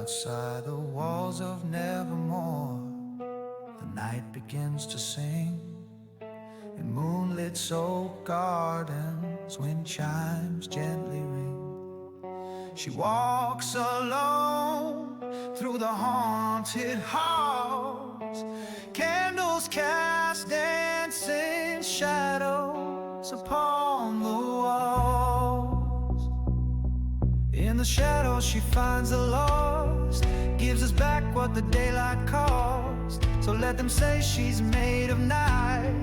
Outside the walls of Nevermore, the night begins to sing. In moonlit oak gardens, wind chimes gently ring. She walks alone through the haunted halls. Candles cast dancing shadows upon the walls. In the shadows she finds the lost, gives us back what the daylight caused. So let them say she's made of night,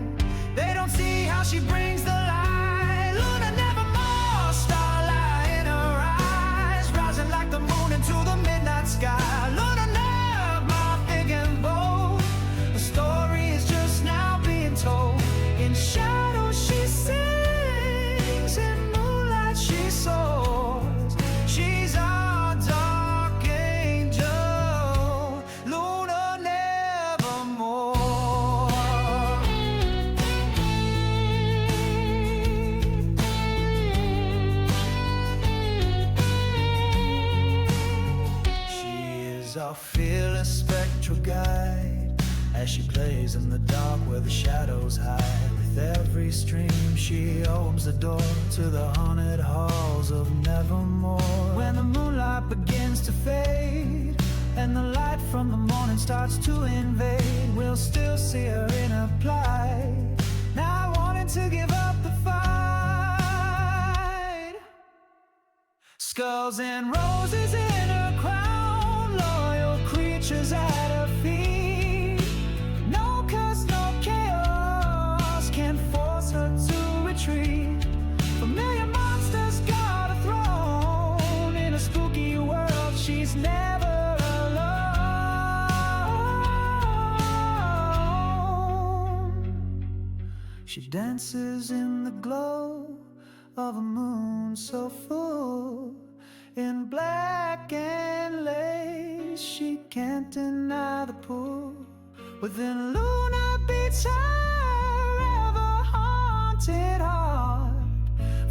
they don't see how she brings the light. Luna nevermore, starlight in her eyes, rising like the moon into the midnight sky. Luna nevermore, big and bold, the story is just now being told. In shadows she sings, in moonlight she soars. She's our dark angel, Luna nevermore. She is our fearless spectral guide, as she plays in the dark where the shadows hide. With every stream she opens the door to the haunted halls of Nevermore. When the moonlight begins to fade and the light from the morning starts to invade, we'll still see her in her plight, not wanting to give up the fight. Skulls and roses in her crown, loyal creatures at her feet. No curse, no chaos can force her to retreat. Familiar monsters got a throne in a spooky world. She's never alone. She dances in the glow of a moon so full, in black and lace. She can't deny the pull. Within Luna beats her ever haunted heart.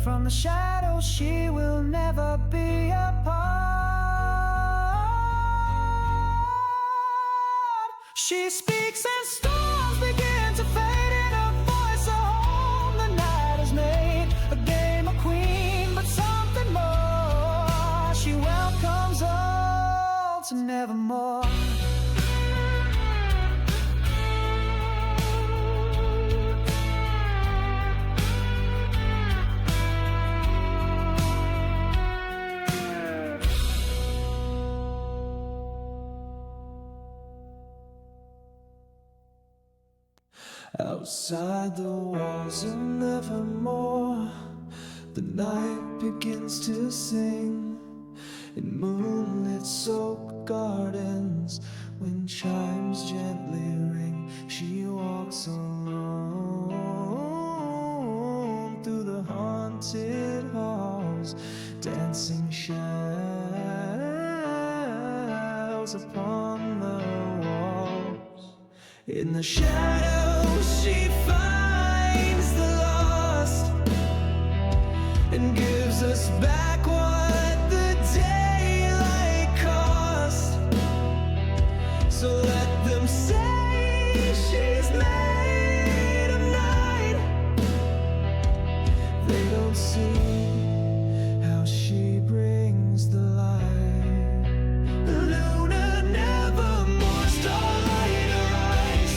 From the shadows she will never be apart. She speaks and storms begin to fade in her voice. A home the night has made, a game of queen, but something more. She welcomes all to Nevermore. Outside the walls of Nevermore, the night begins to sing. In moonlit oak gardens, wind chimes gently ring. She walks alone through the haunted halls, dancing shadows upon the walls. In the shadows she finds the lost and gives us back what the daylight cost. So let them say she's made of night, they don't see how she brings the light. Luna nevermore, starlight in her eyes,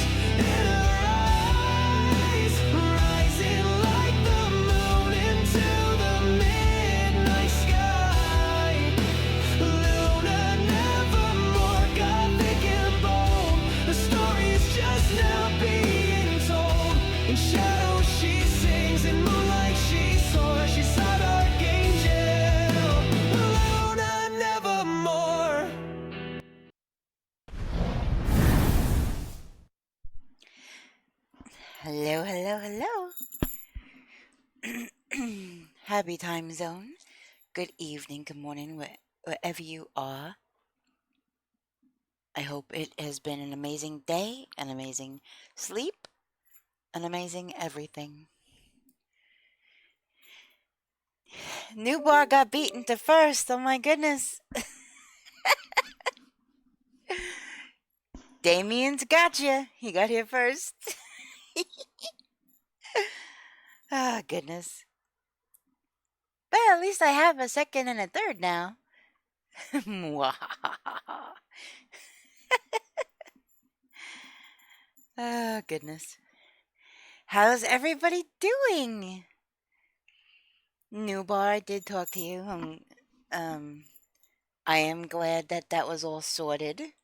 rising like the moon into the midnight sky. Luna nevermore, gothic and bold, the story is just now being told. In shadows she sings, in moonlight she soars. She's our dark angel, Luna nevermore. Hello, hello, hello. Happy time zone. Good evening, good morning, wherever you are. I hope it has been an amazing day, an amazing sleep, an amazing everything. New bar got beaten to first. Oh my goodness. Damien's gotcha. He got here first. Ah, goodness. But at least I have a second and a third now. Oh, goodness. How's everybody doing? Newbar, I did talk to you. I am glad that that was all sorted.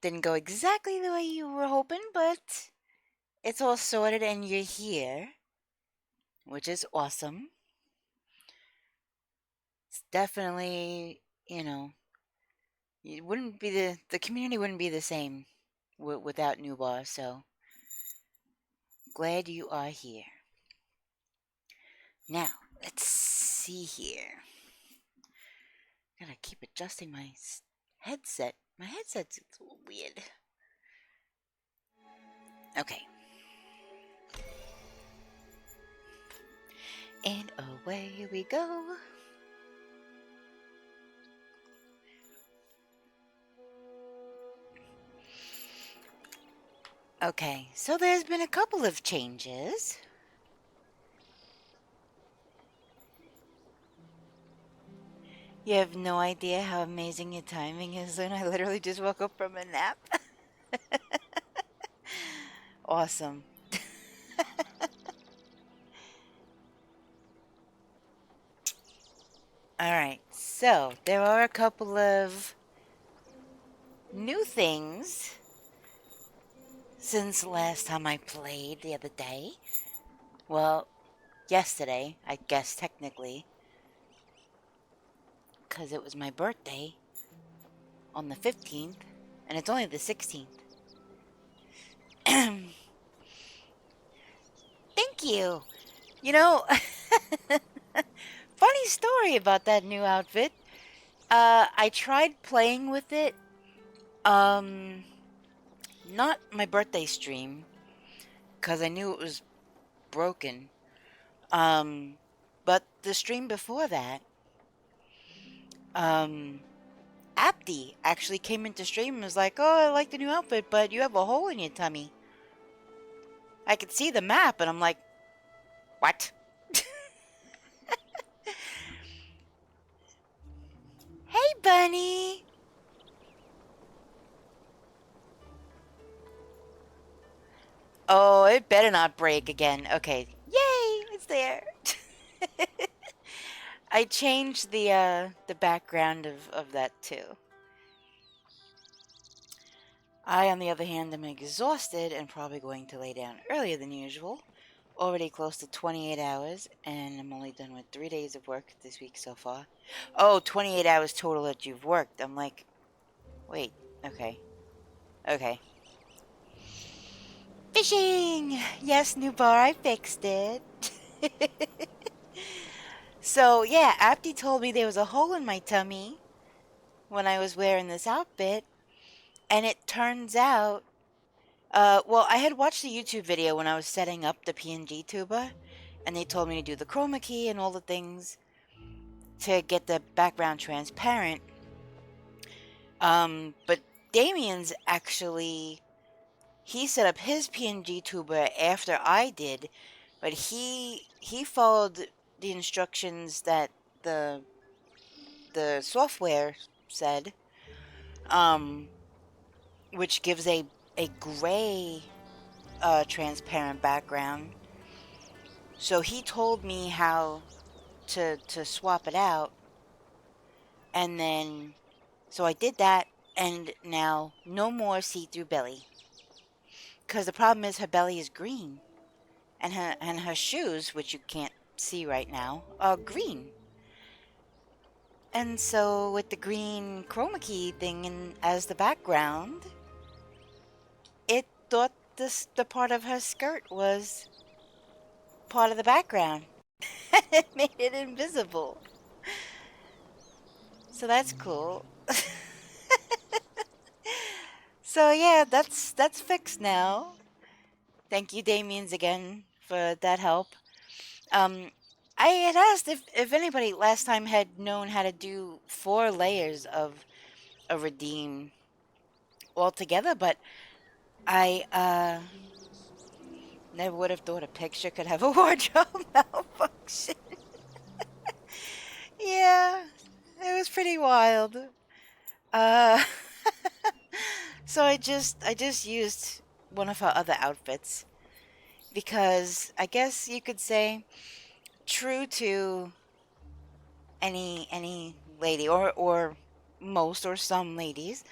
Didn't go exactly the way you were hoping, but it's all sorted and you're here, which is awesome. It's definitely, it wouldn't be the community wouldn't be the same without Newbar, so glad you are here. Now, let's see here. Gotta keep adjusting my headset. My headset's a little weird. Okay. And away we go. Okay, so there's been a couple of changes. You have no idea how amazing your timing is, and I literally just woke up from a nap. Awesome. Alright, so there are a couple of new things since last time I played the other day. Well, yesterday, I guess technically, because it was my birthday on the 15th, and it's only the 16th. Thank you. You know, funny story about that new outfit. I tried playing with it, not my birthday stream, because I knew it was broken. But the stream before that, Apti actually came into stream and was like, "Oh, I like the new outfit, but you have a hole in your tummy." I could see the map, and I'm like, "What?" Hey, bunny. Oh, it better not break again. Okay, yay, it's there. I changed the background of that too. I, on the other hand, am exhausted and probably going to lay down earlier than usual. Already close to 28 hours, and I'm only done with 3 days of work this week so far. Oh, 28 hours total that you've worked. I'm like, wait, okay. Okay. Fishing! Yes, new bar, I fixed it. So, yeah, Apti told me there was a hole in my tummy when I was wearing this outfit, and it turns out, well, I had watched the YouTube video when I was setting up the PNG tuba, and they told me to do the chroma key and all the things to get the background transparent. But Damien's actually, he set up his PNG tuba after I did, but he followed the instructions that the software said, which gives a gray transparent background. So he told me how to swap it out, and then so I did that, and now no more see-through belly. Because the problem is her belly is green, and her shoes, which you can't see right now, are green. And so with the green chroma key thing as the background, it thought the part of her skirt was part of the background. It made it invisible. So that's cool. So yeah, that's fixed now. Thank you, Damien's, again for that help. I had asked if anybody last time had known how to do 4 layers of a redeem, altogether, but I never would have thought a picture could have a wardrobe malfunction. Yeah, it was pretty wild. Uh, so I just used one of her other outfits because I guess you could say, true to any lady or most or some ladies,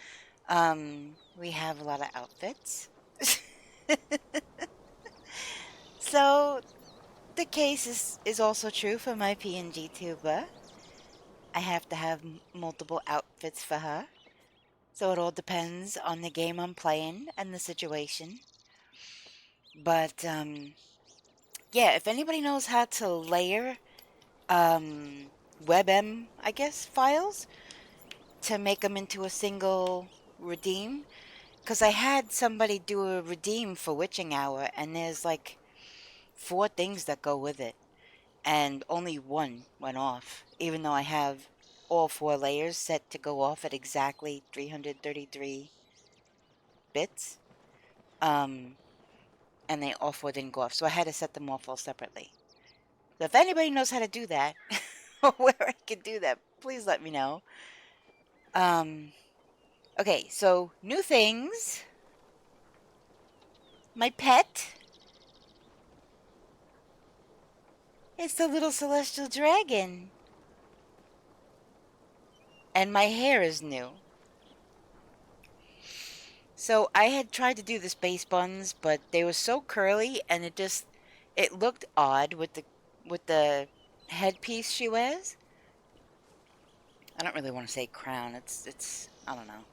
we have a lot of outfits. So the case is also true for my PNG tuba. I have to have multiple outfits for her. So it all depends on the game I'm playing and the situation. But yeah, if anybody knows how to layer WebM, I guess, files to make them into a single redeem, because I had somebody do a redeem for Witching Hour, and there's like 4 things that go with it, and only one went off, even though I have all 4 layers set to go off at exactly 333 bits. And they all 4 didn't go off, so I had to set them off all separately. So if anybody knows how to do that, or where I can do that, please let me know. Okay, so new things. My pet. It's the little celestial dragon. And my hair is new. So I had tried to do the space buns, but they were so curly and it looked odd with the headpiece she wears. I don't really want to say crown. It's I don't know.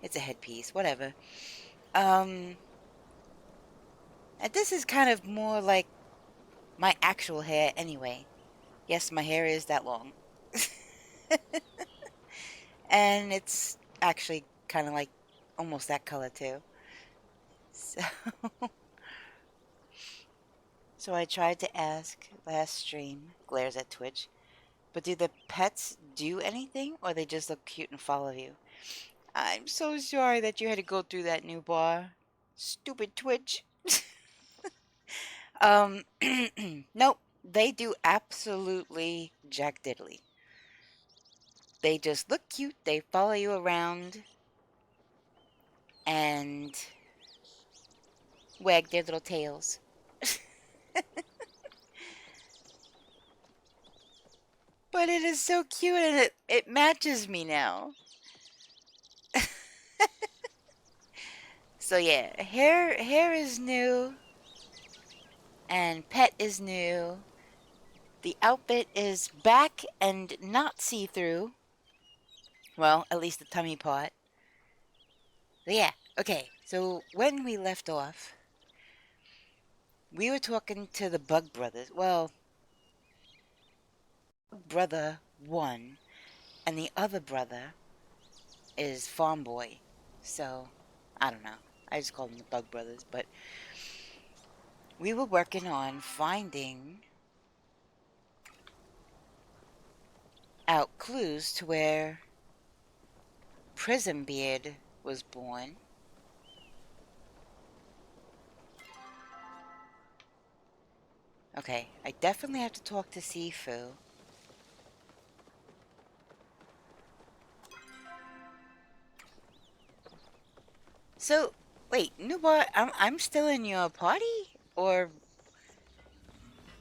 It's a headpiece, whatever. And this is kind of more like my actual hair anyway. Yes, my hair is that long. And it's actually kind of like almost that color too. So, so I tried to ask last stream, glares at Twitch, but do the pets do anything or they just look cute and follow you? I'm so sorry that you had to go through that, new bar. Stupid Twitch. Um, nope, they do absolutely jack diddly. They just look cute, they follow you around, and wag their little tails. But it is so cute and it matches me now. So yeah, hair is new and pet is new. The outfit is back and not see-through. Well, at least the tummy part. But yeah, okay. So when we left off, we were talking to the Bug Brothers. Well, brother 1 and the other brother is Farm Boy. So, I don't know. I just call them the Bug Brothers, but we were working on finding out clues to where Prismbeard was born. Okay, I definitely have to talk to Sifu. So, wait, Nubar, I'm still in your party? Or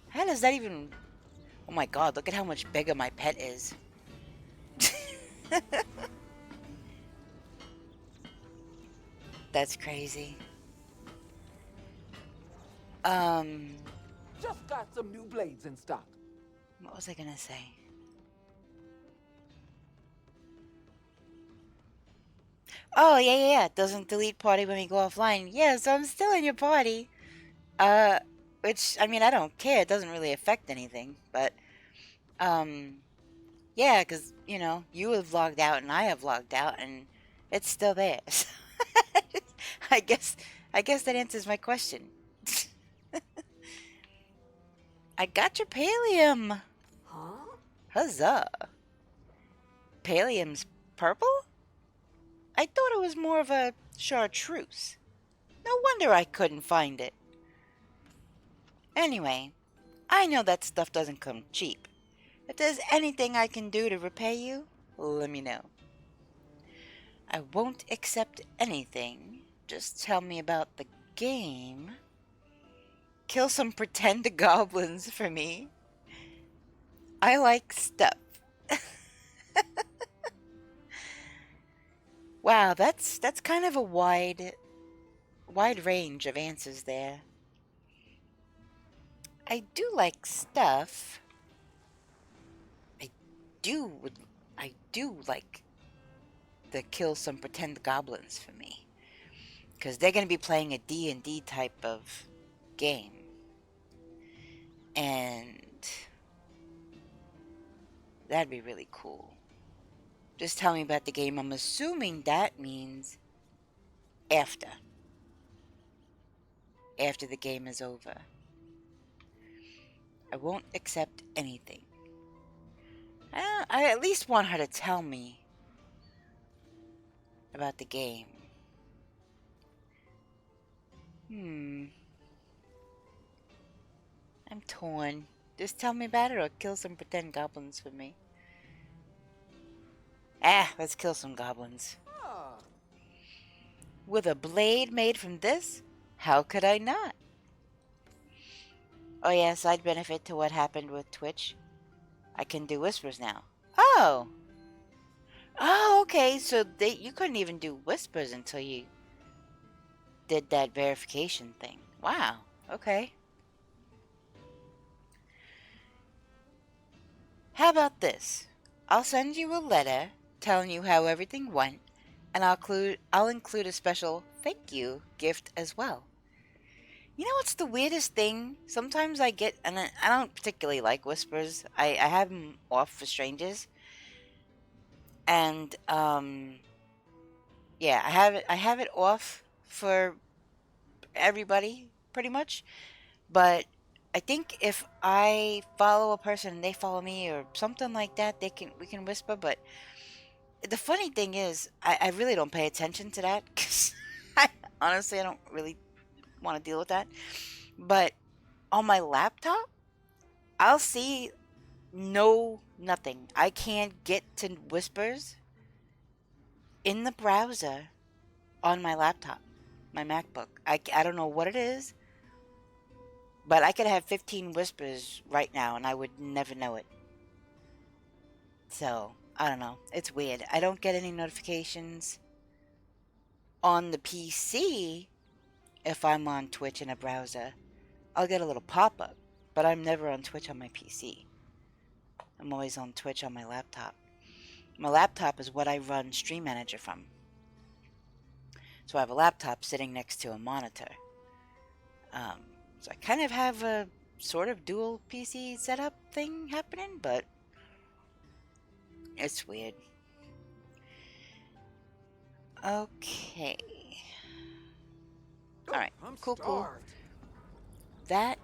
how does that even... Oh my god, look at how much bigger my pet is. That's crazy. Just got some new blades in stock. What was I gonna say? Oh, yeah. Doesn't delete party when we go offline. Yeah, so I'm still in your party. Uh, which, I mean, I don't care. It doesn't really affect anything. But, yeah, because, you know, you have logged out and I have logged out and it's still there. So I guess that answers my question. I got your Palium. Huh? Huzzah. Palium's purple? I thought it was more of a chartreuse. No wonder I couldn't find it. Anyway, I know that stuff doesn't come cheap. If there's anything I can do to repay you, let me know. I won't accept anything. Just tell me about the game. Kill some pretend goblins for me. I like stuff. Wow, that's kind of a wide range of answers there. I do like stuff. do would I do like the kill some pretend goblins for me, because they're going to be playing a D&D type of game, and that'd be really cool. Just tell me about the game. I'm assuming that means after the game is over. I won't accept anything. I at least want her to tell me about the game. I'm torn. Just tell me about it or kill some pretend goblins for me. Let's kill some goblins. With a blade made from this? How could I not? Oh yeah, side benefit to what happened with Twitch. I can do whispers now. Oh! Oh, okay, so you couldn't even do whispers until you did that verification thing. Wow, okay. How about this? I'll send you a letter telling you how everything went, and I'll include a special thank you gift as well. You know what's the weirdest thing? Sometimes I get, and I don't particularly like whispers. I have them off for strangers, and yeah, I have it off for everybody pretty much. But I think if I follow a person and they follow me or something like that, we can whisper. But the funny thing is, I really don't pay attention to that, because honestly, I don't really want to deal with that. But on my laptop, I'll see nothing. I can't get to whispers in the browser on my laptop, my MacBook. I don't know what it is, but I could have 15 whispers right now and I would never know it. So, I don't know. It's weird. I don't get any notifications on the PC if I'm on Twitch in a browser. I'll get a little pop-up, but I'm never on Twitch on my PC. I'm always on Twitch on my laptop. My laptop is what I run Stream Manager from. So I have a laptop sitting next to a monitor. So I kind of have a sort of dual PC setup thing happening, but it's weird. Okay. Alright, cool. That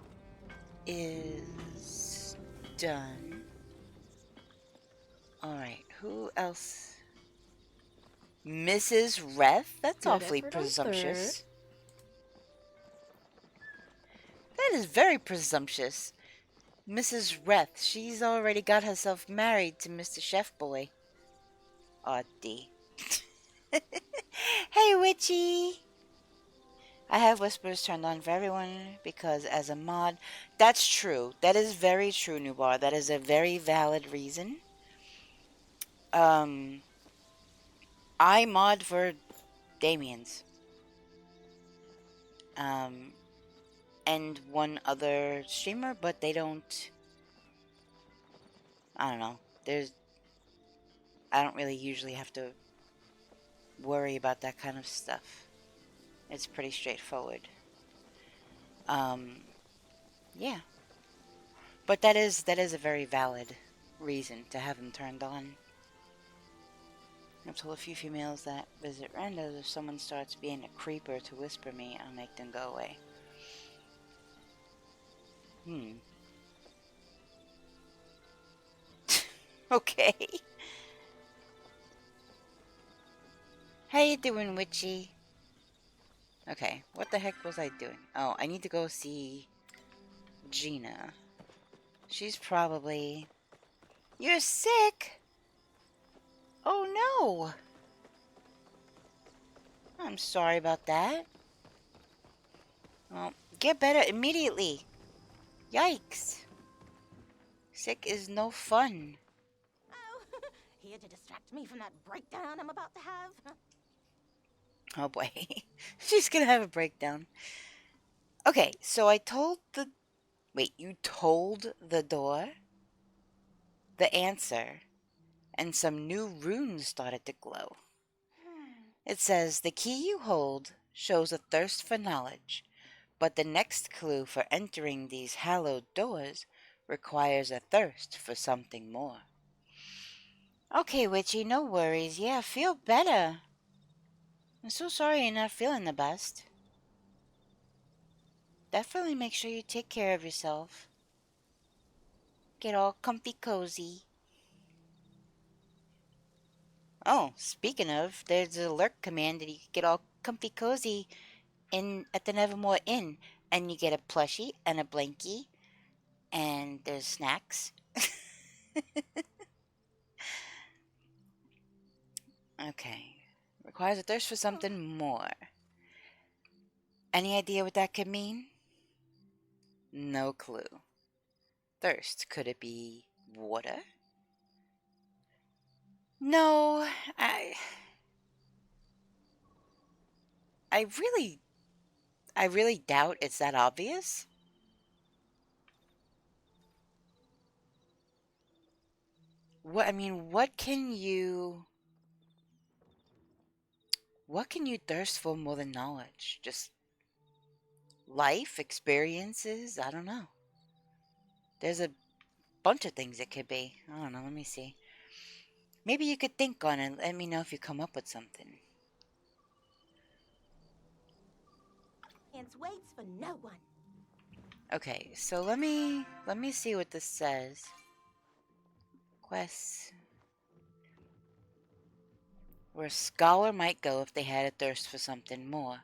is done. Alright, who else? Mrs. Reth? That's awfully presumptuous. That is very presumptuous. Mrs. Reth, she's already got herself married to Mr. Chef Boy. Aw, D. Hey, Witchy! I have whispers turned on for everyone because as a mod... That's true. That is very true, Nubar. That is a very valid reason. I mod for Damien's. And one other streamer, but they don't... I don't know. I don't really usually have to worry about that kind of stuff. It's pretty straightforward. Yeah. But that is a very valid reason to have them turned on. I've told a few females that visit randos, if someone starts being a creeper to whisper me, I'll make them go away. Okay. How you doing, Witchy? Okay, what the heck was I doing? Oh, I need to go see Gina. She's probably... You're sick? Oh no! I'm sorry about that. Well, get better immediately. Yikes. Sick is no fun. Oh, here to distract me from that breakdown I'm about to have. Oh boy. She's gonna have a breakdown. Okay, so I told the... Wait, you told the door? The answer. And some new runes started to glow. It says, the key you hold shows a thirst for knowledge, but the next clue for entering these hallowed doors requires a thirst for something more. Okay, Witchy, no worries. Yeah, feel better. I'm so sorry you're not feeling the best. Definitely make sure you take care of yourself. Get all comfy cozy. Oh, speaking of, there's an alert command that you can get all comfy cozy in at the Nevermore Inn, and you get a plushie and a blankie, and there's snacks. Okay. Requires a thirst for something more. Any idea what that could mean? No clue. Thirst. Could it be water? No, I really doubt it's that obvious. I mean, what can you thirst for more than knowledge? Just life, experiences? I don't know. There's a bunch of things it could be. I don't know. Let me see. Maybe you could think on it. Let me know if you come up with something. Science waits for no one. Okay, so let me see what this says. Quests. Where a scholar might go if they had a thirst for something more.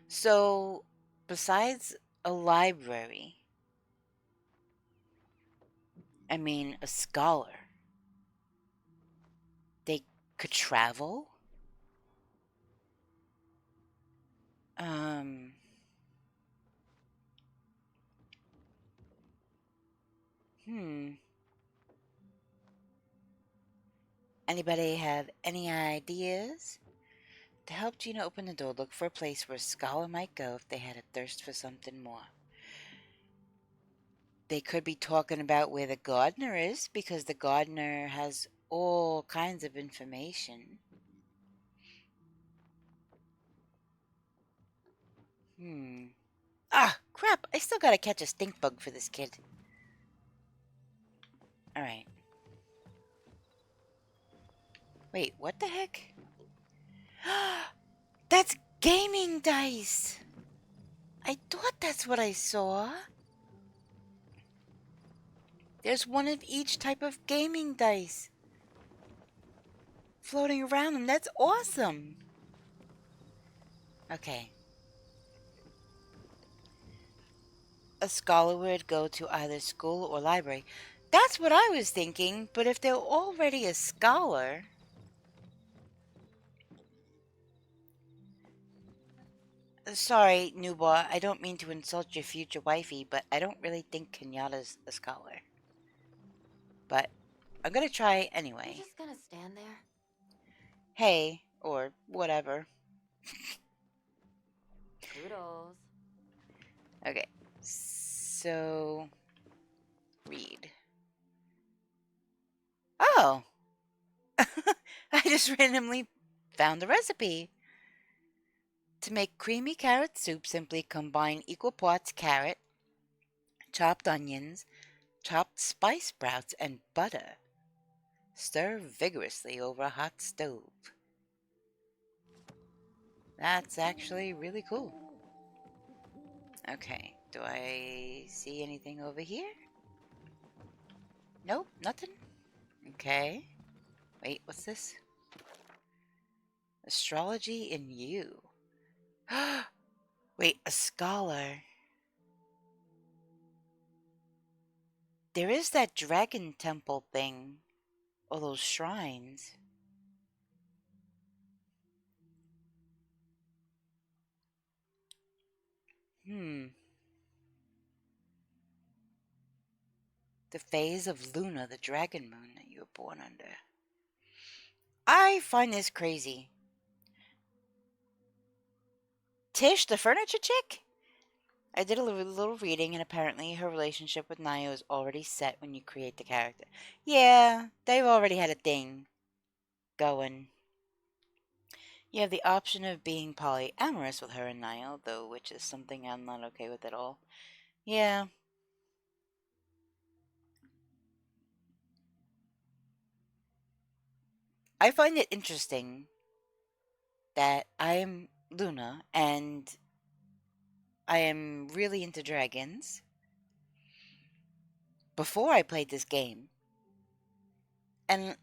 So, besides a library, I mean, a scholar, they could travel? Um, hmm. Anybody have any ideas? To help Gina open the door, look for a place where a scholar might go if they had a thirst for something more. They could be talking about where the gardener is, because the gardener has all kinds of information. Ah, crap! I still gotta catch a stink bug for this kid. Alright. Wait, what the heck? That's gaming dice! I thought that's what I saw. There's one of each type of gaming dice floating around them. That's awesome! Okay. A scholar would go to either school or library. That's what I was thinking, but if they're already a scholar... Sorry, newborn, I don't mean to insult your future wifey, but I don't really think Kenyatta's a scholar. But I'm gonna try anyway. You're just gonna stand there? Hey, or whatever. Toodles. Okay, so... read. Oh! I just randomly found the recipe. To make creamy carrot soup, simply combine equal parts carrot, chopped onions, chopped spice sprouts, and butter. Stir vigorously over a hot stove. That's actually really cool. Okay, do I see anything over here? Nope, nothing. Okay. Wait, what's this? Astrology in you. Wait, a scholar. There is that dragon temple thing. Or those shrines. Hmm. The phase of Luna, the dragon moon that you were born under. I find this crazy. Tish, the furniture chick? I did a little reading, and apparently her relationship with Naya is already set when you create the character. Yeah, they've already had a thing going. You have the option of being polyamorous with her and Niall, though, which is something I'm not okay with at all. Yeah. I find it interesting that I am Luna and I am really into dragons. Before I played this game, and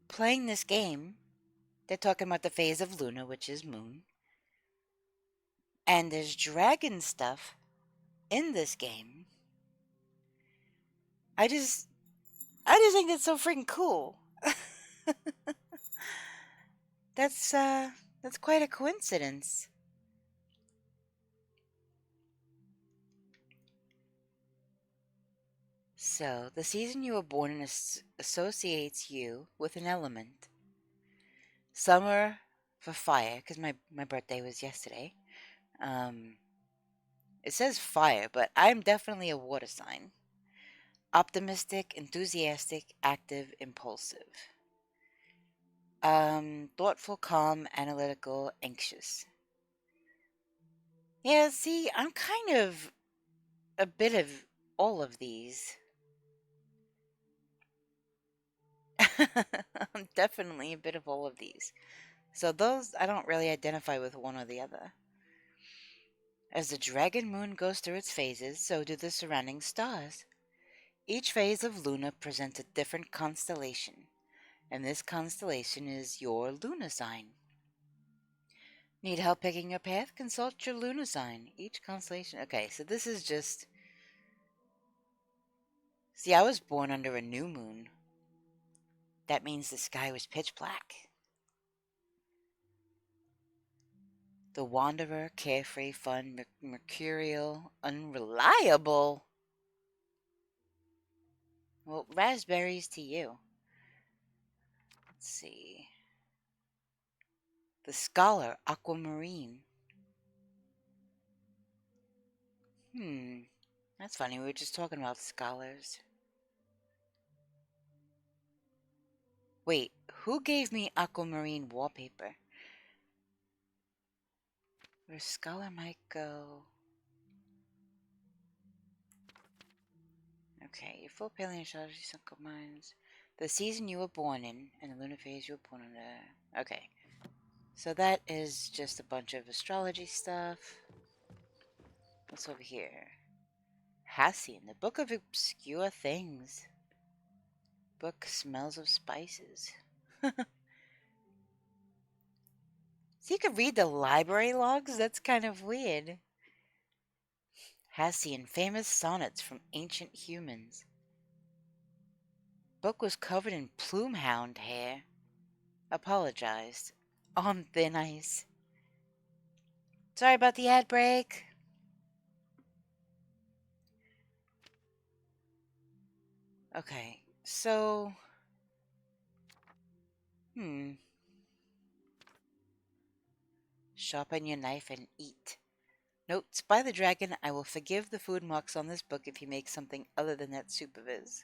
playing this game, they're talking about the phase of Luna, which is moon, and there's dragon stuff in this game. I just think that's so freaking cool. That's quite a coincidence. So, the season you were born in associates you with an element. Summer for fire, because my birthday was yesterday. It says fire, but I'm definitely a water sign. Optimistic, enthusiastic, active, impulsive. Thoughtful, calm, analytical, anxious. Yeah, see, I'm kind of a bit of all of these. I'm definitely a bit of all of these. So those, I don't really identify with one or the other. As the dragon moon goes through its phases, so do the surrounding stars. Each phase of Luna presents a different constellation, and this constellation is your Luna sign. Need help picking your path? Consult your Luna sign. Each constellation... Okay, so this is just... See, I was born under a new moon. That means the sky was pitch black. The Wanderer, carefree, fun, mercurial, unreliable. Well, raspberries to you. Let's see. The Scholar, aquamarine. That's funny. We were just talking about scholars. Wait, who gave me aquamarine wallpaper? Where Scholar might go. Okay, your full Palia astrology sunken minds. The season you were born in, and the lunar phase you were born under. Okay. So that is just a bunch of astrology stuff. What's over here? Hassian, the Book of Obscure Things. Book smells of spices. So you could read the library logs? That's kind of weird. Hassian, famous sonnets from ancient humans. Book was covered in plumehound hair. Apologized. On thin ice. Sorry about the ad break. Okay, so... Sharpen your knife and eat. Notes, by the dragon, I will forgive the food marks on this book if he makes something other than that soup of his.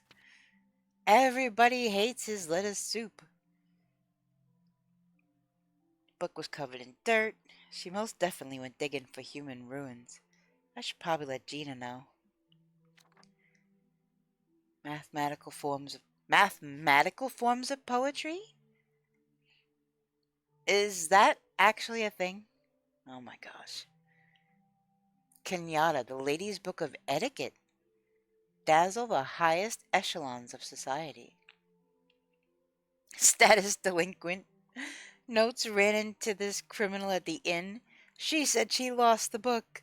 Everybody hates his lettuce soup. Book was covered in dirt. She most definitely went digging for human ruins. I should probably let Gina know. Mathematical forms of poetry? Is that actually a thing? Oh my gosh. Kenyatta, the Ladies' Book of Etiquette. Dazzle the highest echelons of society. Status delinquent. Notes ran into this criminal at the inn. She said she lost the book.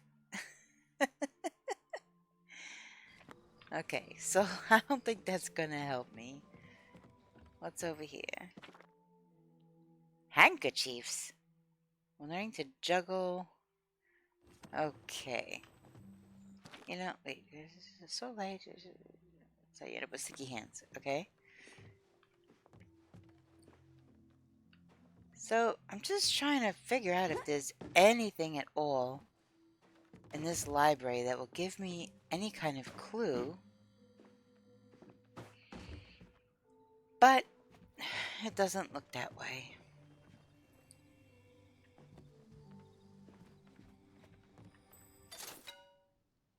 Okay, so I don't think that's gonna help me. What's over here? Handkerchiefs. When learning to juggle. Okay. You know, wait. It's so light. So you end up with sticky hands. Okay. So I'm just trying to figure out if there's anything at all in this library that will give me any kind of clue. But it doesn't look that way.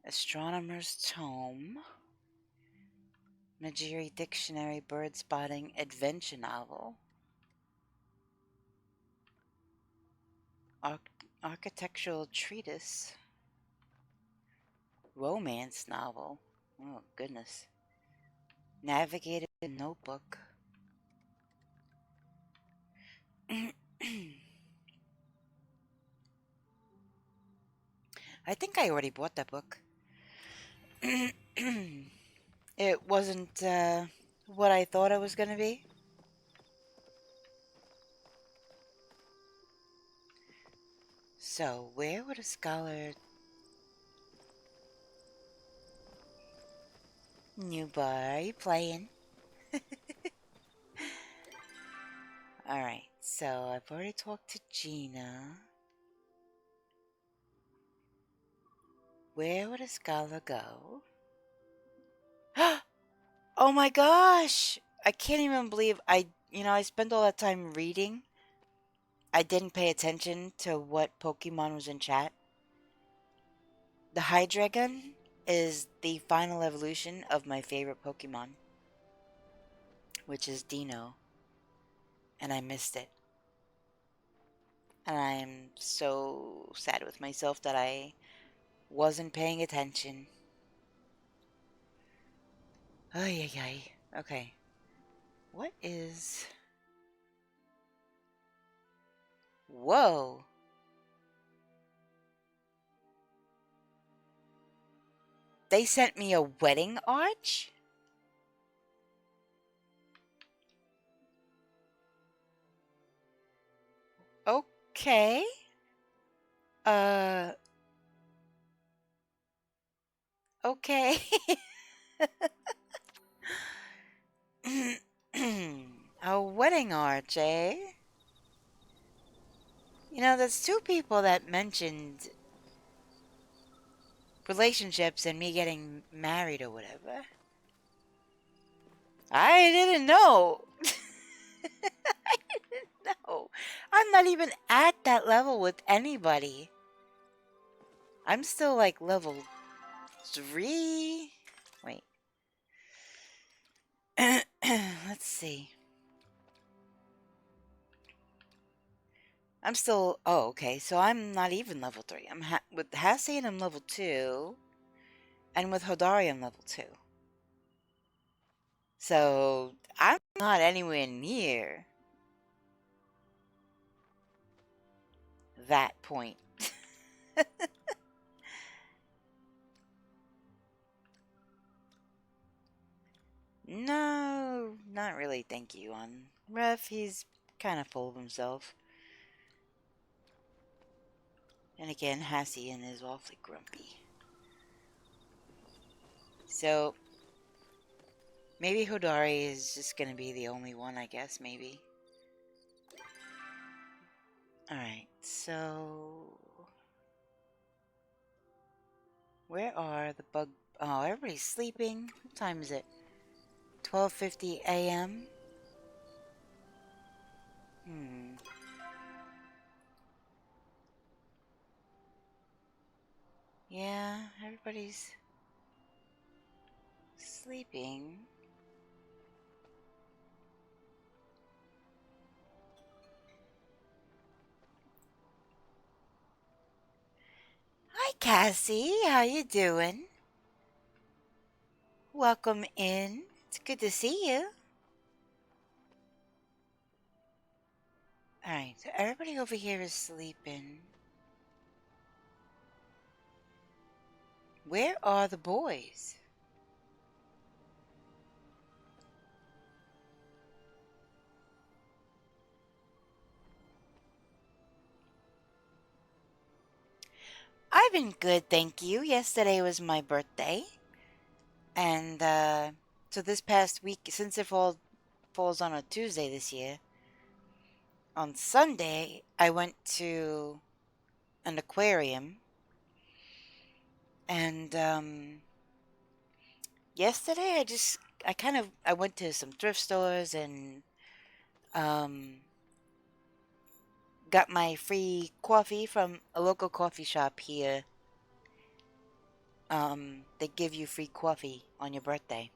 Astronomer's Tome. Najiri Dictionary Bird Spotting Adventure Novel. Architectural Treatise. Romance Novel. Oh, goodness. Navigator Notebook. I think I already bought that book. It wasn't what I thought it was going to be. So, where would a scholar... New bar, are you playing? Alright, so I've already talked to Gina. Where would a scholar go? Oh my gosh! I can't even believe I spent all that time reading. I didn't pay attention to what Pokemon was in chat. The Hydreigon is the final evolution of my favorite Pokemon, which is Dino. And I missed it. And I am so sad with myself that I wasn't paying attention. Ay, ay, ay. Okay. What is... Whoa! They sent me a wedding arch? Okay. Okay. A wedding arch, eh? You know, there's two people that mentioned relationships and me getting married or whatever. I didn't know. I didn't know. I'm not even at that level with anybody. I'm still like level 3. Wait. Let's see. I'm still... Oh, okay. So I'm not even level 3. I'm with Hassian, I'm level 2. And with Hodari, I'm level 2. So I'm not anywhere near that point. No, not really, thank you. On Ref, he's kind of full of himself. And again, Hassian is awfully grumpy. So, maybe Hodari is just gonna be the only one, I guess, maybe. Alright, so... Where are the bug... Oh, everybody's sleeping. What time is it? 12:50 a.m.? Yeah, everybody's sleeping. Hi, Cassie. How you doing? Welcome in. It's good to see you. Alright, so everybody over here is sleeping. Where are the boys? I've been good, thank you. Yesterday was my birthday. And, so this past week, since it falls on a Tuesday this year, on Sunday, I went to an aquarium. And, yesterday I went to some thrift stores and, got my free coffee from a local coffee shop here. They give you free coffee on your birthday.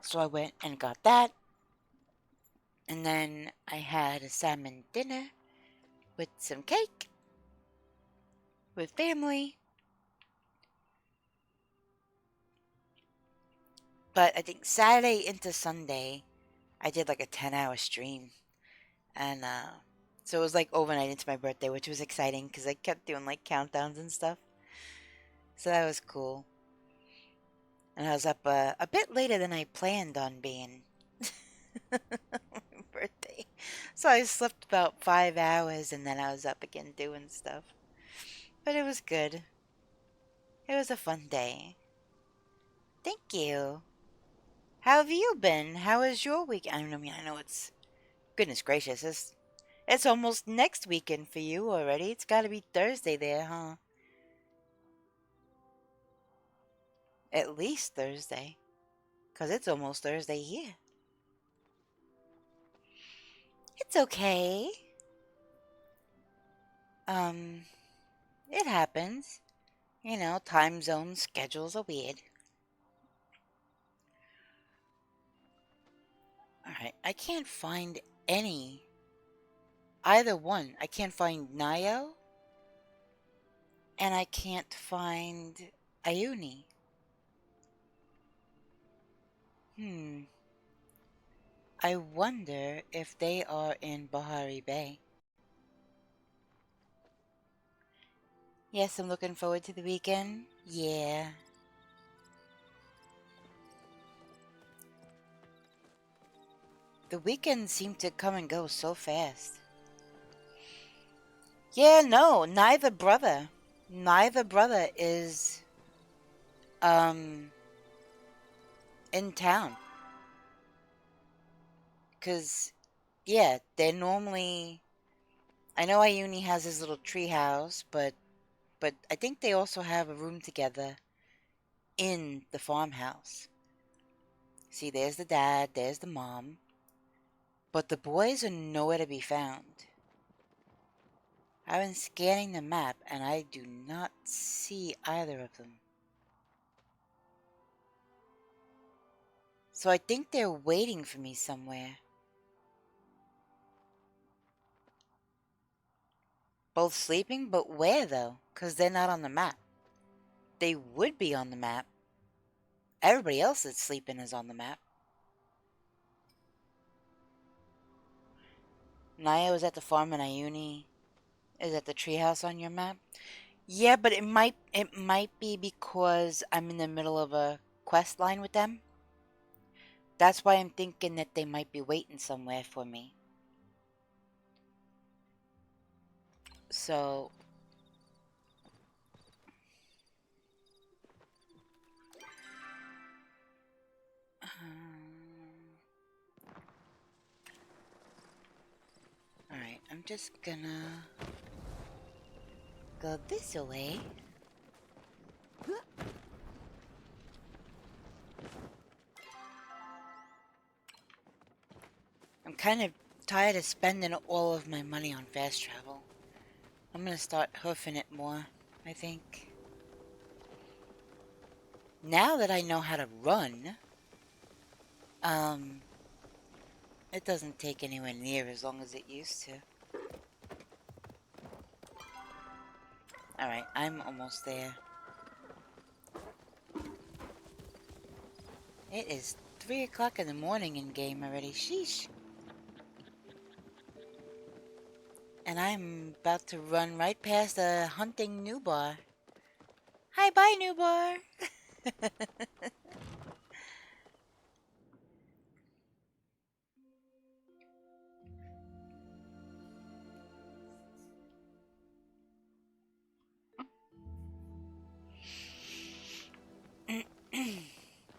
So I went and got that. And then I had a salmon dinner with some cake with family. But I think Saturday into Sunday, I did like a 10-hour stream. And so it was like overnight into my birthday, which was exciting because I kept doing like countdowns and stuff. So that was cool. And I was up a bit later than I planned on being. My birthday. So I slept about 5 hours and then I was up again doing stuff. But it was good. It was a fun day. Thank you. How have you been? How was your week? I mean, I know it's... Goodness gracious, it's almost next weekend for you already. It's gotta be Thursday there, huh? At least Thursday. 'Cause it's almost Thursday here. It's okay. It happens. You know, time zone schedules are weird. Alright, I can't find either one. I can't find Nayo, and I can't find Ayuni. I wonder if they are in Bahari Bay. Yes, I'm looking forward to the weekend. Yeah. The weekends seem to come and go so fast. Yeah, no, neither brother. Neither brother is, in town. 'Cause, yeah, they're normally... I know Ayuni has his little tree house, but I think they also have a room together in the farmhouse. See, there's the dad, there's the mom. But the boys are nowhere to be found. I've been scanning the map, and I do not see either of them. So I think they're waiting for me somewhere. Both sleeping, but where though? 'Cause they're not on the map. They would be on the map. Everybody else that's sleeping is on the map. Naya was at the farm and Ayuni is at the treehouse on your map. Yeah, but it might be because I'm in the middle of a quest line with them. That's why I'm thinking that they might be waiting somewhere for me. So... Alright, I'm just gonna go this way. I'm kind of tired of spending all of my money on fast travel. I'm gonna start hoofing it more, I think. Now that I know how to run, it doesn't take anywhere near as long as it used to. Alright, I'm almost there. It is 3 o'clock in the morning in game already. Sheesh. And I'm about to run right past a hunting new bar. Hi, bye, new bar.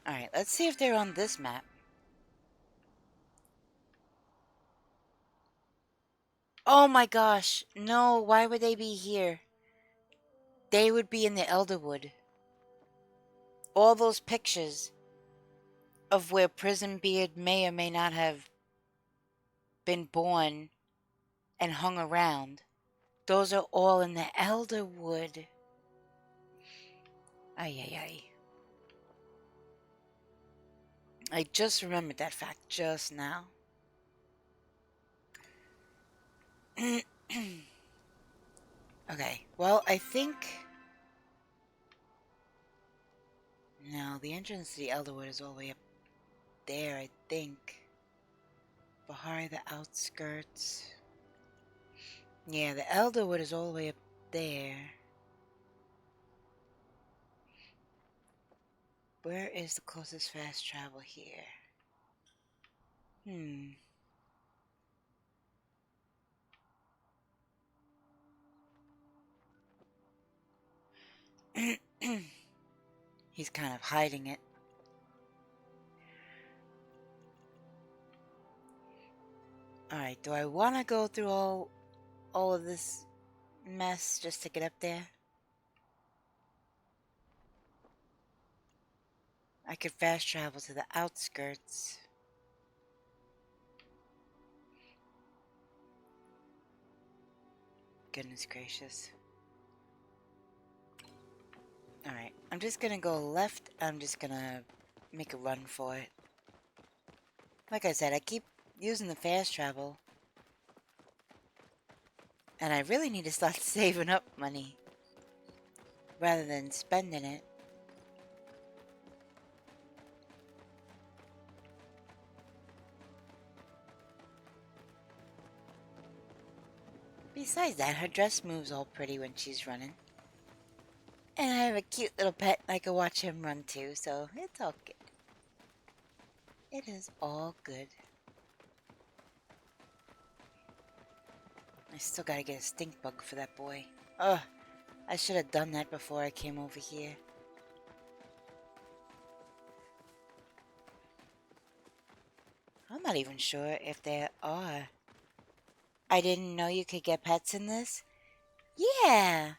Alright, let's see if they're on this map. Oh my gosh. No, why would they be here? They would be in the Elderwood. All those pictures of where Prison Beard may or may not have been born and hung around. Those are all in the Elderwood. Ay, ay, ay. I just remembered that fact just now. Okay, well, I think... No, the entrance to the Elderwood is all the way up there, I think. Bahari, the outskirts. Yeah, the Elderwood is all the way up there. Where is the closest fast travel here? He's kind of hiding it. Alright, do I want to go through all of this mess just to get up there? I could fast travel to the outskirts. Goodness gracious. Alright, I'm just gonna go left. I'm just gonna make a run for it. Like I said, I keep using the fast travel. And I really need to start saving up money rather than spending it. Besides that, her dress moves all pretty when she's running. And I have a cute little pet and I can watch him run too, so it's all good. It is all good. I still gotta get a stink bug for that boy. Ugh, I should have done that before I came over here. I'm not even sure if there are. I didn't know you could get pets in this? Yeah.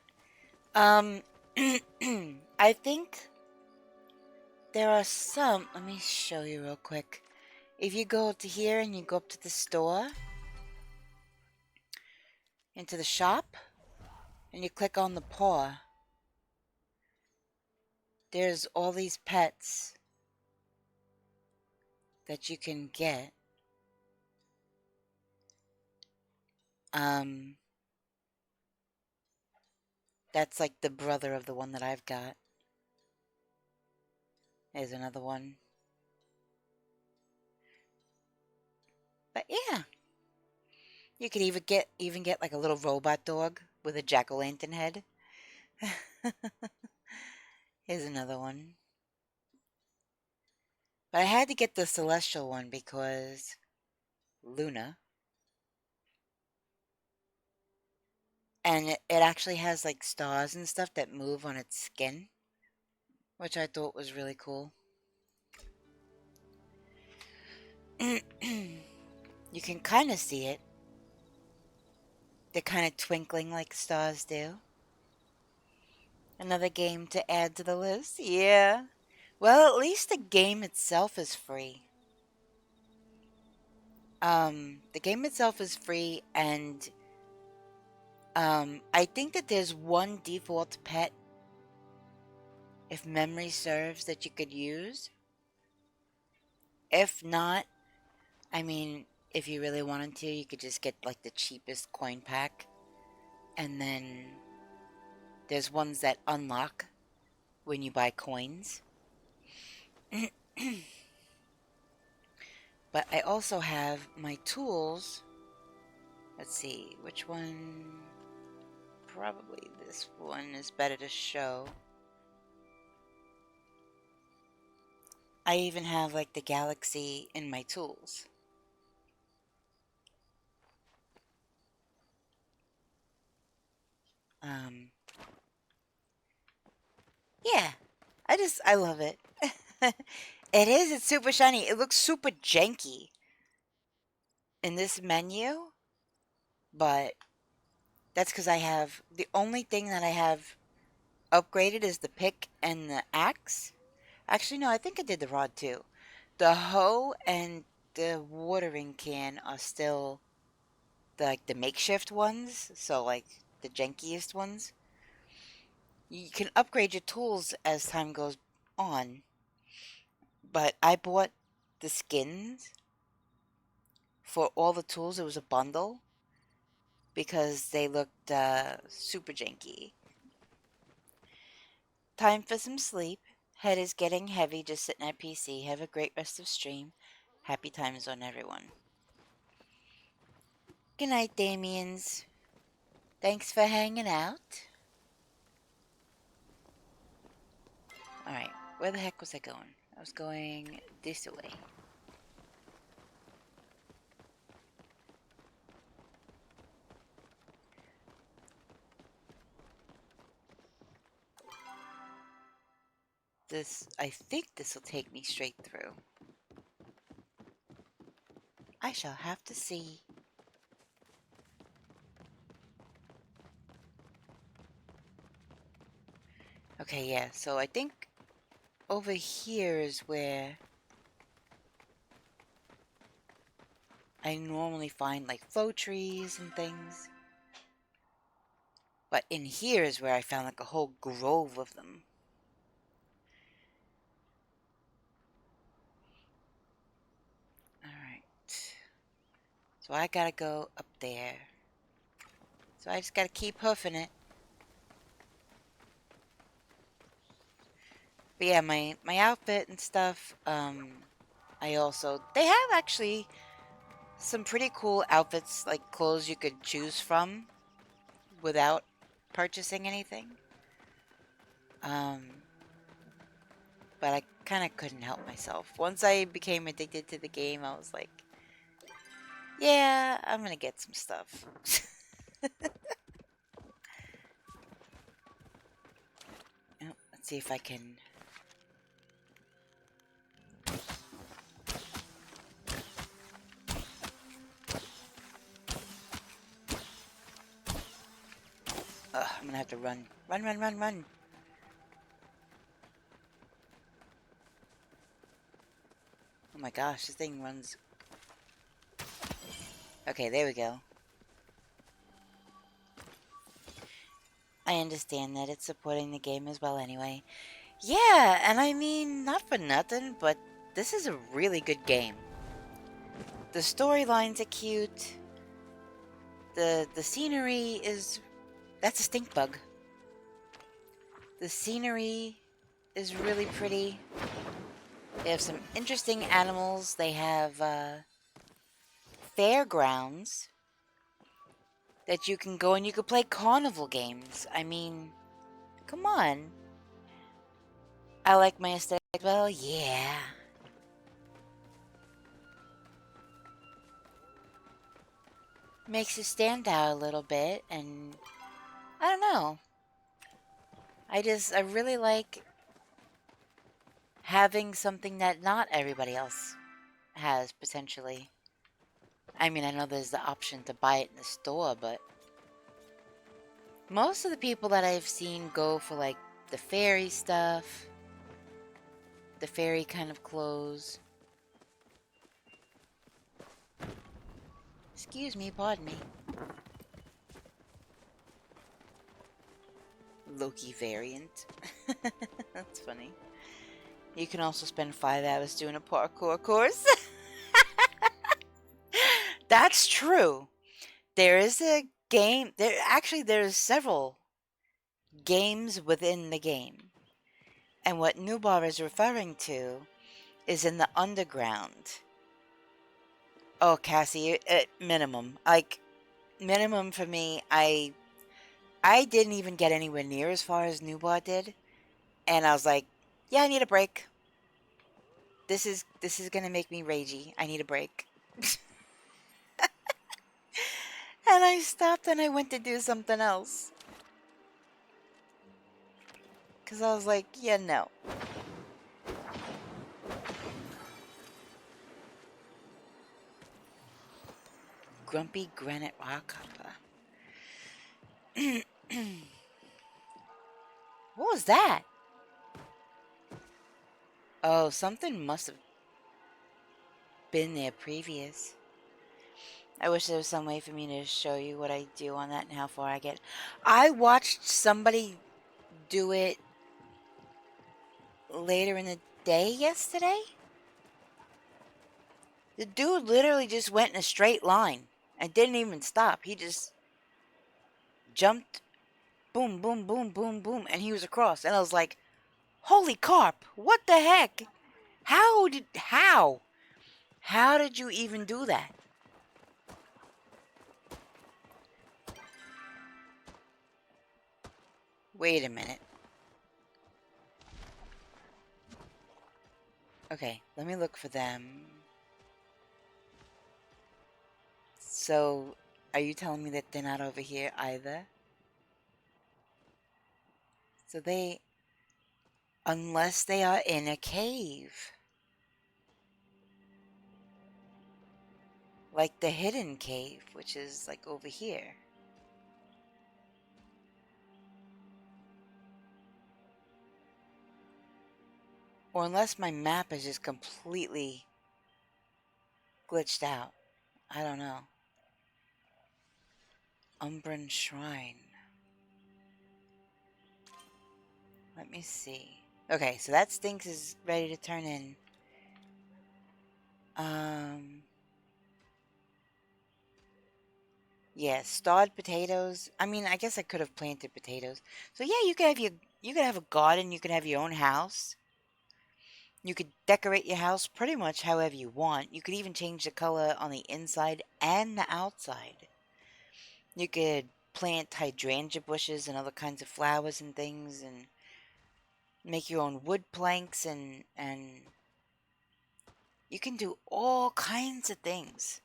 I think there are some. Let me show you real quick. If you go to here and you go up to the store, into the shop, and you click on the paw, there's all these pets that you can get. That's like the brother of the one that I've got. There's another one. But yeah. You could even get like a little robot dog with a jack-o'-lantern head. Here's another one. But I had to get the celestial one because Luna. And it actually has like stars and stuff that move on its skin, which I thought was really cool. You can kind of see it. They're kind of twinkling like stars do. Another game to add to the list? Yeah. Well, at least the game itself is free. The game itself is free, and I think that there's one default pet, if memory serves, that you could use. If not, I mean, if you really wanted to, you could just get like the cheapest coin pack, and then there's ones that unlock when you buy coins. But I also have my tools Let's see, which one? Probably this one is better to show. I even have like the galaxy in my tools. Yeah, I love it. It's super shiny. It looks super janky in this menu, but that's because I have, the only thing that I have upgraded is the pick and the axe. Actually, no, I think I did the rod too. The hoe and the watering can are still the makeshift ones, so like the jankiest ones. You can upgrade your tools as time goes on, but I bought the skins for all the tools. It was a bundle because they looked super janky. Time for some sleep. Head is getting heavy just sitting at PC. Have a great rest of stream. Happy times on everyone. Good night, Damians. Thanks for hanging out. Alright, where the heck was I going? I was going this way. I think this will take me straight through. I shall have to see. Okay, yeah, so I think over here is where I normally find like faux trees and things. But in here is where I found like a whole grove of them. Alright. So I gotta go up there. So I just gotta keep hoofing it. But yeah, my outfit and stuff, they have actually some pretty cool outfits, like clothes you could choose from without purchasing anything. But I kind of couldn't help myself. Once I became addicted to the game, I was like, yeah, I'm gonna get some stuff. Oh, let's see if I can... I'm gonna have to run. Run, run, run, run! Oh my gosh, this thing runs... Okay, there we go. I understand that it's supporting the game as well anyway. Yeah, and I mean, not for nothing, but this is a really good game. The storylines are cute. The scenery is... That's a stink bug. The scenery is really pretty. They have some interesting animals. They have fairgrounds that you can go and you can play carnival games. I mean, come on. I like my aesthetic. Well, yeah. Makes you stand out a little bit, and I don't know. I really like having something that not everybody else has, potentially. I mean, I know there's the option to buy it in the store, but most of the people that I've seen go for, like, the fairy stuff, the fairy kind of clothes. Excuse me, pardon me. Loki variant. That's funny. You can also spend 5 hours doing a parkour course. That's true. There is a game. There's several games within the game. And what Nubar is referring to is in the underground. Oh, Cassie, at minimum. Like, minimum for me, I didn't even get anywhere near as far as Newbot did, and I was like, yeah, I need a break. This is gonna make me ragey. I need a break. And I stopped and I went to do something else. Cause I was like, yeah, no. Grumpy granite rock hopper. What was that? Oh, something must have been there previous. I wish there was some way for me to show you what I do on that and how far I get. I watched somebody do it later in the day yesterday. The dude literally just went in a straight line and didn't even stop. He just jumped, boom, boom, boom, boom, boom, and he was across. And I was like, holy carp, what the heck? How did you even do that? Wait a minute. Okay, let me look for them. So, are you telling me that they're not over here either? So they... Unless they are in a cave. Like the hidden cave, which is like over here. Or unless my map is just completely glitched out. I don't know. Umbran Shrine. Let me see. Okay, so that Stinks is ready to turn in. Yeah, stewed potatoes. I mean, I guess I could have planted potatoes. So yeah, you could have a garden, you could have your own house. You could decorate your house pretty much however you want. You could even change the color on the inside and the outside. You could plant hydrangea bushes and other kinds of flowers and things and make your own wood planks and you can do all kinds of things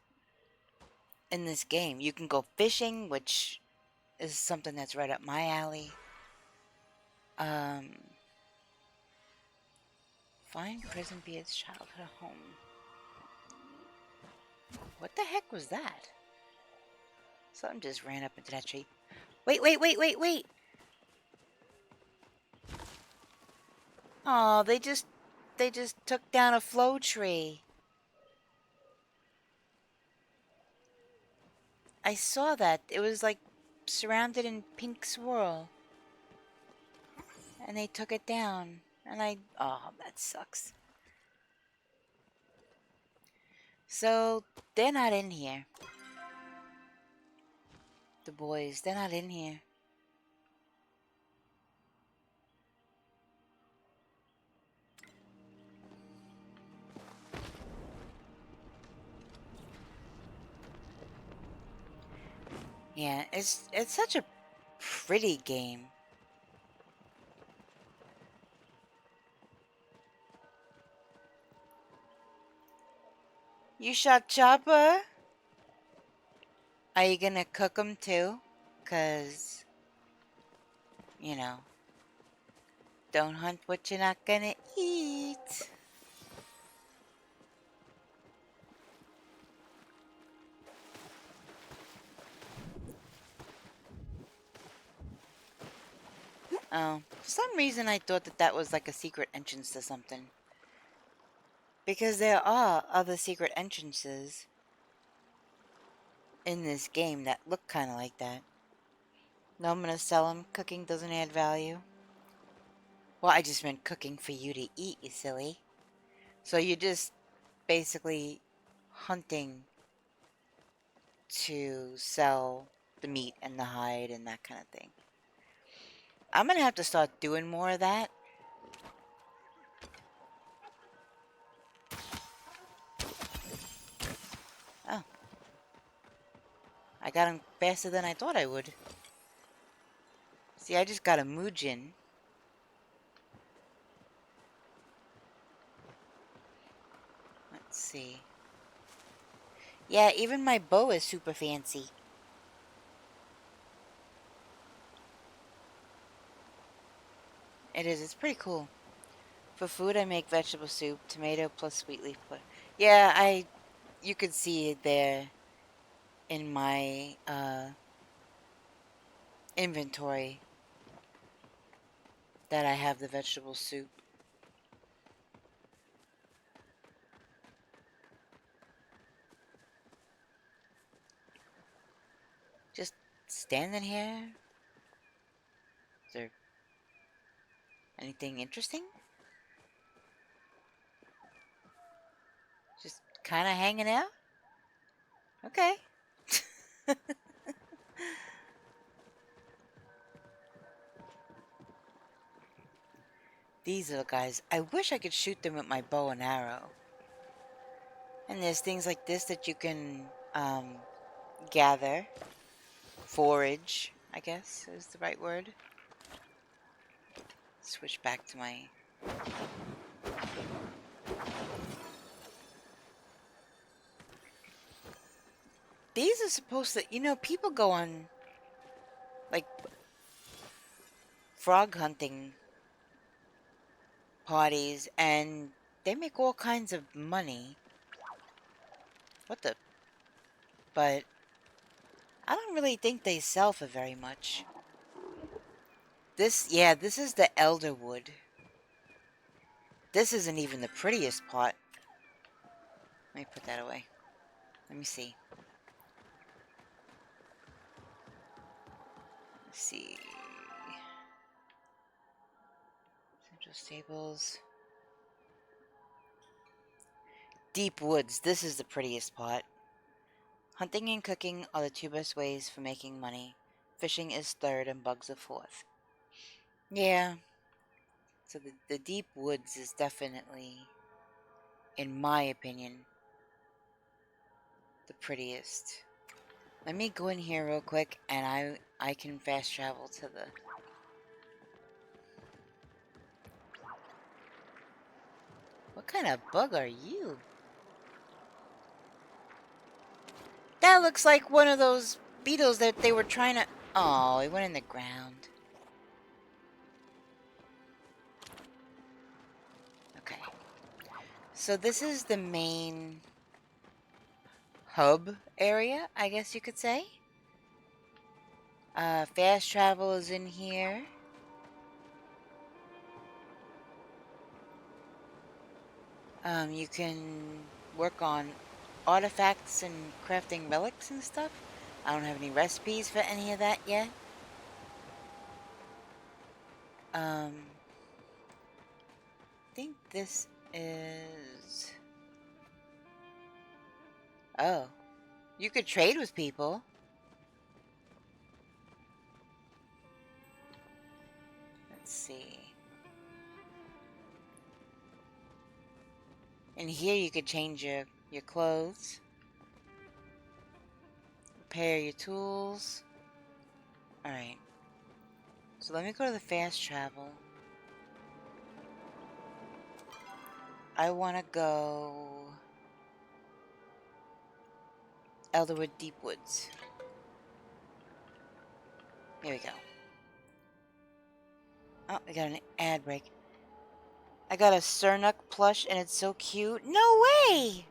in this game. You can go fishing, which is something that's right up my alley. Find Prison Beard's childhood home. What the heck was that? Something just ran up into that tree. Wait, wait, wait, wait, wait! Oh, they just took down a flow tree. I saw that. It was like surrounded in pink swirl. And they took it down. And oh, that sucks. So, they're not in here. The boys, they're not in here. Yeah, it's such a pretty game. You shot Chopper? Are you gonna cook him too? 'Cause, you know, don't hunt what you're not gonna eat. Oh, for some reason I thought that was like a secret entrance to something. Because there are other secret entrances in this game that look kind of like that. No, I'm gonna sell them. Cooking doesn't add value. Well, I just meant cooking for you to eat, you silly. So you're just basically hunting to sell the meat and the hide and that kind of thing. I'm gonna have to start doing more of that. Oh. I got him faster than I thought I would. See, I just got a Mujin. Let's see. Yeah, even my bow is super fancy. It is. It's pretty cool. For food, I make vegetable soup, tomato plus sweet leaf. Yeah, you could see it there in my inventory that I have the vegetable soup. Just standing here. Is there anything interesting? Just kind of hanging out? Okay. These little guys, I wish I could shoot them with my bow and arrow. And there's things like this that you can gather. Forage, I guess is the right word. Switch back to my... These are supposed to, you know, people go on, like, frog hunting parties, and they make all kinds of money. What the? But I don't really think they sell for very much. This, yeah, this is the elder wood. This isn't even the prettiest part. Let me put that away. Let me see. Let's see. Central Stables. Deep woods. This is the prettiest part. Hunting and cooking are the two best ways for making money. Fishing is third and bugs are fourth. Yeah. So the deep woods is definitely, in my opinion, the prettiest. Let me go in here real quick and I can fast travel to the... What kind of bug are you? That looks like one of those beetles that they were trying to... Oh, it went in the ground. Okay. So this is the main hub area, I guess you could say. Fast travel is in here. You can work on artifacts and crafting relics and stuff. I don't have any recipes for any of that yet. I think this is... Oh. You could trade with people. Let's see. In here you could change your clothes. Repair your tools. Alright. So let me go to the fast travel. I want to go... Elderwood Deep Woods. Here we go. Oh, we got an ad break. I got a Cernuk plush and it's so cute. No way!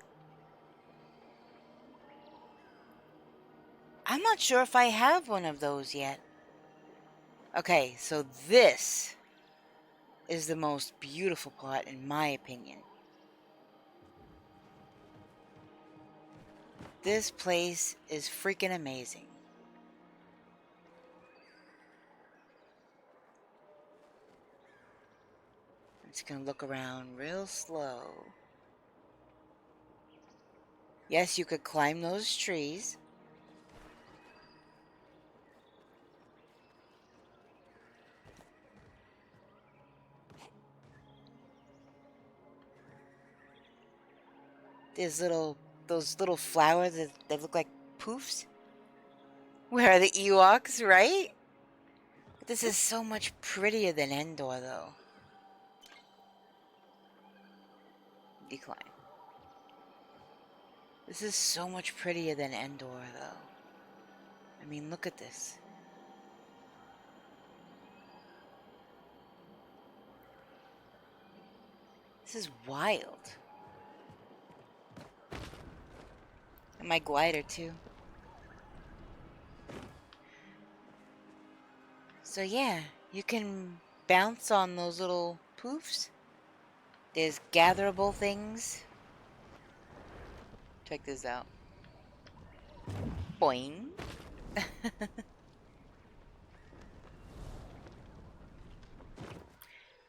I'm not sure if I have one of those yet. Okay, so this is the most beautiful part in my opinion. This place is freaking amazing. I'm just gonna look around real slow. Yes, you could climb those trees. There's those little flowers that look like poofs. Where are the Ewoks, right? This is so much prettier than Endor, though. Decline. This is so much prettier than Endor, though. I mean, look at this. This is wild. And my glider, too. So yeah, you can bounce on those little poofs. There's gatherable things. Check this out. Boing.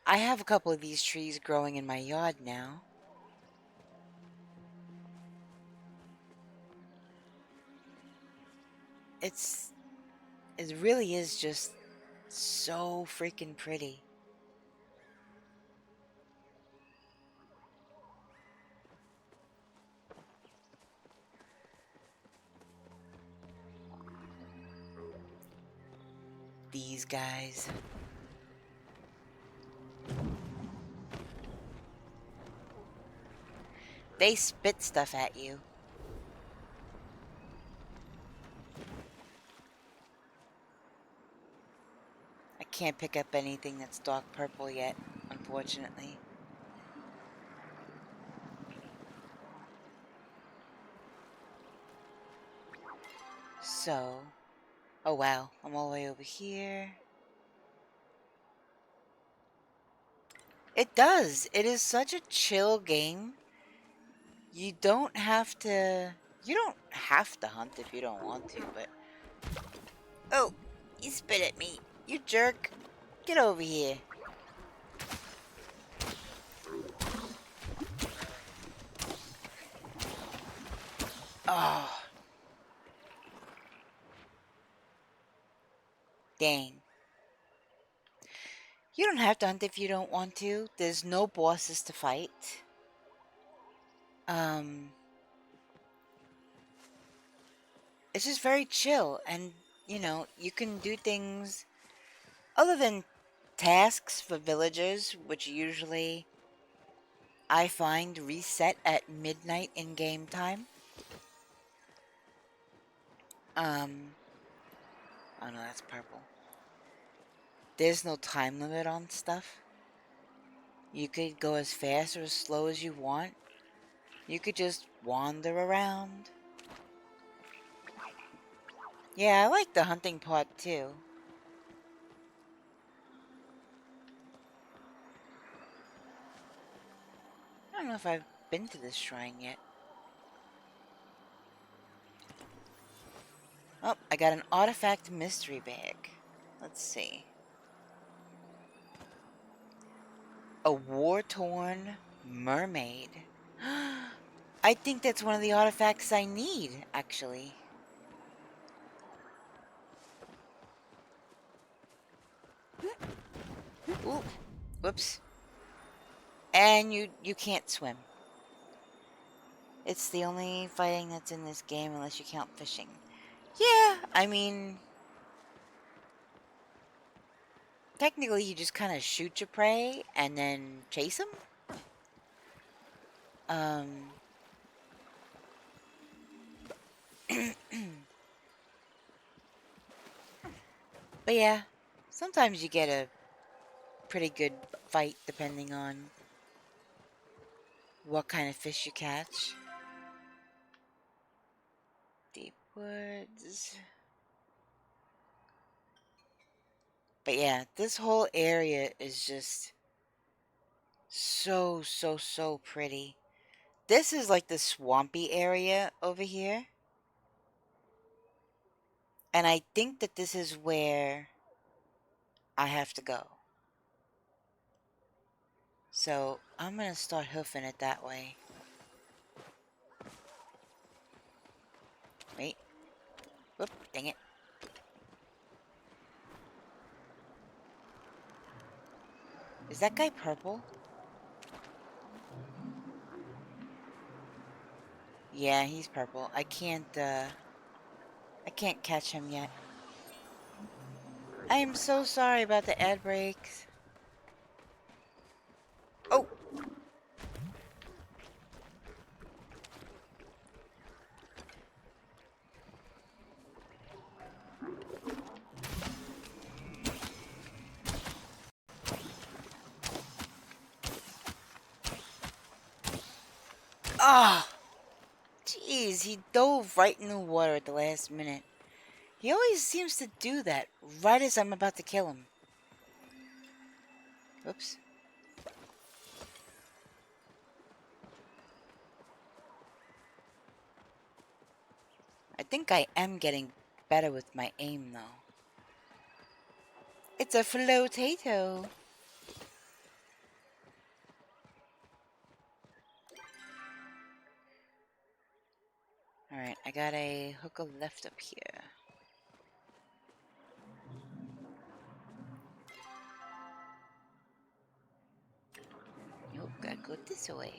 I have a couple of these trees growing in my yard now. It really is just so freaking pretty. These guys. They spit stuff at you. I can't pick up anything that's dark purple yet, unfortunately. So, oh wow, I'm all the way over here. It does. It is such a chill game. You don't have to hunt if you don't want to, but oh, you spit at me. You jerk. Get over here. Oh. Dang. You don't have to hunt if you don't want to. There's no bosses to fight. It's just very chill, and you know, you can do things other than tasks for villagers, which usually I find reset at midnight in game time. Oh no, that's purple. There's no time limit on stuff. You could go as fast or as slow as you want. You could just wander around. Yeah, I like the hunting part too. I don't know if I've been to this shrine yet. Oh, I got an artifact mystery bag. Let's see. A war-torn mermaid. I think that's one of the artifacts I need, actually. Ooh, whoops. And you can't swim. It's the only fighting that's in this game unless you count fishing. Yeah, I mean, technically you just kind of shoot your prey and then chase them. But yeah, sometimes you get a pretty good fight depending on what kind of fish you catch. Deep woods. But yeah, this whole area is just so pretty. This is like the swampy area over here. And I think that this is where I have to go. So I'm going to start hoofing it that way. Wait. Whoop, dang it. Is that guy purple? Yeah, he's purple. I can't can't catch him yet. I am so sorry about the ad breaks. Oh! Ah! Jeez, he dove right in the water at the last minute. He always seems to do that right as I'm about to kill him. Oops. I think I am getting better with my aim, though. It's a flotato. Alright, I got a hook of left up here. Nope, gotta go this way.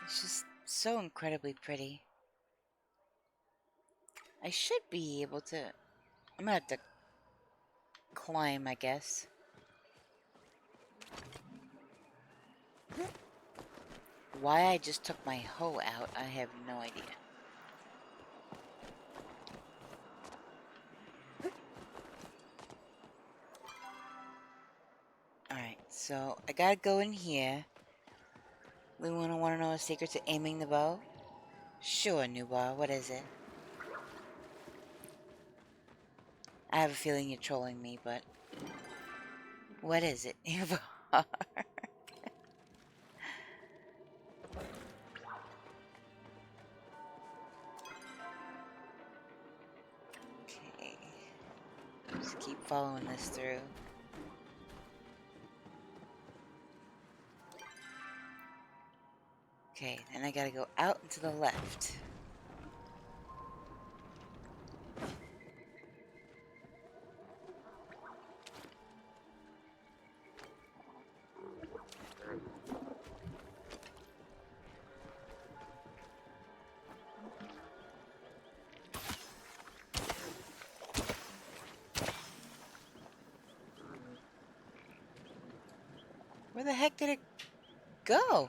It's just so incredibly pretty. I should be able to... I'm gonna have to climb, I guess. Why I just took my hoe out, I have no idea. Alright, so I gotta go in here. We wanna know a secret to aiming the bow? Sure, Nubar, what is it? I have a feeling you're trolling me, but... What is it, Nubar? Okay. Just keep following this through. Okay, then I gotta go out and to the left. Where the heck did it go?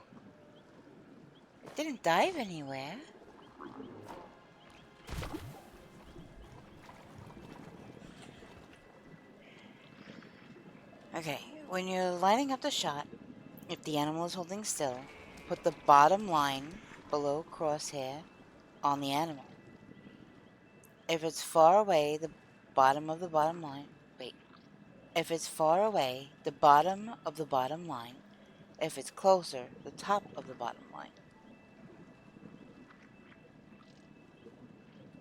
It didn't dive anywhere. Okay, when you're lining up the shot, if the animal is holding still, put the bottom line below crosshair on the animal. If it's far away, the bottom of the bottom line. Wait. If it's far away, the bottom of the bottom line. If it's closer, the top of the bottom line.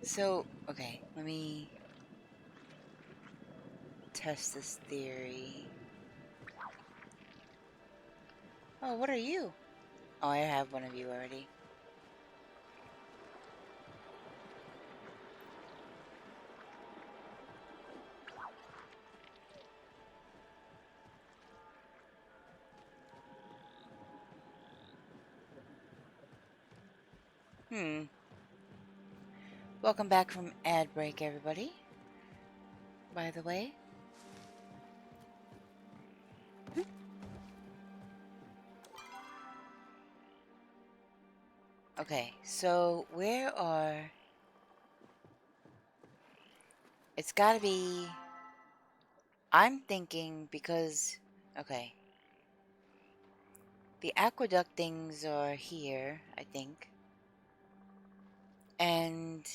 So, okay, let me test this theory. Oh, what are you? Oh, I have one of you already. Welcome back from ad break, everybody. By the way. Okay, so where are... It's gotta be... I'm thinking because... Okay. The aqueduct things are here, I think. And...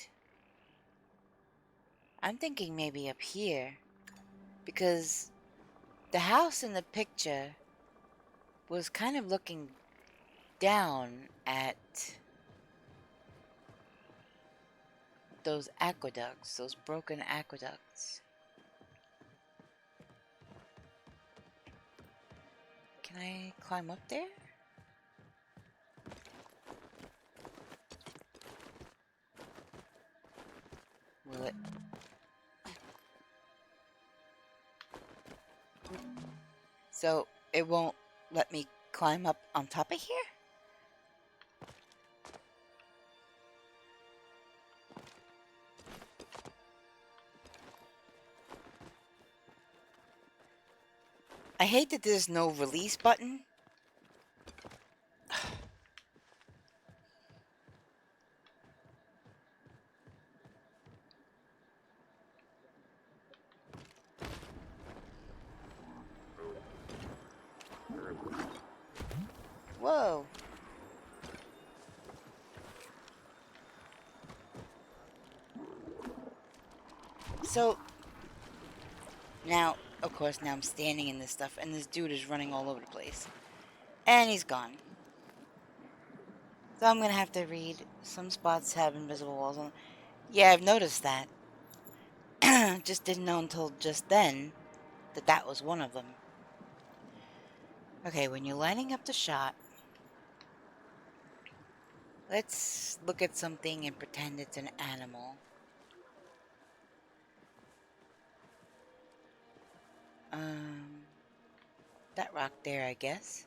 I'm thinking maybe up here. Because the house in the picture was kind of looking down at those aqueducts, those broken aqueducts. Can I climb up there? Will it? So it won't let me climb up on top of here? I hate that there's no release button. Whoa. So, now, of course, now I'm standing in this stuff, and this dude is running all over the place. And he's gone. So I'm gonna have to read. Some spots have invisible walls on. Yeah, I've noticed that. Just didn't know until just then that that was one of them. Okay, when you're lining up the shot, let's look at something and pretend it's an animal. That rock there, I guess.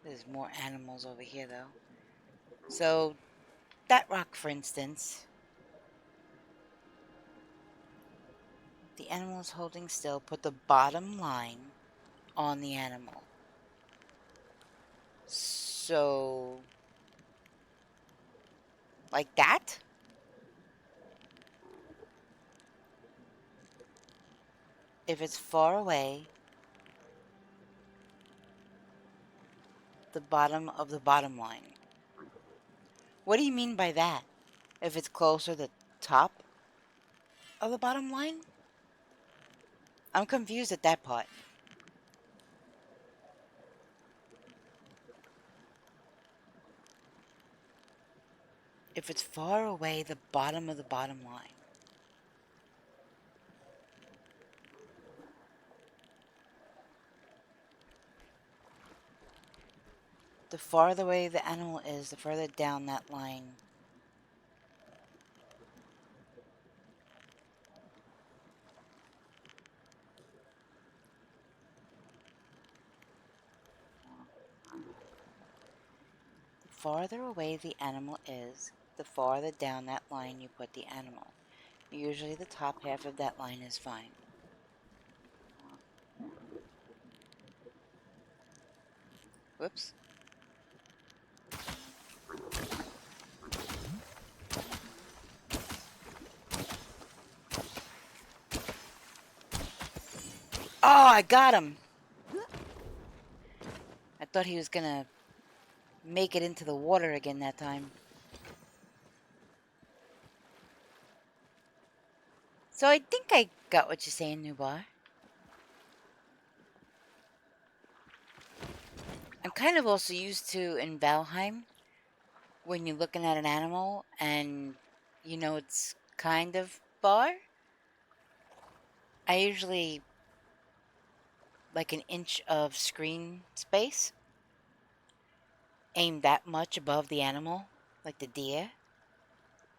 There's more animals over here, though. So, that rock, for instance, the animal is holding still. Put the bottom line on the animal. So, like that? If it's far away, the bottom of the bottom line. What do you mean by that? If it's closer, the top of the bottom line? I'm confused at that part. If it's far away, the bottom of the bottom line. The farther away the animal is, the further down that line. The farther away the animal is, the farther down that line you put the animal. Usually the top half of that line is fine. Whoops. Oh, I got him! I thought he was gonna make it into the water again that time. So I think I got what you're saying, Nubar. I'm kind of also used to in Valheim, when you're looking at an animal and you know it's kind of far, I usually like an inch of screen space, aim that much above the animal, like the deer,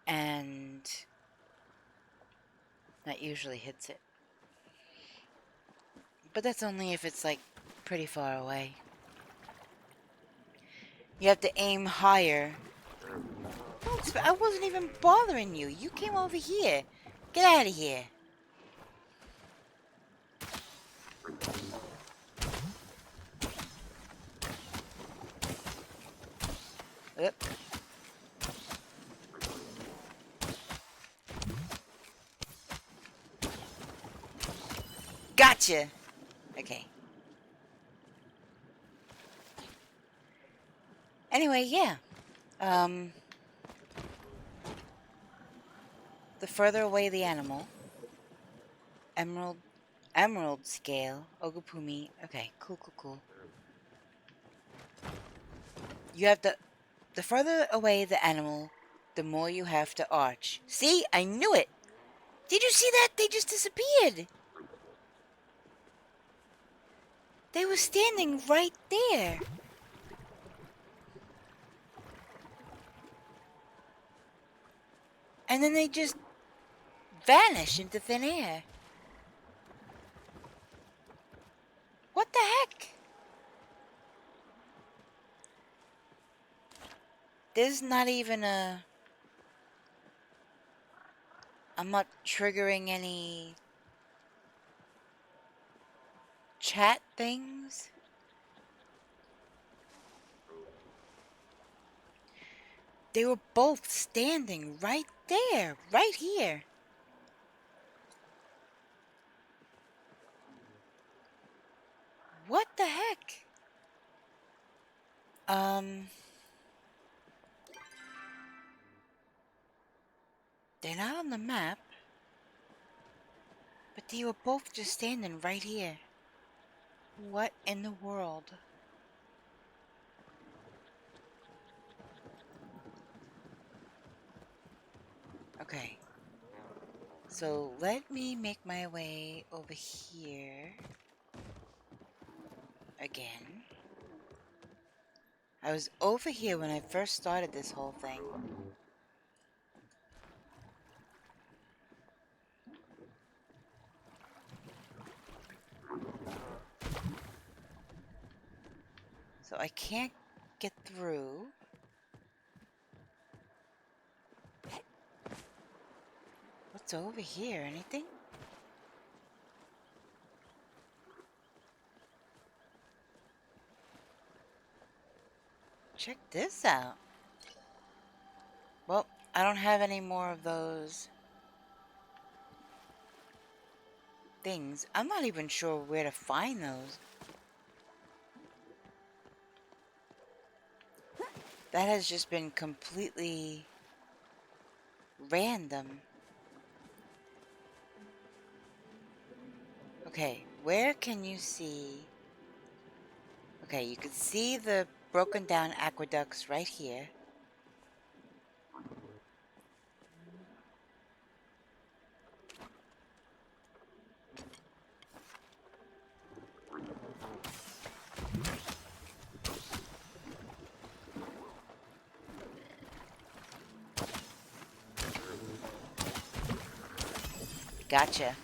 and that usually hits it. But that's only if it's like pretty far away. You have to aim higher. I wasn't even bothering you. You came over here. Get out of here. Oop. Gotcha. Okay. Anyway, yeah. The further away the animal, emerald scale, Ogupumi. Okay, cool. You have the further away the animal, the more you have to arch. See, I knew it. Did you see that? They just disappeared. They were standing right there. And then they just vanished into thin air. What the heck? There's not even a... I'm not triggering any chat things. They were both standing right there, right here. What the heck? They're not on the map, but they were both just standing right here. What in the world? Okay. So let me make my way over here again. I was over here when I first started this whole thing. So I can't get through. What's over here? Anything? Check this out. Well, I don't have any more of those things. I'm not even sure where to find those. That has just been completely random. Okay, where can you see? Okay, you can see the broken down aqueducts right here. Gotcha.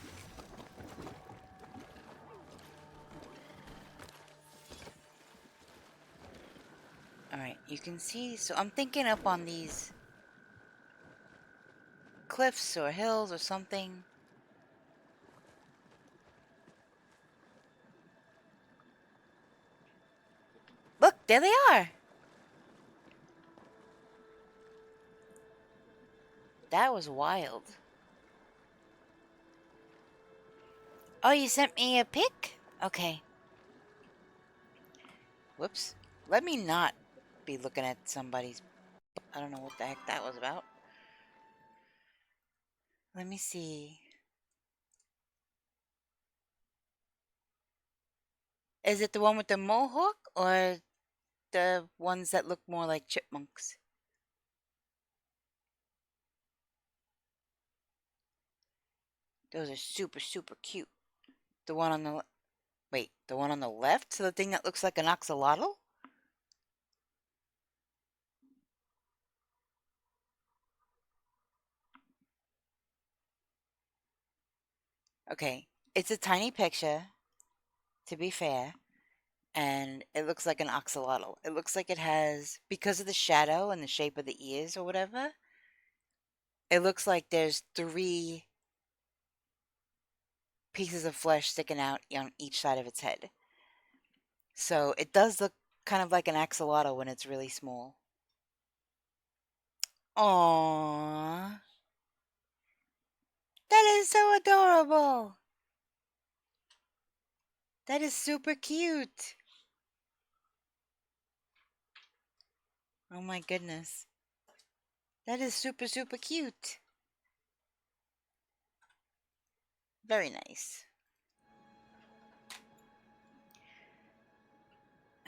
Alright, you can see, so I'm thinking up on these cliffs or hills or something. Look, there they are! That was wild. Oh, you sent me a pic? Okay. Whoops. Let me not be looking at somebody's... I don't know what the heck that was about. Let me see. Is it the one with the mohawk or the ones that look more like chipmunks? Those are super, super cute. The one on the... Wait, the one on the left? So the thing that looks like an axolotl? Okay, it's a tiny picture, to be fair, and it looks like an axolotl. It looks like it has, because of the shadow and the shape of the ears or whatever, it looks like there's 3 pieces of flesh sticking out on each side of its head. So it does look kind of like an axolotl when it's really small. Aww. That is so adorable. That is super cute. Oh my goodness. That is super, super cute. Very nice.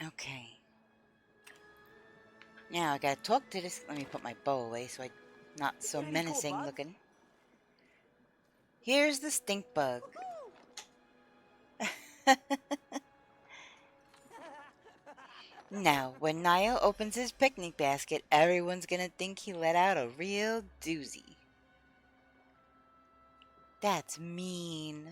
Okay. Now I gotta talk to this. Let me put my bow away so I'm not so menacing looking. Here's the stink bug. Now, when Niall opens his picnic basket, everyone's gonna think he let out a real doozy. That's mean.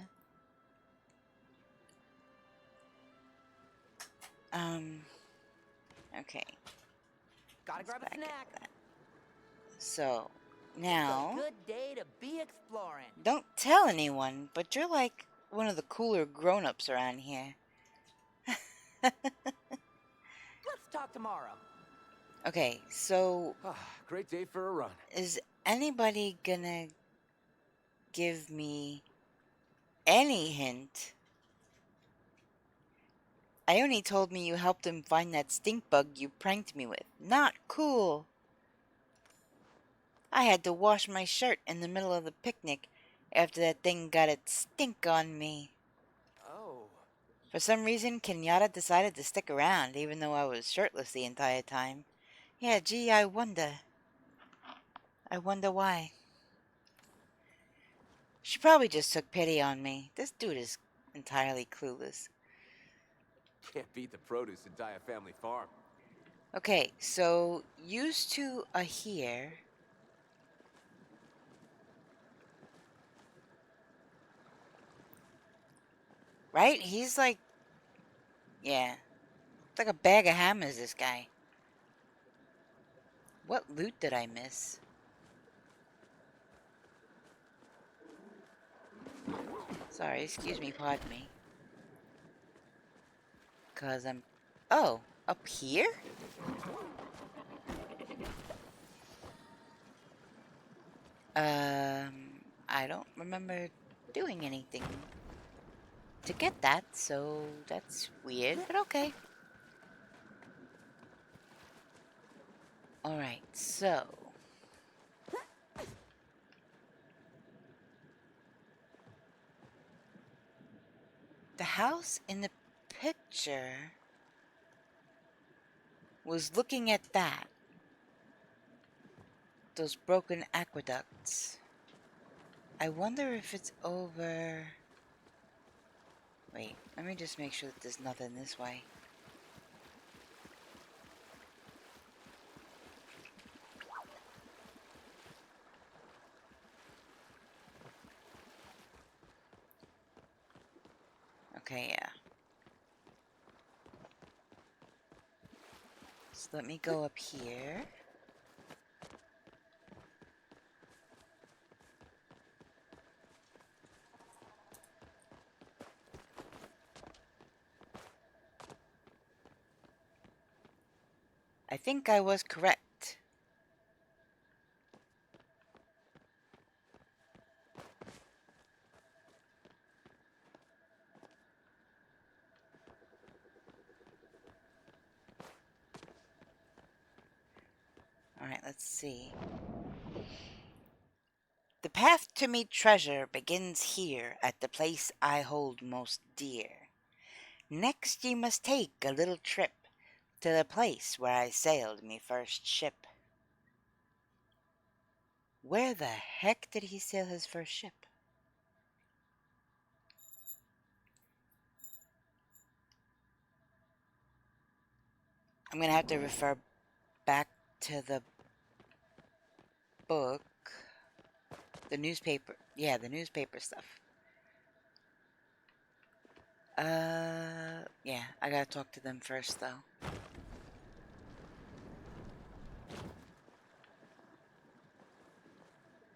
Okay. Gotta grab a snack. So, now, It's a good day to be exploring. don't tell anyone, but you're like one of the cooler grown-ups around here. Let's talk tomorrow. Okay, so Great day for a run. is anybody gonna give me any hint? Ione told me you helped him find that stink bug you pranked me with. Not cool. I had to wash my shirt in the middle of the picnic after that thing got its stink on me. Oh. For some reason, Kenyatta decided to stick around, even though I was shirtless the entire time. Yeah, gee, I wonder. I wonder why. She probably just took pity on me. This dude is entirely clueless. Can't beat the produce and die a family farm. Okay, so used to are here. Right? He's like, yeah. It's like a bag of hammers, this guy. What loot did I miss? Sorry, excuse me, pardon me. Cause I'm... Oh, up here? I don't remember doing anything to get that, so that's weird, but okay. Alright, so... The house in the picture was looking at that. Those broken aqueducts. I wonder if it's over... Wait, let me just make sure that there's nothing this way. Okay, yeah. So let me go up here. I think I was correct. Alright, let's see. The path to meet treasure begins here at the place I hold most dear. Next ye must take a little trip to the place where I sailed me first ship. Where the heck did he sail his first ship? I'm gonna have to refer back to the book. The newspaper. Yeah, the newspaper stuff. Yeah, I gotta talk to them first, though.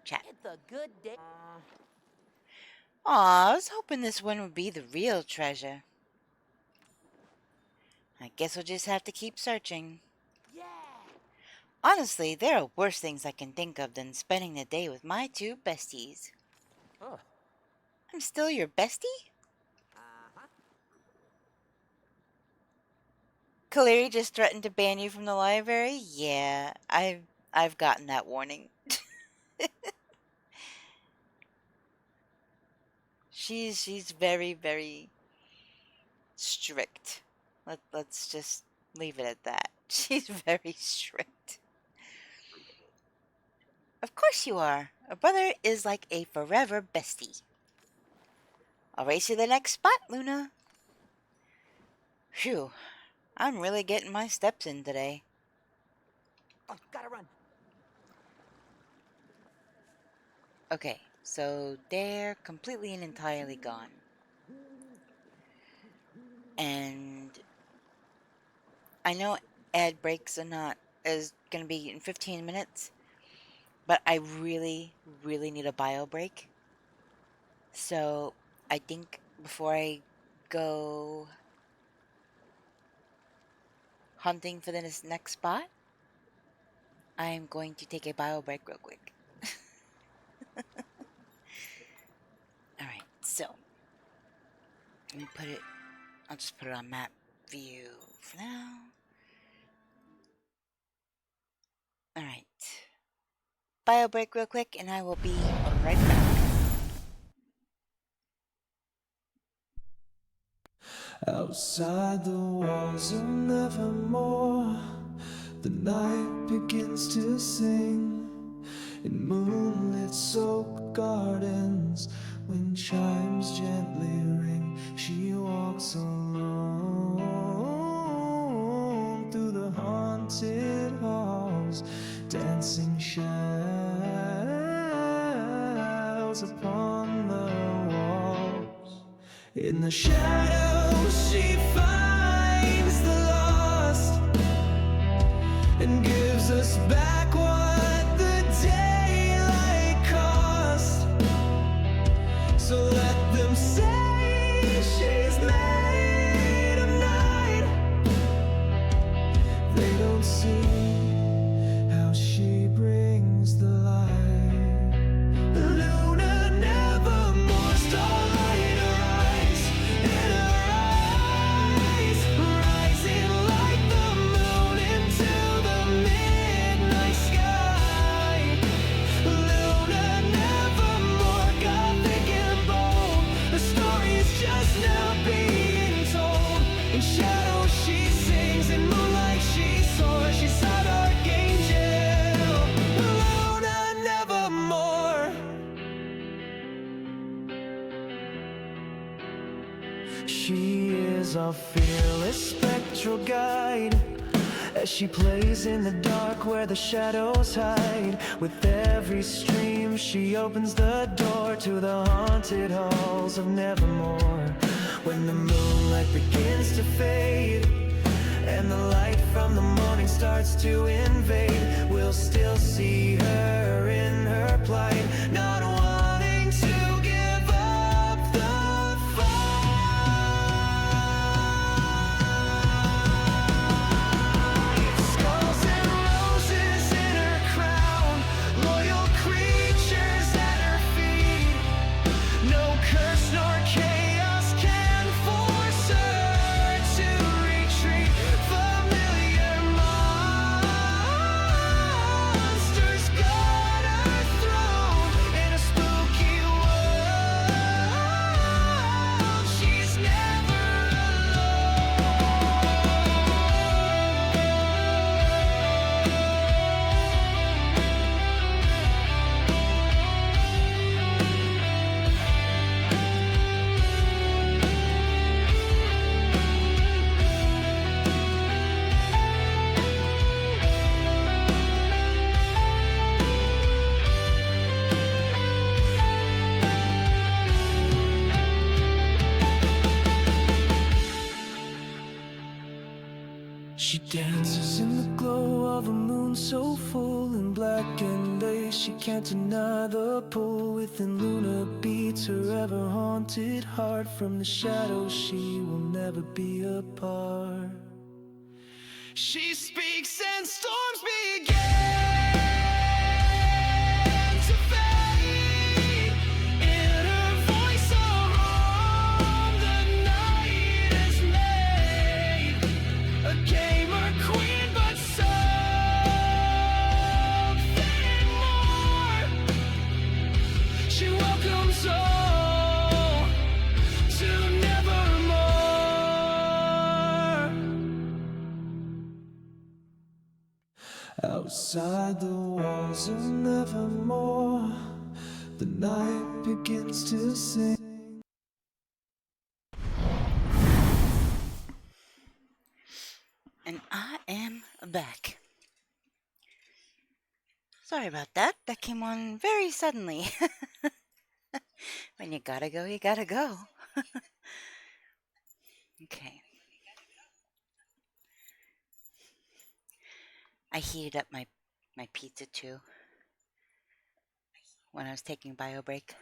Chat. It's a good day. Aw, I was hoping this one would be the real treasure. I guess we'll just have to keep searching. Yeah. Honestly, there are worse things I can think of than spending the day with my two besties. Huh. I'm still your bestie? Uh-huh. Kaleri just threatened to ban you from the library? Yeah, I've gotten that warning. She's very, very strict. Let's just leave it at that. She's very strict. Of course you are. A brother is like a forever bestie. I'll race you to the next spot, Luna. Phew. I'm really getting my steps in today. Oh, gotta run. Okay, so they're completely and entirely gone. And I know ad breaks is gonna be in 15 minutes, but I really, really need a bio break. So I think before I go hunting for this next spot, I'm going to take a bio break real quick. Alright, so let me put it, I'll just put it on map view for now. Alright. Bio break real quick and I will be right back. Outside the walls of nevermore, the night begins to sing in moonlit soaked gardens. When chimes gently ring, she walks alone through the haunted halls, dancing shadows upon the walls. In the shadows she finds the lost and gives us back what the daylight cost. So let them say she's made of night. They don't see how she brings the light. Luna nevermore, starlight arise in her eyes, rising like the moon into the midnight sky. Luna nevermore, gothic and bold, the story is just now being told. In shadow she sings, in moonlight she soars, she's an archangel. Luna nevermore. She is our fearless spectral guide, as she plays in the dark where the shadows hide. With every stream she opens the door to the haunted halls of nevermore. When the moonlight begins to fade and the light from the morning starts to invade, we'll still see her in her plight, not wanting to give up the fight. Skulls and roses in her crown, loyal creatures at her feet. No curse nor chaos can force her to retreat. Familiar monsters guard her throne in a spooky world. She's never She dances in the glow of a moon so full in black and lace. She can't deny the pull within. Luna beats her ever haunted heart. From the shadows she will never be apart. She speaks and storms begin to fade. In her voice alone the night is made. A gamer queen, but something more. She welcomes all to nevermore. Outside the walls of nevermore, the night begins to sing. And I am back. Sorry about that. That came on very suddenly. When you gotta go, you gotta go. Okay. I heated up my pizza too when I was taking bio break.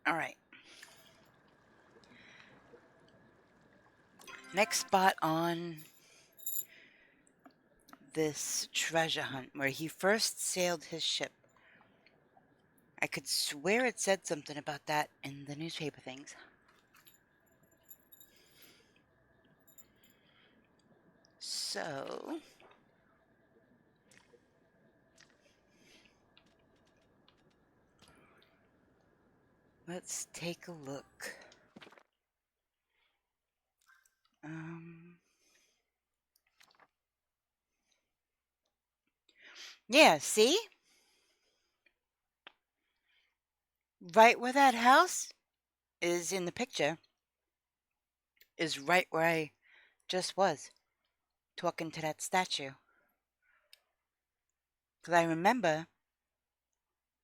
Alright. Next spot on this treasure hunt where he first sailed his ship. I could swear it said something about that in the newspaper things. So, let's take a look. Yeah, see? Right where that house is in the picture is right where I just was, talking to that statue. Because I remember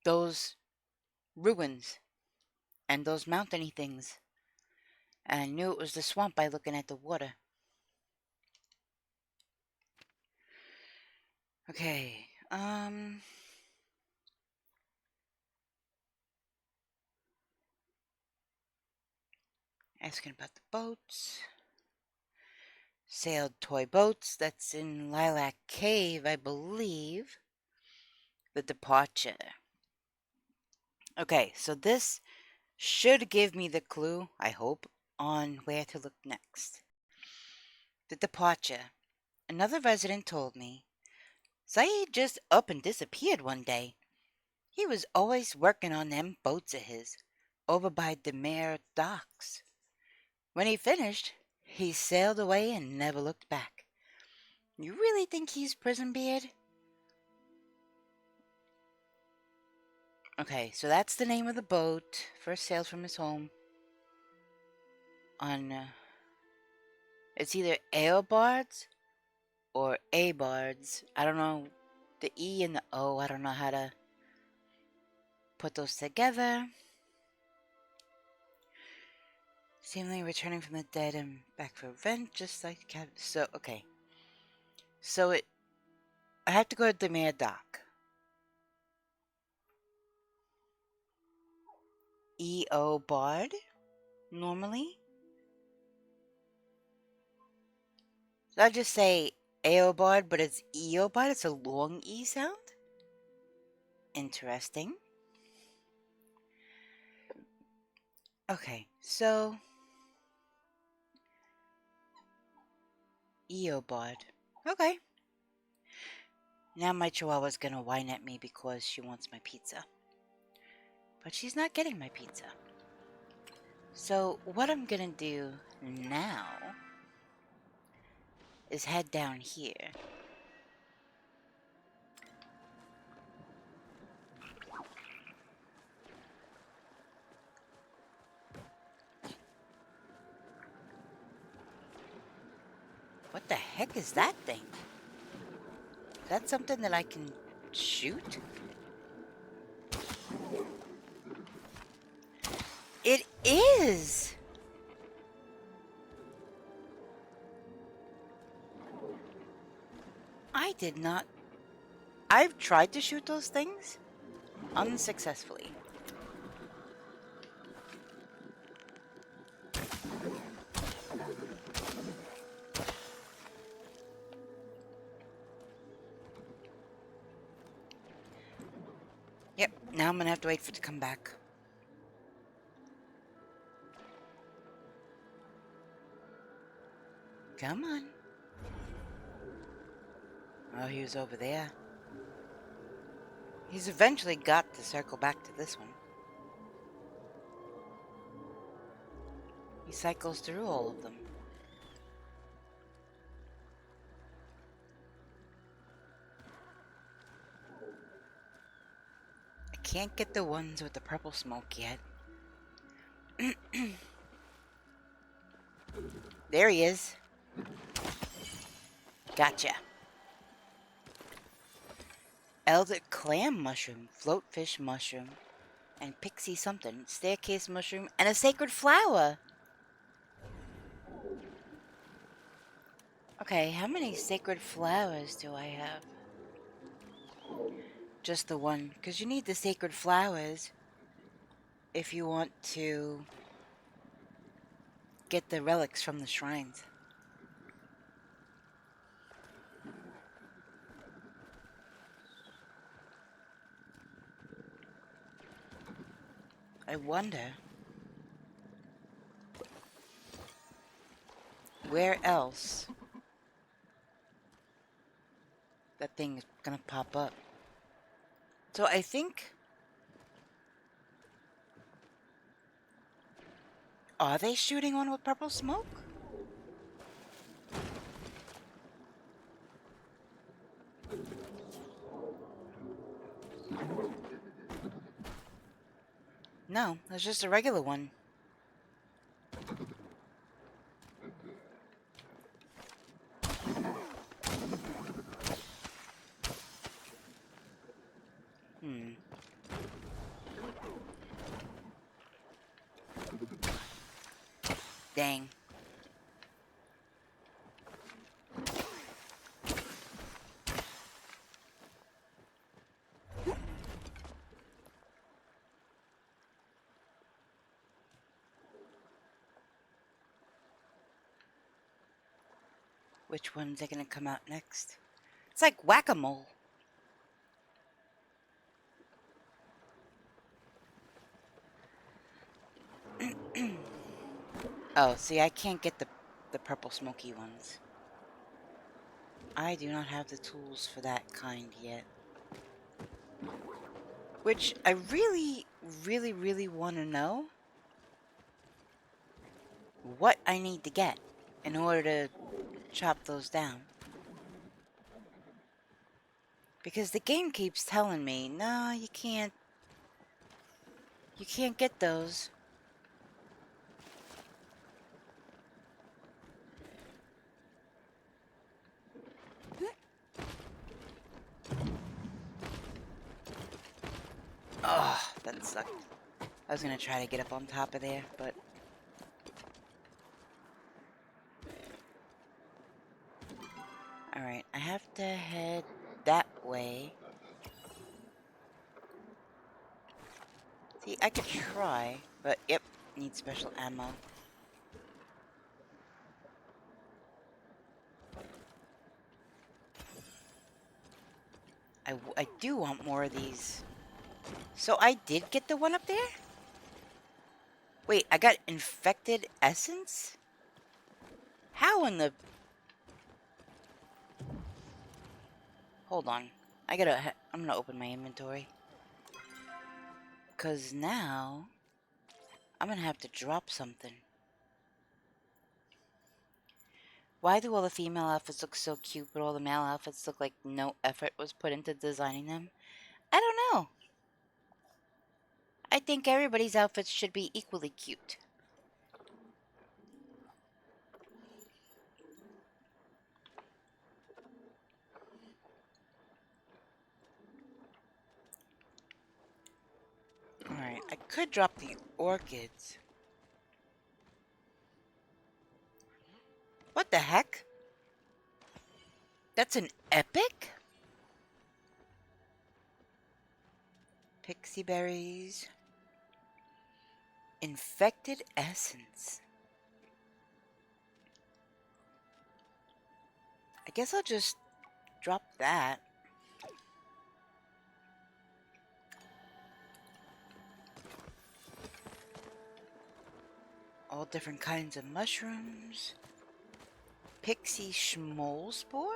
those ruins and those mountainy things. And I knew it was the swamp by looking at the water. Okay, asking about the boats. Sailed toy boats, that's in Lilac Cave, I believe. The departure. Okay, so this should give me the clue, I hope, on where to look next. The departure. Another resident told me Saeed just up and disappeared one day. He was always working on them boats of his, over by Demare docks. When he finished, he sailed away and never looked back. You really think he's Prison Beard? Okay, so that's the name of the boat. First sailed from his home on, it's either Aobards or A-Bards. I don't know, the E and the O, I don't know how to put those together. Seemingly returning from the dead and back for revenge, just like Captain. So, okay. So I have to go to the Demare dock. E-O Bard, normally. So I just say Aobard, but it's Eobard. It's a long E sound. Interesting. Okay, so Eobard. Okay. Now my chihuahua's gonna whine at me because she wants my pizza. But she's not getting my pizza. So what I'm gonna do now is head down here. What the heck is that thing? Is that something that I can shoot? It is! I did not... I've tried to shoot those things unsuccessfully. Yep, now I'm gonna have to wait for it to come back. Come on. Oh, he was over there. He's eventually got to circle back to this one. He cycles through all of them. I can't get the ones with the purple smoke yet. There he is. Gotcha. Eldritch clam mushroom, floatfish mushroom, and pixie something, staircase mushroom, and a sacred flower. Okay, how many sacred flowers do I have? Just the one, because you need the sacred flowers if you want to get the relics from the shrines. I wonder where else that thing is gonna pop up. So I think... Are they shooting one with purple smoke? No, it's just a regular one. Dang. Which ones are gonna come out next? It's like whack-a-mole. Oh, see, I can't get the purple smoky ones. I do not have the tools for that kind yet. Which I really, really, really want to know what I need to get in order to chop those down. Because the game keeps telling me, no, you can't get those. Oh, that sucked. I was gonna try to get up on top of there, but... Alright, I have to head that way. See, I could try, but yep, need special ammo. I do want more of these. So I did get the one up there? Wait, I got infected essence? How in the... Hold on. I'm gonna open my inventory. Because now... I'm gonna have to drop something. Why do all the female outfits look so cute, but all the male outfits look like no effort was put into designing them? I don't know. I think everybody's outfits should be equally cute. Alright, I could drop the orchids. What the heck? That's an epic? Pixie berries. Infected essence. I guess I'll just drop that. All different kinds of mushrooms. Pixie schmoll spore?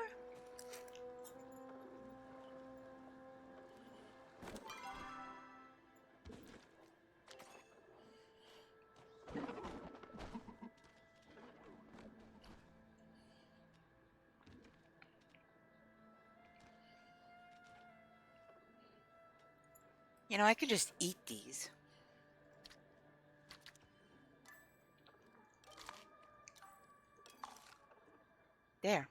You know, I could just eat these. There.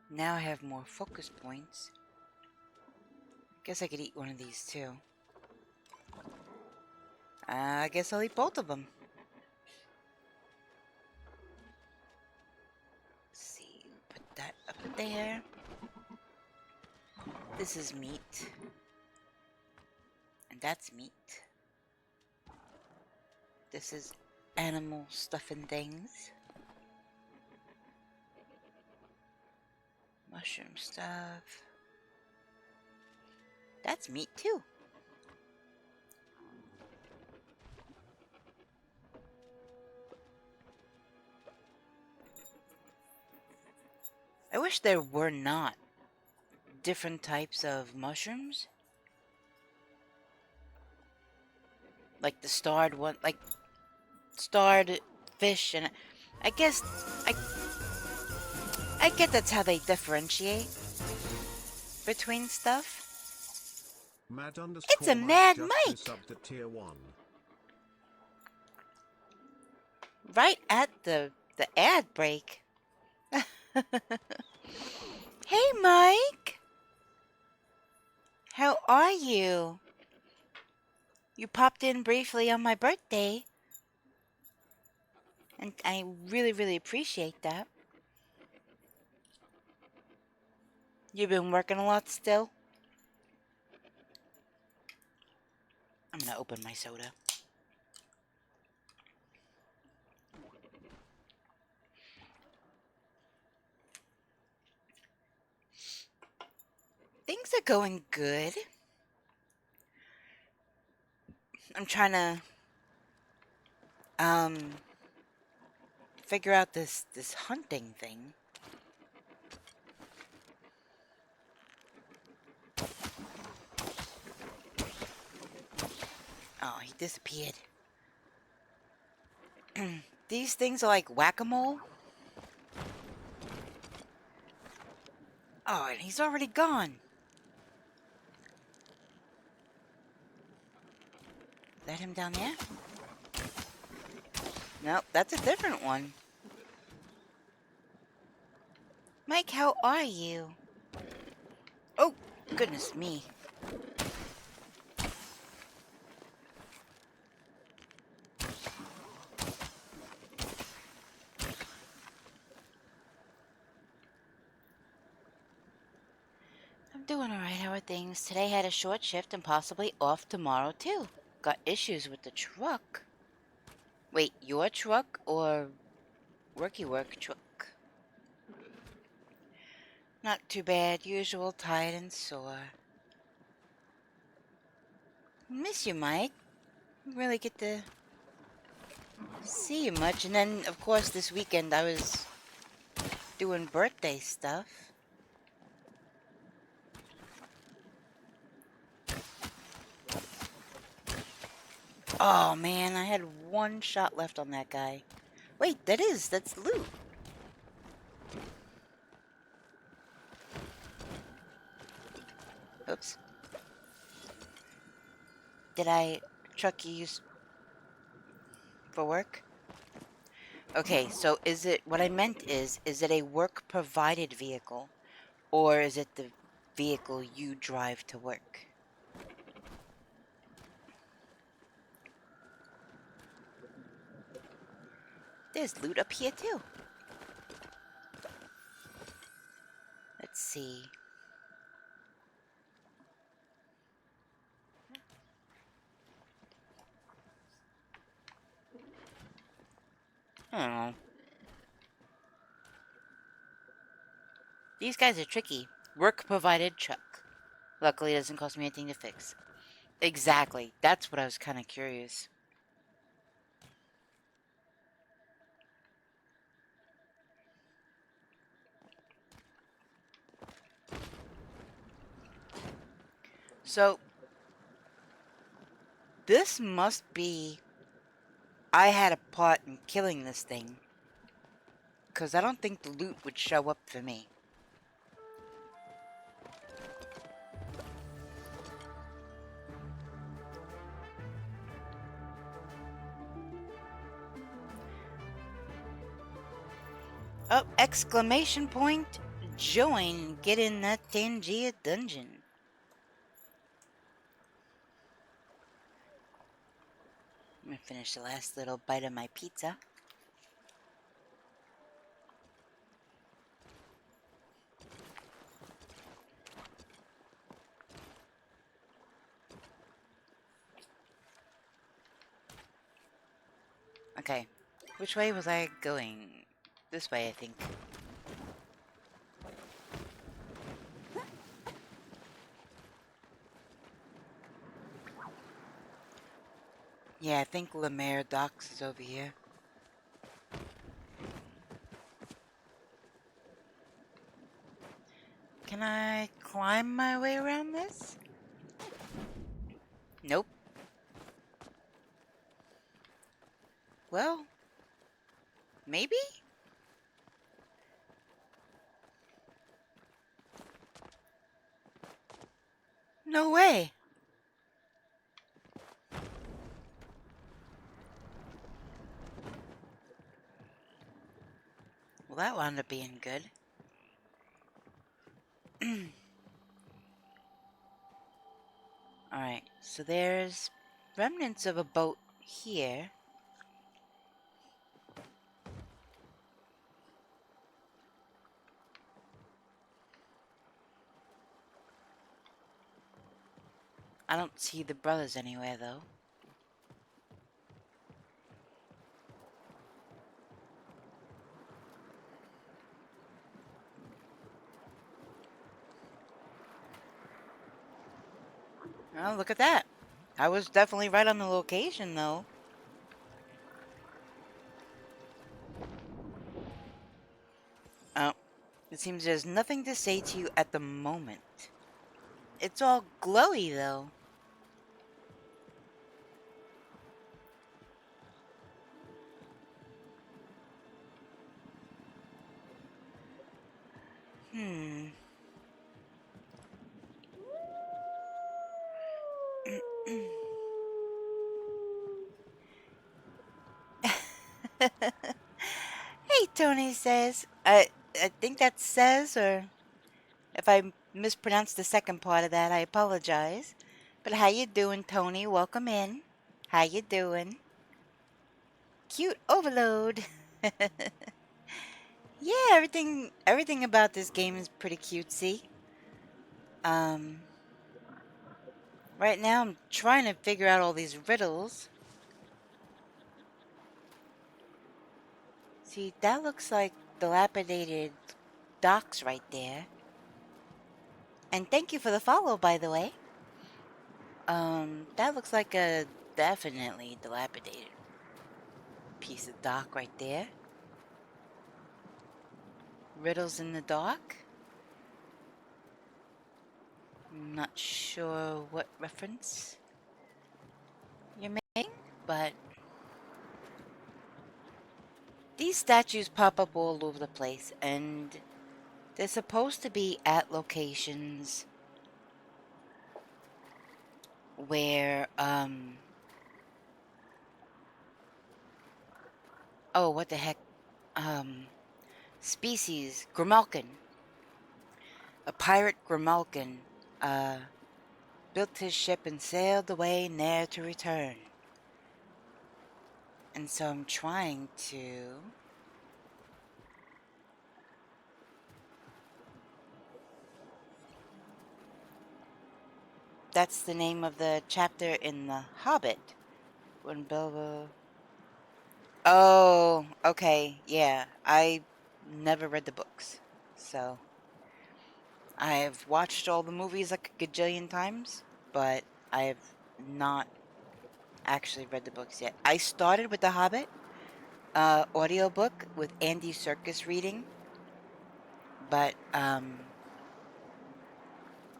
Now I have more focus points. Guess I could eat one of these too. I guess I'll eat both of them. Let's see, put that up there. This is meat. And That's meat. This is animal stuff and things. Mushroom stuff. That's meat too. I wish there were not different types of mushrooms. Like the starred one, like starred fish, and I guess I get that's how they differentiate between stuff. It's a Mad Mike! Right at the ad break. Hey, Mike! How are you? You popped in briefly on my birthday. And I really, really appreciate that. You've been working a lot still? I'm gonna open my soda. Things are going good. I'm trying to figure out this hunting thing. Oh, he disappeared. These things are like whack-a-mole. Oh, and he's already gone. Is that him down there? Nope, that's a different one. Mike, how are you? Oh, goodness me. I'm doing alright. How are things? Today had a short shift and possibly off tomorrow too. Got issues with the truck. Wait, your truck or worky work truck? Not too bad. Usual, tired and sore. Miss you, Mike. Really get to see you much. And then, of course, this weekend I was doing birthday stuff. Oh man, I had one shot left on that guy. Wait, that's loot. Oops. Did I truck you for work? Okay, so is it, what I meant is it a work provided vehicle? Or is it the vehicle you drive to work? There's loot up here too. Let's see. I don't know. These guys are tricky. Work provided truck. Luckily, it doesn't cost me anything to fix. Exactly. That's what I was kind of curious. So, this must be... I had a part in killing this thing. Because I don't think the loot would show up for me. Oh, exclamation point. Join. Get in that Tangia dungeon. I'm gonna finish the last little bite of my pizza. Okay. Which way was I going? This way, I think. Yeah, I think Lemaire Docks is over here. Can I climb my way around this? Nope. Well, maybe? No way. Well, that wound up being good. Alright, so there's remnants of a boat here. I don't see the brothers anywhere, though. Oh, look at that. I was definitely right on the location, though. Oh, it seems there's nothing to say to you at the moment. It's all glowy, though. Hmm. Hey, Tony says. I think that says, or if I mispronounced the second part of that, I apologize. But how you doing, Tony? Welcome in. How you doing? Cute overload. Yeah, everything about this game is pretty cutesy. Um, right now I'm trying to figure out all these riddles. See, that looks like dilapidated docks right there. And thank you for the follow, by the way. That looks like a definitely dilapidated piece of dock right there. Riddles in the dock. Not sure what reference you're making, but these statues pop up all over the place, and they're supposed to be at locations where, oh, what the heck, species, Grimalkin, a pirate Grimalkin, built his ship and sailed away ne'er to return. And so I'm trying to... That's the name of the chapter in The Hobbit. When Bilbo... Oh, okay, yeah. I never read the books, so... I've watched all the movies like a gajillion times, but I have not actually read the books yet. I started with The Hobbit, audiobook with Andy Serkis reading, but I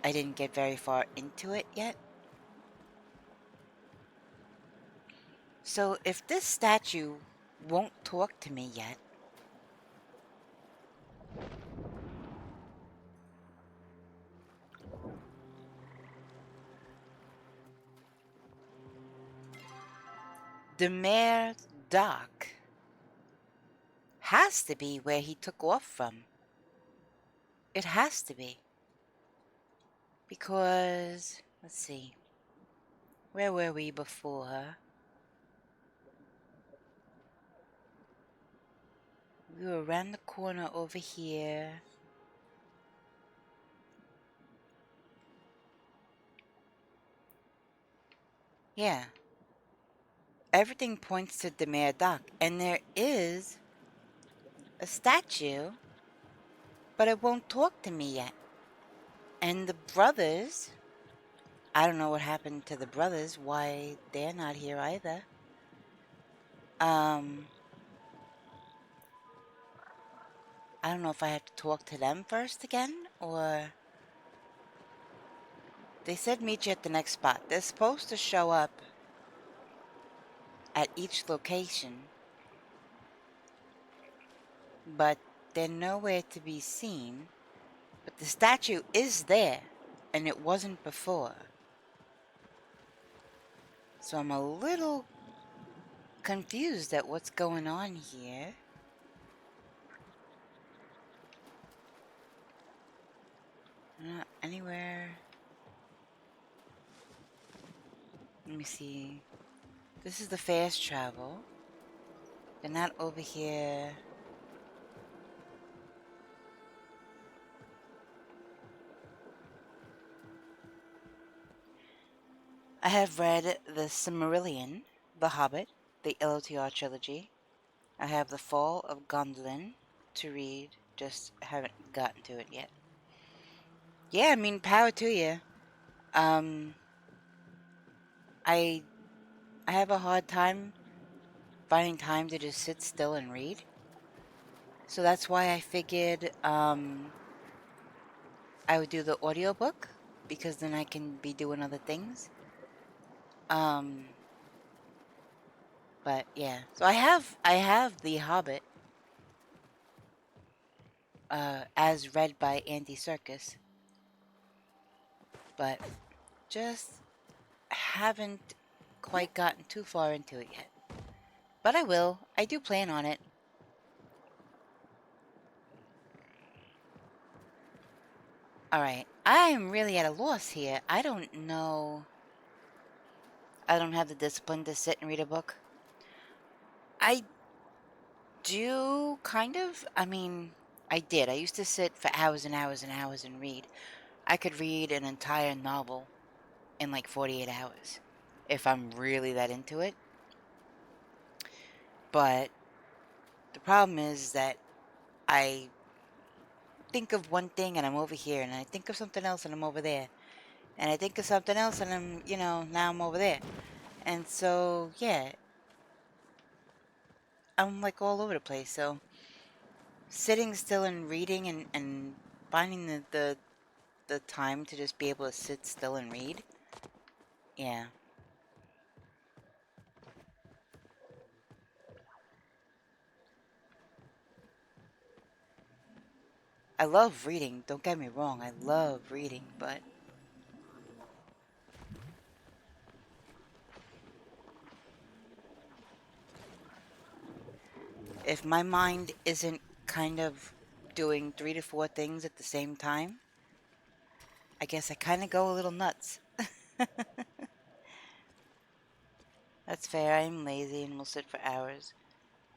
didn't get very far into it yet. So if this statue won't talk to me yet, the Mare Dock has to be where he took off from. It has to be. Because, let's see, where were we before? We were around the corner over here. Yeah. everything points to Demare Dock, and there is a statue, but it won't talk to me yet. And the brothers, I don't know what happened to the brothers, why they're not here either. I don't know if I have to talk to them first again, or... They said meet you at the next spot. They're supposed to show up at each location, but they're nowhere to be seen. But the statue is there, and it wasn't before. So I'm a little confused at what's going on here. Not anywhere. Let me see. This is the fast travel. They're not over here. I have read The Silmarillion, The Hobbit, the LOTR trilogy. I have The Fall of Gondolin to read. Just haven't gotten to it yet. Yeah, I mean, power to you. I have a hard time finding time to just sit still and read. So that's why I figured I would do the audiobook, because then I can be doing other things. But yeah. So I have The Hobbit as read by Andy Serkis. But just haven't quite gotten too far into it yet. But I will. I do plan on it. Alright. I'm really at a loss here. I don't know. I don't have the discipline to sit and read a book. I do, kind of. I mean, I did. I used to sit for hours and hours and hours and read. I could read an entire novel in like 48 hours. If I'm really that into it. But the problem is that I think of one thing and I'm over here, and I think of something else and I'm over there, and I think of something else and I'm, now I'm over there. And so, yeah, I'm like all over the place. So sitting still and reading and finding the time to just be able to sit still and read, yeah. I love reading, don't get me wrong, I love reading, but if my mind isn't kind of doing 3 to 4 things at the same time, I guess I kind of go a little nuts. That's fair, I'm lazy and will sit for hours.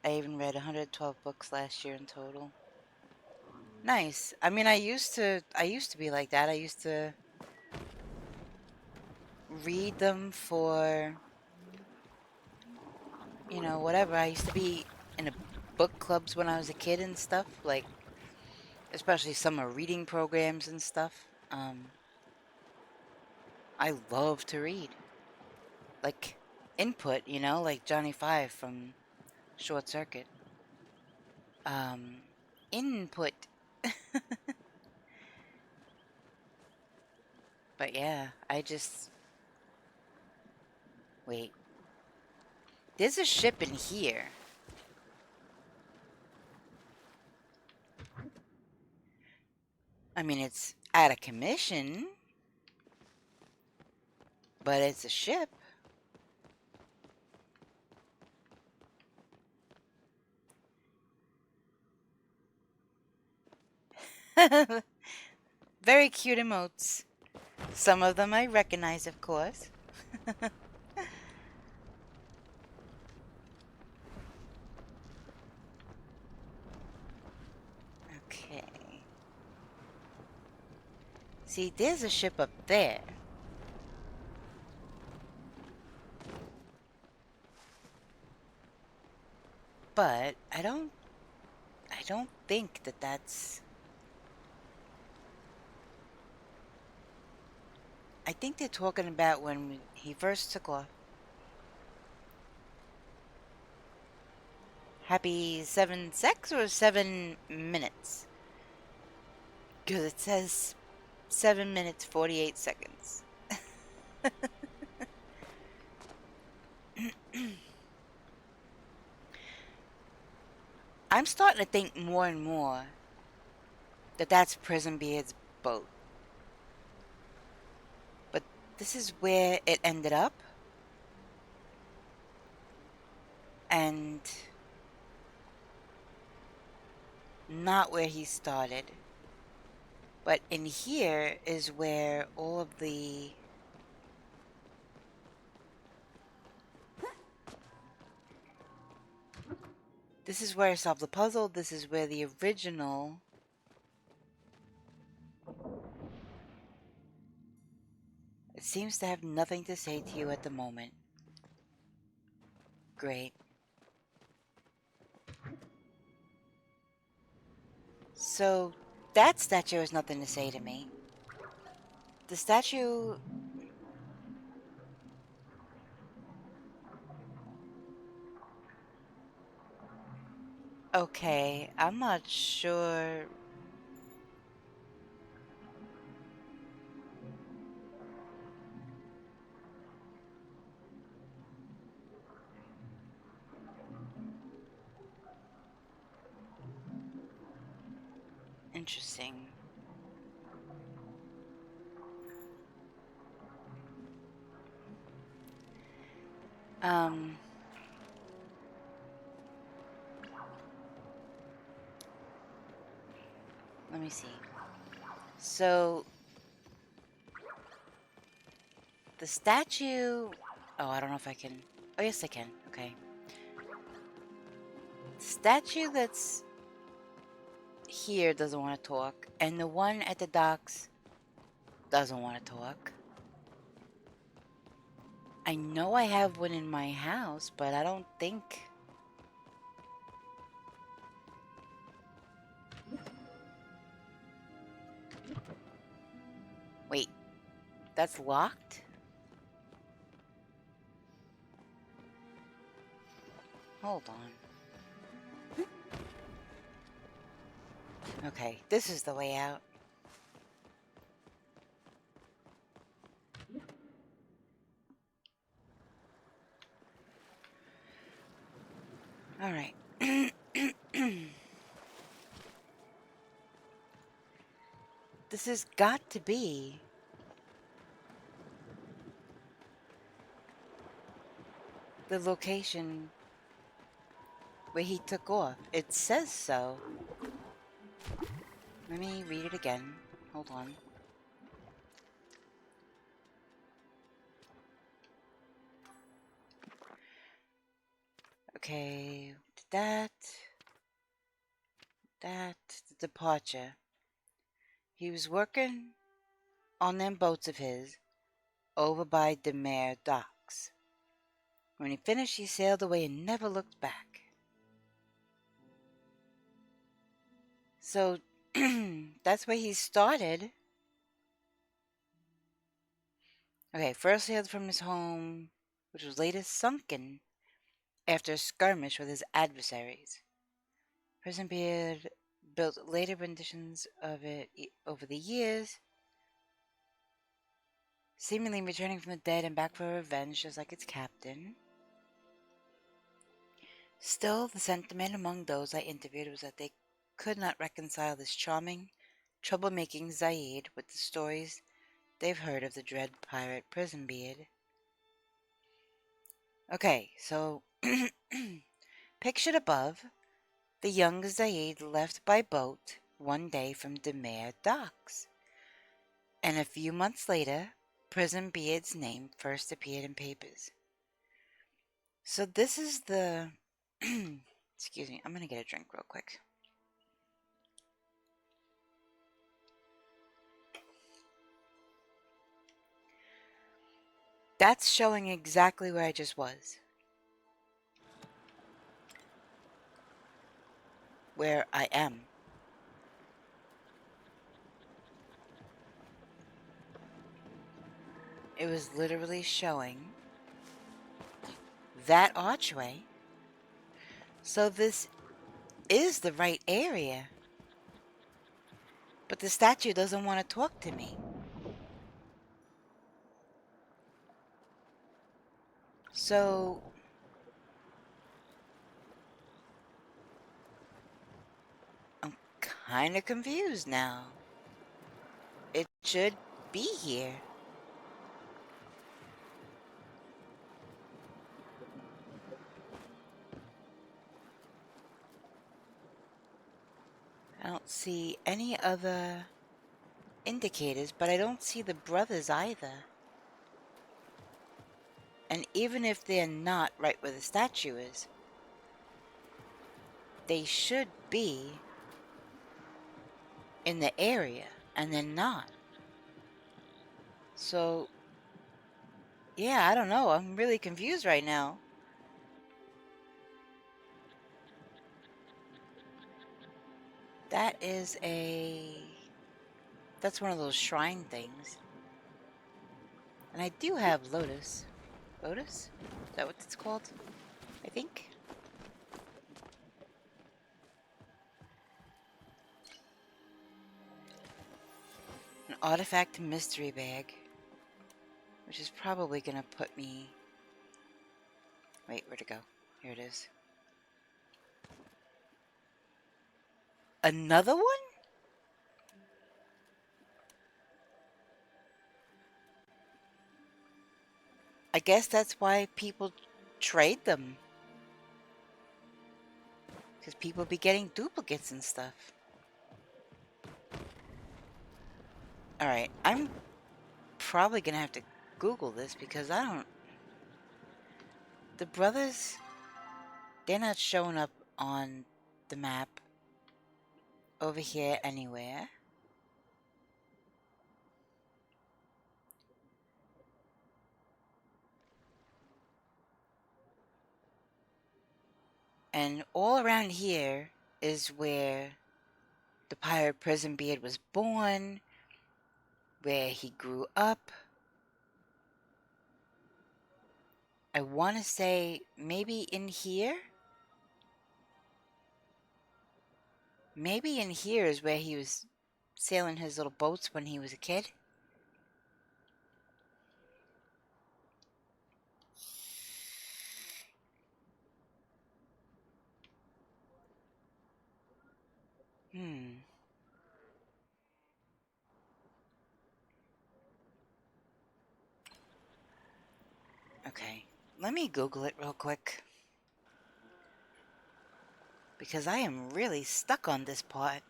I even read 112 books last year in total. Nice. I mean, I used to be like that. I used to read them for, whatever. I used to be in book clubs when I was a kid and stuff, like, especially summer reading programs and stuff. I love to read. Like, input, like Johnny Five from Short Circuit. Input. But yeah, I just... Wait. There's a ship in here. I mean, it's out of commission, but it's a ship. Very cute emotes. Some of them I recognize, of course. Okay. See, there's a ship up there. But I don't think that that's... I think they're talking about when he first took off. Happy 7 secs or 7 minutes? Because it says 7 minutes 48 seconds. I'm starting to think more and more that that's Prison Beard's boat. But this is where it ended up. And not where he started. But in here is where all of the... This is where I solved the puzzle. This is where the original... It seems to have nothing to say to you at the moment. Great. So, that statue has nothing to say to me. The statue... Okay, I'm not sure... Interesting. Let me see. So... The statue... Oh, I don't know if I can... Oh, yes I can. Okay. The statue that's here doesn't want to talk, and the one at the docks doesn't want to talk. I know I have one in my house, but I don't think... Wait, that's locked? Hold on. Okay, this is the way out. Alright. This has got to be... the location where he took off. It says so. Let me read it again. Hold on. Okay, that, the departure. He was working on them boats of his over by Demare docks. When he finished, he sailed away and never looked back. So, that's where he started. Okay, first sailed from his home, which was later sunken after a skirmish with his adversaries. Prison Beard built later renditions of it over the years, seemingly returning from the dead and back for revenge just like its captain. Still, the sentiment among those I interviewed was that they could not reconcile this charming, troublemaking Zaid with the stories they've heard of the dread pirate Prison Beard. Okay, so pictured above, the young Zaid left by boat one day from Demare docks, and a few months later, Prison Beard's name first appeared in papers. So this is the... Excuse me, I'm gonna get a drink real quick. That's showing exactly where I just was. where I am. It was literally showing that archway. So this is the right area. But the statue doesn't want to talk to me. So I'm kind of confused now. It should be here. I don't see any other indicators, but I don't see the brothers either. And even if they're not right where the statue is, they should be in the area, and they're not. So, yeah, I don't know. I'm really confused right now. That is that's one of those shrine things. And I do have Lotus. Lotus? Is that what it's called? I think. An artifact mystery bag. Which is probably gonna put me... Wait, where'd it go? Here it is. Another one? I guess that's why people trade them. Because people be getting duplicates and stuff. Alright, I'm probably gonna have to Google this because I don't... The brothers, they're not showing up on the map over here anywhere. And all around here is where the pirate prison beard was born, where he grew up. I want to say maybe in here? Maybe in here is where he was sailing his little boats when he was a kid. Okay, let me Google it real quick. Because I am really stuck on this part.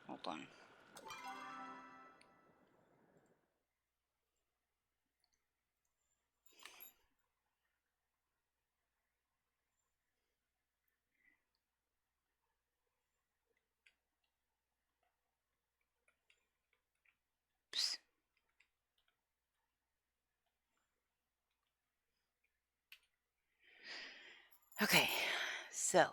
Hold on. Oops. Okay, so...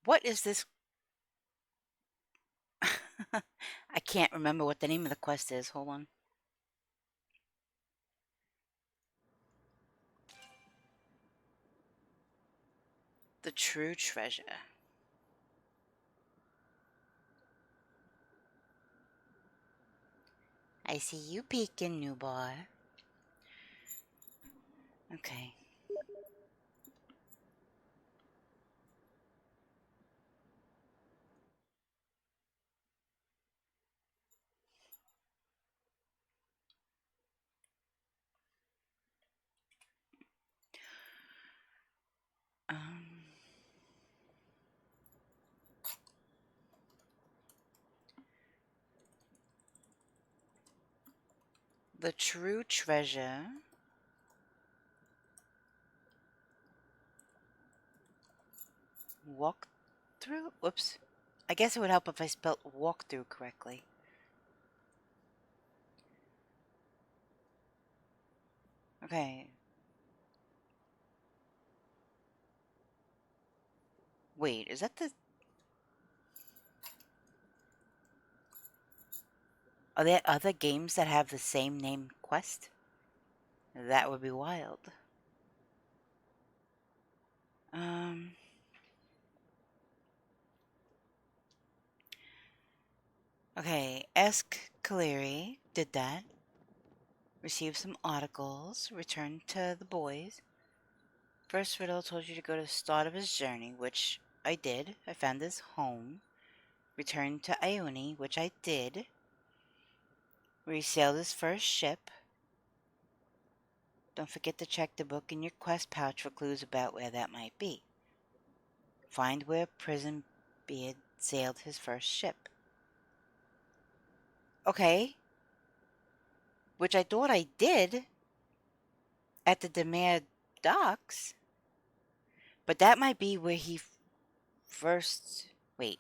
What is this? I can't remember what the name of the quest is. Hold on. The true treasure. I see you peeking, new boy. Okay. Um... The true treasure. Walk through? Whoops. I guess it would help if I spelled walk through correctly. Okay. Wait, is that the... Are there other games that have the same name quest? That would be wild. Okay, Esk Kaleri did that. Received some articles, returned to the boys. First Riddle told you to go to the start of his journey, which I did. I found his home. Returned to Ione, which I did. Where he sailed his first ship. Don't forget to check the book in your quest pouch for clues about where that might be. Find where Prison Beard sailed his first ship. Okay. Which I thought I did at the Demare docks. But that might be where he first... Wait.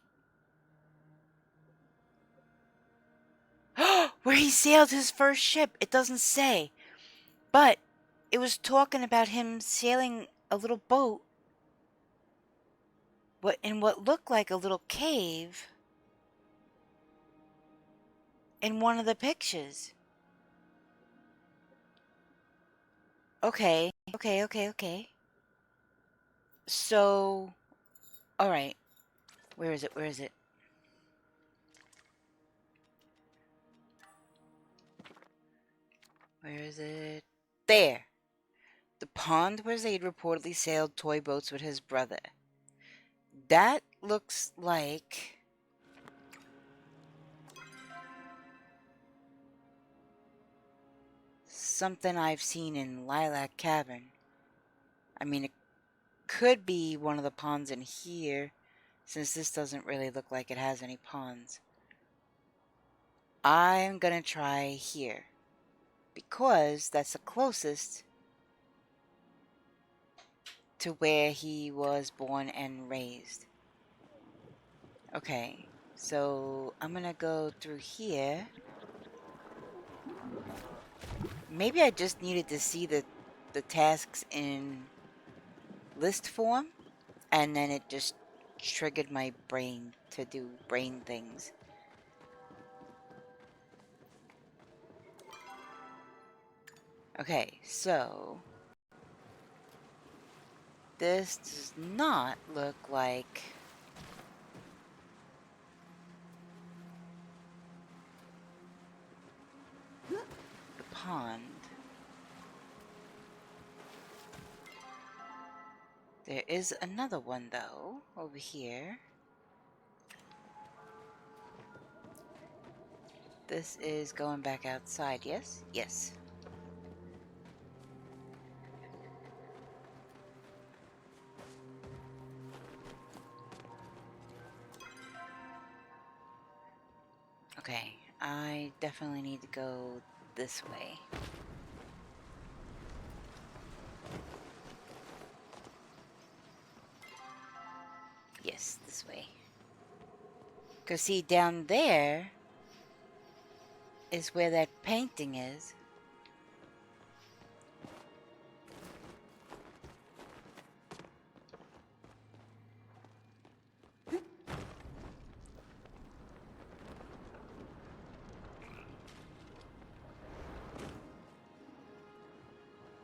Where he sailed his first ship. It doesn't say. But it was talking about him sailing a little boat in what looked like a little cave in one of the pictures. Okay. So, alright. Where is it? Where is it? Where is it? There! The pond where Zaid reportedly sailed toy boats with his brother. That looks like... something I've seen in Lilac Cavern. I mean, it could be one of the ponds in here, since this doesn't really look like it has any ponds. I'm gonna try here, because that's the closest to where he was born and raised. Okay, so I'm gonna go through here. Maybe I just needed to see the tasks in list form, and then it just triggered my brain to do brain things. Okay, so this does not look like the pond. There is another one though, over here. This is going back outside, yes? Yes. Okay, I definitely need to go this way. Yes, this way. Because see, down there is where that painting is.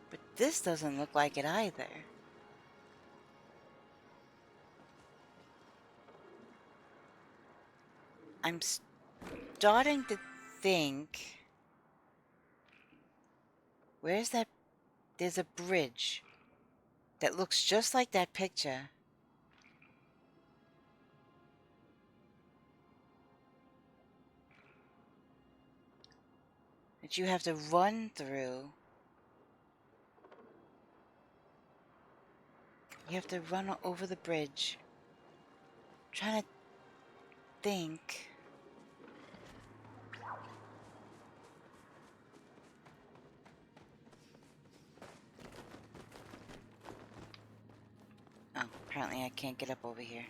But this doesn't look like it either. I'm starting to think... Where's that? There's a bridge that looks just like that picture. That you have to run through. You have to run over the bridge. I'm trying to think. Apparently I can't get up over here.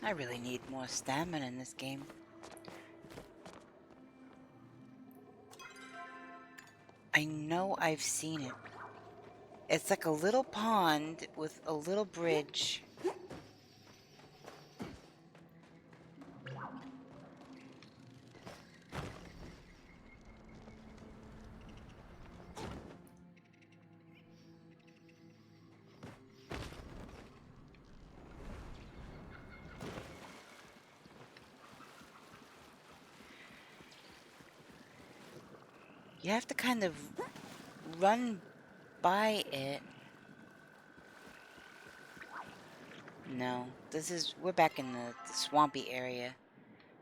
I really need more stamina in this game. I know I've seen it. It's like a little pond with a little bridge. You have to kind of run by it. No, we're back in the swampy area.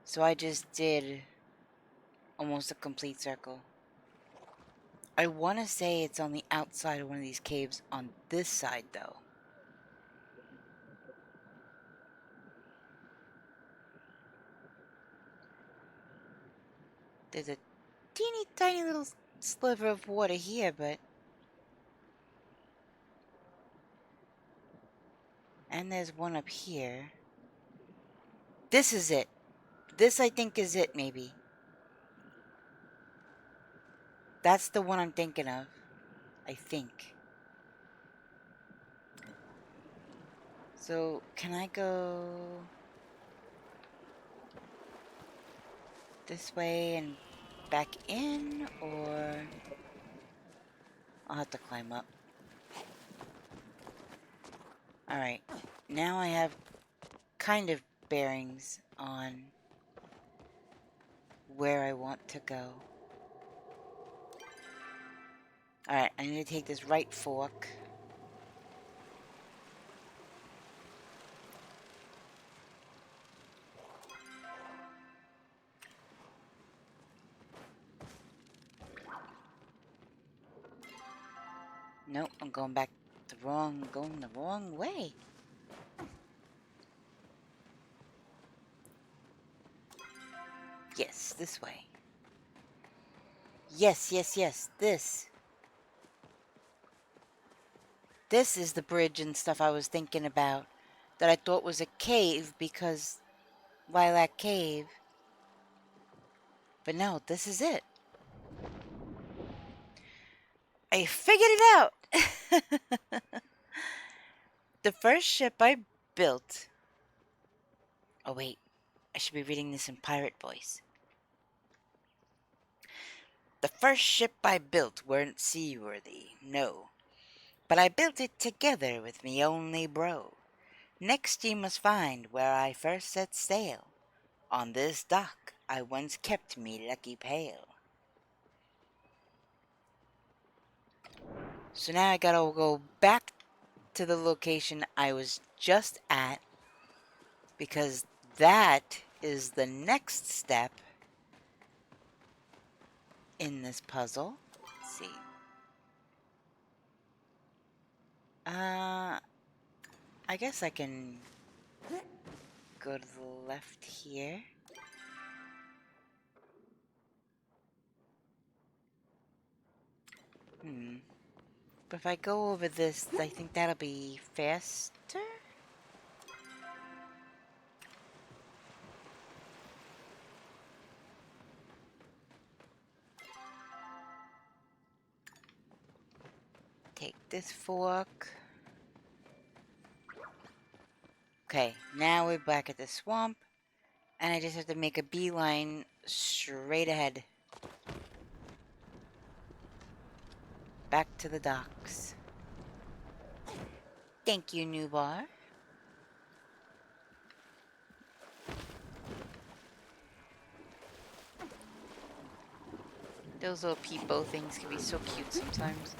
So I just did almost a complete circle. I want to say it's on the outside of one of these caves on this side, though. There's a teeny tiny little sliver of water here, but... And there's one up here. This is it. This, I think, is it, maybe. That's the one I'm thinking of. I think. So, can I go... this way and back in, or... I'll have to climb up. Alright. Now I have kind of bearings on where I want to go. Alright, I need to take this right fork. Nope, I'm going back going the wrong way. Yes, this way. Yes, yes, yes, this. This is the bridge and stuff I was thinking about. That I thought was a cave because Lilac Cave. But no, this is it. I figured it out! The first ship I built... Oh wait, I should be reading this in pirate voice. The first ship I built weren't seaworthy, no. But I built it together with me only bro. Next ye must find where I first set sail. On this dock I once kept me lucky pail. So now I gotta go back to the location I was just at, because that is the next step in this puzzle. Let's see. I guess I can go to the left here. But if I go over this, I think that'll be faster? Take this fork. Okay, now we're back at the swamp. And I just have to make a beeline straight ahead. Back to the docks. Thank you, Nubar. Those little peepo things can be so cute sometimes.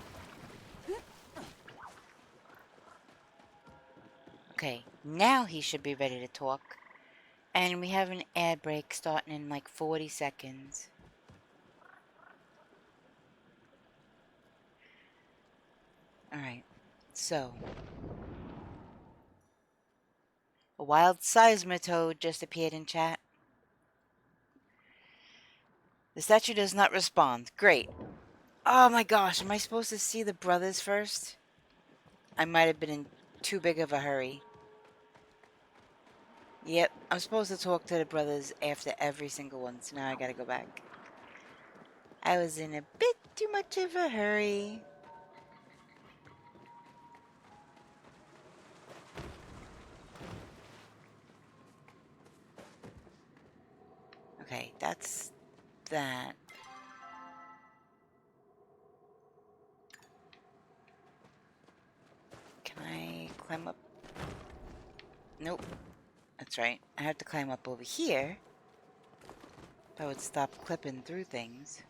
Okay, now he should be ready to talk. And we have an ad break starting in like 40 seconds. Alright, so. A wild seismitoad just appeared in chat. The statue does not respond. Great. Oh my gosh, am I supposed to see the brothers first? I might have been in too big of a hurry. Yep, I'm supposed to talk to the brothers after every single one, so now I gotta go back. I was in a bit too much of a hurry. Okay, that's that. Can I climb up? Nope. That's right. I have to climb up over here. That would stop clipping through things.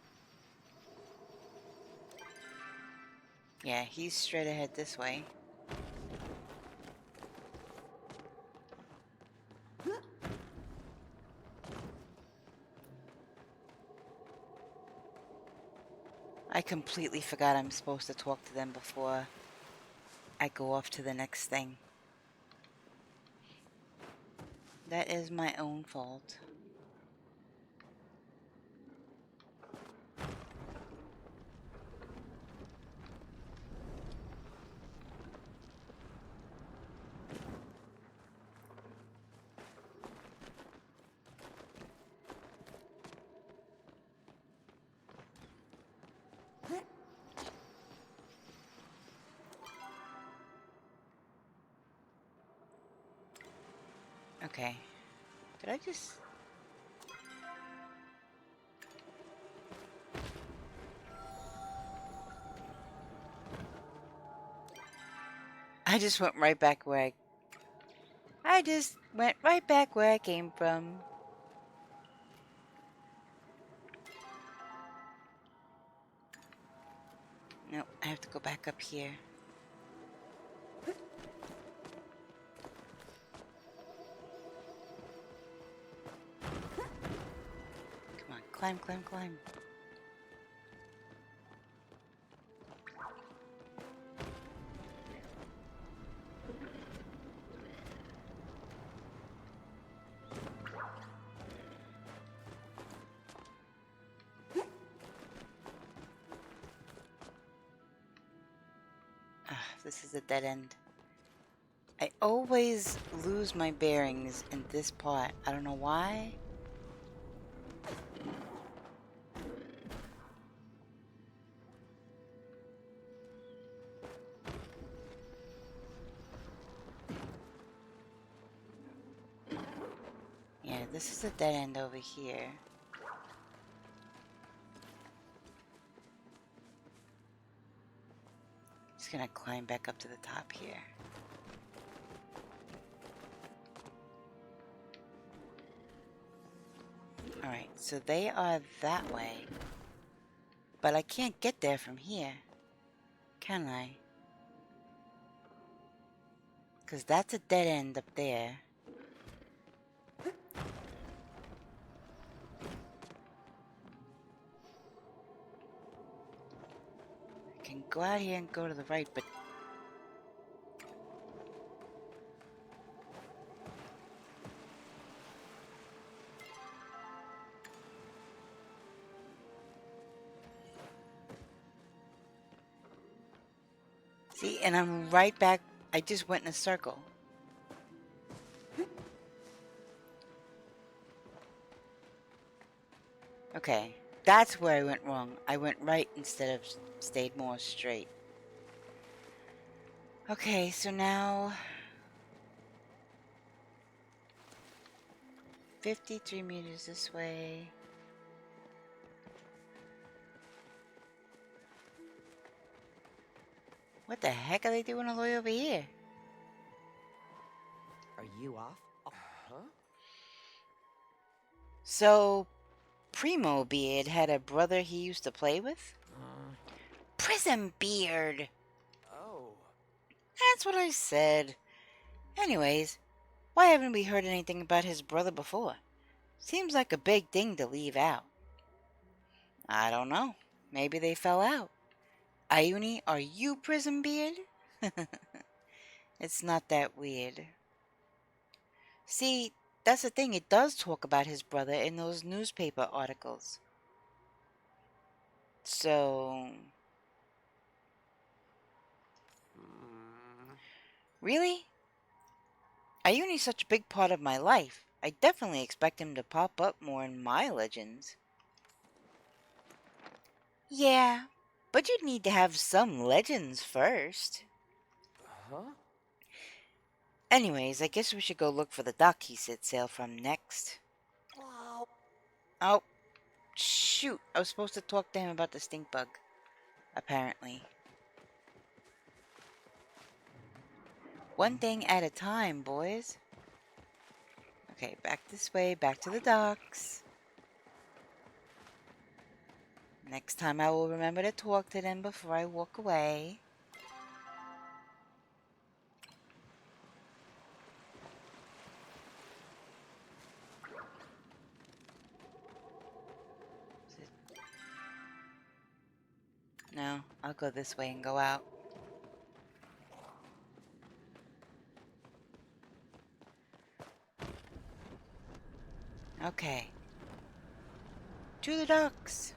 Yeah, he's straight ahead this way. I completely forgot I'm supposed to talk to them before I go off to the next thing. That is my own fault. Okay. Did I just... I just went right back where I just went right back where I came from. Nope, I have to go back up here. Come on, climb, climb, climb. This is a dead end. I always lose my bearings in this part. I don't know why. Yeah, this is a dead end over here. Just gonna climb back up to the top here. Alright, so they are that way. But I can't get there from here. Can I? Because that's a dead end up there. I can go out here and go to the right, but... See, and I'm right back. I just went in a circle. Okay, that's where I went wrong. I went right instead of stayed more straight. Okay, so now 53 meters this way. What the heck are they doing all the way over here? Are you off? Huh? So, Primo Beard had a brother he used to play with? Prism Beard! Oh. That's what I said. Anyways, why haven't we heard anything about his brother before? Seems like a big thing to leave out. I don't know. Maybe they fell out. Ayuni, are you Prism Beard? It's not that weird. See, that's the thing. It does talk about his brother in those newspaper articles. So... Really? Ayuni's such a big part of my life. I definitely expect him to pop up more in my legends. Yeah, but you'd need to have some legends first. Huh? Anyways, I guess we should go look for the dock he set sail from next. Whoa. Oh, shoot. I was supposed to talk to him about the stink bug. Apparently. One thing at a time, boys. Okay, back this way, back to the docks. Next time I will remember to talk to them before I walk away. No, I'll go this way and go out. Okay. To the docks.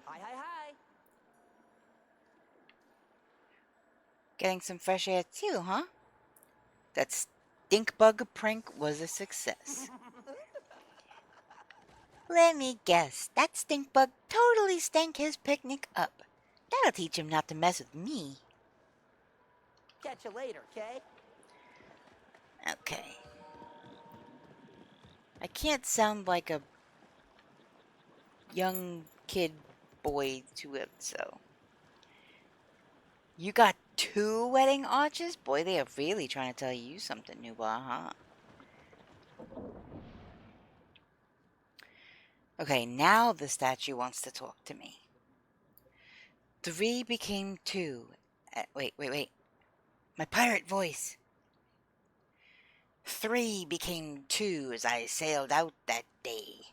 Hi, hi, hi. Getting some fresh air too, huh? That stink bug prank was a success. Let me guess, that stink bug totally stank his picnic up. That'll teach him not to mess with me. Catch you later, okay? Okay. I can't sound like a young kid boy to it, so. You got 2 wedding arches? Boy, they are really trying to tell you something new, huh? Okay, now the statue wants to talk to me. 3 became 2. Wait. My pirate voice. 3 became 2 as I sailed out that day.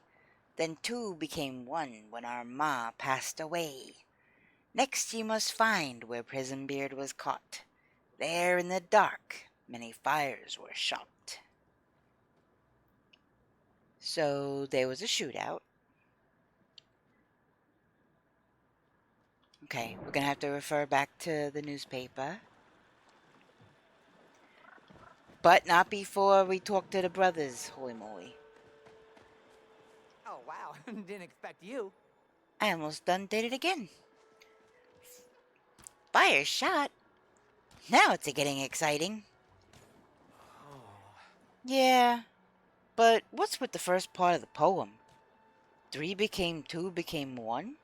Then 2 became 1 when our ma passed away. Next you must find where Prison Beard was caught. There in the dark, many fires were shot. So there was a shootout. Okay, we're gonna have to refer back to the newspaper. But not before we talk to the brothers, holy moly. Oh, wow. Didn't expect you. I almost done did it again. Fire shot? Now it's getting exciting. Yeah, but what's with the first part of the poem? 3 became 2 became 1?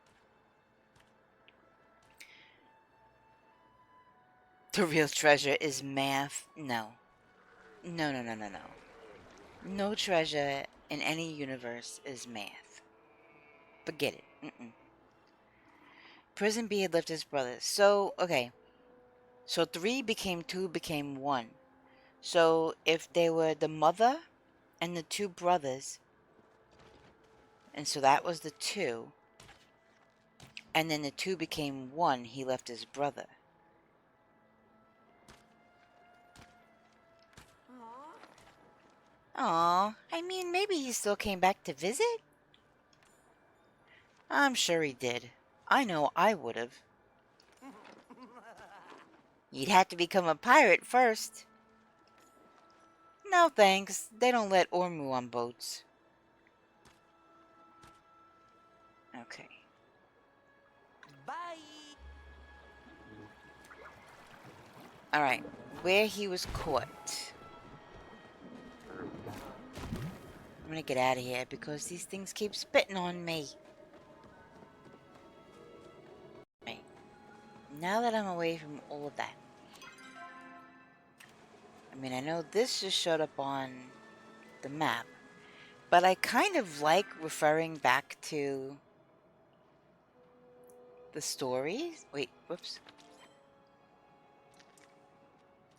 The real treasure is math? No. No. No treasure in any universe is math. Forget it. Prison B had left his brothers. So, okay. So 3 became 2 became 1. So if they were the mother and the 2 brothers, and so that was the 2, and then the 2 became 1, he left his brother. Aw, I mean, maybe he still came back to visit? I'm sure he did. I know I would've. You'd have to become a pirate first. No thanks, they don't let Ormu on boats. Okay. Bye. Alright, where he was caught. I'm gonna get out of here because these things keep spitting on me. Right. Now that I'm away from all of that. I mean, I know this just showed up on the map, but I kind of like referring back to the stories. Wait, whoops.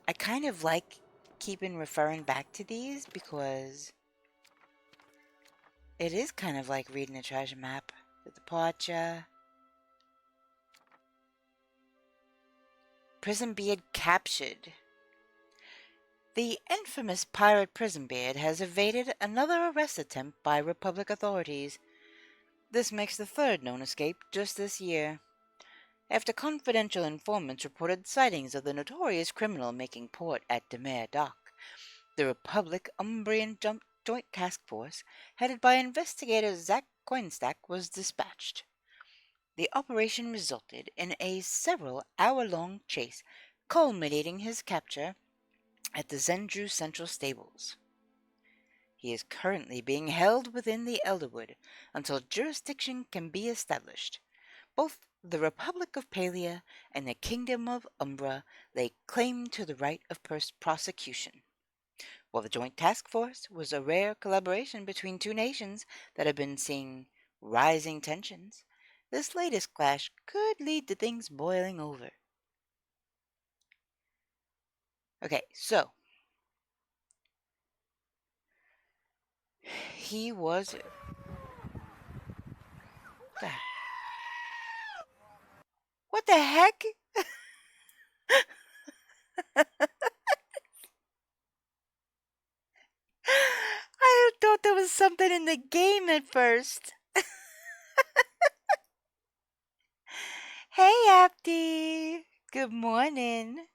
I kind of like keeping referring back to these because it is kind of like reading a treasure map. The departure. Prison Beard captured. The infamous pirate prison beard has evaded another arrest attempt by Republic authorities. This makes the third known escape just this year. After confidential informants reported sightings of the notorious criminal making port at Demare Dock, the Republic Umbrian Joint Task Force, headed by investigator Zach Coinstack, was dispatched. The operation resulted in a several-hour-long chase, culminating his capture at the Zendru Central Stables. He is currently being held within the Elderwood until jurisdiction can be established. Both the Republic of Palia and the Kingdom of Umbra lay claim to the right of prosecution. While the Joint Task Force was a rare collaboration between two nations that have been seeing rising tensions, this latest clash could lead to things boiling over. Okay, so he was... What the heck? I thought there was something in the game at first. Hey, Apti. Good morning.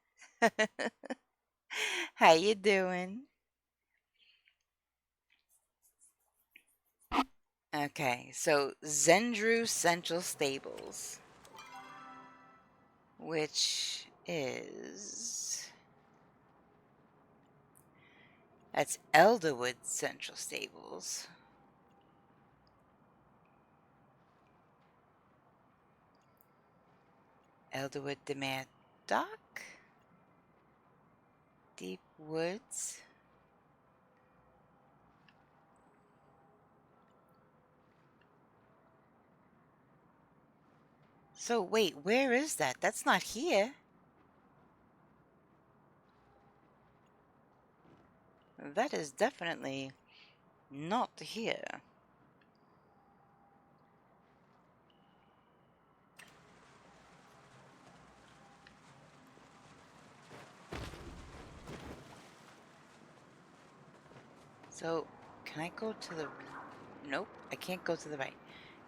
How you doing? Okay, so Zendru Central Stables, which is... That's Elderwood Central Stables. Elderwood Demare Dock? Deep Woods? So wait, where is that? That's not here. That is definitely not here. So, can I go to the... Nope, I can't go to the right.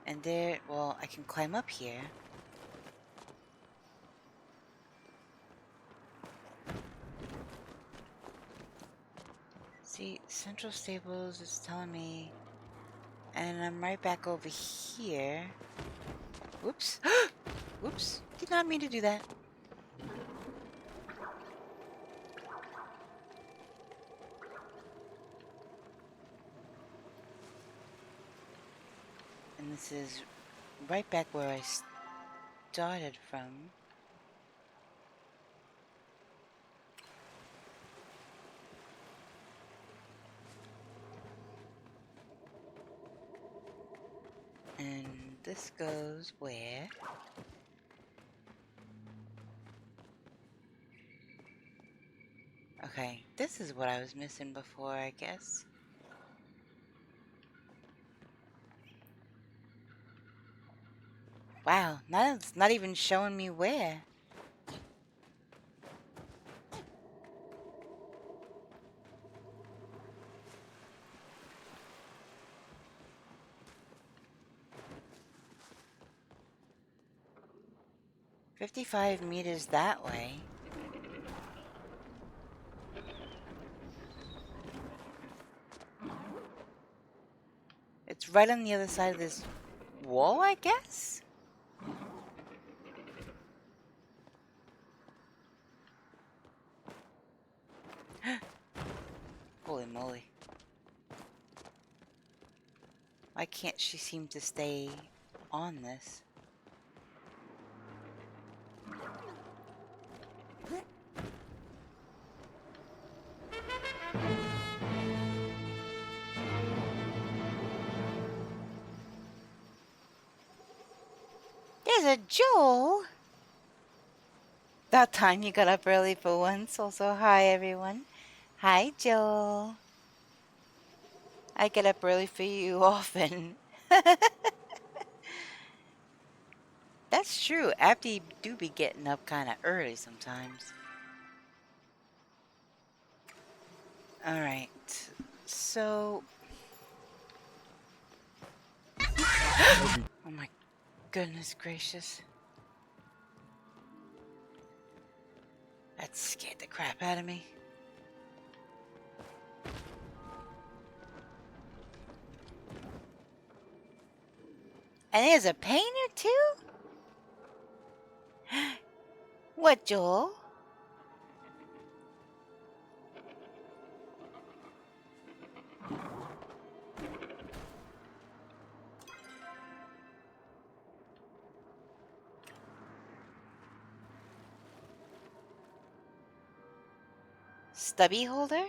And there, well, I can climb up here. See, Central Stables is telling me... And I'm right back over here. Whoops. Whoops. Did not mean to do that. And this is right back where I started from. And this goes where? Okay, this is what I was missing before, I guess. Wow, now it's not even showing me where. $55 that way. It's right on the other side of this wall, I guess? Holy moly. Why can't she seem to stay on this? There's a Joel! About time you got up early for once. Also, hi everyone. Hi, Joel. I get up early for you often. That's true. Abdi do be getting up kind of early sometimes. All right. So. Oh my goodness gracious. That scared the crap out of me. And there's a painter too? What, Joel? Stubby holder?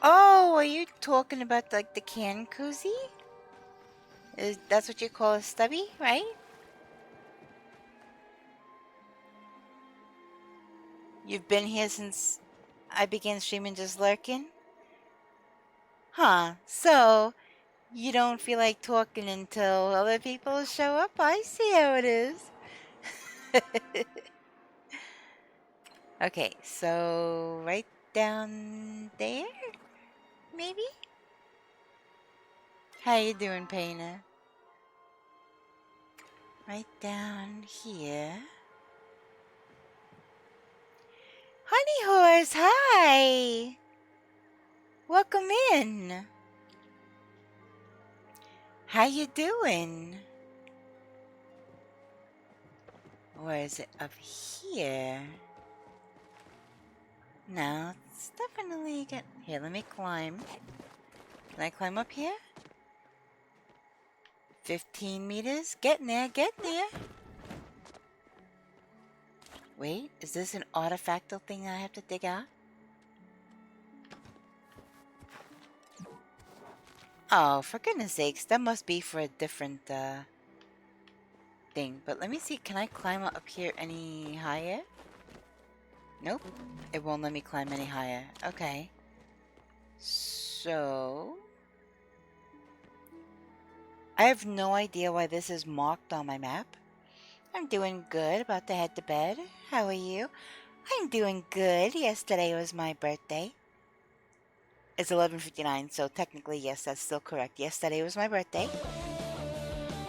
Oh, are you talking about like the can koozie? That's what you call a stubby, right? You've been here since I began streaming, just lurking? Huh, so you don't feel like talking until other people show up? I see how it is. Okay, so right down there? Maybe? How you doing, Paina? Right down here. Honey Horse, hi! Welcome in. How you doing? Or is it up here? No, it's definitely get. Here, let me climb. Can I climb up here? 15 meters? Getting there, getting there. Wait, is this an artifactal thing I have to dig out? Oh, for goodness sakes, that must be for a different thing. But let me see, can I climb up here any higher? Nope, it won't let me climb any higher. Okay. So... I have no idea why this is marked on my map. I'm doing good, about to head to bed. How are you? I'm doing good. Yesterday was my birthday. It's 11:59, so technically, yes, that's still correct. Yesterday was my birthday.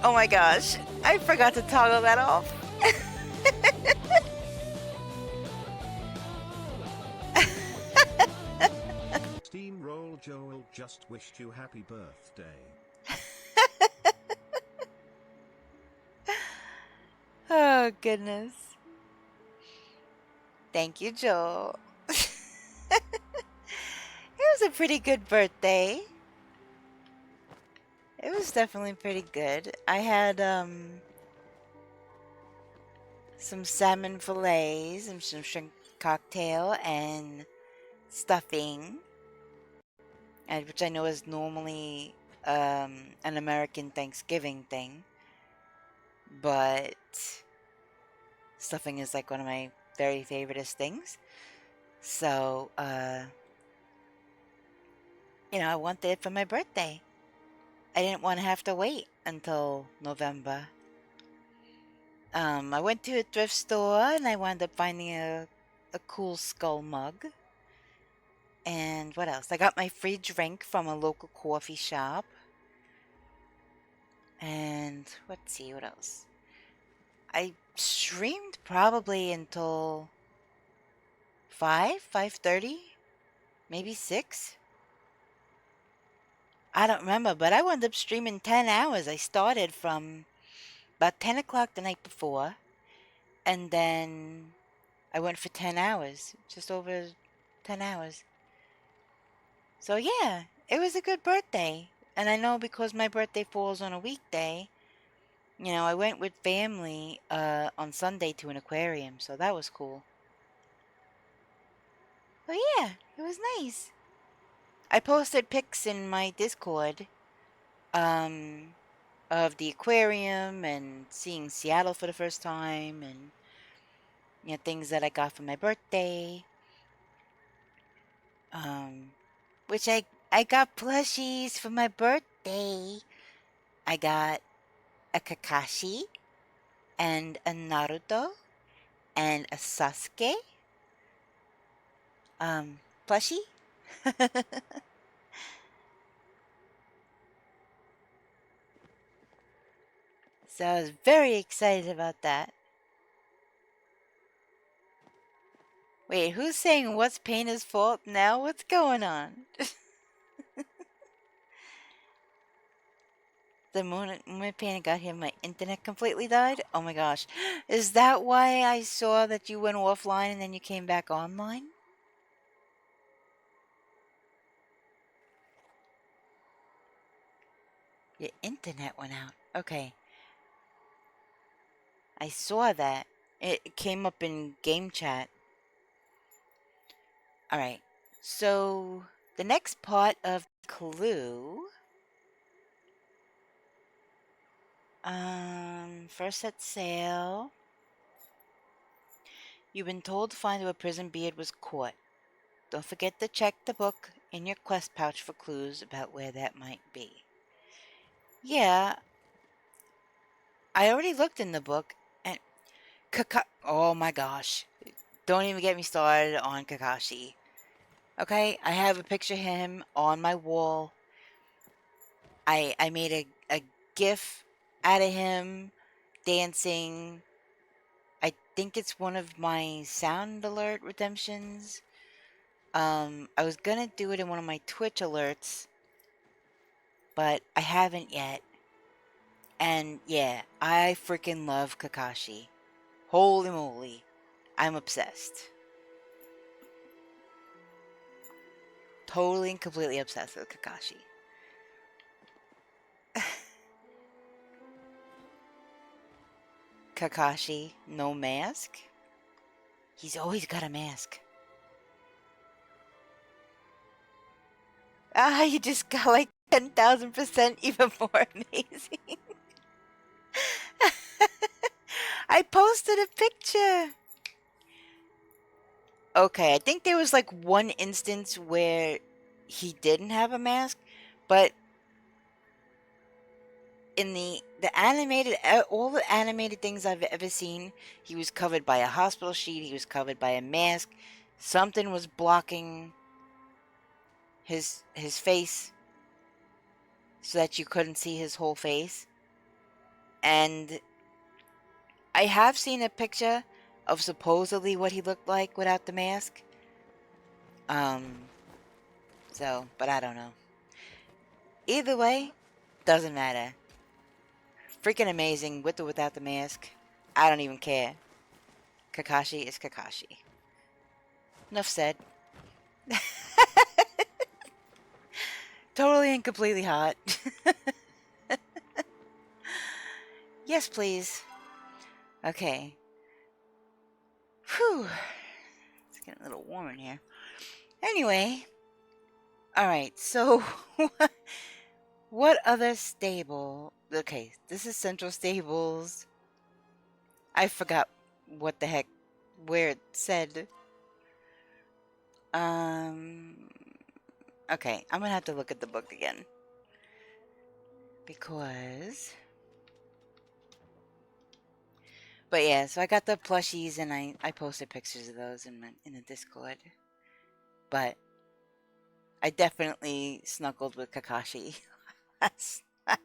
Oh my gosh, I forgot to toggle that off. Steamroll Joel just wished you happy birthday. Oh goodness. Thank you, Joel. It was a pretty good birthday. It was definitely pretty good. I had some salmon fillets and some shrimp cocktail and stuffing, and which I know is normally an American Thanksgiving thing, but stuffing is like one of my very favoriteest things. So, I wanted it for my birthday. I didn't want to have to wait until November. I went to a thrift store and I wound up finding a cool skull mug. And what else? I got my free drink from a local coffee shop. And let's see, what else? I streamed probably until 5:30, maybe 6. I don't remember, but I wound up streaming 10 hours. I started from about 10 o'clock the night before, and then I went for 10 hours, just over 10 hours. So yeah, it was a good birthday. And I know because my birthday falls on a weekday, I went with family on Sunday to an aquarium, so that was cool. But yeah, it was nice. I posted pics in my Discord of the aquarium and seeing Seattle for the first time, and things that I got for my birthday. Which I got plushies for my birthday. I got a Kakashi and a Naruto and a Sasuke plushie. So I was very excited about that. Wait, who's saying what's Painter's fault now? What's going on? The moment Painter got here, my internet completely died? Oh my gosh. Is that why I saw that you went offline and then you came back online? Your internet went out. Okay. I saw that. It came up in game chat. Alright. So, the next part of Clue. First set sail. You've been told to find where Prison Beard was caught. Don't forget to check the book in your quest pouch for clues about where that might be. Yeah, I already looked in the book, and oh my gosh. Don't even get me started on Kakashi. Okay, I have a picture of him on my wall. I made a gif out of him dancing. I think it's one of my sound alert redemptions. I was gonna do it in one of my Twitch alerts, but I haven't yet. And yeah, I freaking love Kakashi. Holy moly. I'm obsessed. Totally and completely obsessed with Kakashi. Kakashi, no mask? He's always got a mask. Ah, you just got like 10,000% even more amazing. I posted a picture. Okay, I think there was like one instance where he didn't have a mask, but in the animated, all the animated things I've ever seen, he was covered by a hospital sheet, he was covered by a mask, something was blocking his face so that you couldn't see his whole face. And I have seen a picture of supposedly what he looked like without the mask. So, but I don't know. Either way, doesn't matter. Freaking amazing with or without the mask. I don't even care. Kakashi is Kakashi. Enough said. Totally and completely hot. Yes, please. Okay. Whew. It's getting a little warm in here. Anyway. Alright, so what other stable? Okay, this is Central Stables. I forgot what the heck, where it said. Okay, I'm gonna have to look at the book again. Because... But yeah, so I got the plushies and I posted pictures of those in the Discord. But I definitely snuggled with Kakashi last night.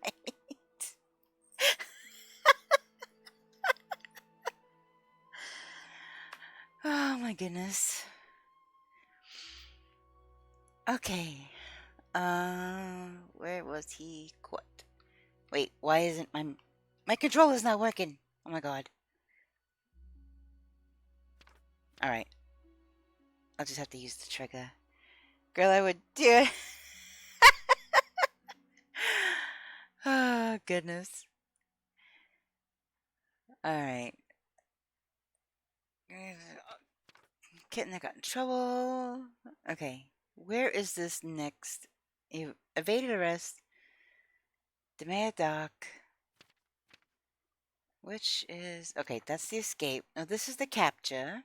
Oh my goodness. Okay. Where was he caught? Wait, why isn't my controller's not working? Oh my god. Alright. I'll just have to use the trigger. Girl, I would do it. Oh, goodness. Alright. Kitten that got in trouble. Okay. Where is this next? Evaded arrest. Demand doc. Which is... Okay, that's the escape. No, this is the capture.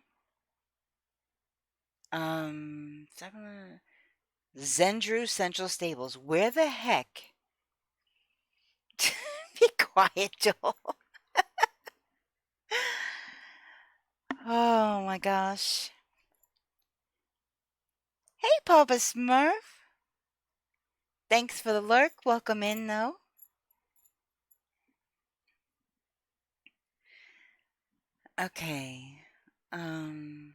Zendru Central Stables. Where the heck? Be quiet, Joel. Oh my gosh. Hey, Papa Smurf. Thanks for the lurk. Welcome in, though. Okay. I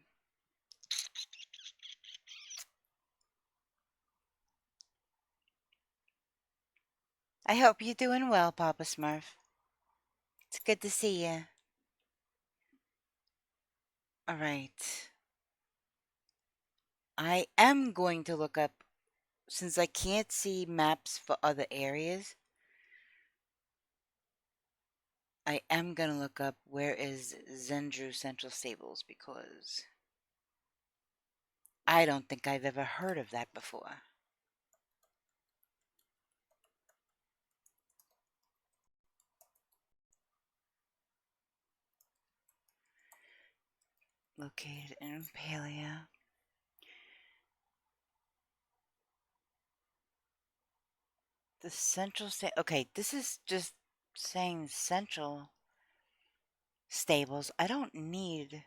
hope you're doing well, Papa Smurf. It's good to see you. All right. I am going to look up, since I can't see maps for other areas, I am going to look up where is Zendru Central Stables, because I don't think I've ever heard of that before. Located in Palia. The Central Okay, this is just saying Central Stables. I don't need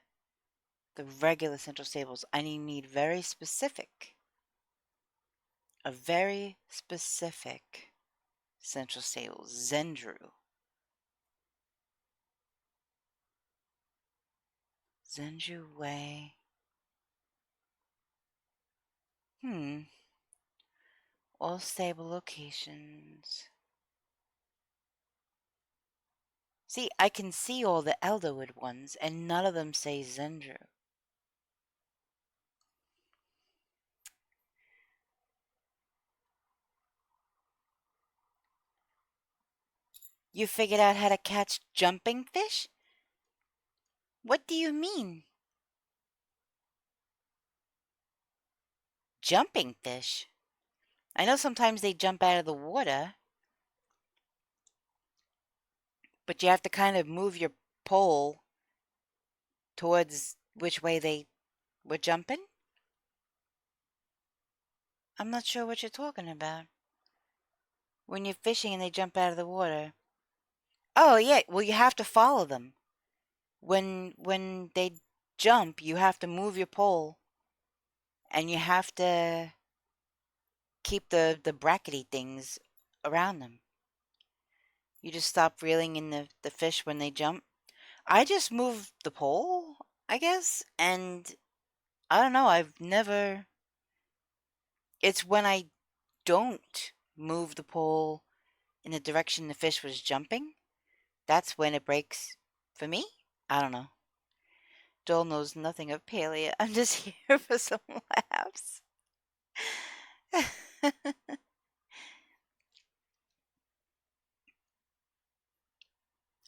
the regular Central Stables. I need very specific. A very specific Central Stables. Zendru. Zendru Way. All stable locations. See, I can see all the Elderwood ones, and none of them say Zendru. You figured out how to catch jumping fish? What do you mean? Jumping fish? I know sometimes they jump out of the water, but you have to kind of move your pole towards which way they were jumping. I'm not sure what you're talking about. When you're fishing and they jump out of the water. Oh, yeah, well, you have to follow them. When they jump, you have to move your pole, and you have to keep the brackety things around them. You just stop reeling in the fish when they jump. I just move the pole, I guess, and I don't know, I've never... It's when I don't move the pole in the direction the fish was jumping, that's when it breaks for me. I don't know. Joel knows nothing of Palia. I'm just here for some laughs.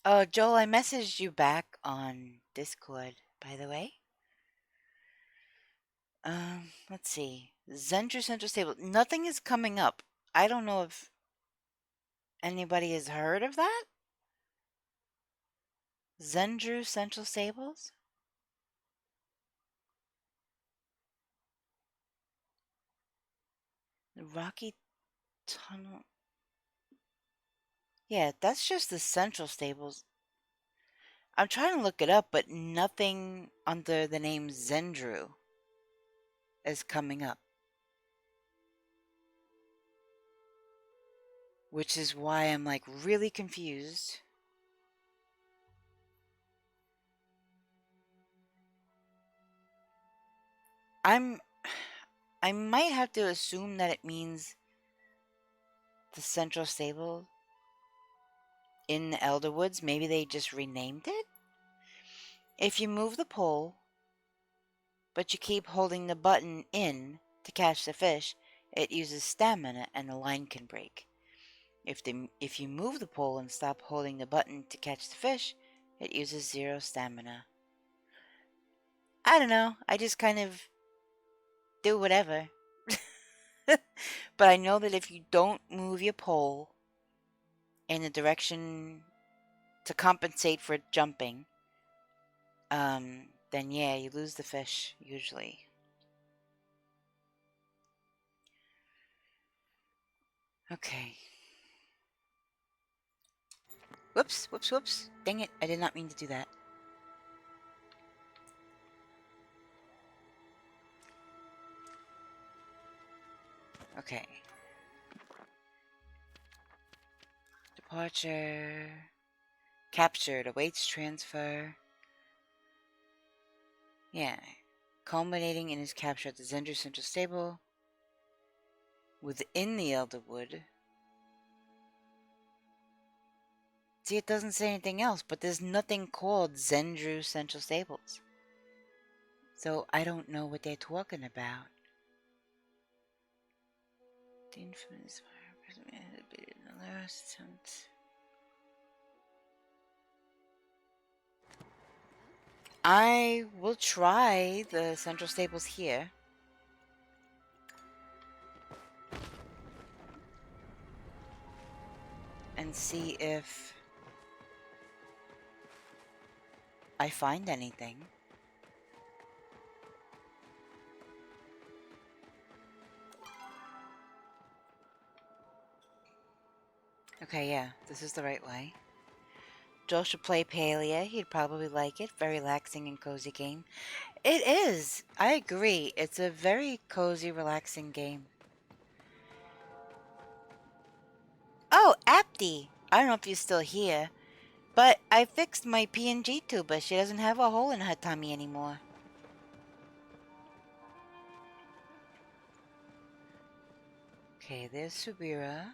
Oh, Joel, I messaged you back on Discord, by the way. Let's see. Zendru Central Stable. Nothing is coming up. I don't know if anybody has heard of that. Zendru Central Stables? The Rocky Tunnel. Yeah, that's just the Central Stables. I'm trying to look it up, but nothing under the name Zendru is coming up. Which is why I'm like really confused. I might have to assume that it means the Central Stable in the Elderwoods. Maybe they just renamed it. If you move the pole, but you keep holding the button in to catch the fish, it uses stamina and the line can break. If you move the pole and stop holding the button to catch the fish, it uses 0 stamina. I don't know. I just kind of do whatever. But I know that if you don't move your pole in the direction to compensate for jumping, then yeah, you lose the fish, usually. Okay. Whoops, whoops, whoops. Dang it, I did not mean to do that. Okay. Departure. Captured. Awaits transfer. Yeah. Culminating in his capture at the Zendru Central Stable. Within the Elderwood. See, it doesn't say anything else, but there's nothing called Zendru Central Stables. So I don't know what they're talking about. The infamous fire another attempt. I will try the Central Stables here. And see if I find anything. Okay, yeah, this is the right way. Joel should play Palia. He'd probably like it. Very relaxing and cozy game. It is! I agree. It's a very cozy, relaxing game. Oh, Apti! I don't know if you're still here, but I fixed my PNG tuba. She doesn't have a hole in her tummy anymore. Okay, there's Subira.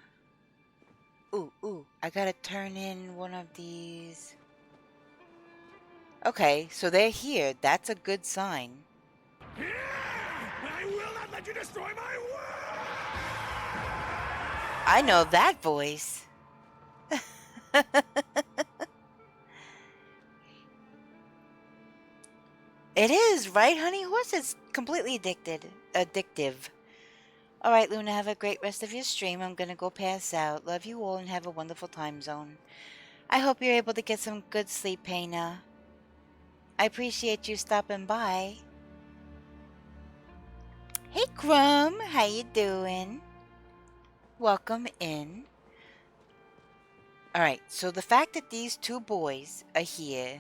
Ooh, I gotta turn in one of these. Okay, so they're here. That's a good sign. I will not let you destroy my world! I know that voice. It is, right, honey horse? It's completely addictive. Alright, Luna, have a great rest of your stream. I'm gonna go pass out. Love you all and have a wonderful time zone. I hope you're able to get some good sleep, Payna. I appreciate you stopping by. Hey, Crumb, how you doing? Welcome in. Alright, so the fact that these two boys are here,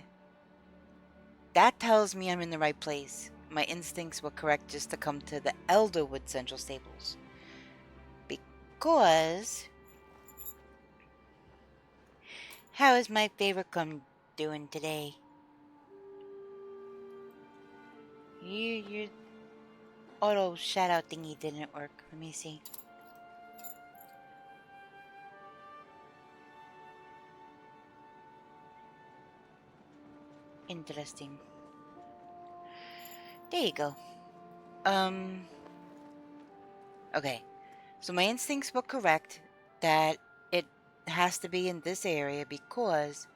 that tells me I'm in the right place. My instincts were correct just to come to the Elderwood Central Stables. Because... how is my favorite Crumb doing today? Your auto shout out thingy didn't work. Let me see. Interesting. There you go. Okay. So my instincts were correct that it has to be in this area because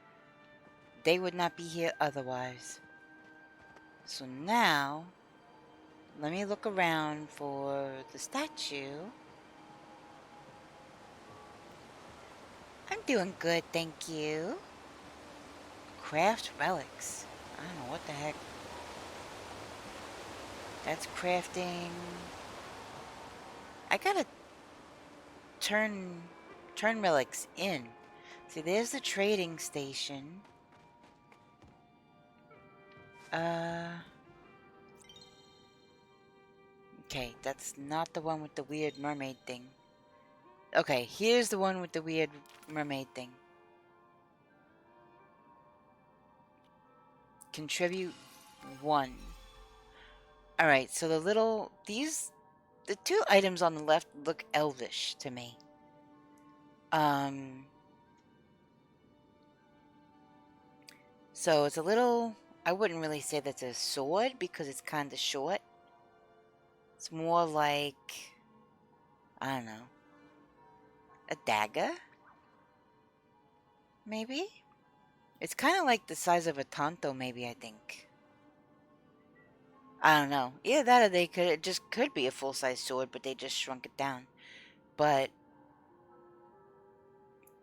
they would not be here otherwise. So now, let me look around for the statue. I'm doing good, thank you. Craft relics. I don't know what the heck. That's crafting. I gotta turn relics in. See, there's the trading station. Okay, that's not the one with the weird mermaid thing. Okay, here's the one with the weird mermaid thing. Contribute 1. Alright, so the two items on the left look elvish to me. So it's a little, I wouldn't really say that's a sword because it's kind of short. It's more like, I don't know, a dagger? Maybe? It's kind of like the size of a tanto, maybe, I think. I don't know. Either that or it just could be a full-size sword, but they just shrunk it down. But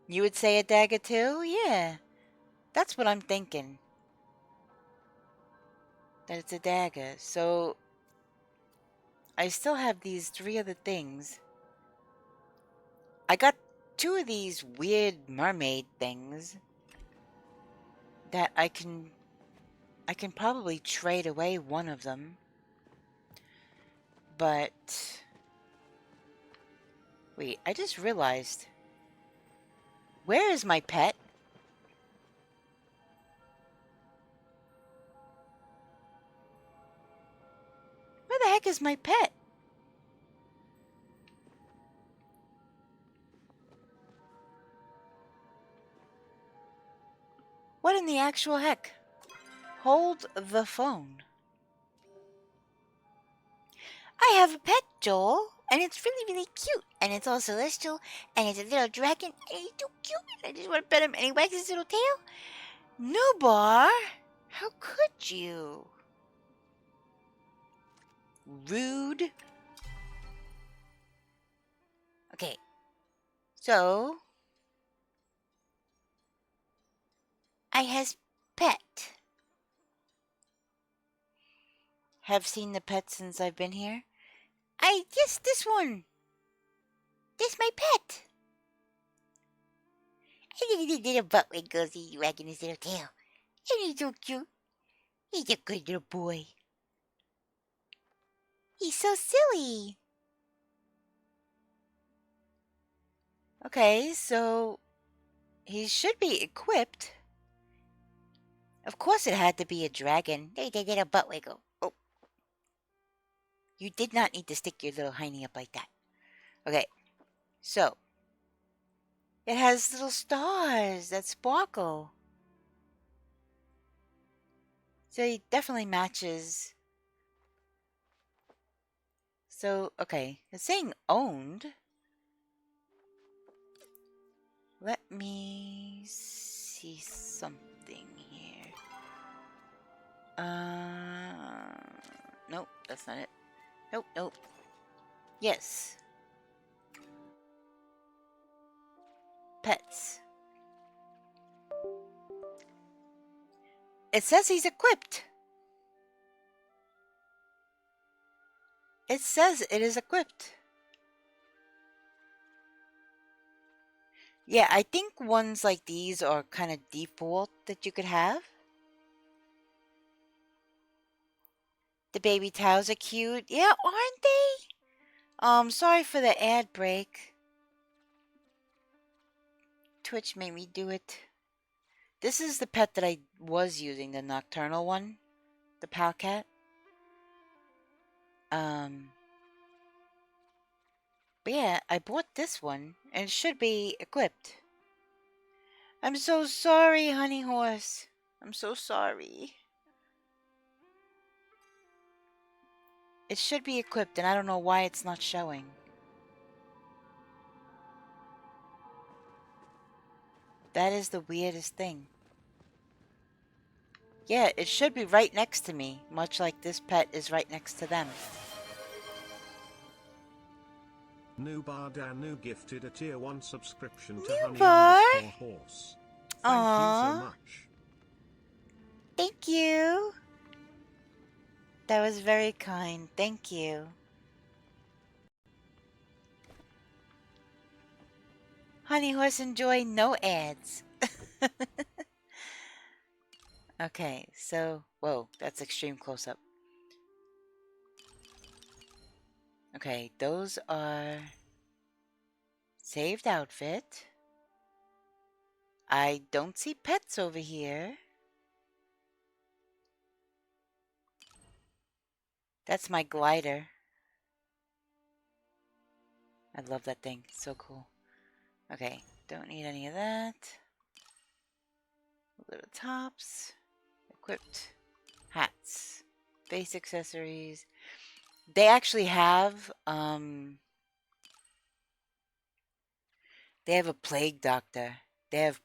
you would say a dagger too? Yeah. That's what I'm thinking. That it's a dagger. So I still have these 3 other things. I got 2 of these weird mermaid things that I can probably trade away one of them. But Wait, I just realized. Where is my pet? Where the heck is my pet? What in the actual heck? Hold the phone. I have a pet, Joel, and it's really, really cute. And it's all celestial, and it's a little dragon, and he's so cute. I just want to pet him, and he wags his little tail. Nubar, how could you? Rude. Okay, so I has pet. Have seen the pet since I've been here. Yes, this one. This my pet. And his little butt wiggles, he's wagging his little tail. And he's so cute. He's a good little boy. He's so silly. Okay, so he should be equipped. Of course it had to be a dragon. They did a butt wiggle. Oh. You did not need to stick your little hiney up like that. Okay, so it has little stars that sparkle. So it definitely matches. So, okay, it's saying owned. Let me see something here. Nope, that's not it. Nope, nope. Yes. Pets. It says he's equipped. It says it is equipped. Yeah, I think ones like these are kind of default that you could have. The baby towels are cute. Yeah, aren't they? Sorry for the ad break. Twitch made me do it. This is the pet that I was using, the nocturnal one. The pal cat. But yeah, I bought this one, and it should be equipped. I'm so sorry, honey horse. I'm so sorry. It should be equipped, and I don't know why it's not showing. That is the weirdest thing. Yeah, it should be right next to me, much like this pet is right next to them. Nubar Danu gifted a tier 1 subscription to Nubar? Honey_Horse. Thank you so much. Thank you. That was very kind. Thank you. Honey Horse enjoy no ads. Okay, so, whoa, that's extreme close-up. Okay, those are saved outfit. I don't see pets over here. That's my glider. I love that thing. It's so cool. Okay, don't need any of that. Little tops. Equipped. Hats. Face accessories. They actually have, they have a plague doctor. They have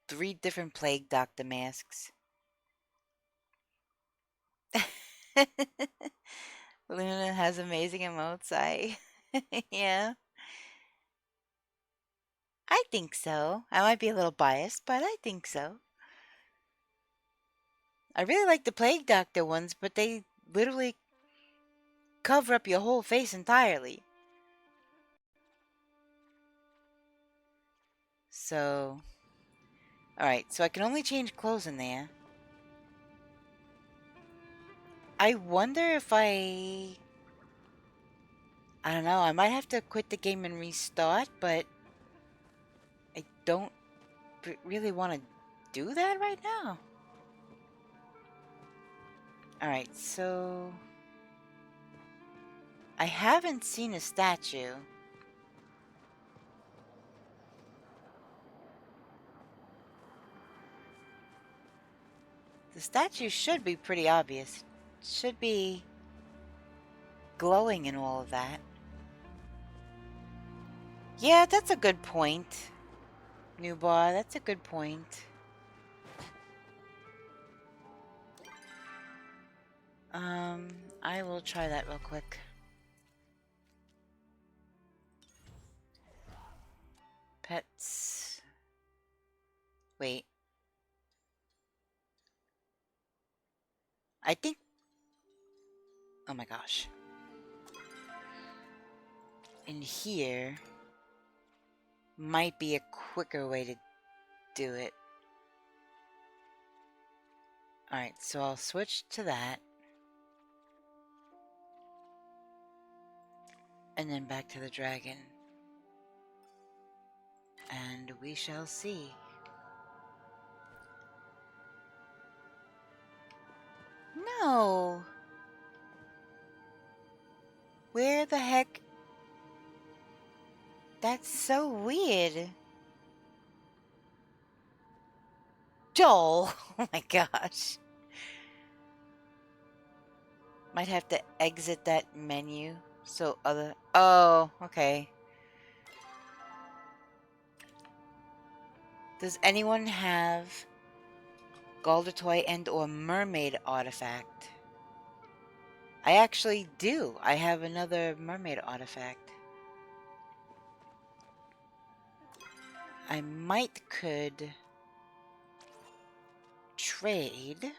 3 different plague doctor masks. Luna has amazing emotes. Yeah. I think so. I might be a little biased, but I think so. I really like the plague doctor ones, but they literally cover up your whole face entirely. So, alright, so I can only change clothes in there. I wonder if I I don't know. I might have to quit the game and restart, but I don't really want to do that right now. Alright, so I haven't seen a statue. The statue should be pretty obvious. Should be glowing and all of that. Yeah, that's a good point. New bar, that's a good point. I will try that real quick. Pets. Wait. I think... Oh my gosh. In here might be a quicker way to do it. Alright, so I'll switch to that. And then back to the dragon. And we shall see. No! Where the heck? That's so weird. Joel! Oh my gosh. Might have to exit that menu. So other... Oh, okay. Does anyone have Galdertoy and or Mermaid artifact? I actually do. I have another Mermaid artifact. I might could trade.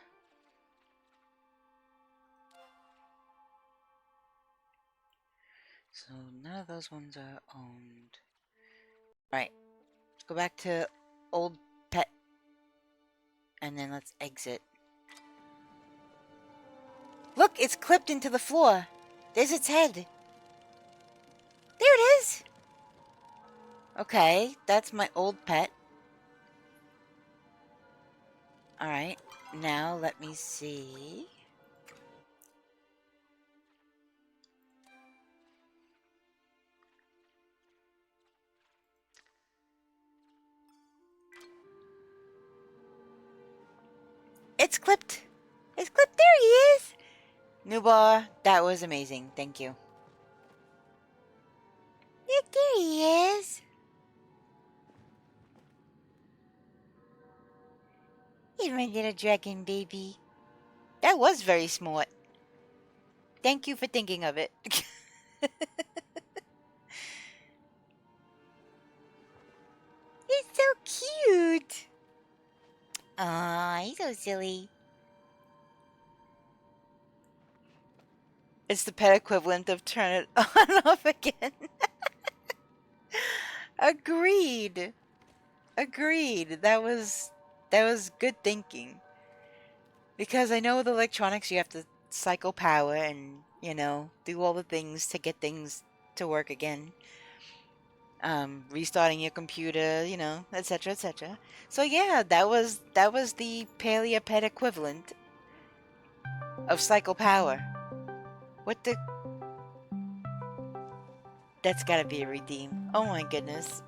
So none of those ones are owned. Alright. Let's go back to old pet. And then let's exit. Look, it's clipped into the floor. There's its head. There it is. Okay, that's my old pet. Alright, now let me see. It's clipped. It's clipped. There he is. Nubar, that was amazing. Thank you. Look, there he is. He's my little dragon baby. That was very smart. Thank you for thinking of it. He's so cute. Aw, he's so silly. It's the pet equivalent of turn it on and off again. Agreed. Agreed. That was good thinking. Because I know with electronics you have to cycle power and, you know, do all the things to get things to work again. Restarting your computer, you know, etc., etc. So yeah, that was the Palia pet equivalent of cycle power. What the? That's gotta be a redeem. Oh my goodness.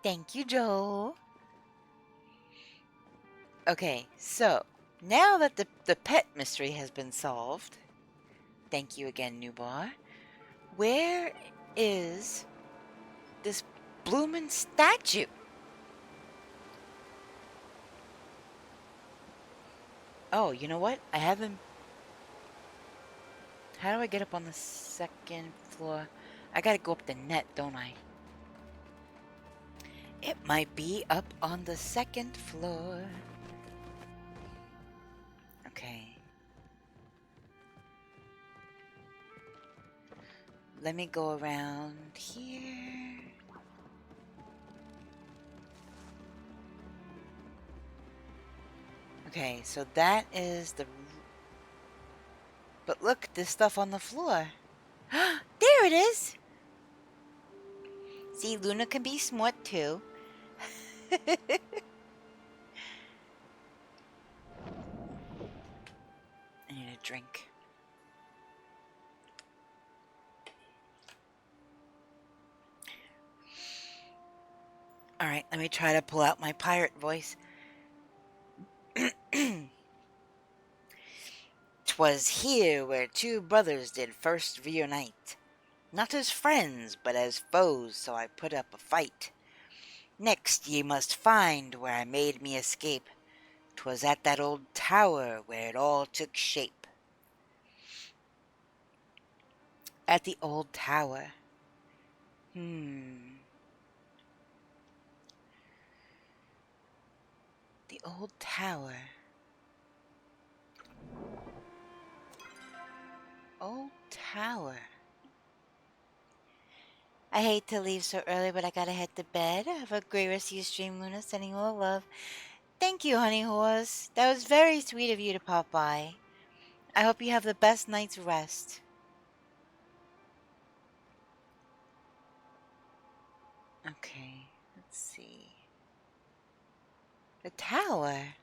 Thank you, Joel. Okay, so now that the pet mystery has been solved, thank you again, Nubar. Where is this bloomin' statue? Oh, you know what? I haven't... How do I get up on the second floor? I gotta go up the net, don't I? It might be up on the second floor. Okay. Let me go around here. Okay, so that is the But look, there's stuff on the floor. There it is! See, Luna can be smart too. I need a drink. Alright, let me try to pull out my pirate voice. 'Twas here where two brothers did first reunite. Not as friends, but as foes, so I put up a fight. Next ye must find where I made me escape. 'Twas at that old tower where it all took shape. At the old tower. The old tower. Old tower. I hate to leave so early, but I gotta head to bed. Have a great rest of your stream, Luna. Sending you all love. Thank you, honey horse. That was very sweet of you to pop by. I hope you have the best night's rest. Okay, let's see. The tower.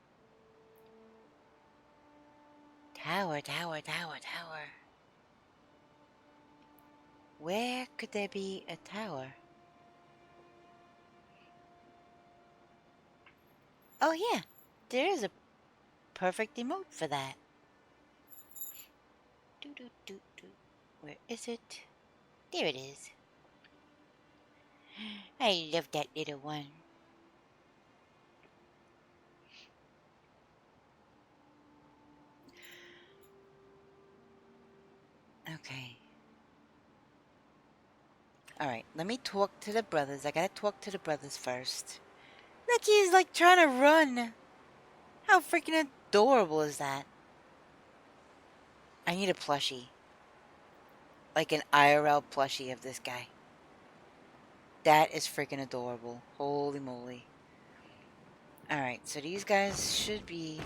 Tower. Where could there be a tower? Oh yeah, there is a perfect emote for that. Where is it? There it is. I love that little one. Okay. Alright, let me talk to the brothers. I gotta talk to the brothers first. Look, he's like trying to run. How freaking adorable is that? I need a plushie. Like an IRL plushie of this guy. That is freaking adorable. Holy moly. Alright, so these guys should be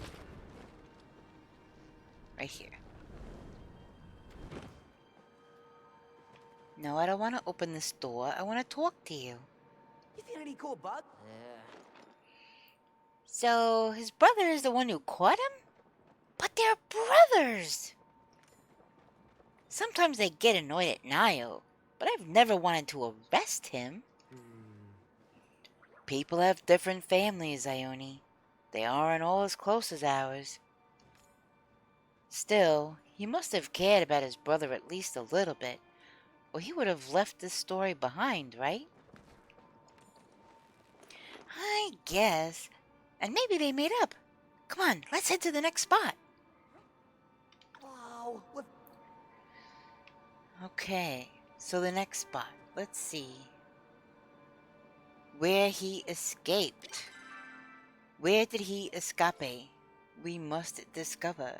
right here. No, I don't want to open this door. I want to talk to you. You seen any cool bug? So, his brother is the one who caught him? But they're brothers! Sometimes they get annoyed at Nio, but I've never wanted to arrest him. People have different families, Ione. They aren't all as close as ours. Still, he must have cared about his brother at least a little bit, or he would have left this story behind, right? I guess. And maybe they made up. Come on, let's head to the next spot. Wow. Okay, so the next spot. Let's see. Where he escaped. Where did he escape? We must discover.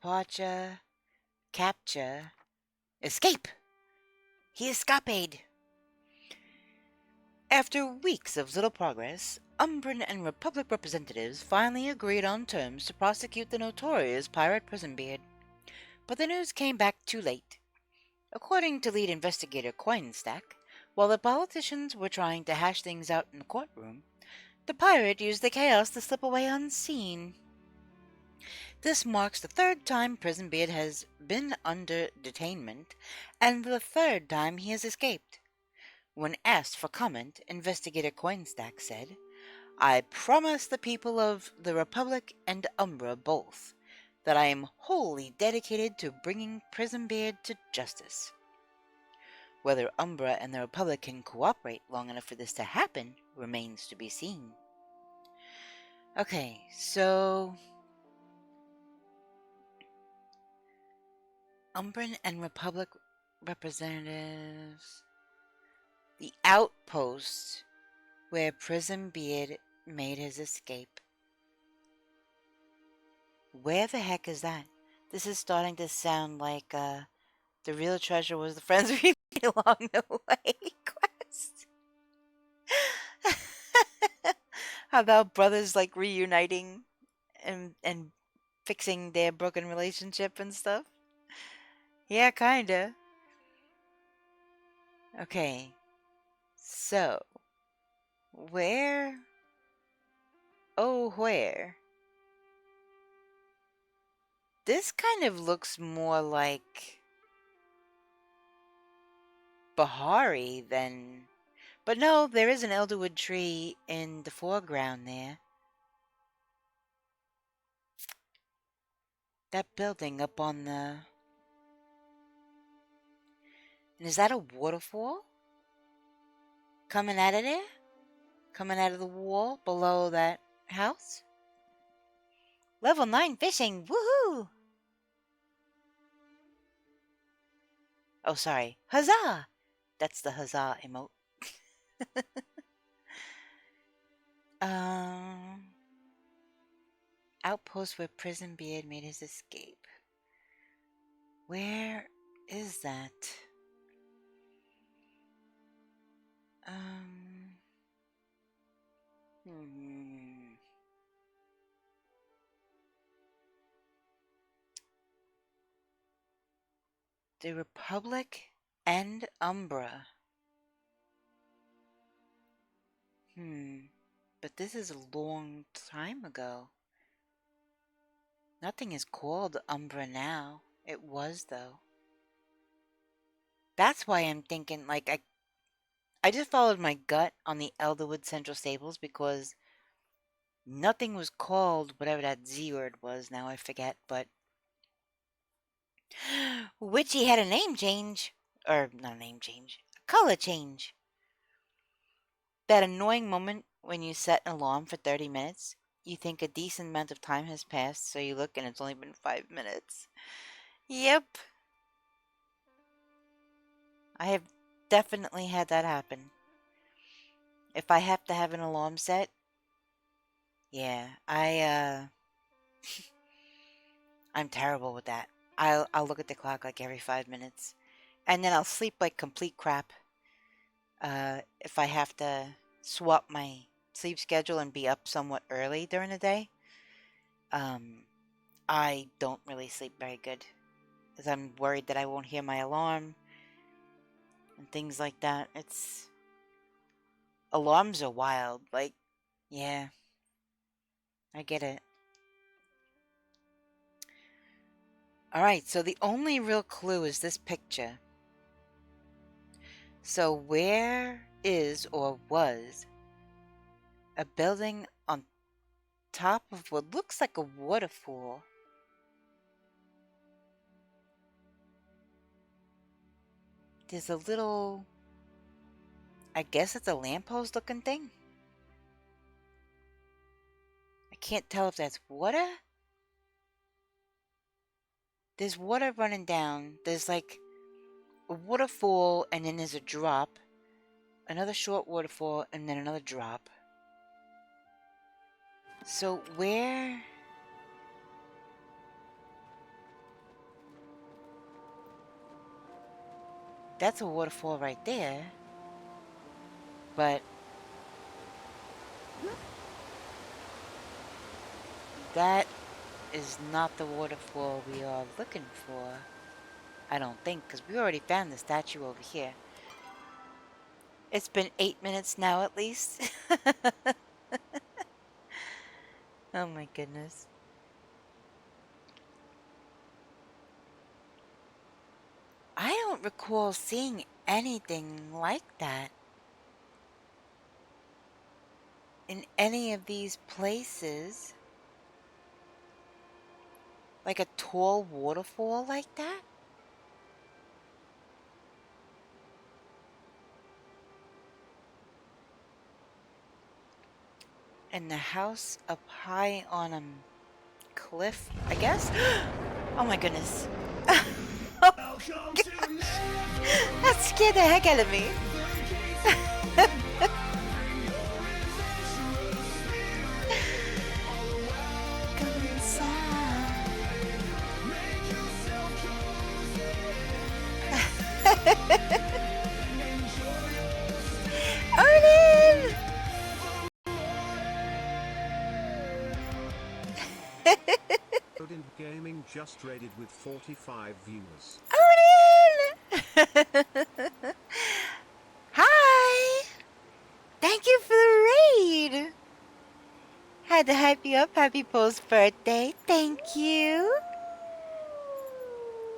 Departure. Capture. Escape! He escaped! After weeks of little progress, Umbran and Republic representatives finally agreed on terms to prosecute the notorious pirate Prisonbeard. But the news came back too late. According to lead investigator Coinstack, while the politicians were trying to hash things out in the courtroom, the pirate used the chaos to slip away unseen. This marks the third time Prisonbeard has been under detainment, and the third time he has escaped. When asked for comment, investigator Coinstack said, "I promise the people of the Republic and Umbra both that I am wholly dedicated to bringing Prisonbeard to justice." Whether Umbra and the Republic can cooperate long enough for this to happen remains to be seen. Okay, so Umbran and Republic representatives. The outpost where Prisonbeard made his escape. Where the heck is that? This is starting to sound like the real treasure was the friends we made along the way quest. About brothers like reuniting and fixing their broken relationship and stuff. Yeah, kinda. Okay. So, where? Oh, where? This kind of looks more like Bahari than... But no, there is an elderwood tree in the foreground there. That building up on the... And is that a waterfall? Coming out of there? Coming out of the wall below that house? Level 9 fishing! Woohoo! Oh, sorry. Huzzah! That's the huzzah emote. Um... Outpost where Prison Beard made his escape. Where is that? Hmm. The Republic and Umbra. But this is a long time ago. Nothing is called Umbra now. It was, though. That's why I'm thinking, like, I just followed my gut on the Elderwood Central Stables because nothing was called whatever that Z word was. Now I forget, but Witchy had a name change. Or, not a name change. A color change. That annoying moment when you set an alarm for 30 minutes, you think a decent amount of time has passed, so you look and it's only been 5 minutes. Yep. I have definitely had that happen. If I have to have an alarm set, yeah, I'm terrible with that. I'll look at the clock like every 5 minutes, and then I'll sleep like complete crap. If I have to swap my sleep schedule and be up somewhat early during the day, I don't really sleep very good because I'm worried that I won't hear my alarm and things like that. Alarms are wild. Like, yeah, I get it. Alright, so the only real clue is this picture. So where is or was a building on top of what looks like a waterfall? There's a little... I guess it's a lamppost looking thing? I can't tell if that's water. There's water running down. There's like a waterfall and then there's a drop. Another short waterfall and then another drop. So where... That's a waterfall right there. But... that is not the waterfall we are looking for. I don't think, because we already found the statue over here. It's been 8 minutes now at least. Oh my goodness. I don't recall seeing anything like that in any of these places. Like a tall waterfall like that? And the house up high on a cliff, I guess? Oh my goodness. Oh gosh. That scared the heck out of me. Come inside. Arden! In gaming just raided with 45 viewers. Odin! Hi! Thank you for the raid! Had to hype you up. Happy post birthday. Thank you.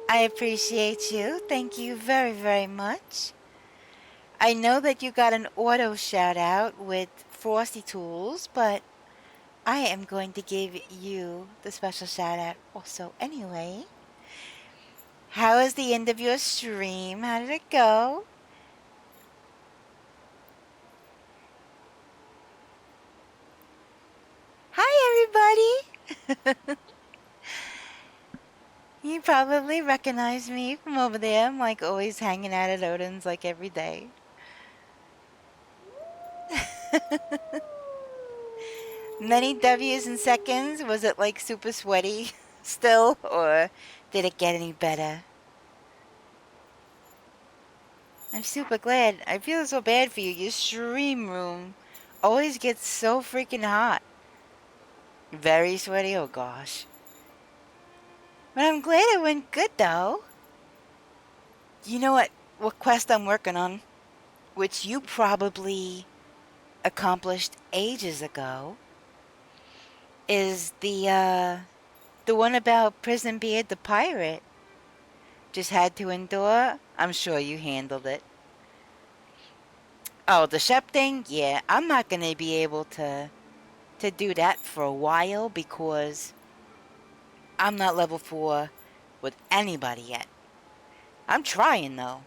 I appreciate you. Thank you very, very much. I know that you got an auto shout out with Frosty Tools, but I am going to give you the special shout out also anyway. How was the end of your stream? How did it go? Hi, everybody. You probably recognize me from over there. I'm like always hanging out at Odin's like every day. Many W's in seconds. Was it like super sweaty still, or did it get any better? I'm super glad. I feel so bad for you. Your stream room always gets so freaking hot. Very sweaty, oh gosh. But I'm glad it went good though. You know what quest I'm working on, which you probably accomplished ages ago, is the one about Prison Beard the pirate. Just had to endure. I'm sure you handled it. Oh, the Shep thing? Yeah, I'm not gonna be able to do that for a while because I'm not level 4 with anybody yet. I'm trying though,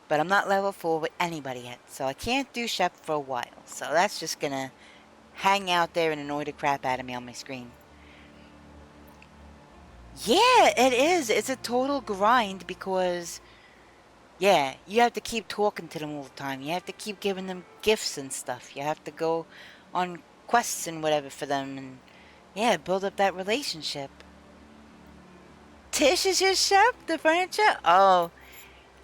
but I'm not level 4 with anybody yet, so I can't do Shep for a while. So that's just gonna hang out there and annoy the crap out of me on my screen. Yeah, it is. It's a total grind because, yeah, you have to keep talking to them all the time. You have to keep giving them gifts and stuff. You have to go on quests and whatever for them and, yeah, build up that relationship. Tish is your chef? The furniture? Oh,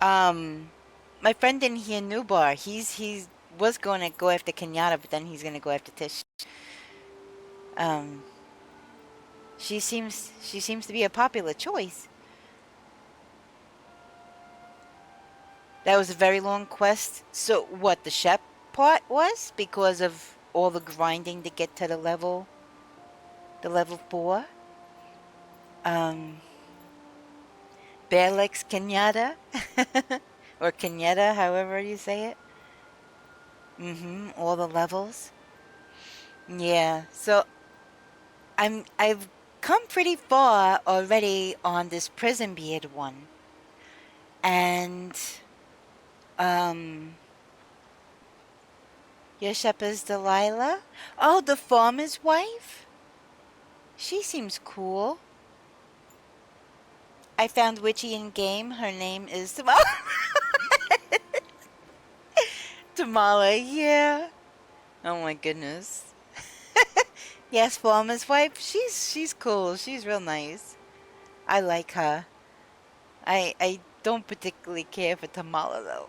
my friend in here, Nubar, he was going to go after Kenyatta, but then he's going to go after Tish. She seems to be a popular choice. That was a very long quest. So what the chef part was because of all the grinding to get to the level 4. Bearlex Kenyatta or Kenyatta, however you say it. All the levels. Yeah. So I've come pretty far already on this Prison Beard one. And your shepherd's Delilah? Oh, the farmer's wife? She seems cool. I found Witchy in game. Her name is Tamala. Tamala, yeah. Oh my goodness. Yes, farmer's wife. She's cool. She's real nice. I like her. I don't particularly care for Tamala though.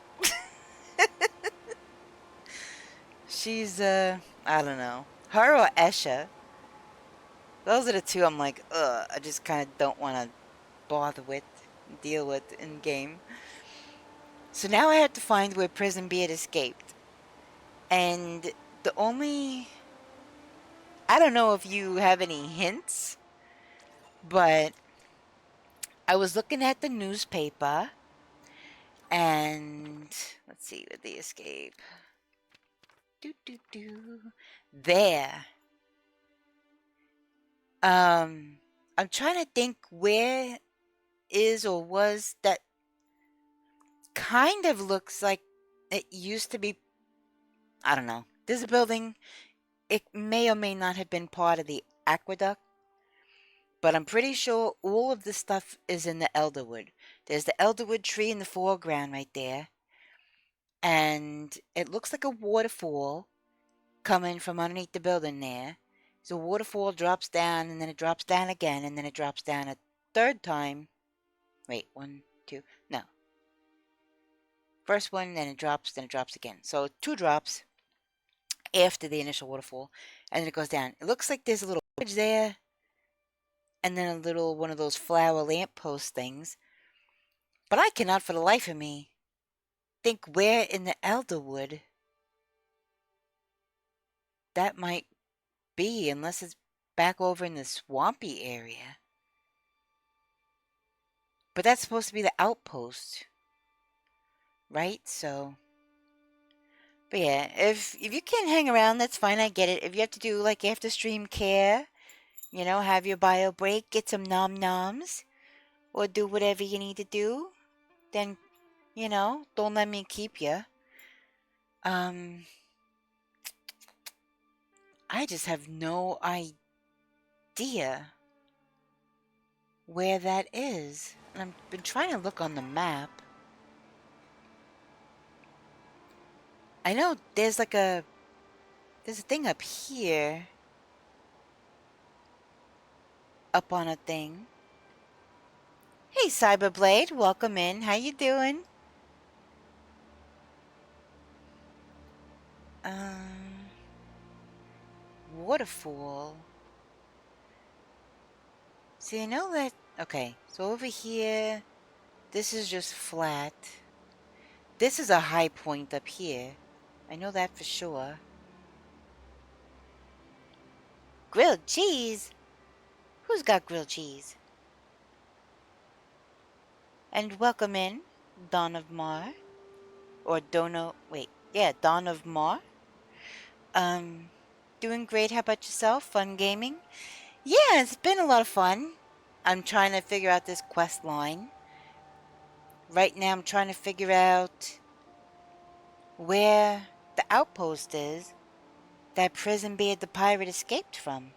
She's I don't know. Her or Esha. Those are the two I'm like, ugh, I just kind of don't want to bother with, deal with in game. So now I have to find where Prison Beard escaped. And the only... I don't know if you have any hints, but I was looking at the newspaper and let's see where they escape. There. I'm trying to think where is or was that kind of looks like it used to be. I don't know. There's a building. It may or may not have been part of the aqueduct, but I'm pretty sure all of the stuff is in the elderwood. There's the elderwood tree in the foreground right there, and it looks like a waterfall coming from underneath the building there. So a waterfall drops down, and then it drops down again, and then it drops down a third time. Wait, 1, 2, no. First one, then it drops again. So 2 drops after the initial waterfall, and then it goes down. It looks like there's a little bridge there, and then a little one of those flower lamppost things. But I cannot for the life of me think where in the Elderwood that might be, unless it's back over in the swampy area. But that's supposed to be the outpost, right? So, but yeah, if you can't hang around, that's fine. I get it. If you have to do like after stream care, you know, have your bio break, get some nom noms, or do whatever you need to do, then, you know, don't let me keep you. I just have no idea where that is. And I've been trying to look on the map. I know there's a thing up here. Up on a thing. Hey Cyberblade, welcome in. How you doing? Waterfall. See, I know that... Okay, so over here, this is just flat. This is a high point up here. I know that for sure. Grilled cheese? Who's got grilled cheese? And welcome in, Dawn of Mar. Or Dono... Wait, yeah, Dawn of Mar. Doing great. How about yourself? Fun gaming? Yeah, it's been a lot of fun. I'm trying to figure out this quest line. Right now I'm trying to figure out where the outpost is that Prison Beard the pirate escaped from.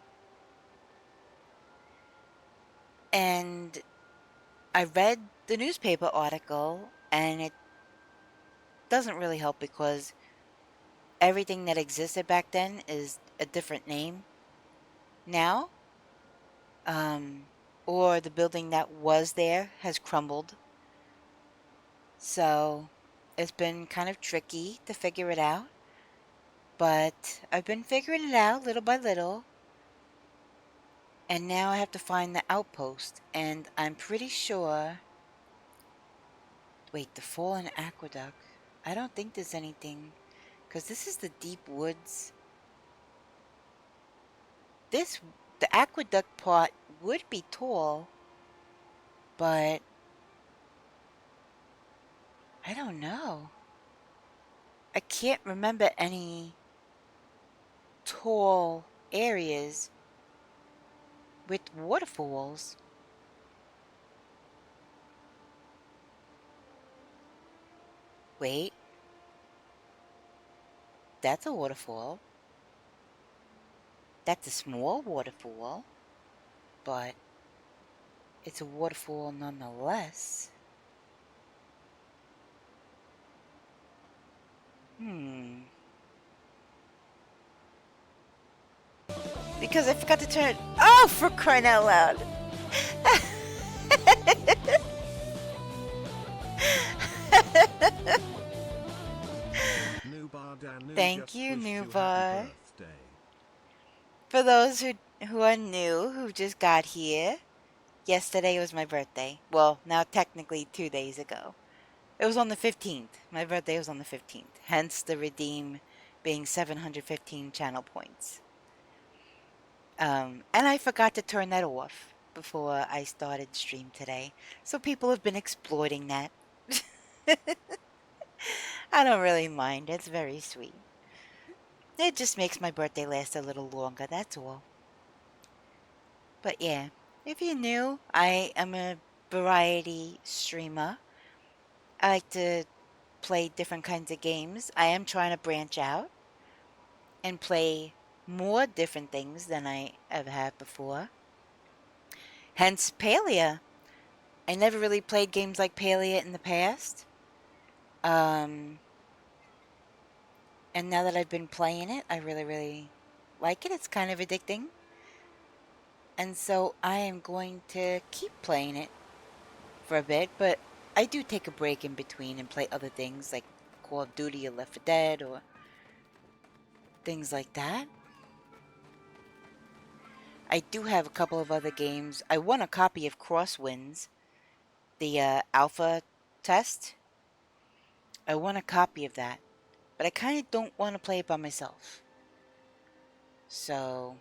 And I read the newspaper article, and it doesn't really help because everything that existed back then is a different name now. Or the building that was there has crumbled. So it's been kind of tricky to figure it out. But I've been figuring it out little by little. And now I have to find the outpost. And I'm pretty sure... Wait, the fallen aqueduct. I don't think there's anything... Because this is the deep woods. The aqueduct part would be tall. But... I don't know. I can't remember any tall areas with waterfalls. Wait. That's a waterfall. That's a small waterfall. But it's a waterfall nonetheless. Because I forgot to turn... Oh, for crying out loud! Thank you, Nubar. For those who are new, who just got here, yesterday was my birthday. Well, now technically 2 days ago. It was on the 15th. My birthday was on the 15th. Hence the redeem being 715 channel points. And I forgot to turn that off before I started stream today. So people have been exploiting that. I don't really mind. It's very sweet. It just makes my birthday last a little longer, that's all. But yeah, if you're new, I am a variety streamer. I like to play different kinds of games. I am trying to branch out and play more different things than I ever have before. Hence Palia. I never really played games like Palia in the past. And now that I've been playing it, I really, really like it. It's kind of addicting. And so I am going to keep playing it for a bit, but I do take a break in between and play other things like Call of Duty or Left 4 Dead or things like that. I do have a couple of other games. I won a copy of Crosswinds, the alpha test. I won a copy of that, but I kind of don't want to play it by myself. So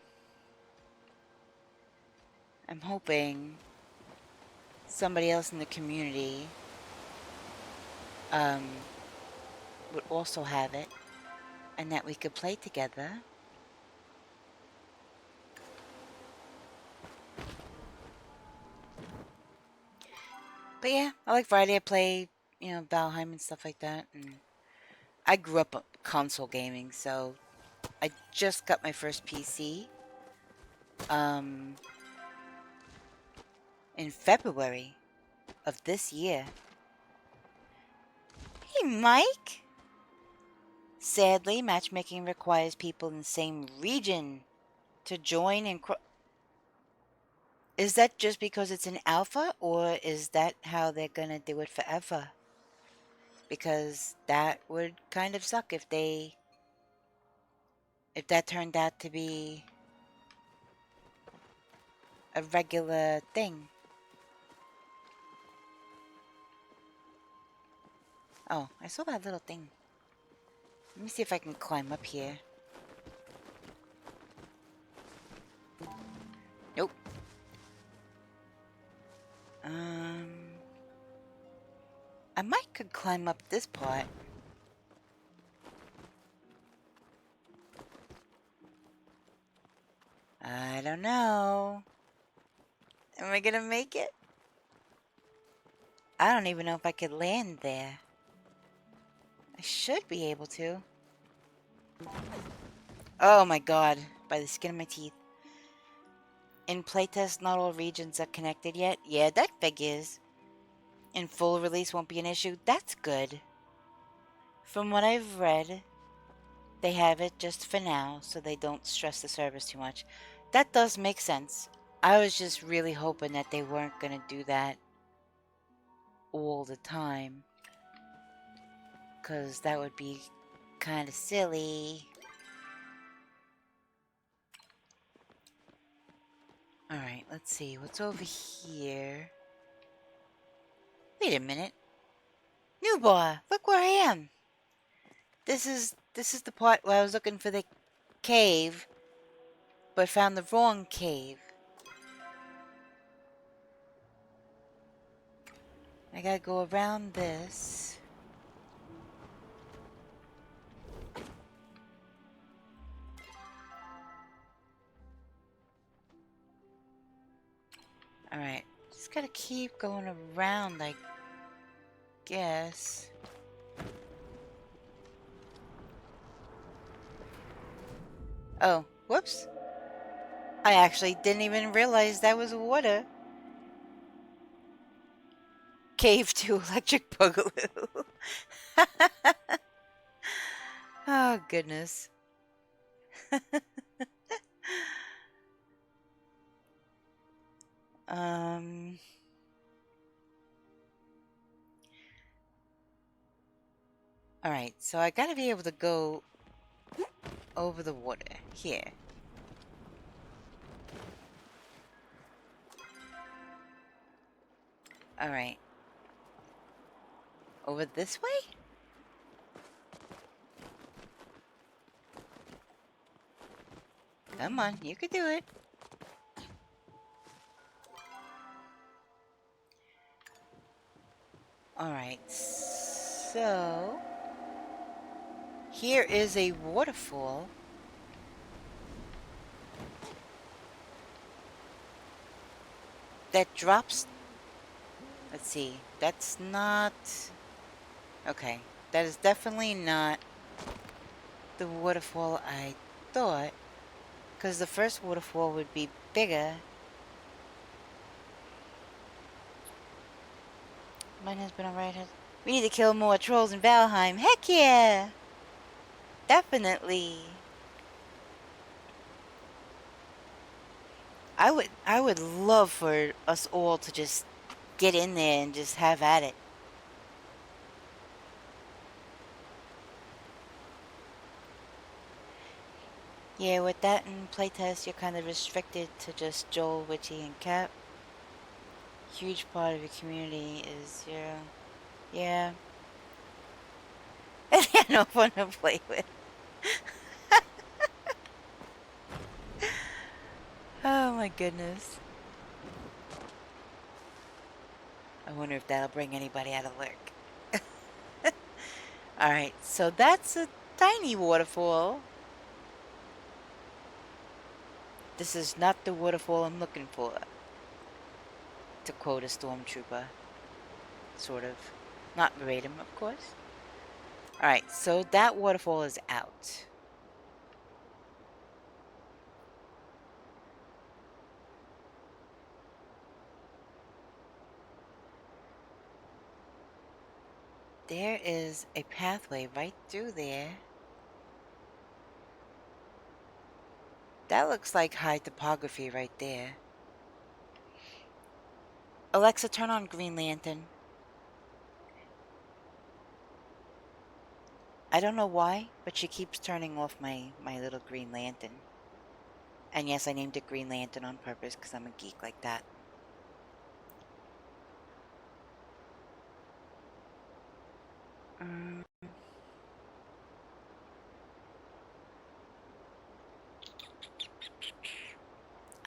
I'm hoping somebody else in the community would also have it, and that we could play together. But yeah, I like Friday. I play, Valheim and stuff like that. And I grew up console gaming, so I just got my first PC in February of this year. Hey, Mike! Sadly, matchmaking requires people in the same region to join and Is that just because it's an alpha, or is that how they're gonna do it forever? Because that would kind of suck if that turned out to be a regular thing. Oh, I saw that little thing. Let me see if I can climb up here. Nope. I might could climb up this part. I don't know. Am I gonna make it? I don't even know if I could land there. I should be able to. Oh my god, by the skin of my teeth. In playtest, not all regions are connected yet. Yeah, that figures. In full release won't be an issue. That's good. From what I've read, they have it just for now, so they don't stress the servers too much. That does make sense. I was just really hoping that they weren't going to do that all the time, because that would be kind of silly. Alright, let's see. What's over here? Wait a minute. Newbar, look where I am. This is the part where I was looking for the cave, but found the wrong cave. I gotta go around this. Alright, just gotta keep going around, I guess. Oh, whoops. I actually didn't even realize that was water. Cave to electric boogaloo. Oh, goodness. Alright, so I gotta be able to go over the water. Here. Alright. Over this way? Come on, you can do it. Alright, so here is a waterfall. That drops. Let's see. That's not. Okay. That is definitely not the waterfall I thought. Because the first waterfall would be bigger. Mine has been alright. We need to kill more trolls in Valheim. Heck yeah! Definitely. I would love for us all to just get in there and just have at it. Yeah, with that in playtest, you're kind of restricted to just Joel, Witchy, and Cap. Huge part of your community is your... Yeah. And they're no fun to play with. Oh my goodness. I wonder if that'll bring anybody out of work. Alright, so that's a tiny waterfall. This is not the waterfall I'm looking for. To quote a stormtrooper. Sort of. Not verbatim, of course. Alright, so that waterfall is out. There is a pathway right through there. That looks like high topography right there. Alexa, turn on Green Lantern. I don't know why, but she keeps turning off my little Green Lantern. And yes, I named it Green Lantern on purpose because I'm a geek like that.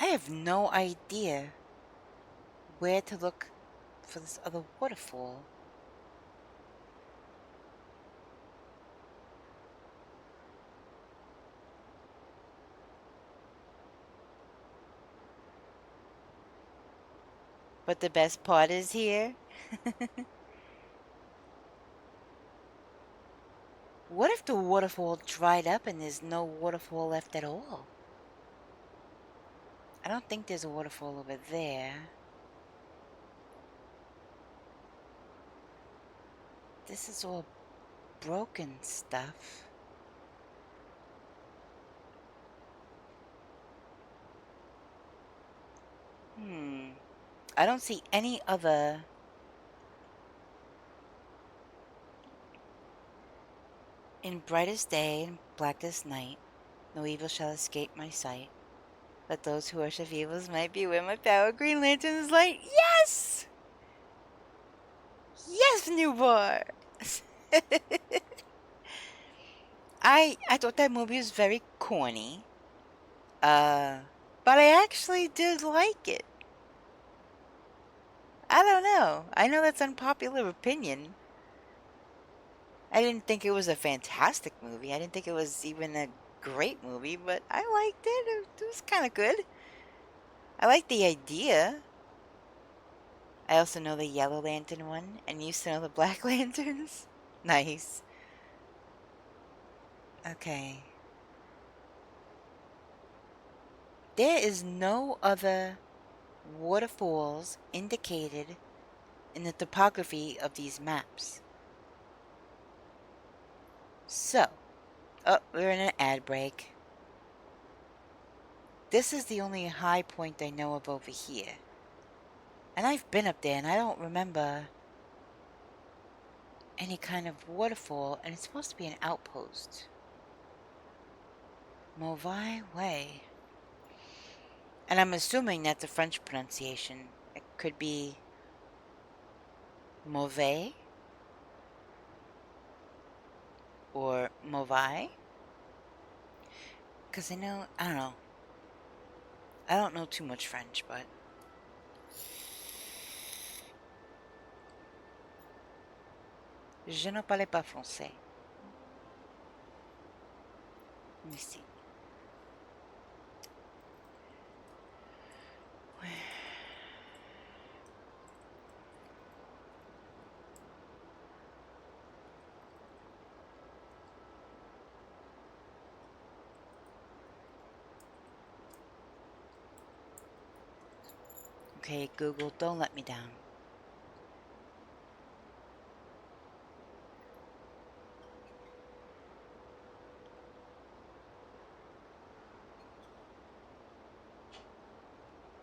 I have no idea where to look for this other waterfall. But the best part is here. What if the waterfall dried up and there's no waterfall left at all? I don't think there's a waterfall over there. This is all broken stuff. I don't see any other... In brightest day and blackest night, no evil shall escape my sight. Let those who worship evils might beware my power. Green Lantern is light. Yes! Yes, new bar! I thought that movie was very corny. But I actually did like it. I don't know. I know that's unpopular opinion. I didn't think it was a fantastic movie. I didn't think it was even a great movie, but I liked it. It was kind of good. I like the idea. I also know the Yellow Lantern one, and used to know the Black Lanterns. Nice. Okay. There is no other waterfalls indicated in the topography of these maps. So, oh, we're in an ad break. This is the only high point I know of over here. And I've been up there and I don't remember any kind of waterfall, and it's supposed to be an outpost. Mauvais Way. And I'm assuming that's a French pronunciation. It could be mauvais or mauvais. Because I don't know. I don't know too much French, but... Je ne parle pas français. Let me see. Okay, Google, don't let me down.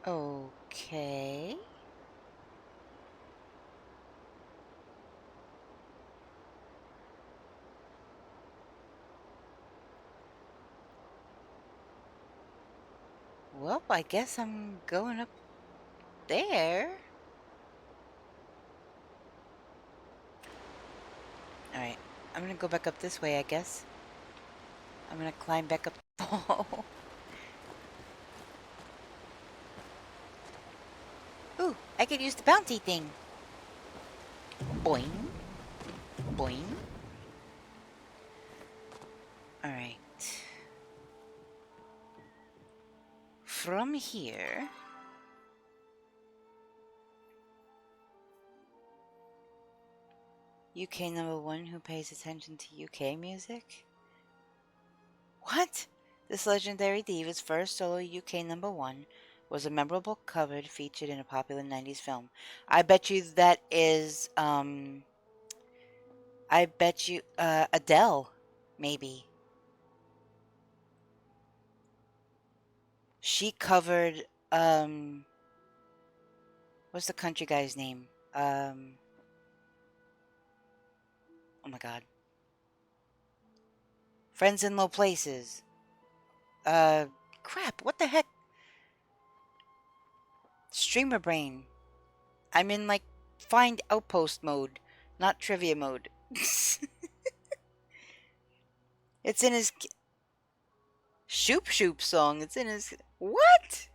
Okay. Well, I guess I'm going up there. Alright, I'm gonna go back up this way, I guess. I'm gonna climb back up the wall. Ooh, I could use the bouncy thing. Boing. Boing. Alright. From here... UK #1 who pays attention to UK music? What? This legendary diva's first solo UK #1 was a memorable cover featured in a popular 90s film. I bet you that is, I bet you, Adele, maybe. She covered, what's the country guy's name? Oh my god. Friends in Low Places. Crap, what the heck? Streamer brain. I'm in, like, find outpost mode, not trivia mode. It's in his... Shoop Shoop song. It's in his... What?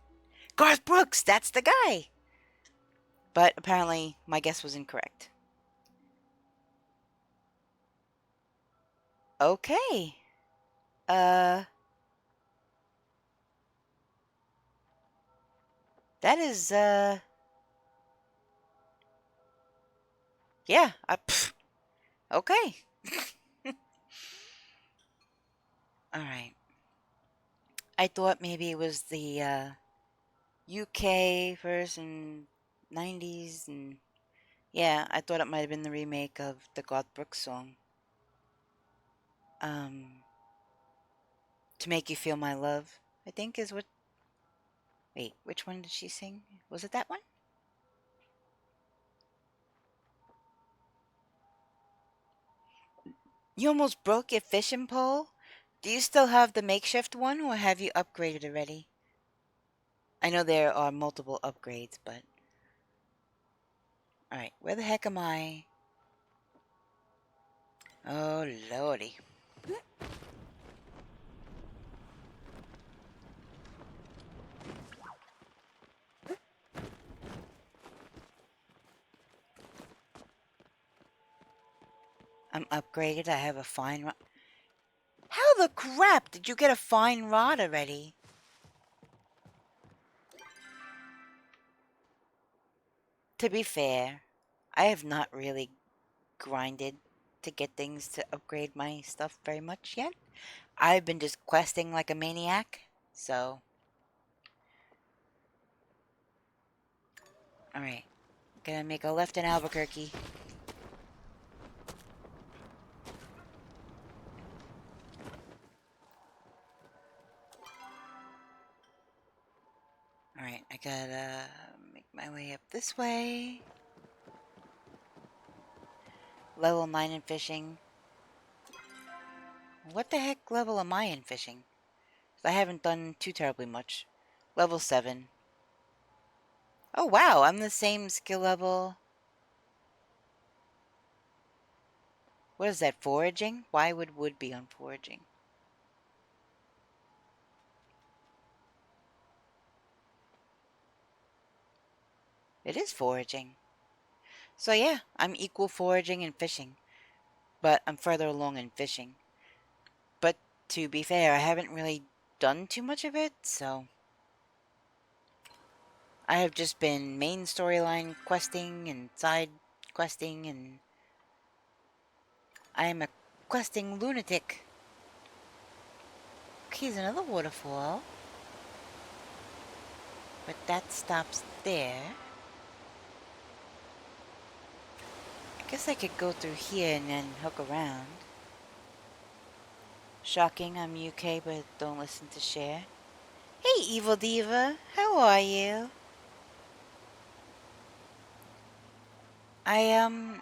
Garth Brooks, that's the guy. But apparently, my guess was incorrect. Okay. That is, yeah, okay. Alright. I thought maybe it was the, UK first and 90s, and yeah, I thought it might have been the remake of the Garth Brooks song. To Make You Feel My Love, I think is what... Wait, which one did she sing? Was it that one? You almost broke your fishing pole? Do you still have the makeshift one, or have you upgraded already? I know there are multiple upgrades, but... Alright, where the heck am I? Oh, lordy. I'm upgraded, I have a fine rod. How the crap did you get a fine rod already? To be fair, I have not really grinded to get things to upgrade my stuff very much yet. I've been just questing like a maniac, so... Alright, gonna make a left in Albuquerque. Alright, I gotta make my way up this way. Level 9 in fishing. What the heck level am I in fishing? I haven't done too terribly much. Level 7. Oh wow, I'm the same skill level. What is that, foraging? Why would wood be on foraging? It is foraging. So yeah, I'm equal foraging and fishing. But I'm further along in fishing. But to be fair, I haven't really done too much of it, so... I have just been main storyline questing and side questing, and... I am a questing lunatic. Okay, here's another waterfall. But that stops there. I guess I could go through here and then hook around. Shocking, I'm UK, but don't listen to share. Hey, Evil Diva, how are you? I am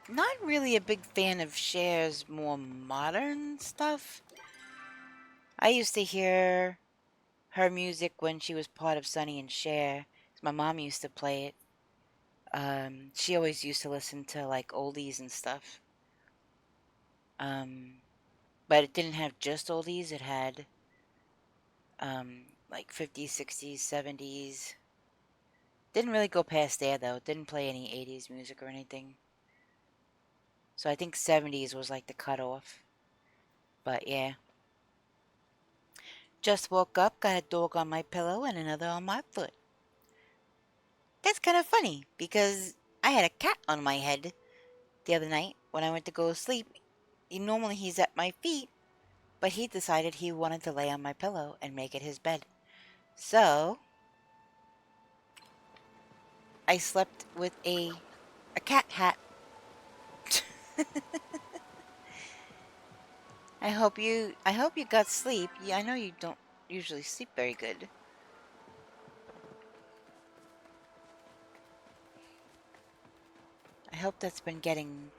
not really a big fan of Cher's more modern stuff. I used to hear her music when she was part of Sonny and Cher. My mom used to play it. She always used to listen to like oldies and stuff. But it didn't have just oldies. It had like 50s, 60s, 70s. Didn't really go past there though. Didn't play any 80s music or anything. So I think 70s was like the cutoff. But yeah. Just woke up, got a dog on my pillow and another on my foot. That's kind of funny because I had a cat on my head the other night when I went to go to sleep. Normally he's at my feet, but he decided he wanted to lay on my pillow and make it his bed. So I slept with a cat hat. I hope you got sleep. Yeah, I know you don't usually sleep very good. I hope that's been getting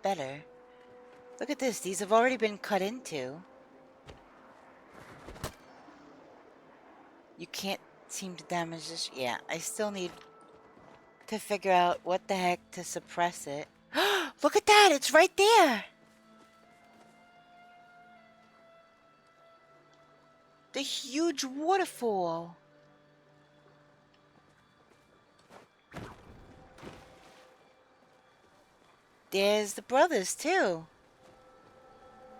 better. Look at this. These have already been cut into. You can't seem to damage this. Yeah, I still need to figure out what the heck to suppress it. Look at that. It's right there. The huge waterfall. There's the brothers, too.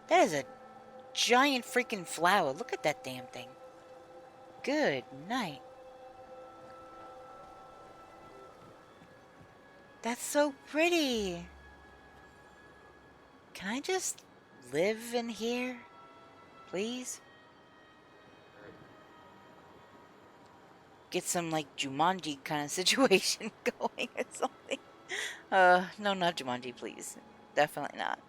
That is a giant freaking flower. Look at that damn thing. Good night. That's so pretty. Can I just live in here? Please? Get some, like, Jumanji kind of situation going or something. No, not Jumanji, please. Definitely not.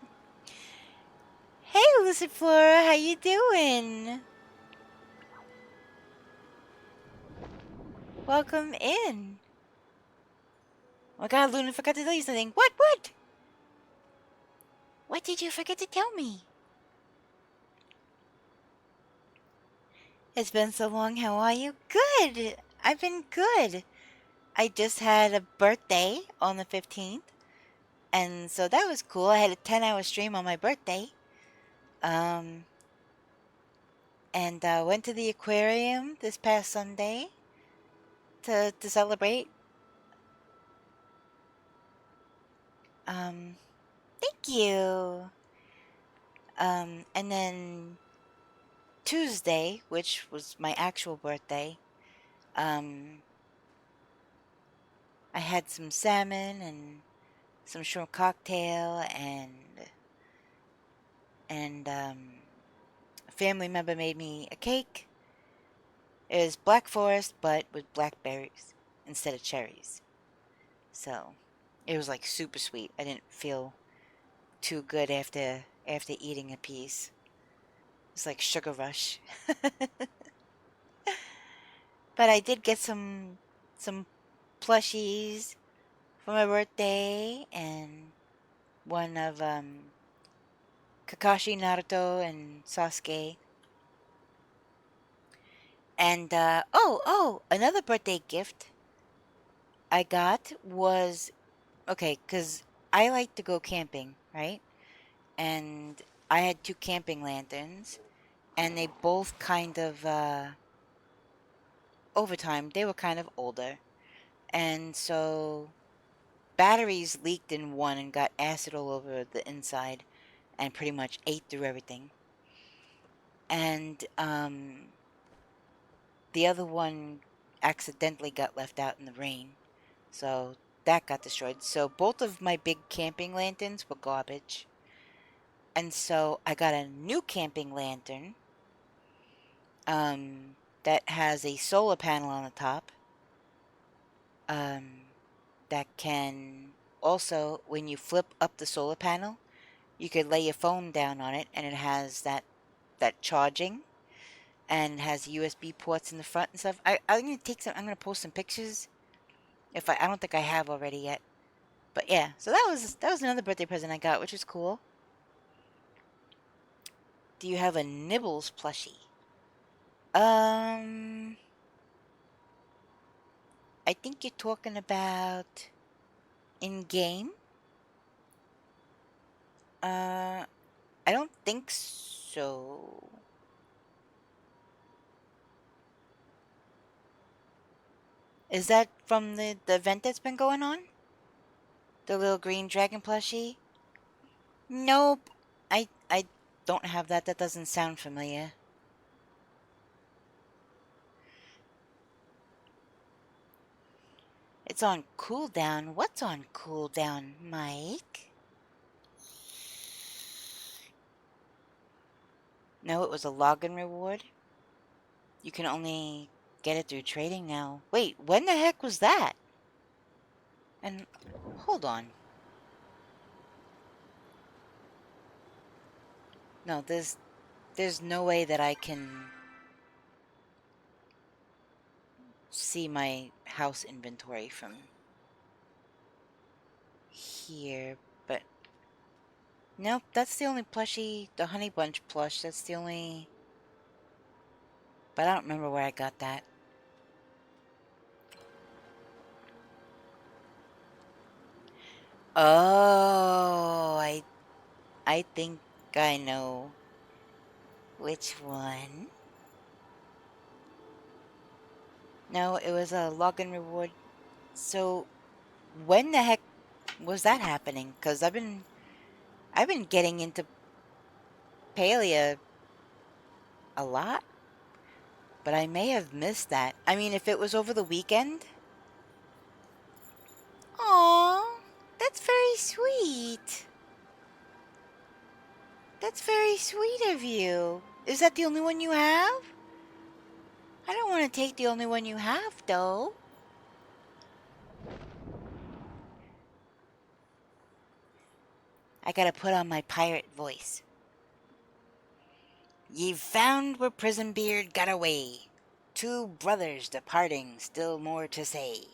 Hey, Luciflora, how you doing? Welcome in. Oh my god, Luna, forgot to tell you something. What? What did you forget to tell me? It's been so long, how are you? Good! I've been good. I just had a birthday on the 15th. And so that was cool. I had a 10-hour stream on my birthday. And went to the aquarium this past Sunday to celebrate. Thank you. And then Tuesday, which was my actual birthday, I had some salmon and some shrimp cocktail, and a family member made me a cake. It was Black Forest, but with blackberries instead of cherries. So it was like super sweet. I didn't feel too good after eating a piece. It's like sugar rush. But I did get some plushies for my birthday, and one of Kakashi, Naruto, and Sasuke. And another birthday gift I got was, okay, because I like to go camping, right? And I had two camping lanterns, and they both kind of over time they were kind of older, and so batteries leaked in one and got acid all over the inside and pretty much ate through everything. And the other one accidentally got left out in the rain, so that got destroyed. So both of my big camping lanterns were garbage. And so I got a new camping lantern that has a solar panel on the top, that can also, when you flip up the solar panel, you could lay your phone down on it, and it has that charging, and has USB ports in the front and stuff. I'm gonna take some. I'm gonna post some pictures. If I don't think I have already yet, but yeah. So that was another birthday present I got, which was cool. Do you have a Nibbles plushie? I think you're talking about in game. I don't think so. Is that from the event that's been going on? The little green dragon plushie? Nope. I don't have that. That doesn't sound familiar. It's on cooldown. What's on cooldown, Mike? No, it was a login reward. You can only get it through trading now. Wait, when the heck was that? And hold on. No, there's no way that I can see my house inventory from here, but nope, that's the only plushie, the honey bunch plush. That's the only, but I don't remember where I got that. Oh, I think I know which one. No, it was a login reward. So when the heck was that happening? Because I've been getting into Palia a lot, but I may have missed that. I mean, if it was over the weekend. Aw, that's very sweet. That's very sweet of you. Is that the only one you have? I don't want to take the only one you have, though. I gotta put on my pirate voice. Ye found where Prison Beard got away. Two brothers departing, still more to say.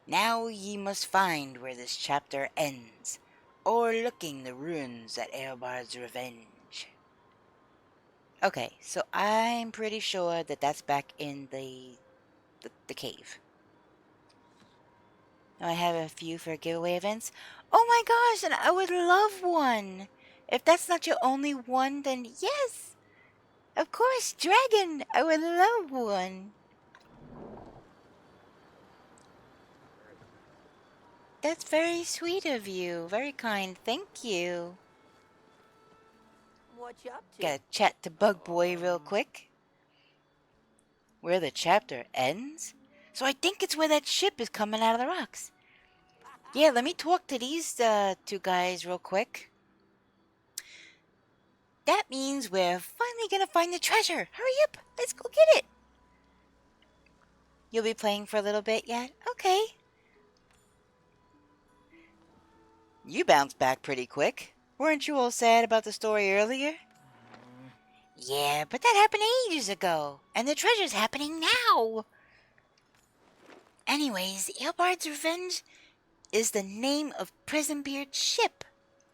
Now ye must find where this chapter ends, o'erlooking the ruins at Eobard's revenge. Okay, so I'm pretty sure that that's back in the cave. Now I have a few for giveaway events. Oh my gosh, and I would love one. If that's not your only one, then yes, of course, dragon. I would love one. That's very sweet of you. Very kind. Thank you. What you up to? Gotta chat to Bug Boy real quick. Where the chapter ends? So I think it's where that ship is coming out of the rocks. Yeah, let me talk to these two guys real quick. That means we're finally gonna find the treasure. Hurry up, let's go get it. You'll be playing for a little bit yet? Okay. You bounced back pretty quick. Weren't you all sad about the story earlier? Yeah, but that happened ages ago. And the treasure's happening now. Anyways, Eobard's Revenge is the name of Prisonbeard's ship.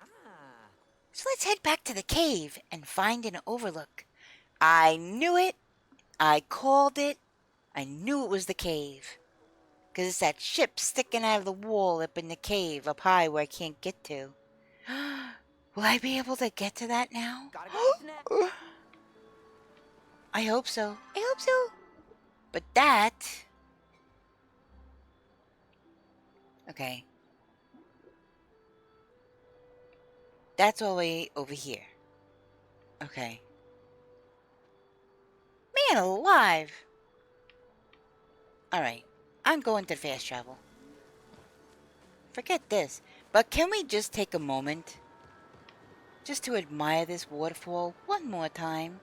Ah. So let's head back to the cave and find an overlook. I knew it. I called it. I knew it was the cave. Because it's that ship sticking out of the wall up in the cave up high where I can't get to. Will I be able to get to that now? Gotta go snap. I hope so. I hope so. But that... Okay. That's all the way over here. Okay. Man alive! Alright. I'm going to fast travel. Forget this. But can we just take a moment just to admire this waterfall one more time?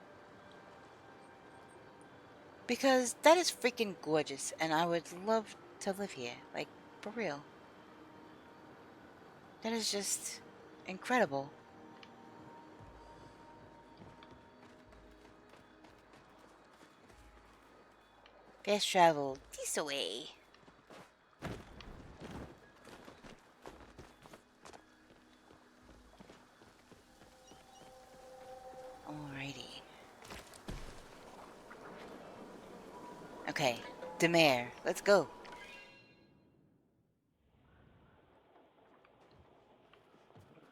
Because that is freaking gorgeous and I would love to live here. Like, for real. That is just incredible. Fast travel this way. Alrighty. Okay, the mayor. Let's go.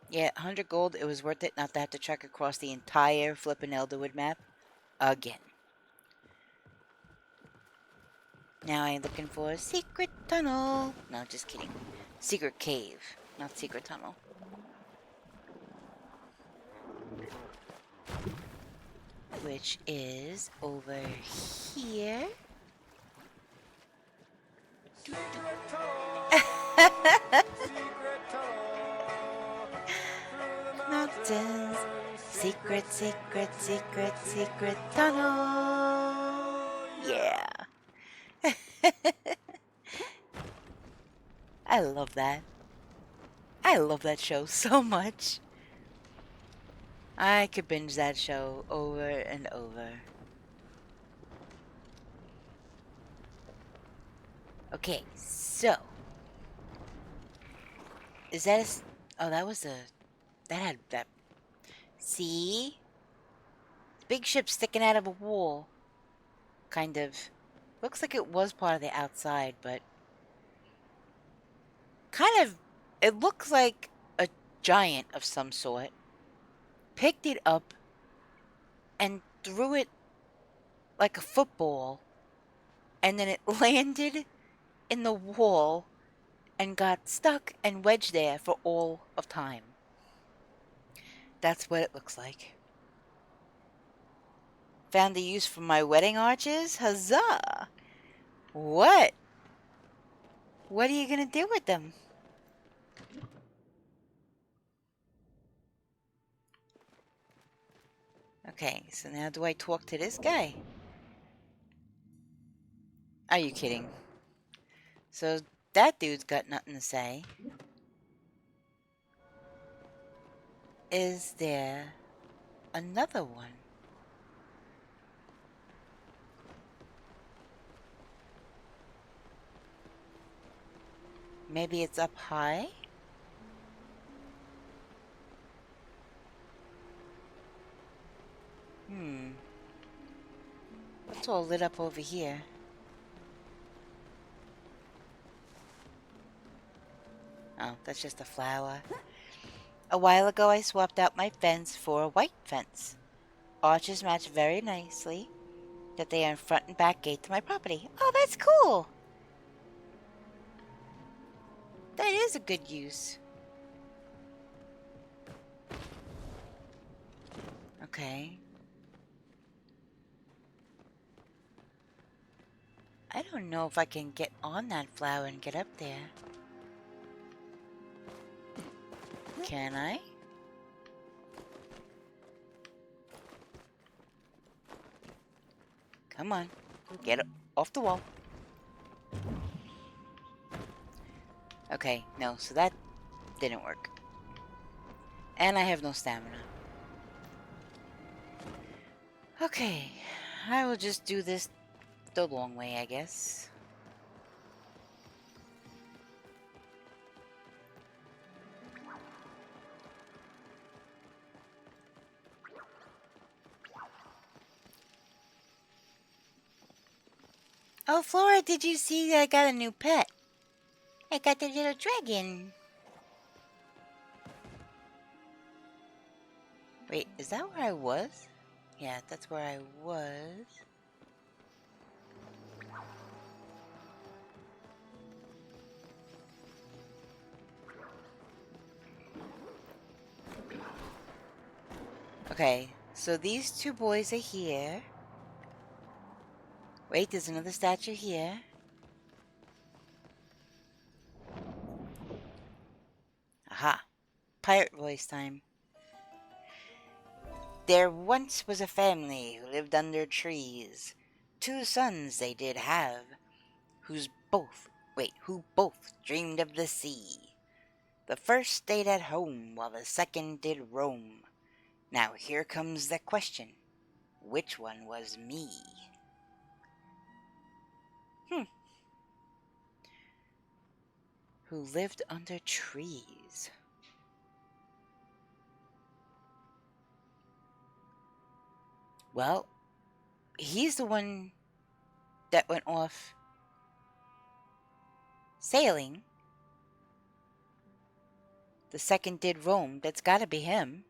Yeah, 100 gold. It was worth it not to have to trek across the entire flippin' Elderwood map again. Now I'm looking for a secret tunnel. No, just kidding. Secret cave, not secret tunnel. Which is over here. Mountains. Secret, secret, secret, secret tunnel. Yeah. I love that. I love that show so much. I could binge that show over and over. Okay, so. Is that a... Oh, that was a... That had that... See? Big ship sticking out of a wall. Kind of. Looks like it was part of the outside, but... Kind of... It looks like a giant of some sort picked it up and threw it like a football, and then it landed in the wall and got stuck and wedged there for all of time. That's what it looks like. Found the use for my wedding arches? Huzzah! What? What are you gonna do with them? Okay, so now do I talk to this guy? Are you kidding? So that dude's got nothing to say. Is there another one? Maybe it's up high? What's all lit up over here? Oh, that's just a flower. A while ago I swapped out my fence for a white fence. Arches match very nicely. That they are in front and back gate to my property. Oh, that's cool! That is a good use. Okay. I don't know if I can get on that flower and get up there. Can I? Come on. Get off the wall. Okay, no, so that didn't work. And I have no stamina. Okay, I will just do this the long way, I guess. Oh, Flora, did you see that I got a new pet? I got the little dragon. Wait, is that where I was? Yeah, that's where I was. Okay, so these two boys are here. Wait, there's another statue here. Aha. Pirate voice time. There once was a family who lived under trees. 2 sons they did have, who both dreamed of the sea. The first stayed at home while the second did roam. Now here comes the question. Which one was me? Who lived under trees? Well, he's the one that went off sailing. The second did roam. That's gotta be him.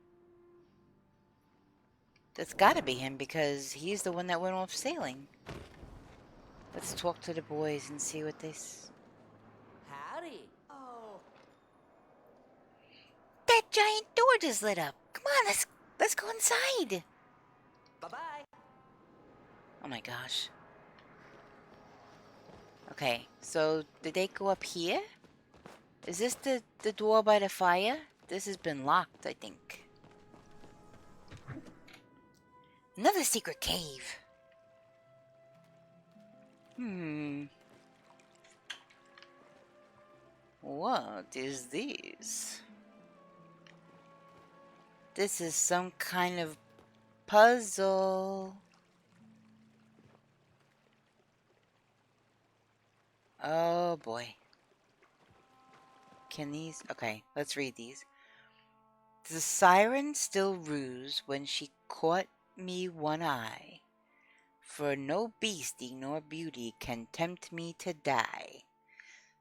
That's gotta be him because he's the one that went off sailing. Let's talk to the boys and see what they... Howdy. Oh. That giant door just lit up. Come on, let's go inside. Bye-bye. Oh my gosh. Okay, so did they go up here? Is this the door by the fire? This has been locked, I think. Another secret cave. What is this? This is some kind of puzzle. Oh boy. Can these... Okay, let's read these. The siren still rues when she caught me one eye. For no beastie nor beauty can tempt me to die.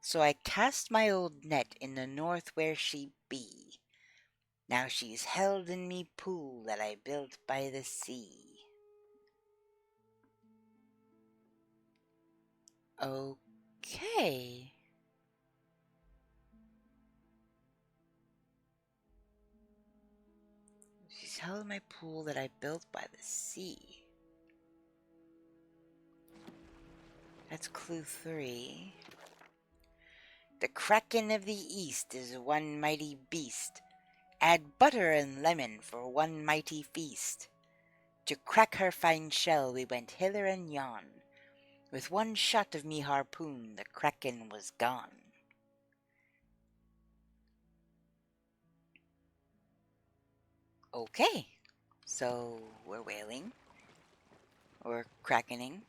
So I cast my old net in the north where she be. Now she's held in me pool that I built by the sea. Okay. She's held in my pool that I built by the sea. That's clue 3. The Kraken of the East is one mighty beast. Add butter and lemon for one mighty feast. To crack her fine shell we went hither and yon. With one shot of me harpoon the Kraken was gone. Okay, so we're whaling. Or krakening.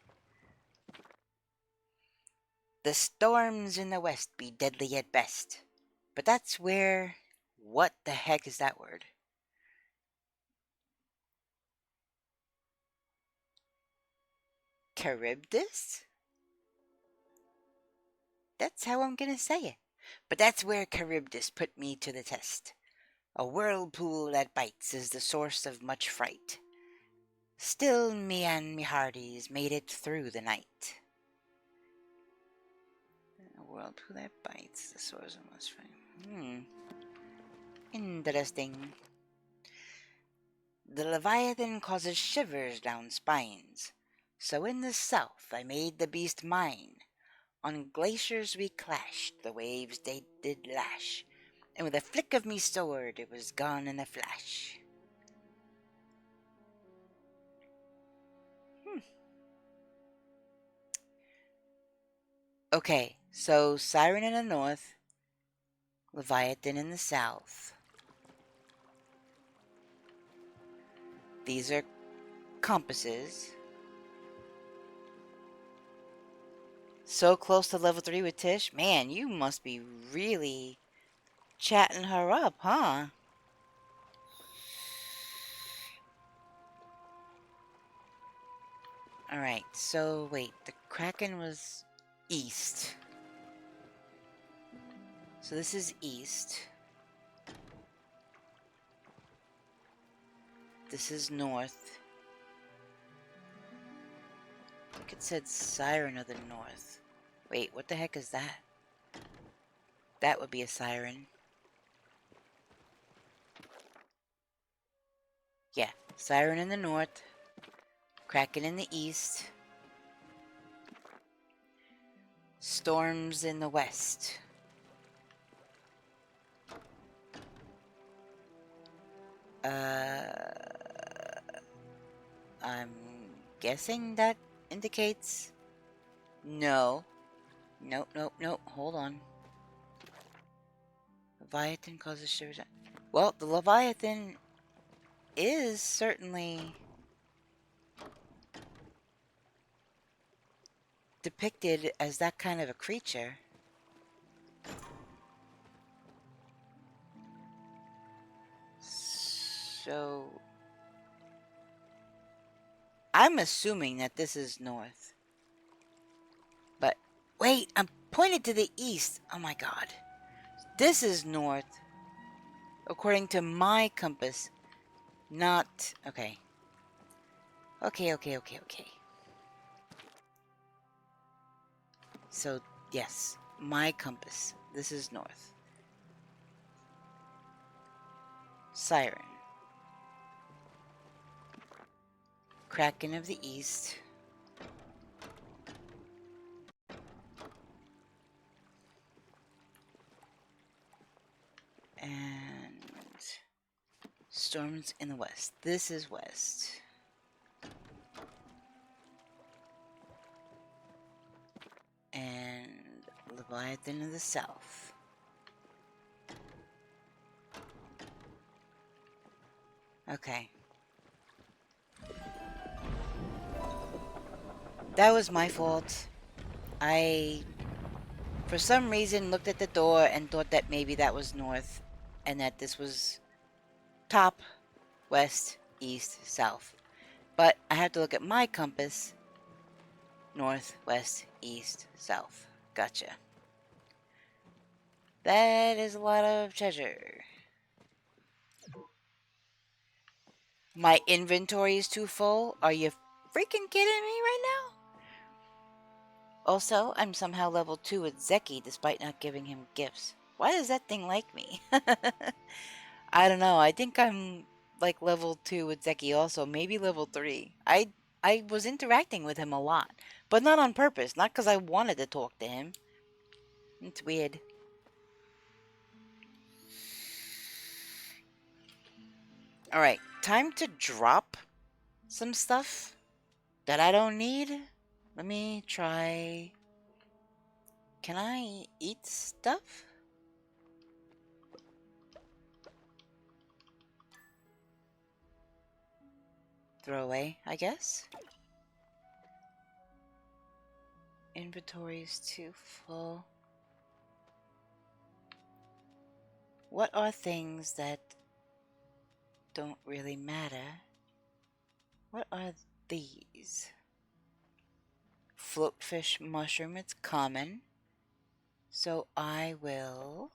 The storms in the west be deadly at best. But that's where... What the heck is that word? Charybdis? That's how I'm gonna say it. But that's where Charybdis put me to the test. A whirlpool that bites is the source of much fright. Still me and me hearties made it through the night. A whirlpool that bites is the source of much fright. Interesting. The Leviathan causes shivers down spines. So in the south I made the beast mine. On glaciers we clashed, the waves they did lash, and with a flick of me sword it was gone in a flash. Okay, so Siren in the north, Leviathan in the south. These are compasses. So close to level 3 with Tish. Man, you must be really chatting her up, huh? Alright, so wait, the Kraken was east. So this is east. This is north. I think it said Siren of the North. Wait, what the heck is that? That would be a siren. Yeah, Siren in the north. Kraken in the east. Storms in the west. I'm guessing that indicates... No. Nope, nope, nope. Hold on. Leviathan causes shivers. Well, the Leviathan is certainly depicted as that kind of a creature. So... I'm assuming that this is north. Wait, I'm pointed to the east. Oh my god. This is north. According to my compass. Not... Okay. Okay. So, yes. My compass. This is north. Siren. Kraken of the East. And storms in the west. This is west. And Leviathan of the south. Okay. That was my fault. I, for some reason, looked at the door and thought that maybe that was north. And that this was top, west, east, south. But I have to look at my compass. North, west, east, south. Gotcha. That is a lot of treasure. My inventory is too full? Are you freaking kidding me right now? Also, I'm somehow level 2 with Zeki despite not giving him gifts. Why does that thing like me? I don't know. I think I'm like level 2 with Zeki also. Maybe level 3. I was interacting with him a lot. But not on purpose. Not because I wanted to talk to him. It's weird. Alright. Time to drop some stuff that I don't need. Let me try... Can I eat stuff? Throw away, I guess. Inventory is too full. What are things that don't really matter? What are these? Floatfish mushroom, it's common. So I will...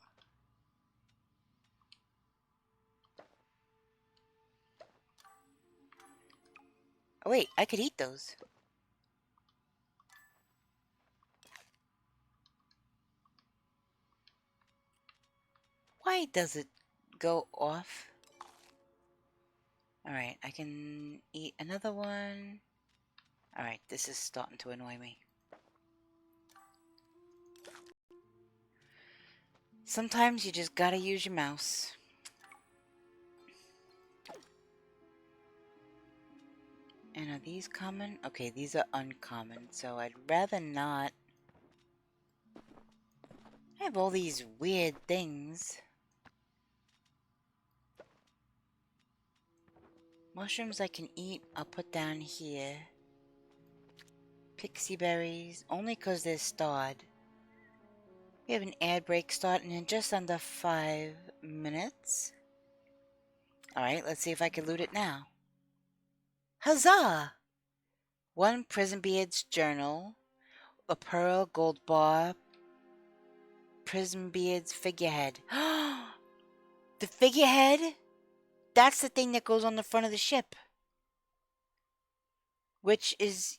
Oh wait, I could eat those. Why does it go off? Alright, I can eat another one. Alright, this is starting to annoy me. Sometimes you just gotta use your mouse. And are these common? Okay, these are uncommon, so I'd rather not. I have all these weird things. Mushrooms I can eat, I'll put down here. Pixie berries, only because they're starred. We have an ad break starting in just under 5 minutes. Alright, let's see if I can loot it now. Huzzah! 1 Prison Beard's journal, a pearl gold bar, Prison Beard's figurehead. The figurehead? That's the thing that goes on the front of the ship. Which is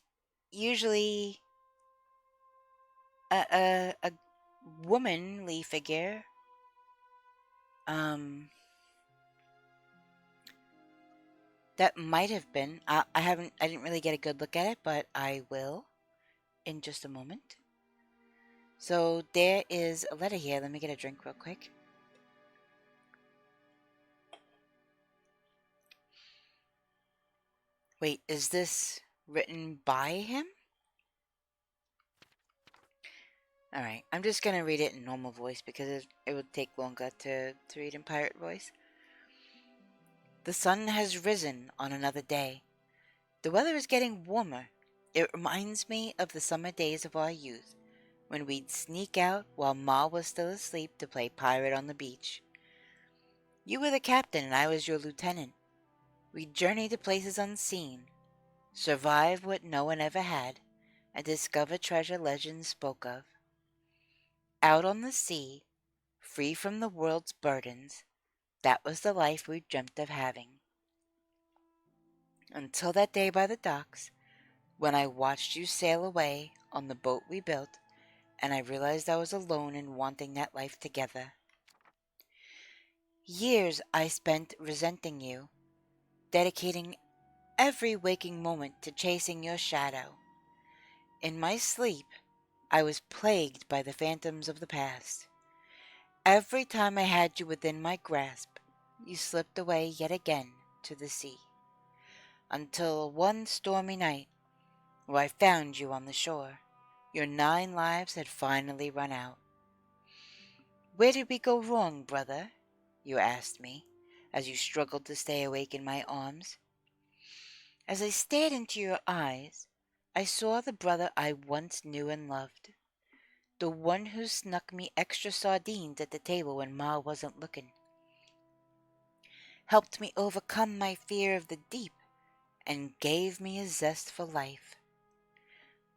usually a womanly figure. That might have been. I didn't really get a good look at it, but I will in just a moment. So there is a letter here. Let me get a drink real quick. Wait, is this written by him? Alright, I'm just gonna read it in normal voice because it would take longer to read in pirate voice. The sun has risen on another day. The weather is getting warmer. It reminds me of the summer days of our youth, when we'd sneak out while Ma was still asleep to play pirate on the beach. You were the captain and I was your lieutenant. We'd journey to places unseen, survive what no one ever had, and discover treasure legends spoke of. Out on the sea, free from the world's burdens, that was the life we dreamt of having. Until that day by the docks, when I watched you sail away on the boat we built, and I realized I was alone in wanting that life together. Years I spent resenting you, dedicating every waking moment to chasing your shadow. In my sleep, I was plagued by the phantoms of the past. Every time I had you within my grasp, you slipped away yet again to the sea. Until one stormy night, where I found you on the shore, your 9 lives had finally run out. Where did we go wrong, brother? You asked me, as you struggled to stay awake in my arms. As I stared into your eyes, I saw the brother I once knew and loved. The one who snuck me extra sardines at the table when Ma wasn't looking. Helped me overcome my fear of the deep and gave me a zest for life.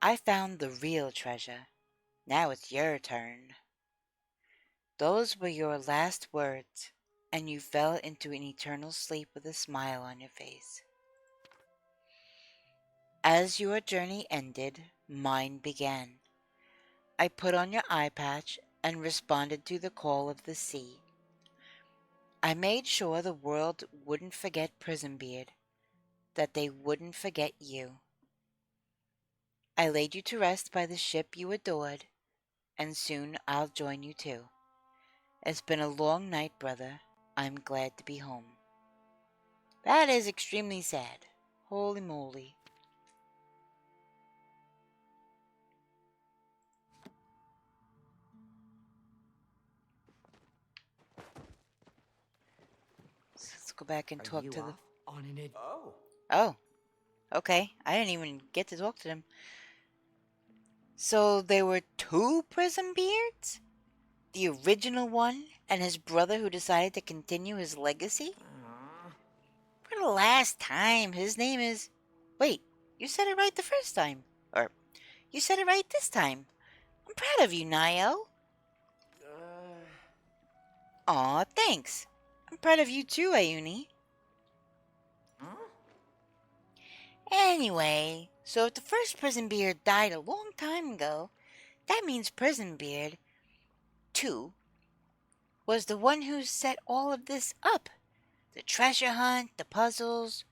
I found the real treasure. Now it's your turn. Those were your last words, and you fell into an eternal sleep with a smile on your face. As your journey ended, mine began. I put on your eye patch and responded to the call of the sea. I made sure the world wouldn't forget Prisonbeard, that they wouldn't forget you. I laid you to rest by the ship you adored, and soon I'll join you too. It's been a long night, brother. I'm glad to be home. That is extremely sad. Holy moly. So let's go back and Are talk you to the... off on an ad- Oh. Oh, okay. I didn't even get to talk to them. So there were 2 prison beards? The original one and his brother who decided to continue his legacy? Aw. For the last time, his name is... Wait, you said it right the first time. Or, you said it right this time. I'm proud of you, Nio. Aw, thanks. I'm proud of you too, Ayuni. Huh? Anyway, so if the first prison beard died a long time ago, that means Prison Beard 2 was the one who set all of this up. The treasure hunt, the puzzles.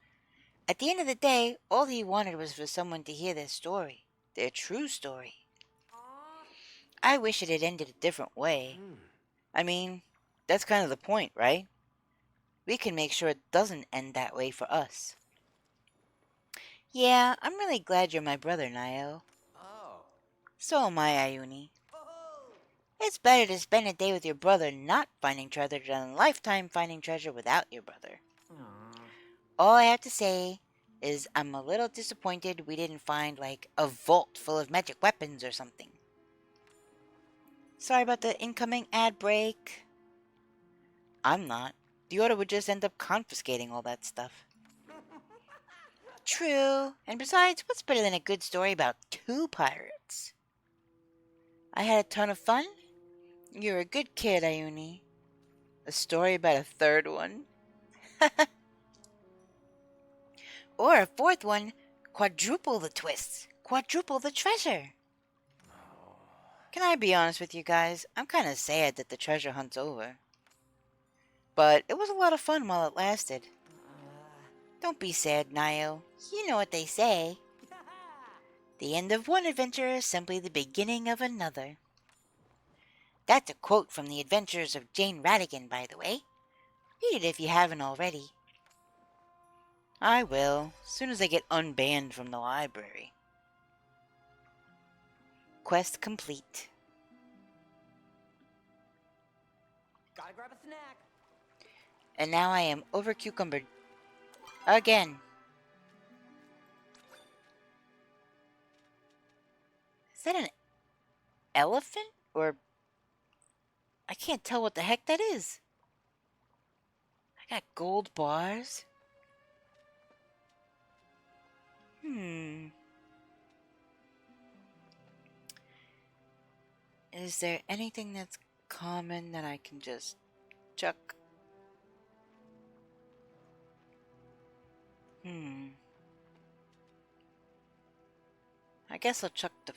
At the end of the day, all he wanted was for someone to hear their story, their true story. I wish it had ended a different way. I mean, that's kind of the point, right? We can make sure it doesn't end that way for us. Yeah, I'm really glad you're my brother, Nio. Oh. So am I, Ayuni. It's better to spend a day with your brother not finding treasure than a lifetime finding treasure without your brother. Aw. All I have to say is I'm a little disappointed we didn't find, like, a vault full of magic weapons or something. Sorry about the incoming ad break. I'm not. The order would just end up confiscating all that stuff. True. And besides, what's better than a good story about 2 pirates? I had a ton of fun. You're a good kid, Ayuni. A story about a 3rd one? Or a 4th one, quadruple the twists, quadruple the treasure. Can I be honest with you guys? I'm kind of sad that the treasure hunt's over. But it was a lot of fun while it lasted. Don't be sad, Nio. You know what they say. The end of one adventure is simply the beginning of another. That's a quote from The Adventures of Jane Radigan, by the way. Read it if you haven't already. I will, as soon as I get unbanned from the library. Quest complete. Gotta grab a snack. And now I am over cucumbered. Again. Is that an elephant? Or... I can't tell what the heck that is. I got gold bars. Is there anything that's common that I can just chuck? I guess I'll chuck the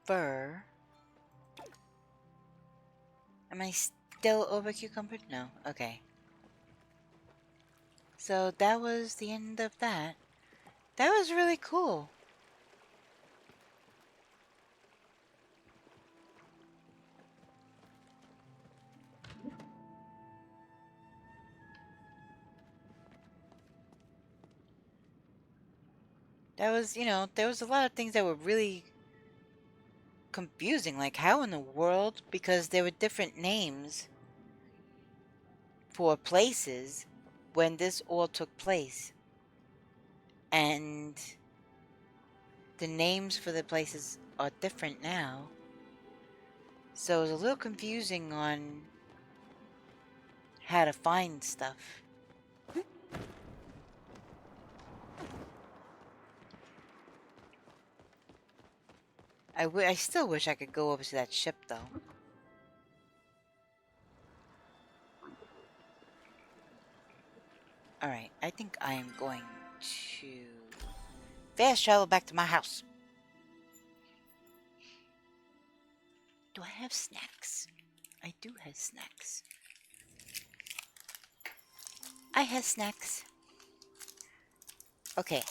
fur. Am I still over cucumbered? No. Okay. So that was the end of that. That was really cool. That was, there was a lot of things that were really confusing. Like, how in the world? Because there were different names for places when this all took place. And the names for the places are different now. So it was a little confusing on how to find stuff. I still wish I could go over to that ship, though. Alright, I think I am going to fast travel back to my house. Do I have snacks? I do have snacks. I have snacks. Okay.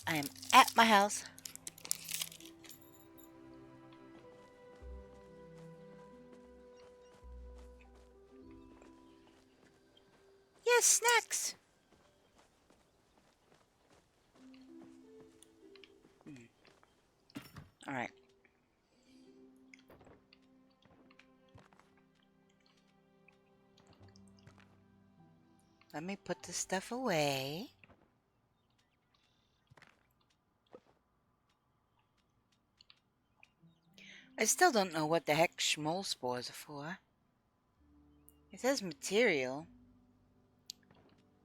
I am at my house. Yes, snacks. Alright. Let me put this stuff away. I still don't know what the heck schmoll spores are for. It says material.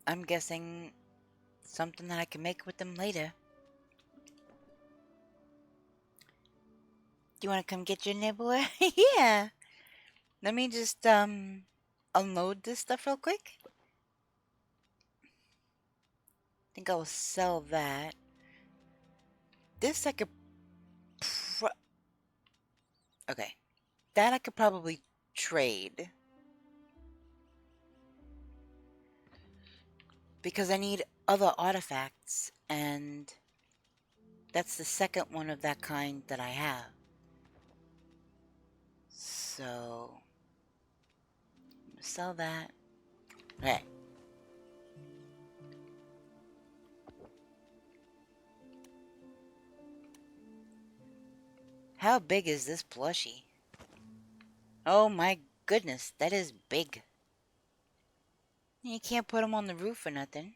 I'm guessing something that I can make with them later. Do you want to come get your nibbler? Yeah. Let me just unload this stuff real quick. I think I'll sell that. This I could okay. That I could probably trade. Because I need other artifacts, and that's the second one of that kind that I have. So, I'm gonna sell that. Okay. How big is this plushie? Oh my goodness, that is big. You can't put them on the roof or nothing.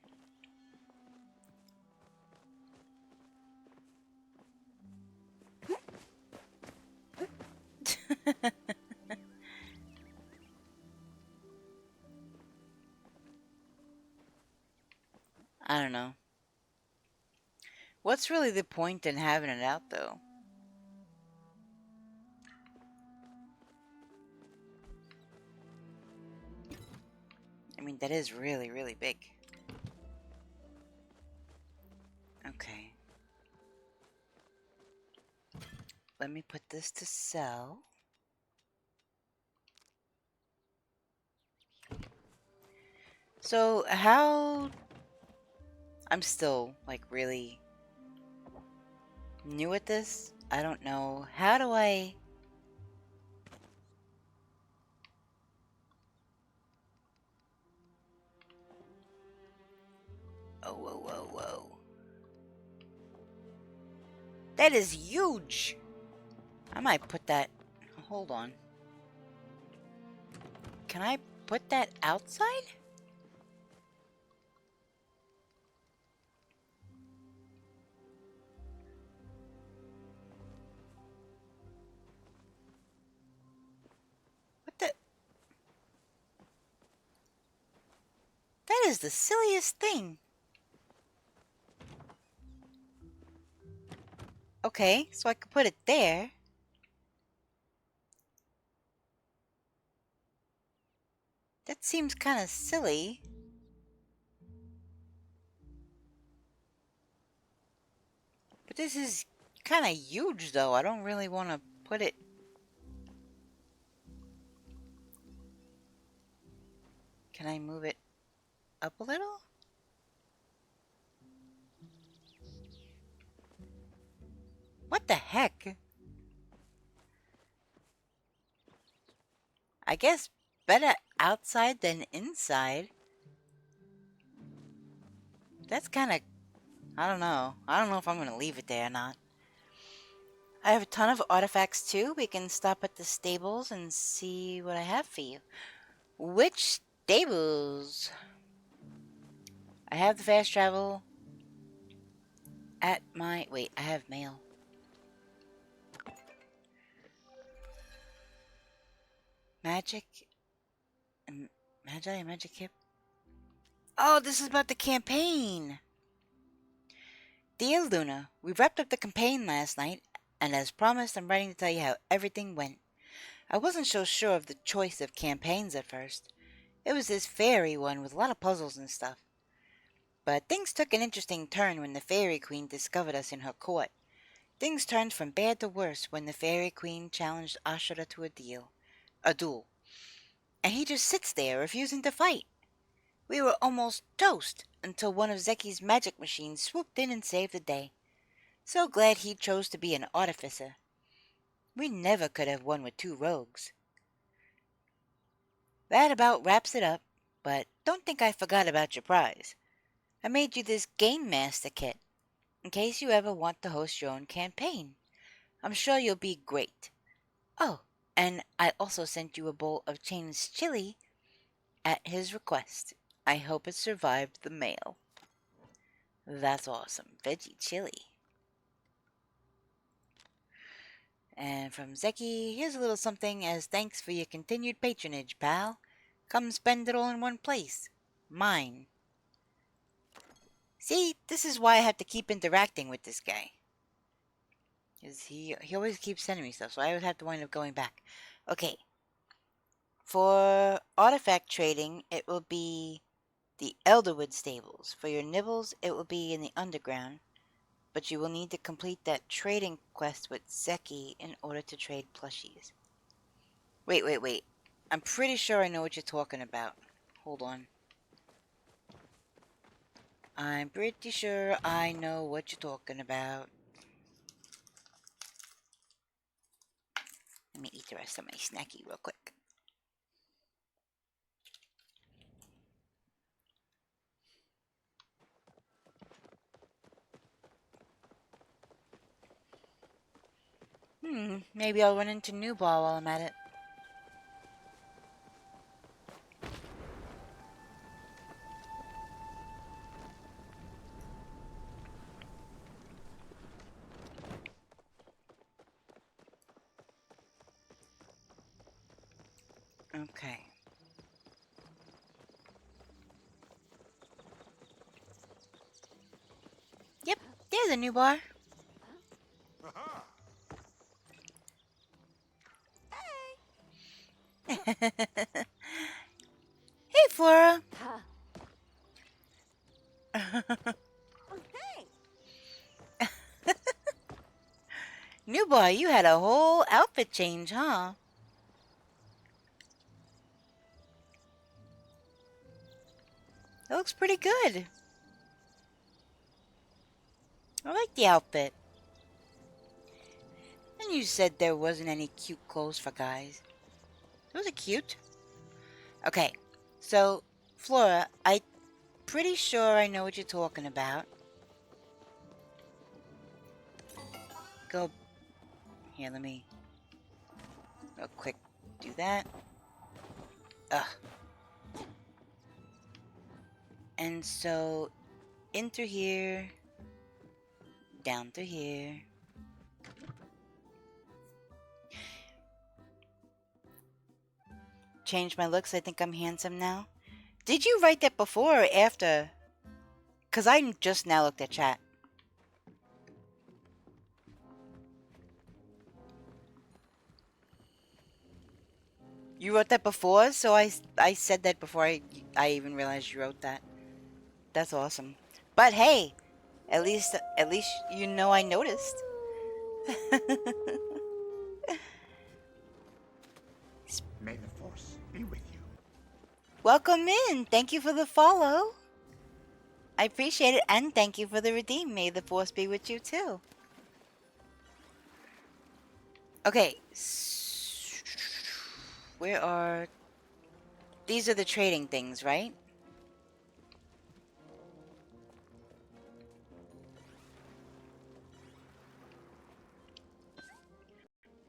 I don't know. What's really the point in having it out, though? I mean, that is really, really big. Okay. Let me put this to sell. So, how... I'm still, like, really new at this. I don't know. How do I... Oh, whoa, whoa, whoa. That is huge! I might put that... Hold on. Can I put that outside? What the... That is the silliest thing. Okay, so I could put it there. That seems kind of silly. But this is kind of huge, though. I don't really want to put it... Can I move it up a little? What the heck? I guess better outside than inside. That's kind of... I don't know. I don't know if I'm going to leave it there or not. I have a ton of artifacts too. We can stop at the stables and see what I have for you. Which stables? I have the fast travel at my... Wait, I have mail. Magic? Magi? Magic Kip? Oh, this is about the campaign! Dear Luna, we wrapped up the campaign last night, and as promised, I'm writing to tell you how everything went. I wasn't so sure of the choice of campaigns at first. It was this fairy one with a lot of puzzles and stuff. But things took an interesting turn when the Fairy Queen discovered us in her court. Things turned from bad to worse when the Fairy Queen challenged Ashura to a duel. And he just sits there refusing to fight. We were almost toast until one of Zeki's magic machines swooped in and saved the day. So glad he chose to be an artificer. We never could have won with two rogues. That about wraps it up, but don't think I forgot about your prize. I made you this Game Master kit, in case you ever want to host your own campaign. I'm sure you'll be great. Oh, and I also sent you a bowl of Chain's chili at his request. I hope it survived the mail. That's awesome. Veggie chili. And from Zeki, here's a little something as thanks for your continued patronage, pal. Come spend it all in one place. Mine. See, this is why I have to keep interacting with this guy. Because he always keeps sending me stuff, so I always have to wind up going back. Okay. For artifact trading, it will be the Elderwood Stables. For your nibbles, it will be in the underground. But you will need to complete that trading quest with Zeki in order to trade plushies. Wait. I'm pretty sure I know what you're talking about. Hold on. I'm pretty sure I know what you're talking about. Let me eat the rest of my snacky real quick. Maybe I'll run into New Ball while I'm at it. Okay. Yep, there's a new bar. Hey, Flora. Hey! New boy, you had a whole outfit change, huh? It looks pretty good. I like the outfit. And you said there wasn't any cute clothes for guys. Those are cute. Okay, so, Flora, I'm pretty sure I know what you're talking about. Go... Here, let me... real quick do that. Ugh. And so, in through here, down through here. Change my looks, I think I'm handsome now. Did you write that before or after? Because I just now looked at chat. You wrote that before, so I said that before I even realized you wrote that. That's awesome. But hey, at least you know I noticed. May the force be with you. Welcome in. Thank you for the follow. I appreciate it, and thank you for the redeem. May the force be with you too. Okay. Where are... These are the trading things, right?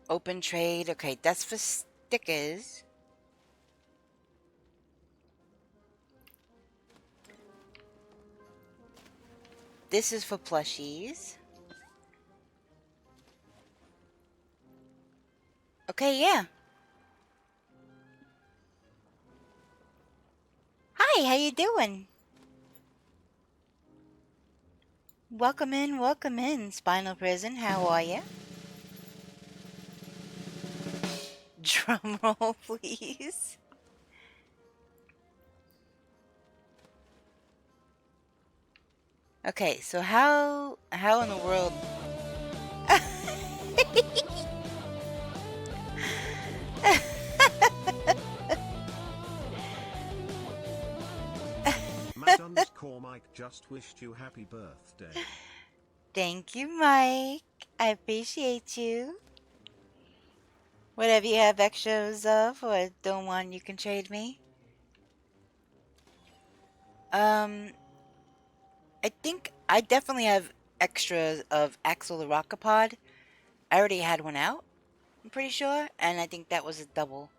Open trade. Okay, that's for stickers. This is for plushies. Okay, yeah. Hi, how you doing? Welcome in, Spinal Prison. How are you? Drum roll, please. Okay, so how in the world... Matt underscore Mike just wished you happy birthday. Thank you, Mike. I appreciate you. Whatever you have extras of or don't want, you can trade me. I think I definitely have extras of Axel the Rockapod. I already had one out, I'm pretty sure, and I think that was a double.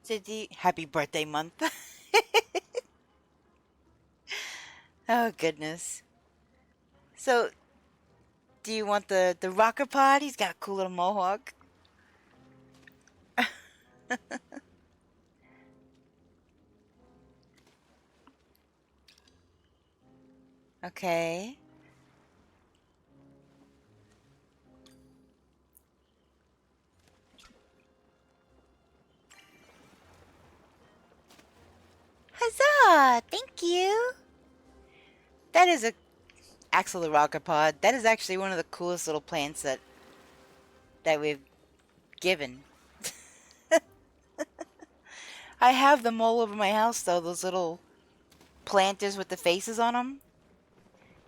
So happy birthday month. Oh goodness. So, do you want the rocker pod? He's got a cool little mohawk. Okay. Huzzah! Thank you. That is a Axel the rocker pod. That is actually one of the coolest little plants that we've given. I have them all over my house though, those little planters with the faces on them.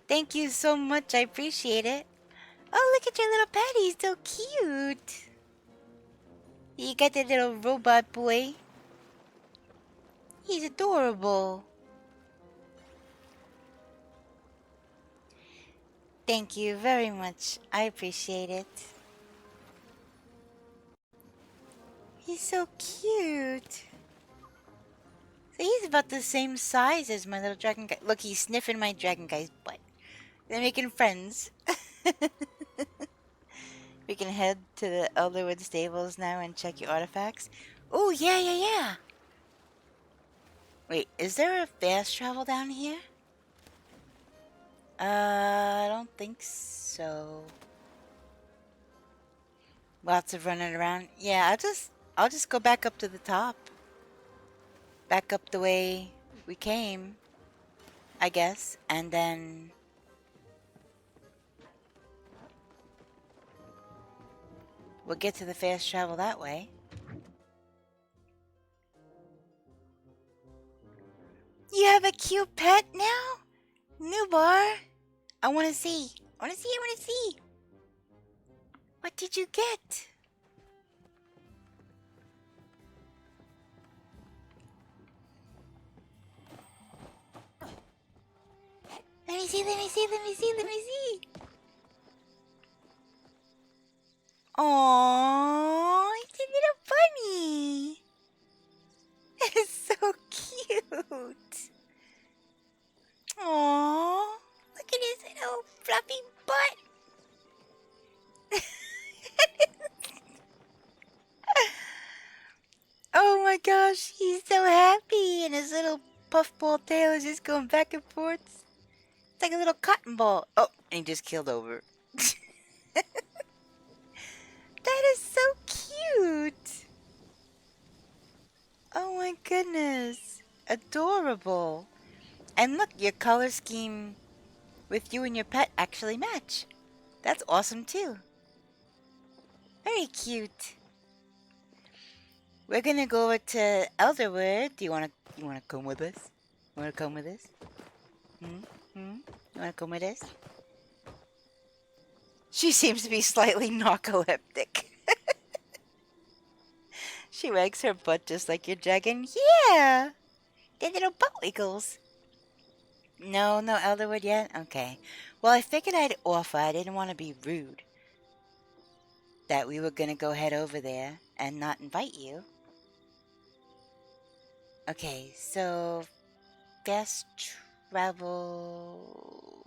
Thank you so much, I appreciate it. Oh, look at your little pet, he's so cute. You got that little robot boy. He's adorable. Thank you very much, I appreciate it. He's so cute. So he's about the same size as my little dragon guy. Look, he's sniffing my dragon guy's butt. They're making friends. We can head to the Elderwood stables now and check your artifacts. Oh, yeah. Wait, is there a fast travel down here? I don't think so. Lots of running around. Yeah, I'll just go back up to the top. Back up the way we came, I guess, and then we'll get to the fast travel that way. You have a cute pet now? New bar? I wanna see. I wanna see. What did you get? Let me see. Aww, it's a little bunny. It's so cute. Aww, look at his little fluffy butt. Oh my gosh, he's so happy, and his little puffball tail is just going back and forth. It's like a little cotton ball. Oh, and he just keeled over. That is so cute. goodness. Adorable. And look, your color scheme with you and your pet actually match. That's awesome too. Very cute. We're gonna go over to Elderwood. Do you wanna come with us? You wanna come with us? Hmm? Hmm? You wanna come with us? She seems to be slightly narcoleptic. She wags her butt just like your dragon. Yeah! The little butt wiggles. No Elderwood yet? Okay. Well, I figured I'd offer. I didn't want to be rude. That we were gonna go head over there and not invite you. Okay, so fast travel.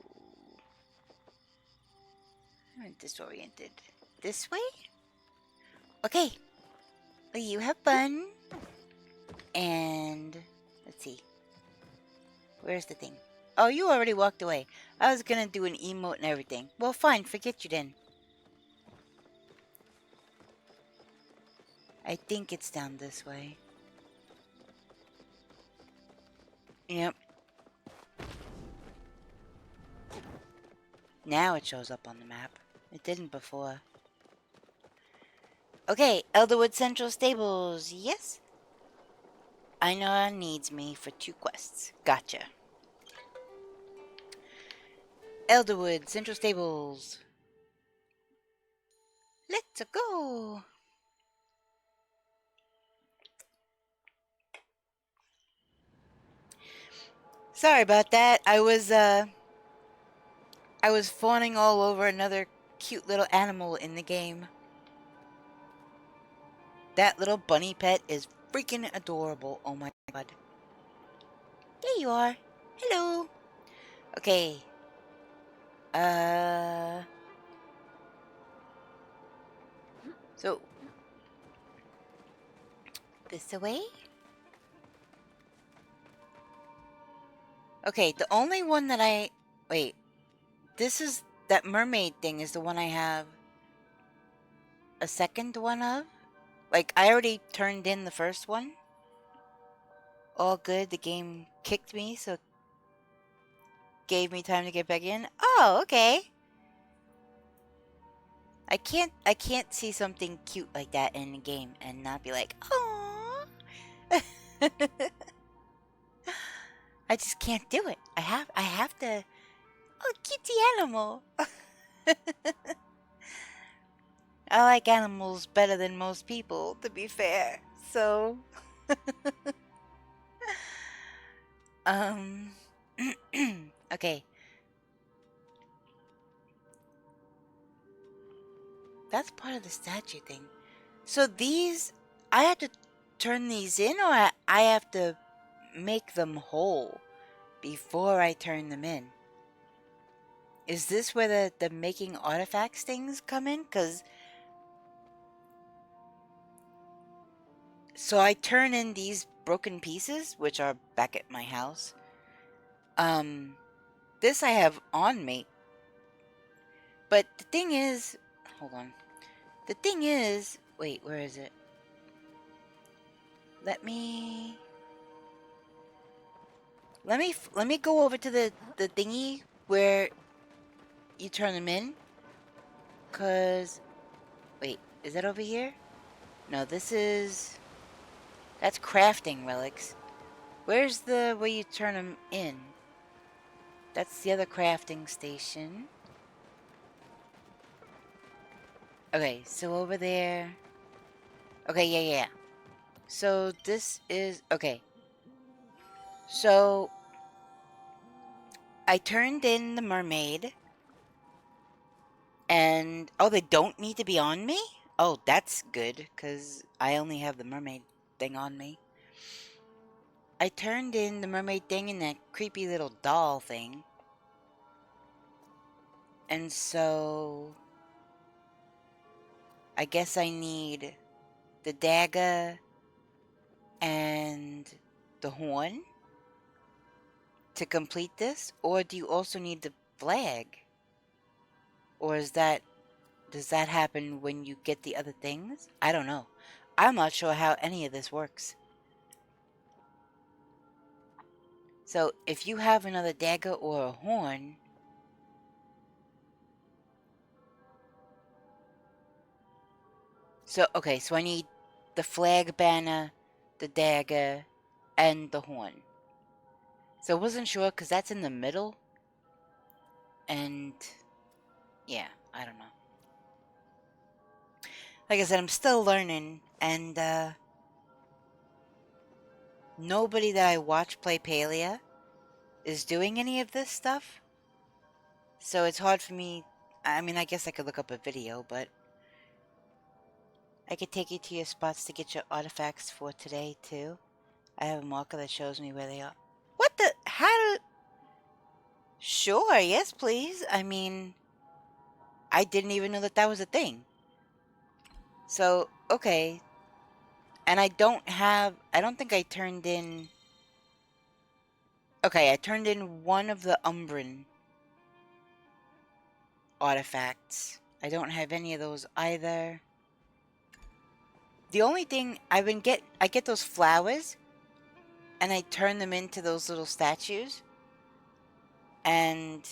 I'm disoriented. This way? Okay. Well, you have fun. And let's see. Where's the thing? Oh, you already walked away. I was gonna do an emote and everything. Well, fine. Forget you then. I think it's down this way. Yep. Now it shows up on the map. It didn't before. Okay, Elderwood Central Stables. Yes. I know it needs me for 2 quests. Gotcha. Elderwood Central Stables. Let's go. Sorry about that. I was fawning all over another cute little animal in the game. That little bunny pet is freaking adorable. Oh my god. There you are. Hello. Okay. So this away? Okay, the only one that wait. That mermaid thing is the one I have a second one of. Like, I already turned in the first one. All good. The game kicked me, so gave me time to get back in. Oh, okay. I can't see something cute like that in the game and not be like, "Aww." I just can't do it. I have to. Oh, kitty animal. I like animals better than most people, to be fair. So, okay. That's part of the statue thing. So these, I have to turn these in, or I have to make them whole before I turn them in? Is this where the making artifacts things come in? So I turn in these broken pieces, which are back at my house. This I have on me. But the thing is, hold on. The thing is, wait, where is it? Let me go over to the thingy where you turn them in. Wait, is that over here? No, that's crafting relics. Where's the way you turn them in? That's the other crafting station. Okay, so over there. Okay, yeah. So this is, okay. So I turned in the mermaid. And, oh, they don't need to be on me? Oh, that's good, because I only have the mermaid thing on me. I turned in the mermaid thing and that creepy little doll thing. And so I guess I need the dagger and the horn to complete this? Or do you also need the flag? Or does that happen when you get the other things? I don't know. I'm not sure how any of this works. So if you have another dagger or a horn, so okay, so I need the flag banner, the dagger, and the horn. So I wasn't sure because that's in the middle. And yeah, I don't know. Like I said, I'm still learning, and nobody that I watch play Palia is doing any of this stuff. So it's hard for me. I mean, I guess I could look up a video, but I could take you to your spots to get your artifacts for today, too. I have a marker that shows me where they are. What the? How do... Sure, yes, please. I mean, I didn't even know that that was a thing. So, okay. And I don't think I turned in... Okay, I turned in one of the Umbran artifacts. I don't have any of those either. The only thing I get those flowers, and I turn them into those little statues. And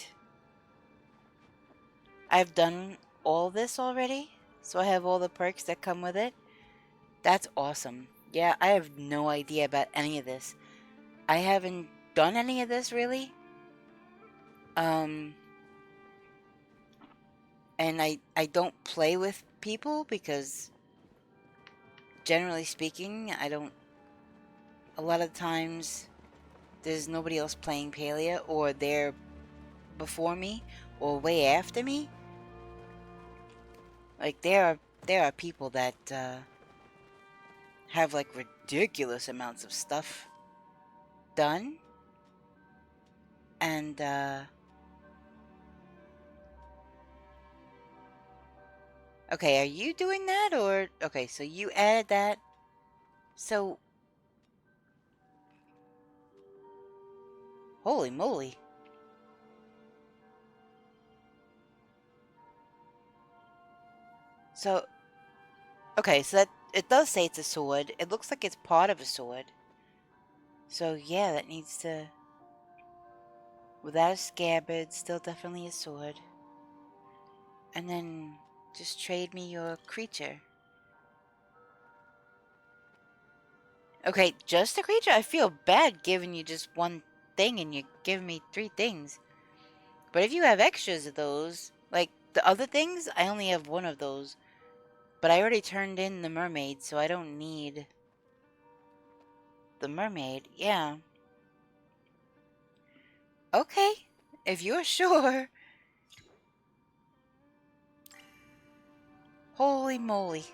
I've done all this already, so I have all the perks that come with it. That's awesome. Yeah, I have no idea about any of this. I haven't done any of this, really. And I don't play with people because, generally speaking, I don't... A lot of times, there's nobody else playing Palia, or they're before me, or way after me. Like, there are people that, have, like, ridiculous amounts of stuff done. And, okay, are you doing that, or... Okay, so you added that. So... Holy moly. So... Okay, so that... It does say it's a sword. It looks like it's part of a sword. So, yeah, that needs to... Without a scabbard, still definitely a sword. And then... Just trade me your creature. Okay, just a creature? I feel bad giving you just one thing and you're giving me 3 things. But if you have extras of those, like the other things, I only have 1 of those. But I already turned in the mermaid, so I don't need the mermaid. Yeah. Okay, if you're sure. Holy moly.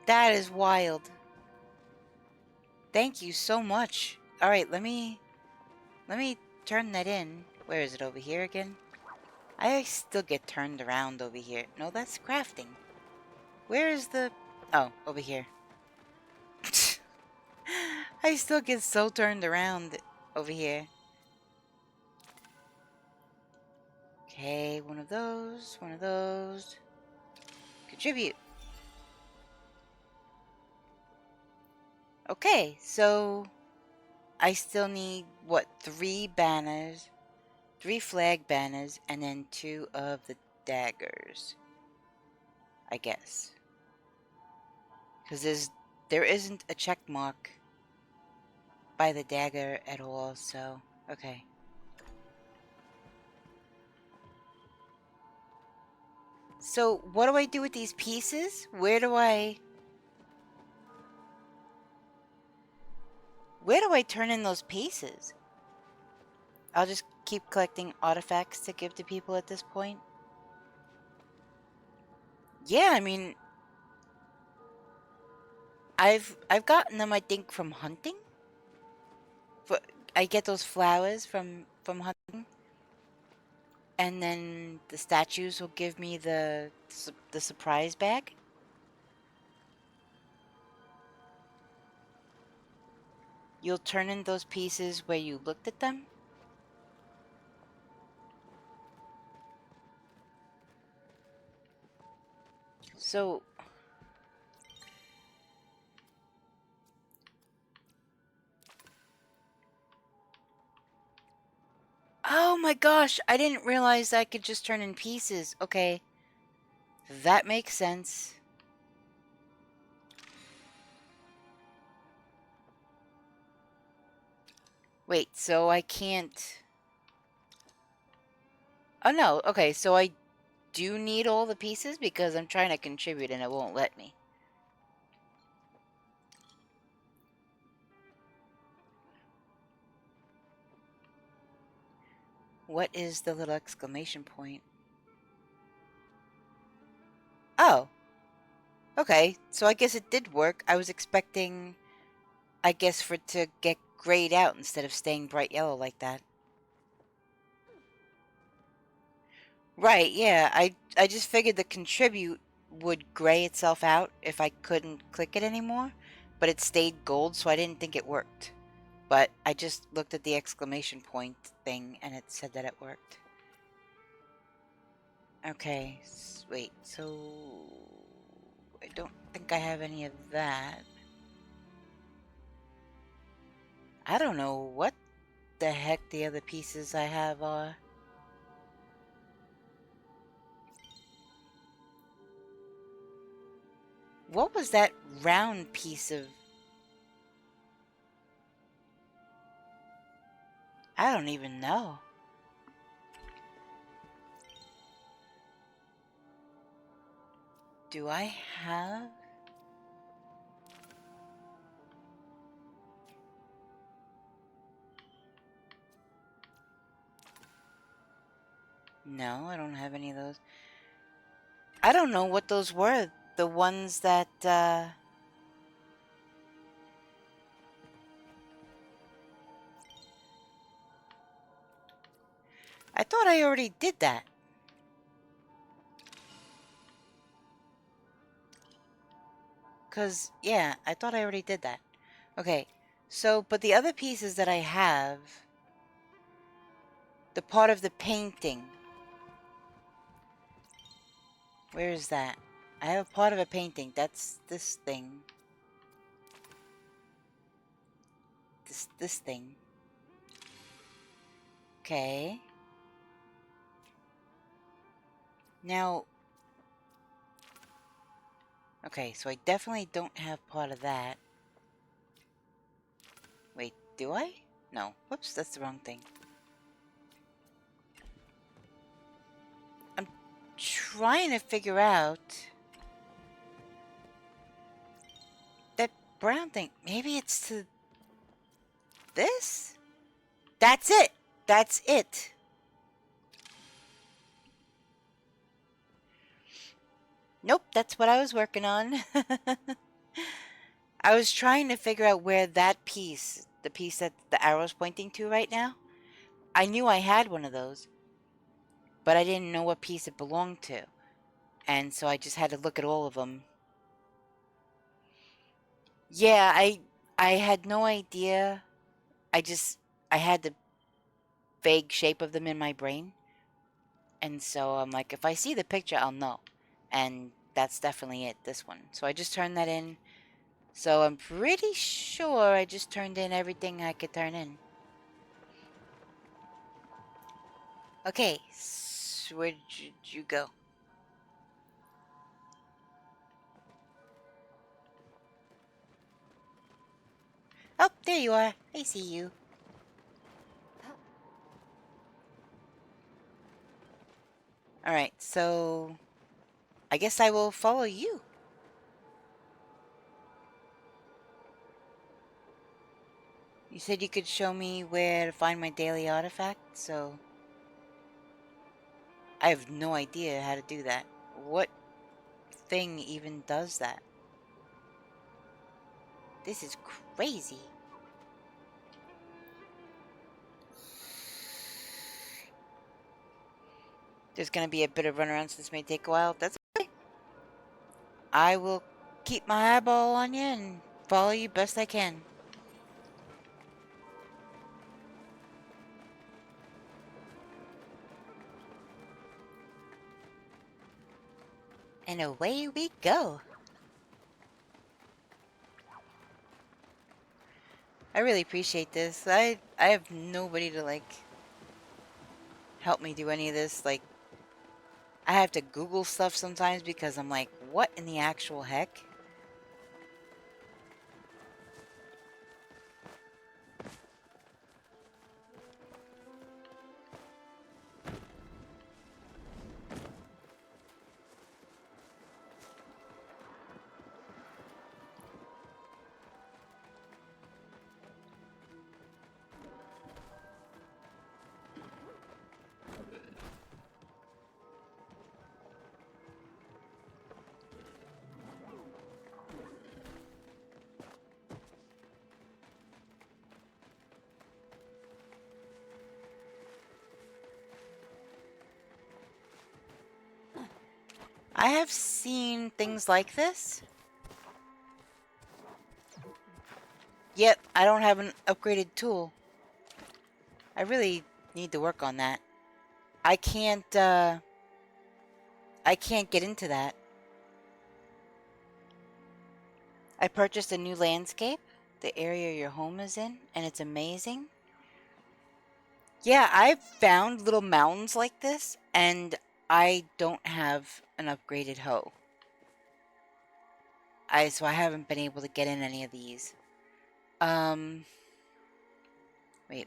That is wild. Thank you so much. Alright, let me turn that in. Where is it, over here again? I still get turned around over here. No, that's crafting. Where is the... Oh, over here. I still get so turned around over here. Okay, one of those, one of those. Contribute. Okay, so I still need, what, 3 banners, 3 flag banners, and then 2 of the daggers, I guess. Because there isn't a check mark by the dagger at all, so, okay. So, what do I do with these pieces? Where do I turn in those pieces? I'll just keep collecting artifacts to give to people at this point. Yeah, I mean, I've gotten them, I think, from hunting. I get those flowers from hunting. And then the statues will give me the surprise bag. You'll turn in those pieces where you looked at them. So... my gosh, I didn't realize I could just turn in pieces. Okay, that makes sense. Wait, so I can't... Oh no, okay, so I do need all the pieces because I'm trying to contribute and it won't let me. What is the little exclamation point? Oh. Okay, so I guess it did work. I was expecting, I guess, for it to get grayed out instead of staying bright yellow like that. Right, yeah. I just figured the contribute would gray itself out if I couldn't click it anymore, but it stayed gold, so I didn't think it worked. But I just looked at the exclamation point thing and it said that it worked. Okay, wait, so I don't think I have any of that. I don't know what the heck the other pieces I have are. What was that round piece of... I don't even know. Do I have... No, I don't have any of those. I don't know what those were. The ones that, I thought I already did that. Because, yeah, I thought I already did that. Okay, so, but the other pieces that I have... The part of the painting... Where is that? I have a part of a painting. That's this thing. This thing. Okay. Now... Okay, so I definitely don't have part of that. Wait, do I? No. Whoops, that's the wrong thing. I'm trying to figure out... That brown thing. Maybe it's to... This? That's it! That's it! Nope, that's what I was working on. I was trying to figure out where that piece, the piece that the arrow's pointing to right now, I knew I had one of those, but I didn't know what piece it belonged to. And so I just had to look at all of them. Yeah, I had no idea. I had the vague shape of them in my brain. And so I'm like, if I see the picture, I'll know. And that's definitely it, this one. So I just turned that in. So I'm pretty sure I just turned in everything I could turn in. Okay, so where did you go? Oh, there you are. I see you. Alright, so I guess I will follow you. You said you could show me where to find my daily artifact, so I have no idea how to do that. What thing even does that? This is crazy. There's gonna be a bit of runaround, so this may take a while. That's okay. I will keep my eyeball on you and follow you best I can. And away we go. I really appreciate this. I have nobody to, like, help me do any of this. Like, I have to Google stuff sometimes because I'm like, what in the actual heck? I have seen things like this. Yet, I don't have an upgraded tool. I really need to work on that. I can't get into that. I purchased a new landscape, the area your home is in, and it's amazing. Yeah, I've found little mountains like this, and I don't have an upgraded hoe. So I haven't been able to get in any of these. Wait,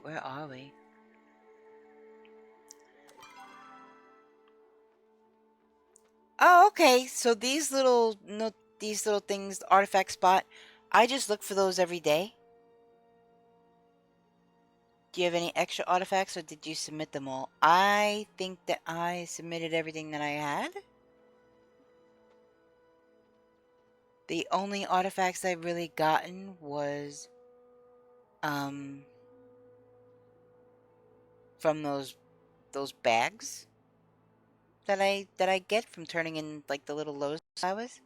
where are we? Oh, okay. So these little things, artifact spot, I just look for those every day. Do you have any extra artifacts, or did you submit them all? I think that I submitted everything that I had. The only artifacts I've really gotten was from those bags that I get from turning in like the little Lowe's flowers.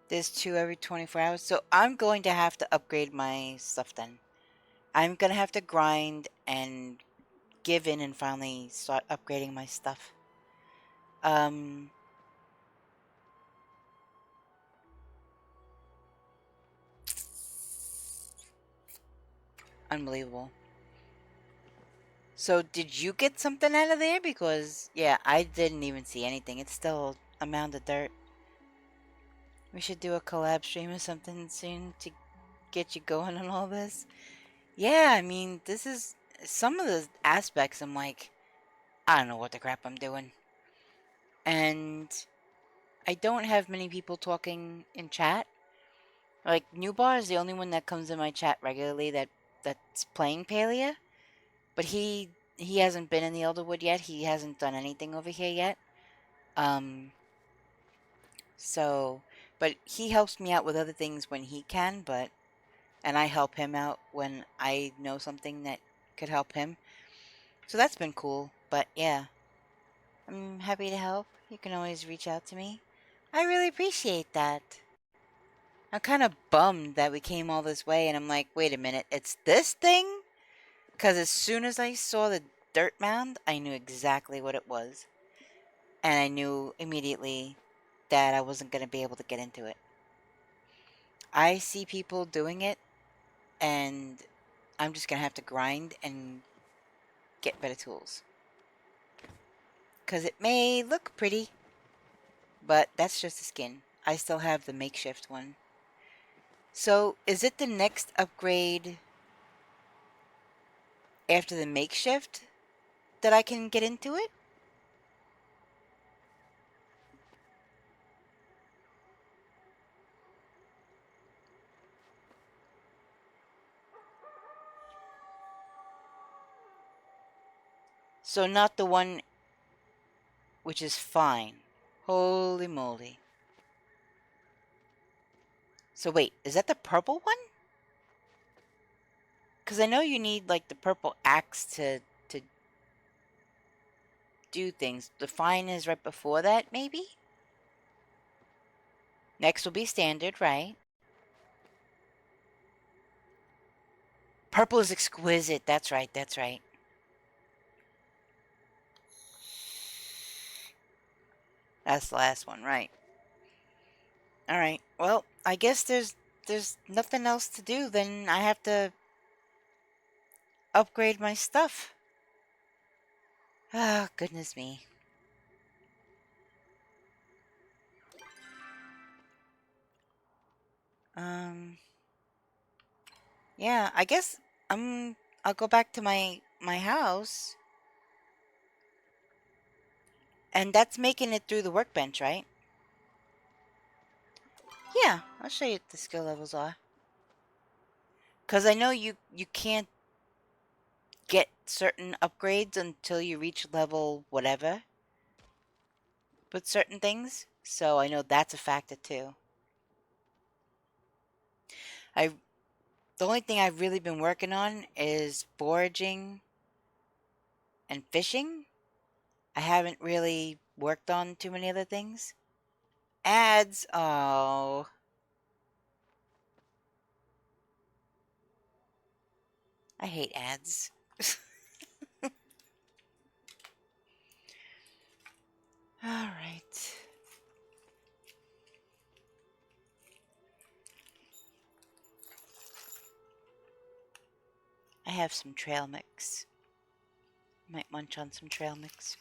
There's 2 every 24 hours. So I'm going to have to upgrade my stuff then. I'm going to have to grind and give in and finally start upgrading my stuff. Unbelievable. So did you get something out of there? Because, yeah, I didn't even see anything. It's still a mound of dirt. We should do a collab stream or something soon to get you going on all this. Yeah, I mean, this is some of the aspects I'm like, I don't know what the crap I'm doing. And I don't have many people talking in chat. Like, Newbar is the only one that comes in my chat regularly that's playing Palia. But he hasn't been in the Elderwood yet. He hasn't done anything over here yet. So, but he helps me out with other things when he can, and I help him out when I know something that could help him. So that's been cool. But yeah, I'm happy to help. You can always reach out to me. I really appreciate that. I'm kind of bummed that we came all this way, and I'm like, wait a minute, it's this thing? Because as soon as I saw the dirt mound, I knew exactly what it was. And I knew immediately that I wasn't going to be able to get into it. I see people doing it, and I'm just going to have to grind and get better tools. Because it may look pretty, but that's just the skin. I still have the makeshift one. So, is it the next upgrade after the makeshift that I can get into it? So not the one which is fine. Holy moly. So wait, is that the purple one? Because I know you need like the purple axe to do things. The fine is right before that, maybe? Next will be standard, right? Purple is exquisite. That's right, that's right. That's the last one, right? Alright, well, I guess there's nothing else to do. Then I have to upgrade my stuff. Oh, goodness me. Um, yeah, I guess I'll go back to my house, and that's making it through the workbench, right? Yeah, I'll show you what the skill levels are. Cause I know you can't get certain upgrades until you reach level whatever with certain things. So I know that's a factor too. I The only thing I've really been working on is foraging and fishing. I haven't really worked on too many other things. Ads, oh, I hate ads. All right. I have some trail mix. Might munch on some trail mix.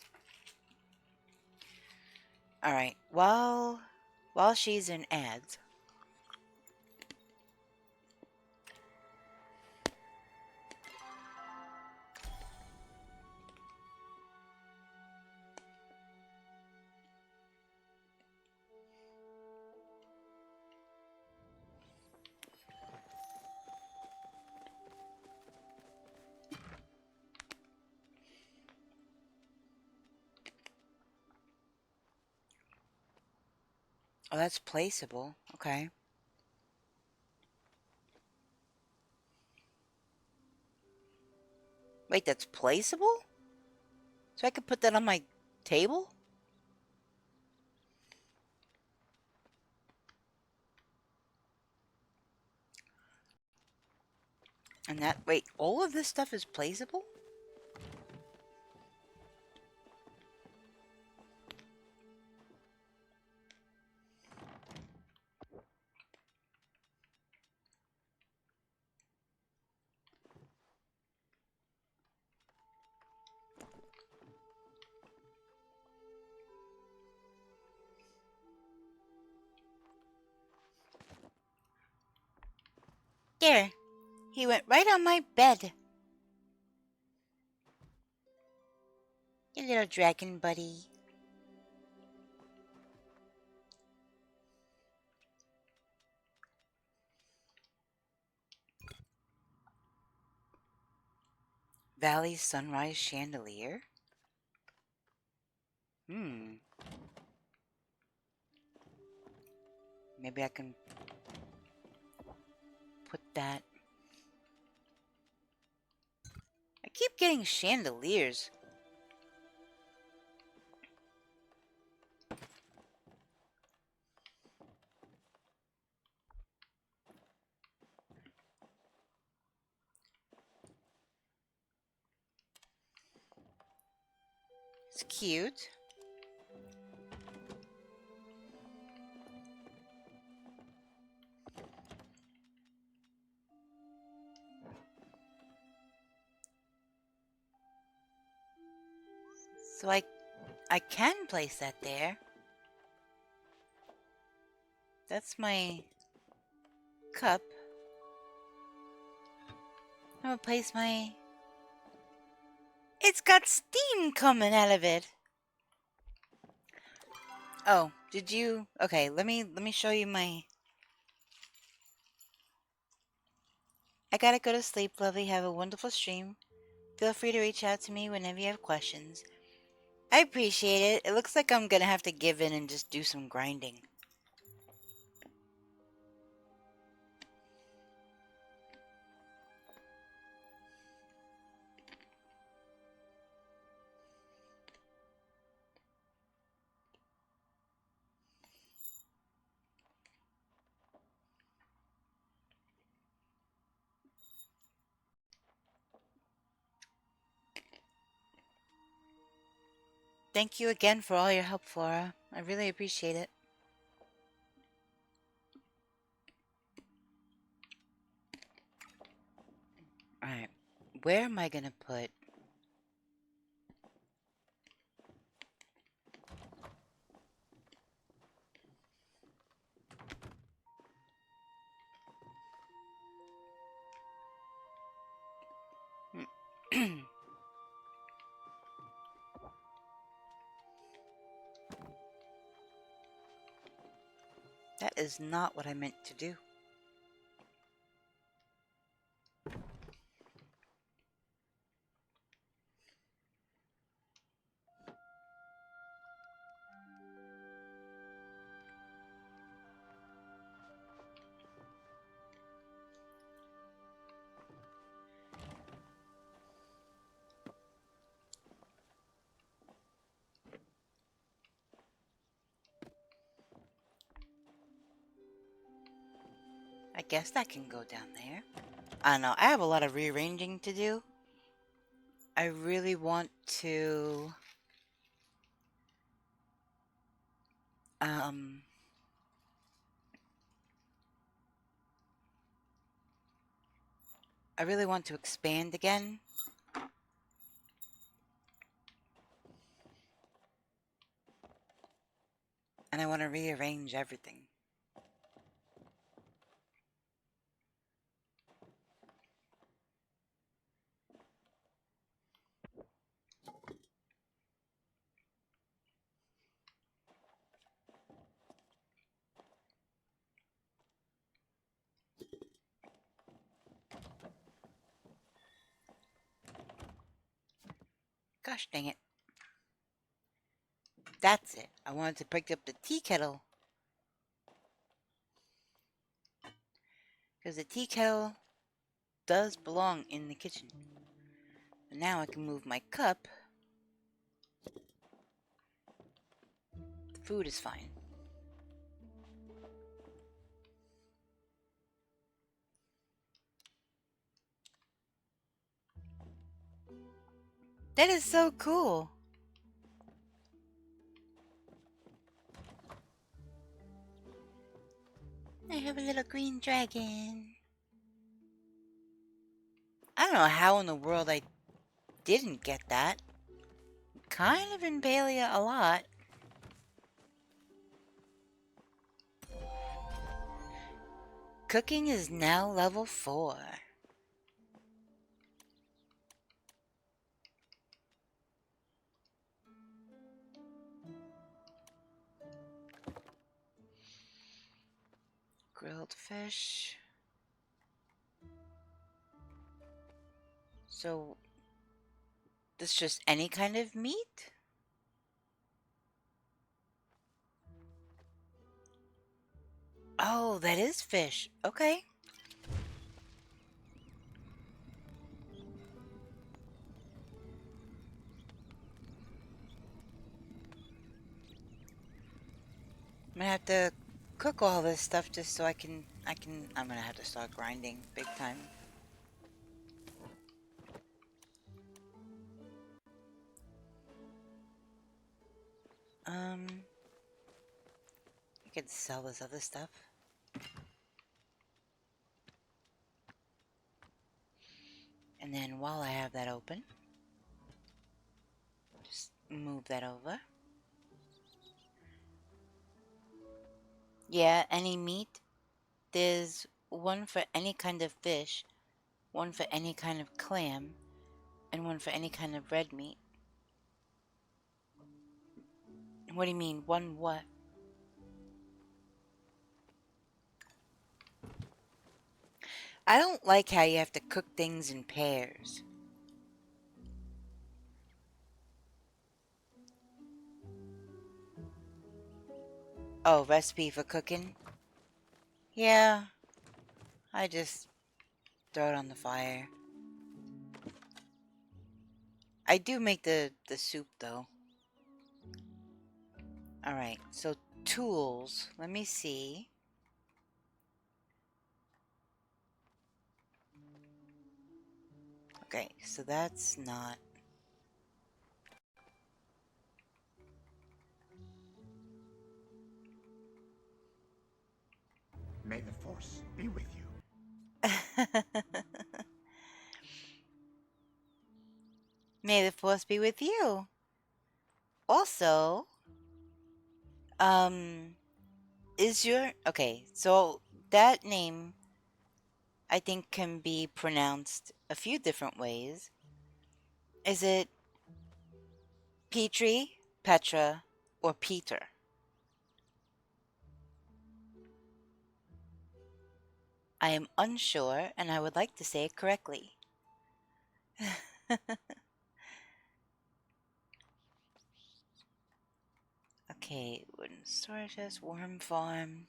All right. While she's in ads, oh, that's placeable. Okay. Wait, that's placeable? So I could put that on my table? And that, wait, all of this stuff is placeable? There. He went right on my bed. You little dragon buddy. Valley Sunrise Chandelier? Hmm. Maybe I can put that. I keep getting chandeliers. It's cute. So I can place that there. That's my cup. I'm gonna place my... It's got steam coming out of it. Oh, did you... Okay, let me show you my... I gotta go to sleep, lovely. Have a wonderful stream. Feel free to reach out to me whenever you have questions. I appreciate it. It looks like I'm gonna have to give in and just do some grinding. Thank you again for all your help, Flora. I really appreciate it. Alright, where am I gonna put... That is not what I meant to do. I guess that can go down there. I don't know. I have a lot of rearranging to do. I really want to um I really want to expand again. And I want to rearrange everything. Gosh dang it. That's it. I wanted to pick up the tea kettle. Because the tea kettle does belong in the kitchen. And now I can move my cup. The food is fine. That is so cool. I have a little green dragon. I don't know how in the world I didn't get that. Kind of in Palia a lot. Cooking is now level 4. Grilled fish. So, this just any kind of meat? Oh, that is fish. Okay. I'm gonna have to cook all this stuff just so I'm gonna have to start grinding big time. I could sell this other stuff. And then while I have that open, just move that over. Yeah, any meat. There's one for any kind of fish, one for any kind of clam, and one for any kind of red meat. What do you mean, one what? I don't like how you have to cook things in pairs. Oh, recipe for cooking? Yeah, I just throw it on the fire. I do make the soup though. Alright, so tools. Let me see. Okay, so that's not... May the force be with you. May the force be with you. Also, is your... Okay, so that name, I think, can be pronounced a few different ways. Is it Petrie, Petra, or Peter? I am unsure, and I would like to say it correctly. Okay, wooden storage chest, worm farm.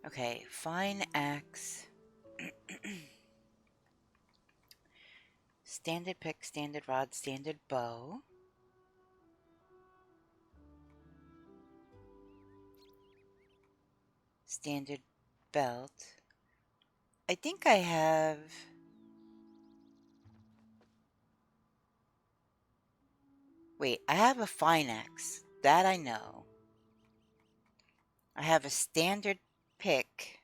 Okay, fine axe. Standard pick, standard rod, standard bow. Standard belt. I think I have... Wait, I have a fine axe. That I know. I have a standard pick.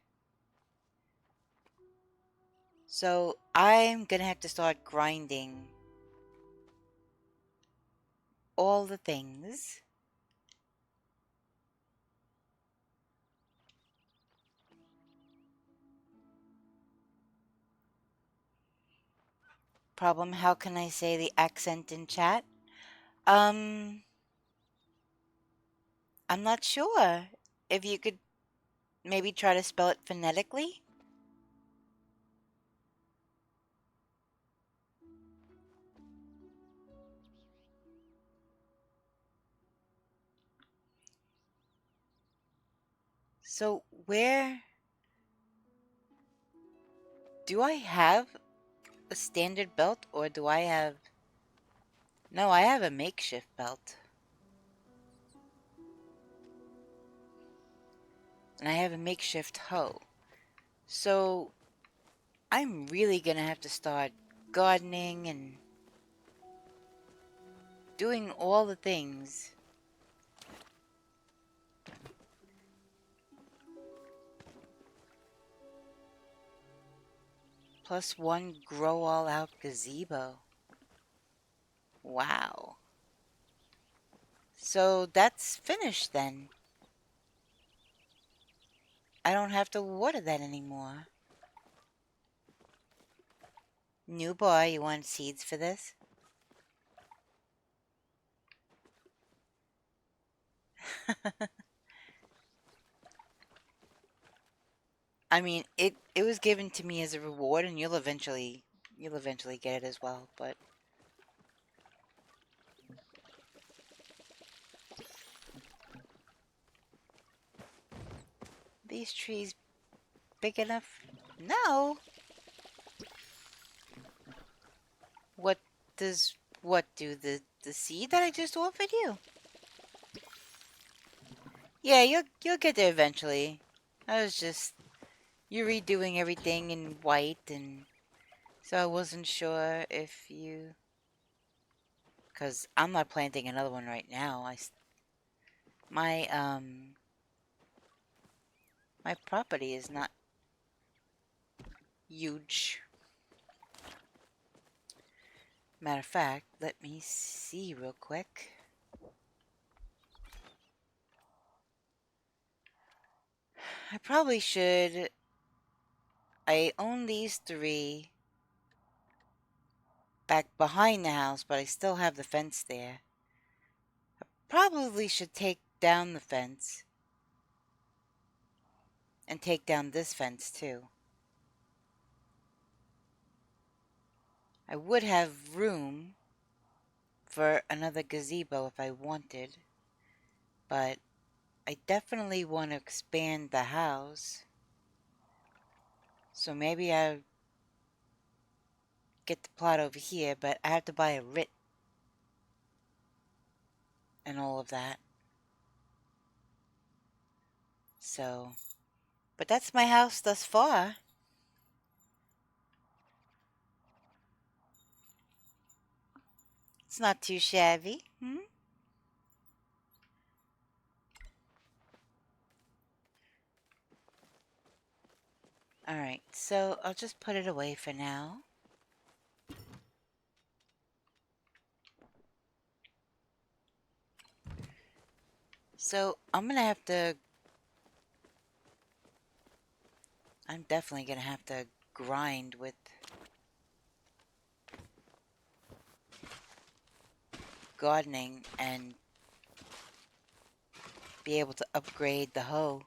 So I'm gonna have to start grinding all the things. Problem, how can I say the accent in chat? I'm not sure. If you could maybe try to spell it phonetically? So where do I have a standard belt, or do I have... No, I have a makeshift belt. And I have a makeshift hoe. So I'm really gonna have to start gardening and doing all the things. Plus one grow all out gazebo. Wow. So that's finished then. I don't have to water that anymore. New boy, you want seeds for this? I mean, it was given to me as a reward, and you'll eventually get it as well, but these trees big enough? No. What does what do the seed that I just offered you? Yeah, you'll get there eventually. I was just you're redoing everything in white, and so I wasn't sure if you, because I'm not planting another one right now. My my property is not huge. Matter of fact, let me see real quick. I probably should. I own these three back behind the house, but I still have the fence there. I probably should take down the fence and take down this fence too. I would have room for another gazebo if I wanted, but I definitely want to expand the house. So maybe I'll get the plot over here, but I have to buy a writ and all of that. So, but that's my house thus far. It's not too shabby. Alright, so I'll just put it away for now. So I'm definitely gonna have to grind with gardening and be able to upgrade the hoe.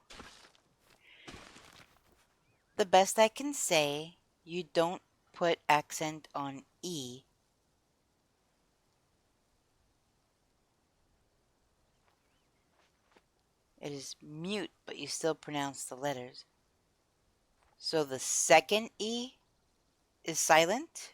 The best I can say, you don't put accent on E. It is mute, but you still pronounce the letters. So the second E is silent.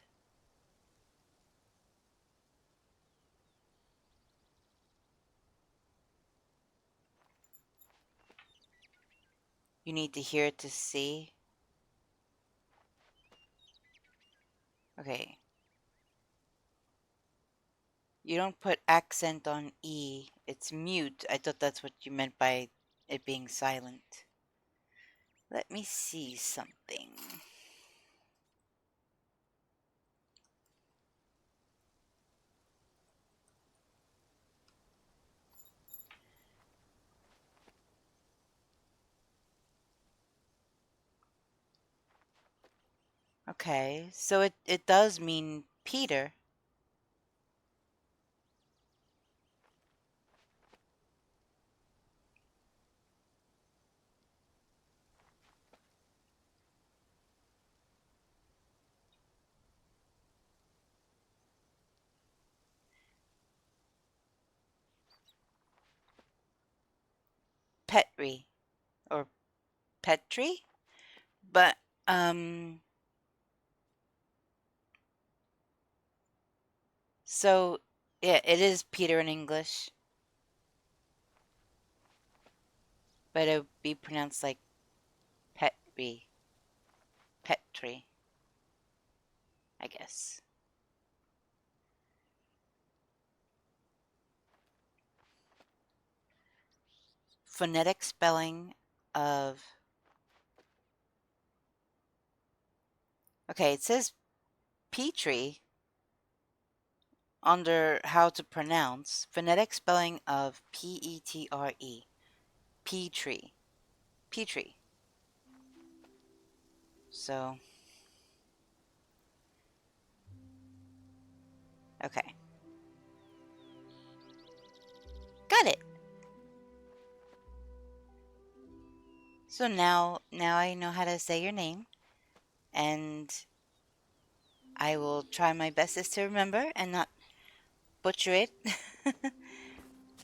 You need to hear it to see. Okay. You don't put accent on E. It's mute. I thought that's what you meant by it being silent. Let me see something. Okay, so it does mean Peter. Petri or Petri, but so yeah, it is Peter in English, but it would be pronounced like Petri, Petri, I guess. Phonetic spelling of. Okay, it says Petri under how to pronounce. Phonetic spelling of P-E-T-R-E. Petri. Petri. So, okay. Got it. So now I know how to say your name, and I will try my bestest to remember and not butcher it.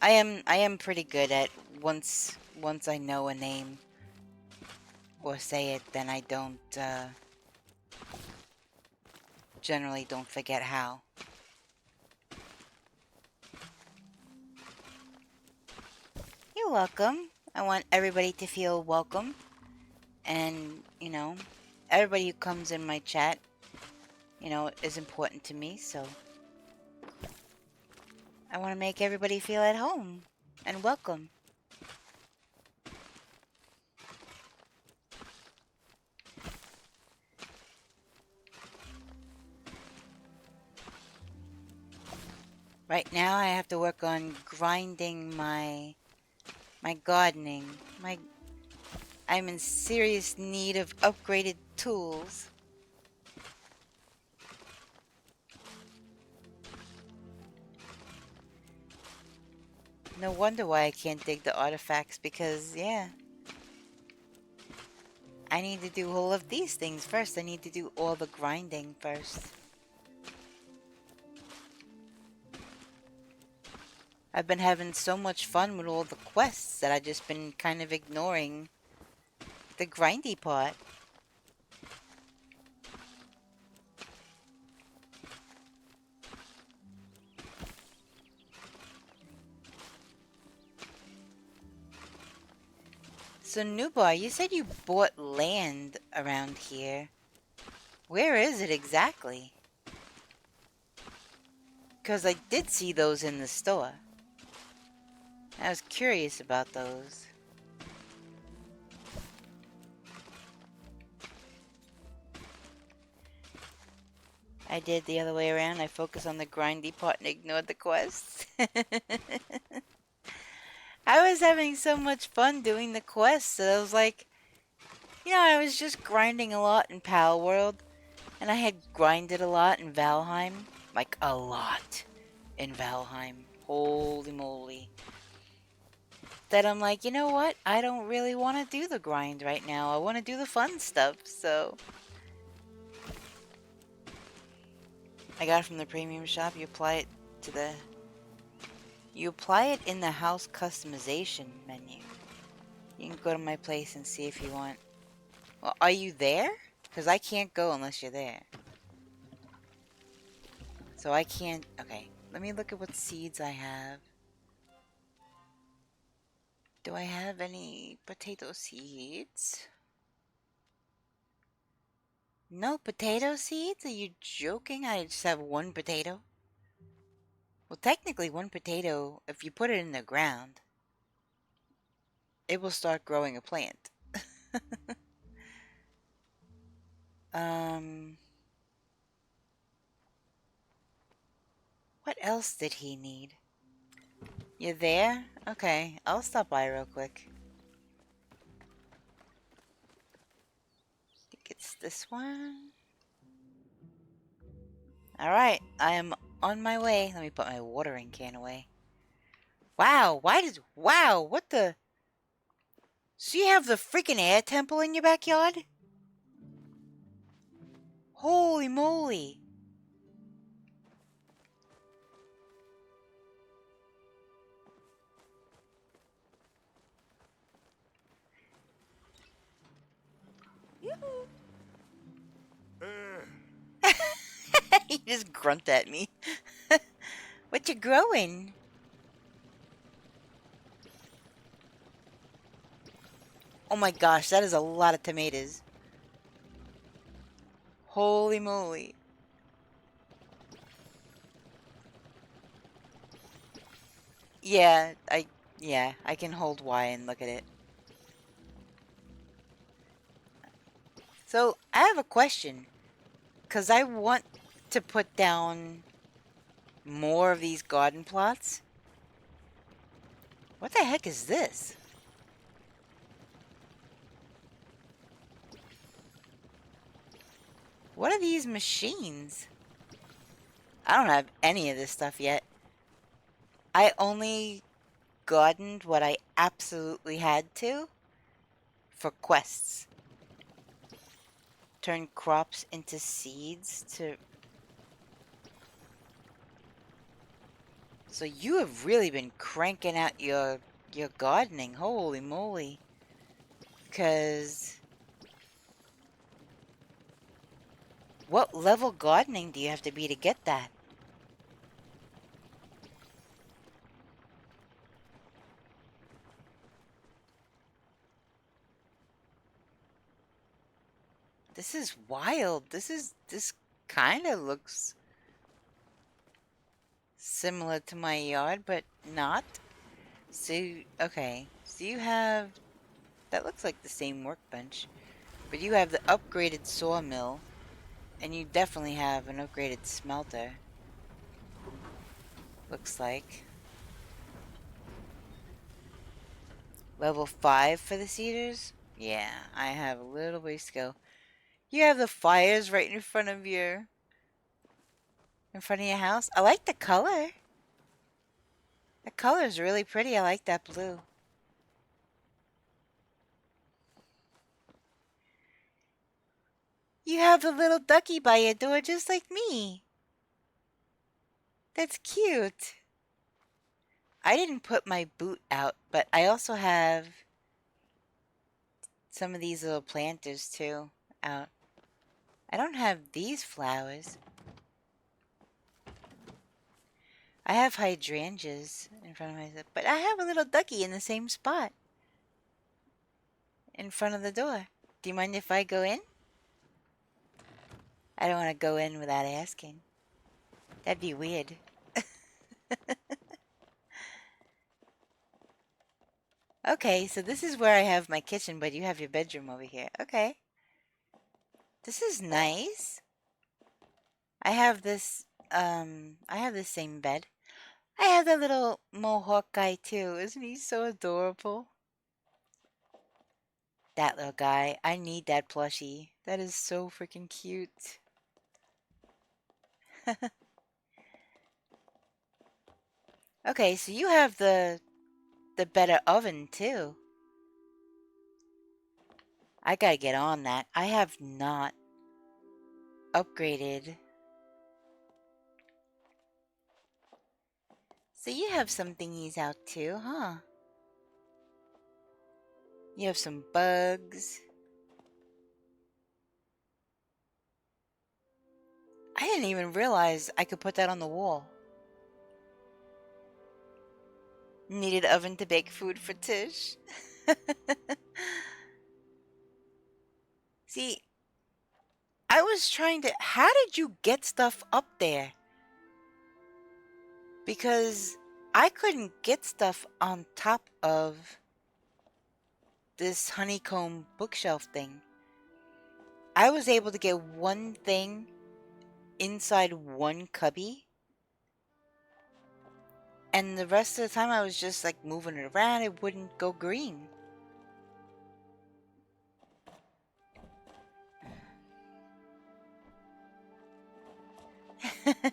I am pretty good at once I know a name or say it, then I don't generally don't forget how. You're welcome. I want everybody to feel welcome, and everybody who comes in my chat, is important to me, so I want to make everybody feel at home and welcome. Right now I have to work on grinding my gardening. I'm in serious need of upgraded tools. No wonder why I can't dig the artifacts, because yeah, I need to do all of these things first. I need to do all the grinding first. I've been having so much fun with all the quests that I've just been kind of ignoring the grindy part. So Nubar, you said you bought land around here. Where is it exactly? Because I did see those in the store. I was curious about those. I did the other way around. I focused on the grindy part and ignored the quests. I was having so much fun doing the quests that I was like, I was just grinding a lot in Pal World, and I had grinded a lot in Valheim. Like, a lot in Valheim. Holy moly. That I'm like, you know what? I don't really want to do the grind right now. I want to do the fun stuff, so. I got it from the premium shop. You apply it to the... You apply it in the house customization menu. You can go to my place and see if you want. Well, are you there? Because I can't go unless you're there. So I can't... Okay, let me look at what seeds I have. Do I have any potato seeds? No potato seeds? Are you joking? I just have one potato? Well, technically one potato, if you put it in the ground, it will start growing a plant. What else did he need? You there? Okay, I'll stop by real quick. I think it's this one. Alright, I am on my way. Let me put my watering can away. Wow, wow, what the? So you have the freaking air temple in your backyard? Holy moly. He just grunt at me. What you growing? Oh my gosh, that is a lot of tomatoes. Holy moly. Yeah, I can hold Y and look at it. So, I have a question. Because I want to put down more of these garden plots. What the heck is this? What are these machines? I don't have any of this stuff yet. I only gardened what I absolutely had to for quests. Turn crops into seeds to... So you have really been cranking out your gardening. Holy moly. Because... What level gardening do you have to be to get that? This is wild. This kind of looks similar to my yard, but not. So, okay. So you have, that looks like the same workbench, but you have the upgraded sawmill, and you definitely have an upgraded smelter. Looks like. Level 5 for the cedars? Yeah, I have a little ways to go. You have the fires right in front of your house. I like the color. The color is really pretty. I like that blue. You have the little ducky by your door just like me. That's cute. I didn't put my boot out, but I also have some of these little planters too out. I don't have these flowers. I have hydrangeas in front of myself, but I have a little ducky in the same spot in front of the door. Do you mind if I go in? I don't want to go in without asking. That'd be weird. Okay, so this is where I have my kitchen, but you have your bedroom over here. Okay. This is nice. I have this same bed. I have the little mohawk guy too. Isn't he so adorable? That little guy. I need that plushie. That is so freaking cute. Okay, so you have the better oven too. I gotta get on that. I have not upgraded. So you have some thingies out too, huh? You have some bugs. I didn't even realize I could put that on the wall. Needed oven to bake food for Tish. See, I was trying to... How did you get stuff up there? Because I couldn't get stuff on top of this honeycomb bookshelf thing. I was able to get one thing inside one cubby, and the rest of the time I was just like moving it around. It wouldn't go green. A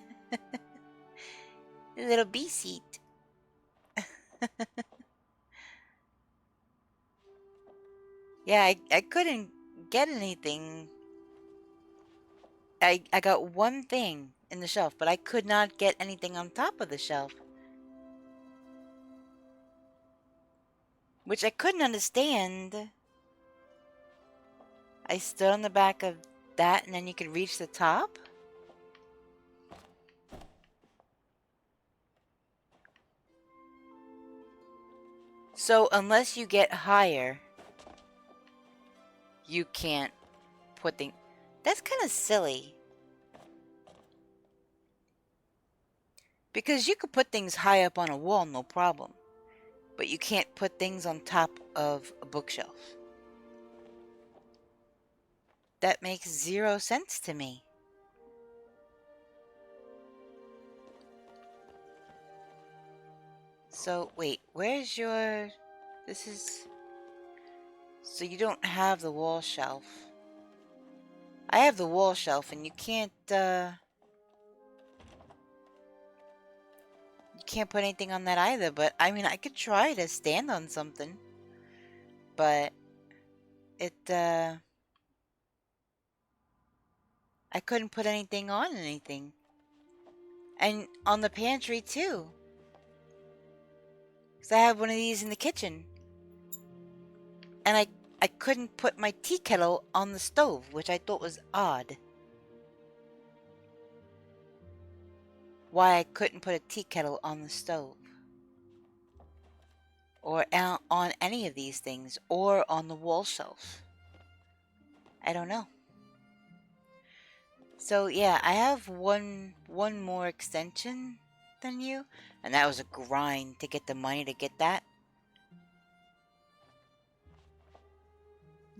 little bee seat. Yeah, I couldn't get anything. I got one thing in the shelf, but I could not get anything on top of the shelf. Which I couldn't understand. I stood on the back of that and then you could reach the top? So unless you get higher, you can't put things... That's kind of silly. Because you could put things high up on a wall, no problem. But you can't put things on top of a bookshelf. That makes zero sense to me. So, wait, where's your... This is... So you don't have the wall shelf. I have the wall shelf and you can't put anything on that either, but I mean, I could try to stand on something. But it, I couldn't put anything on anything. And on the pantry too. Because I have one of these in the kitchen. And I couldn't put my tea kettle on the stove, which I thought was odd. Why I couldn't put a tea kettle on the stove. Or on any of these things. Or on the wall shelf. I don't know. So yeah, I have one more extension than you. And that was a grind to get the money to get that.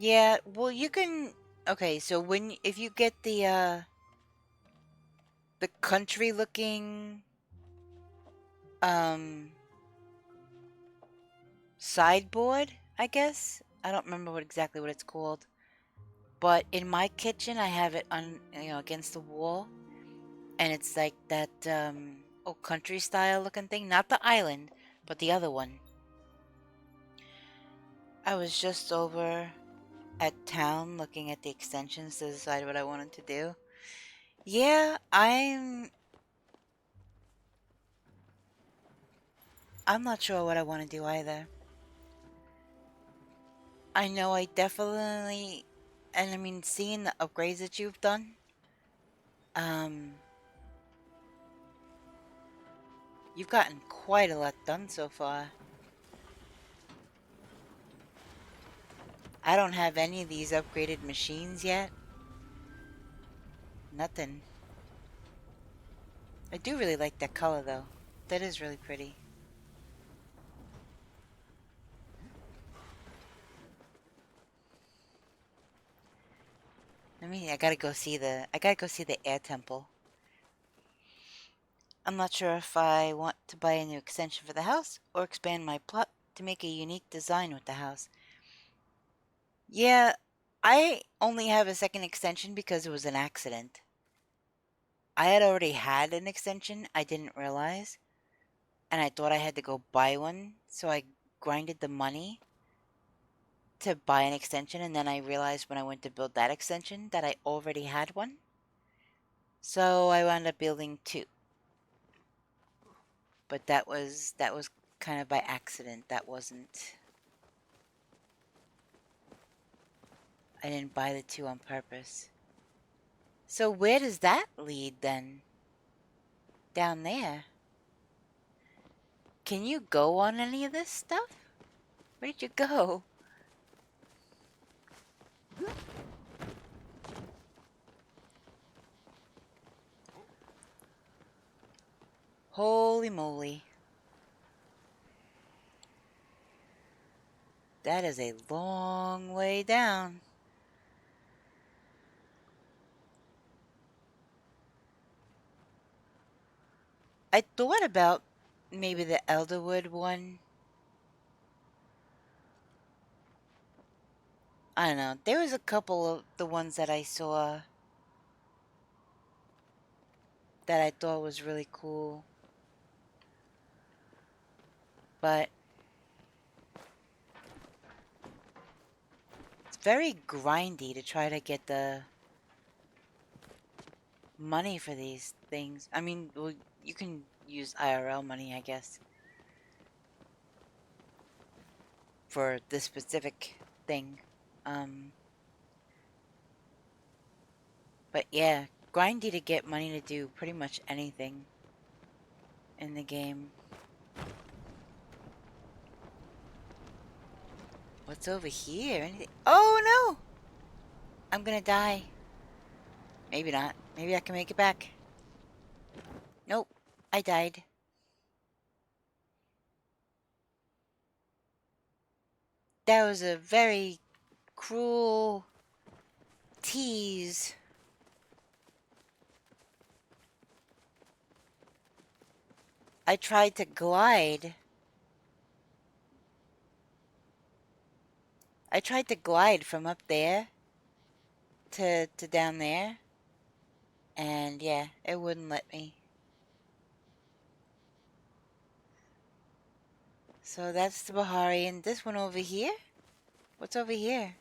Yeah, well you can... Okay, so if you get the country looking sideboard, I guess. I don't remember exactly what it's called. But in my kitchen I have it against the wall. And it's like that old country style looking thing, not the island, but the other one. I was just over at town looking at the extensions to decide what I wanted to do. Yeah, I'm not sure what I want to do either. I know I definitely, and I mean, seeing the upgrades that you've done, you've gotten quite a lot done so far. I don't have any of these upgraded machines yet. Nothing. I do really like that color though. That is really pretty. I gotta go see the air temple. I'm not sure if I want to buy a new extension for the house or expand my plot to make a unique design with the house. Yeah, I only have a second extension because it was an accident. I had already had an extension, I didn't realize. and I thought I had to go buy one, so I grinded the money to buy an extension, and then I realized when I went to build that extension that I already had one. So I wound up building two. But that was kind of by accident. That wasn't, I didn't buy the two on purpose. So where does that lead then? Down there. Can you go on any of this stuff? Where did you go? Holy moly. That is a long way down. I thought about maybe the Elderwood one. I don't know. There was a couple of the ones that I saw that I thought was really cool. But it's very grindy to try to get the money for these things. I mean, well, you can use IRL money, I guess, for this specific thing. But yeah, grindy to get money to do pretty much anything in the game. What's over here? Anything? Oh no! I'm gonna die. Maybe not. Maybe I can make it back. Nope. I died. That was a very cruel tease. I tried to glide. I tried to glide from up there to down there. And yeah, it wouldn't let me. So that's the Bahari, and this one over here? What's over here?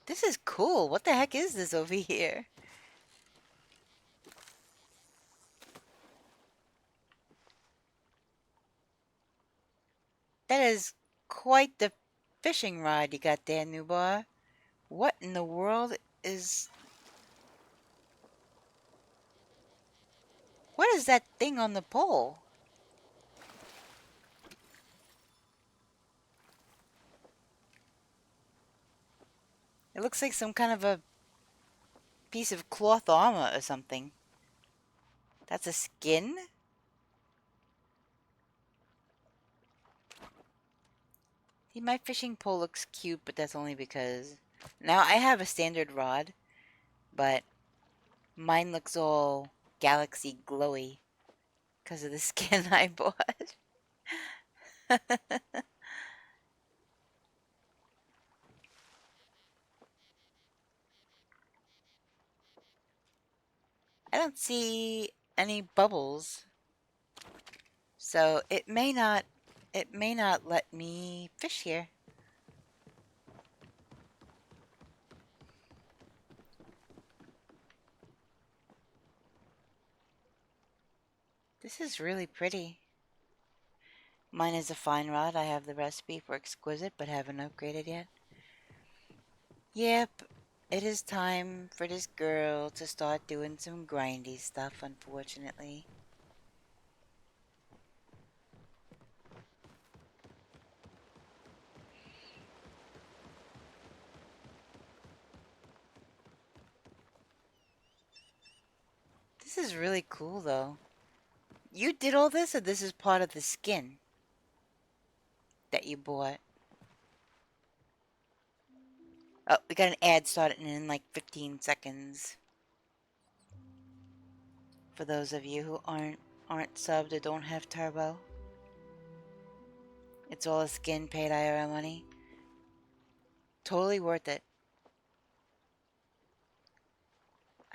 This is cool. What the heck is this over here? That is quite the fishing rod you got there, Nubar. What in the world is... What is that thing on the pole? It looks like some kind of a piece of cloth armor or something. That's a skin? See, my fishing pole looks cute, but that's only because... Now, I have a standard rod, but mine looks all galaxy glowy because of the skin I bought. I don't see any bubbles, so it may not let me fish here. This is really pretty. Mine is a fine rod. I have the recipe for exquisite, but haven't upgraded yet. Yep, it is time for this girl to start doing some grindy stuff, unfortunately. This is really cool, though. You did all this, or this is part of the skin that you bought? Oh, we got an ad starting in like 15 seconds. For those of you who aren't subbed or don't have turbo. It's all a skin, paid IRL money. Totally worth it.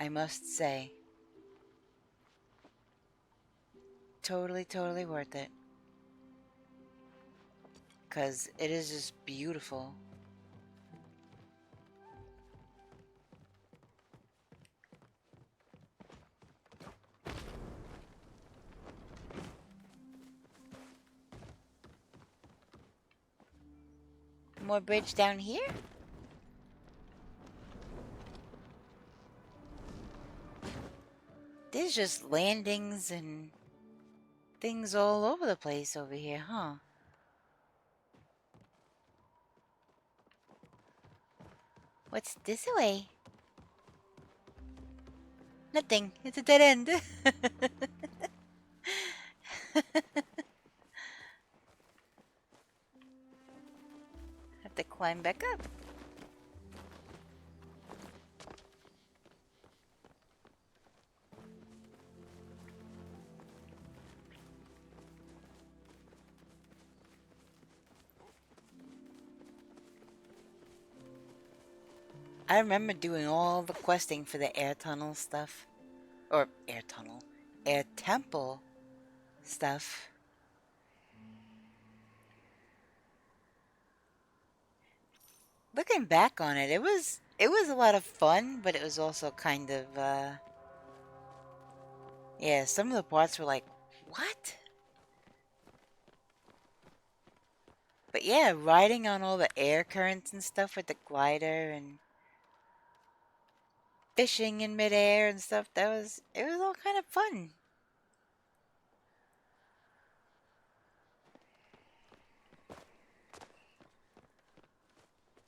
I must say. Totally, totally worth it. Because it is just beautiful. More bridge down here? There's just landings and things all over the place over here, huh? What's this way? Nothing. It's a dead end. Have to climb back up. I remember doing all the questing for the air tunnel stuff. Or air tunnel. Air temple stuff. Looking back on it, it was a lot of fun, but it was also kind of yeah, some of the parts were like, what? But yeah, riding on all the air currents and stuff with the glider and fishing in midair and stuff, it was all kind of fun.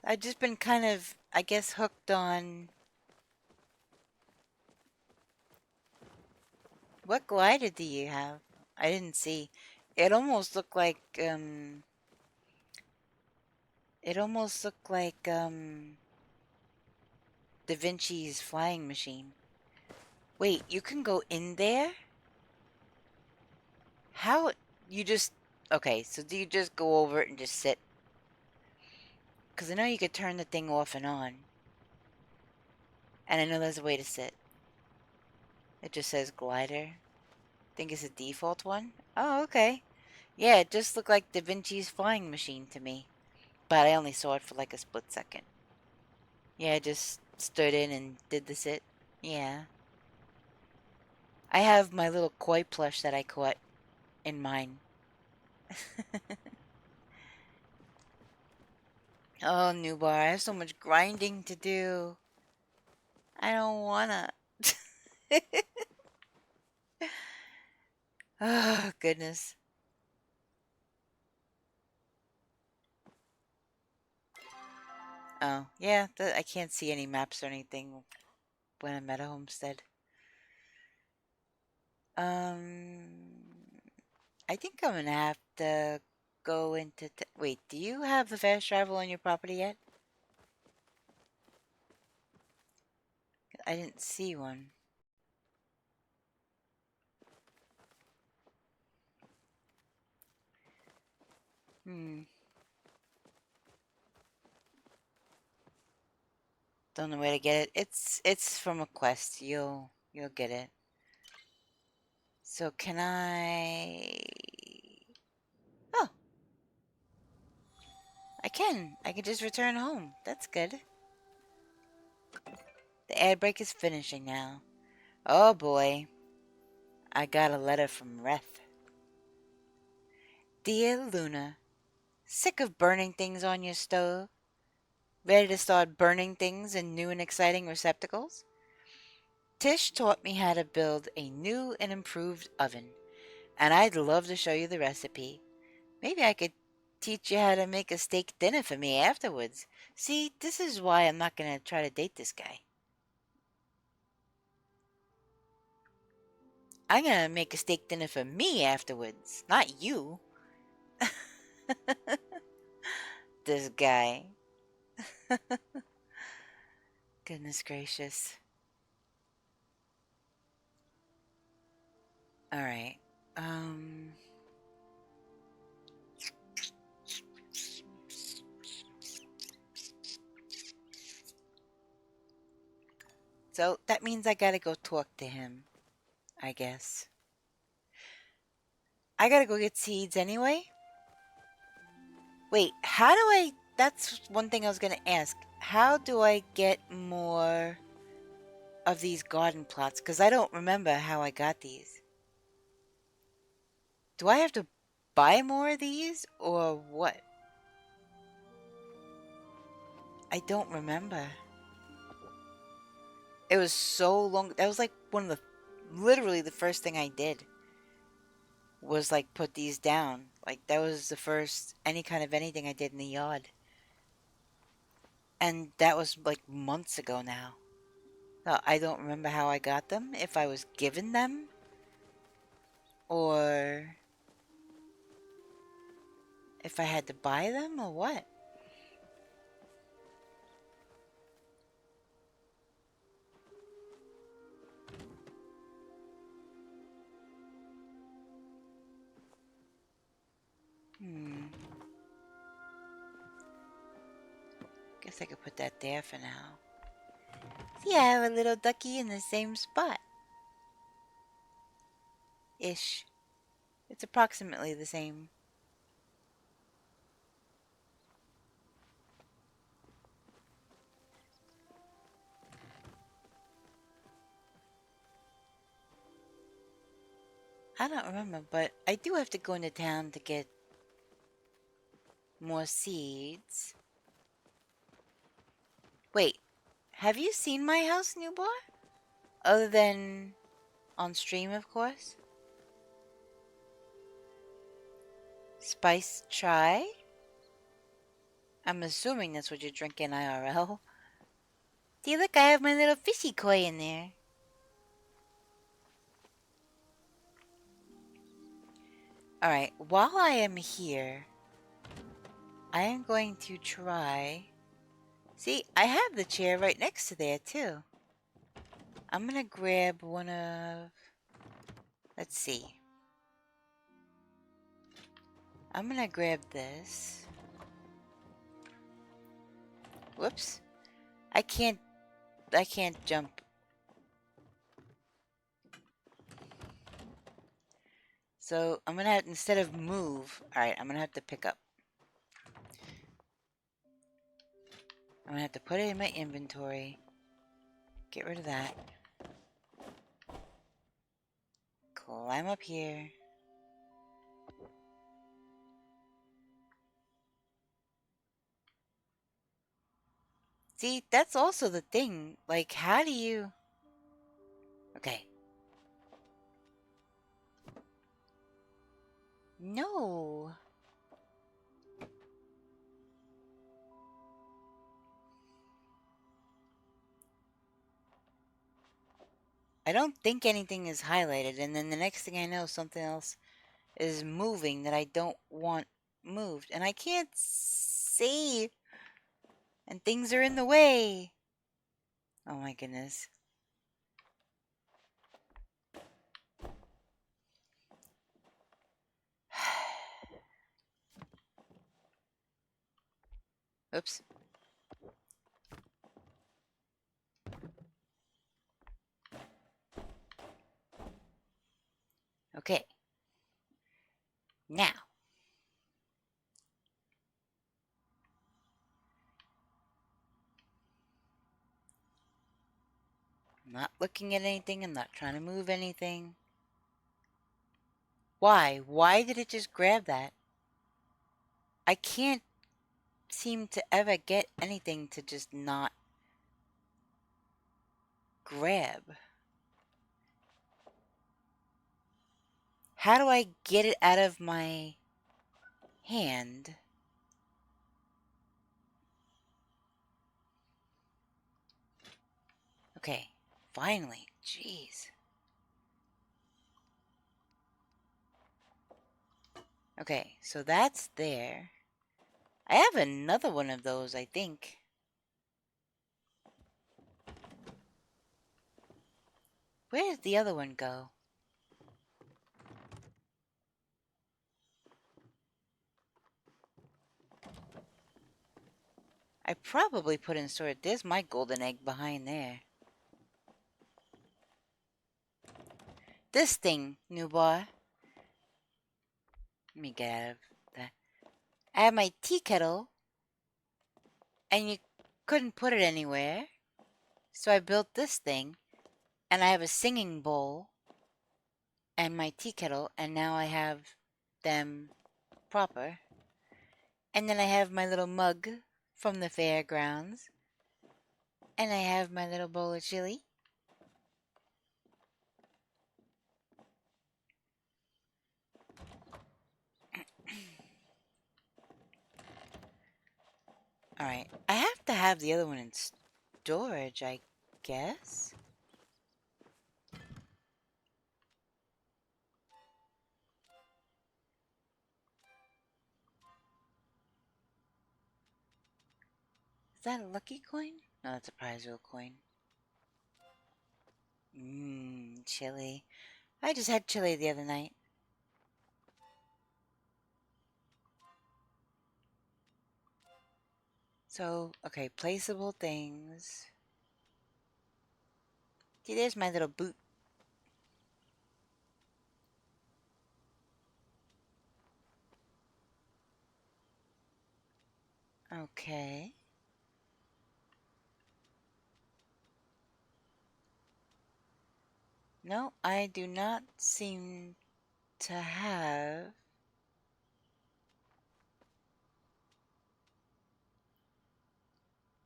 I've just been kind of, I guess, hooked on... What glider do you have? I didn't see. It almost looked like, It almost looked like, Da Vinci's flying machine. Wait, you can go in there? How? You just... Okay, so do you just go over it and just sit? Because I know you could turn the thing off and on. And I know there's a way to sit. It just says glider. Think it's a default one? Oh, okay. Yeah, it just looked like Da Vinci's flying machine to me. But I only saw it for like a split second. Yeah, I just stood in and did the sit. Yeah. I have my little koi plush that I caught in mine. Oh, Newbar, I have so much grinding to do. I don't wanna. Oh, goodness. Oh, yeah, I can't see any maps or anything when I'm at a homestead. I think I'm gonna have to go into... Wait, do you have the fast travel on your property yet? I didn't see one. Don't know where to get it. It's from a quest. You'll get it. So can I... Oh. I can. I can just return home. That's good. The ad break is finishing now. Oh boy. I got a letter from Reth. Dear Luna, sick of burning things on your stove? Ready to start burning things in new and exciting receptacles? Tish taught me how to build a new and improved oven, and I'd love to show you the recipe. Maybe I could teach you how to make a steak dinner for me afterwards. See, this is why I'm not going to try to date this guy. I'm going to make a steak dinner for me afterwards, not you. This guy. Goodness gracious. Alright. So that means I gotta go talk to him, I guess. I gotta go get seeds anyway. Wait, how do I... That's one thing I was gonna ask. How do I get more of these garden plots? Because I don't remember how I got these. Do I have to buy more of these, or what? I don't remember. It was so long. That was like one of the... Literally the first thing I did was like put these down. Like that was the first any kind of anything I did in the yard. And that was like months ago now. So I don't remember how I got them, if I was given them, or if I had to buy them, or what. Guess I could put that there for now. See, I have a little ducky in the same spot. Ish. It's approximately the same. I don't remember, but I do have to go into town to get more seeds. Wait, have you seen my house, newborn? Other than on stream, of course. Spice chai? I'm assuming that's what you're drinking IRL. See, look, I have my little fishy koi in there. Alright, while I am here, I am going to try... See, I have the chair right next to there, too. I'm gonna grab one of... Let's see. I'm gonna grab this. Whoops. I can't jump. So I'm gonna have, instead of move, alright, I'm gonna have to pick up. I'm gonna have to put it in my inventory. Get rid of that. Climb up here. See, that's also the thing. Like, how do you... Okay. No. I don't think anything is highlighted, and then the next thing I know, something else is moving that I don't want moved. And I can't see. And things are in the way. Oh my goodness. Oops. Okay. Now. I'm not looking at anything. I'm not trying to move anything. Why? Why did it just grab that? I can't seem to ever get anything to just not grab. How do I get it out of my hand? Okay, finally. Jeez. Okay, so that's there. I have another one of those, I think. Where did the other one go? I probably put in storage. There's my golden egg behind there. this thing, new boy. Let me get out of that. I have my tea kettle, and you couldn't put it anywhere. So I built this thing, and I have a singing bowl and my tea kettle, and now I have them proper. And then I have my little mug from the fairgrounds, and I have my little bowl of chili. Alright, I have to have the other one in storage, I guess. Is that a lucky coin? No, that's a prize wheel coin. Chili. I just had chili the other night. So, okay, placeable things. See, there's my little boot. Okay. No, I do not seem to have.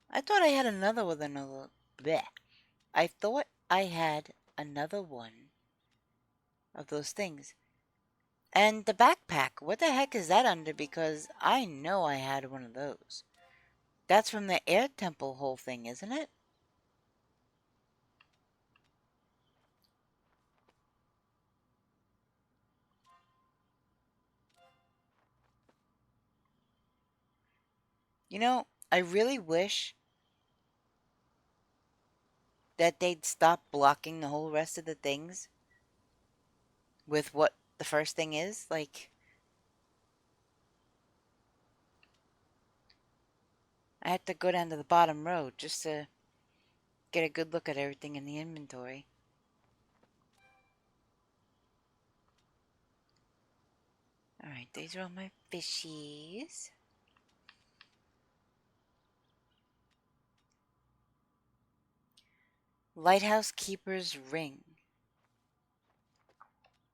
I thought I had another with another. Bleh. I thought I had another one of those things. And the backpack, what the heck is that under? Because I know I had one of those. That's from the air temple whole thing, isn't it? You know, I really wish that they'd stop blocking the whole rest of the things with what the first thing is. Like, I had to go down to the bottom row just to get a good look at everything in the inventory. Alright, these are all my fishies. Lighthouse Keeper's Ring.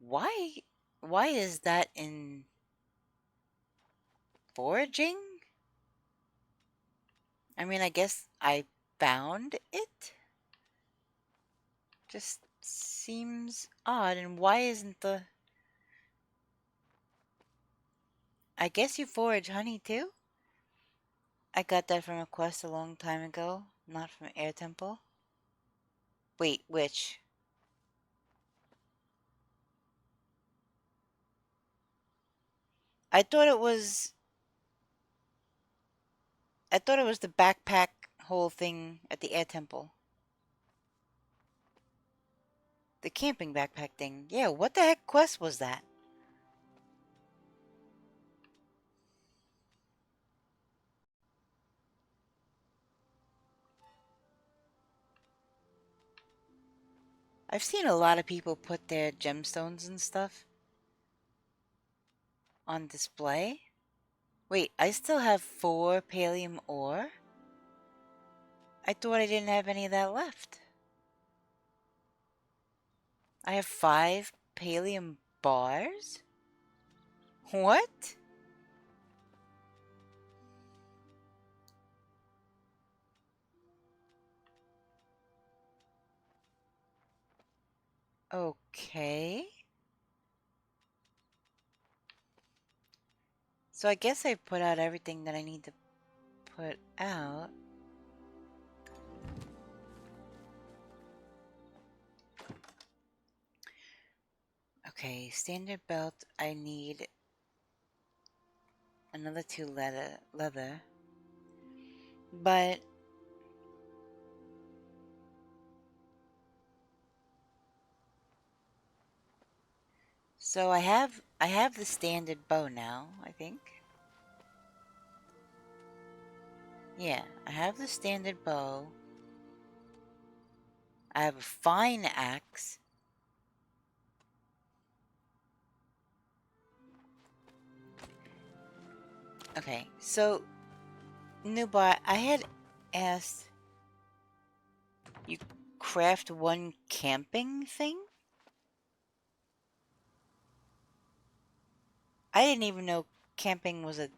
Why is that in foraging? I mean, I guess I found it? Just seems odd. And why isn't the... I guess you forage honey too? I got that from a quest a long time ago, not from Air Temple. Wait, which? I thought it was the backpack whole thing at the Air Temple. The camping backpack thing. Yeah, what the heck quest was that? I've seen a lot of people put their gemstones and stuff on display. Wait, I still have 4 pallium ore? I thought I didn't have any of that left. I have 5 pallium bars? What? Okay. So I guess I put out everything that I need to put out. Okay, standard belt, I need another 2 leather. But so I have the standard bow now, I think. Yeah, I have the standard bow. I have a fine axe. Okay, so, Newbot, I had asked you craft one camping thing? I didn't even know camping was a...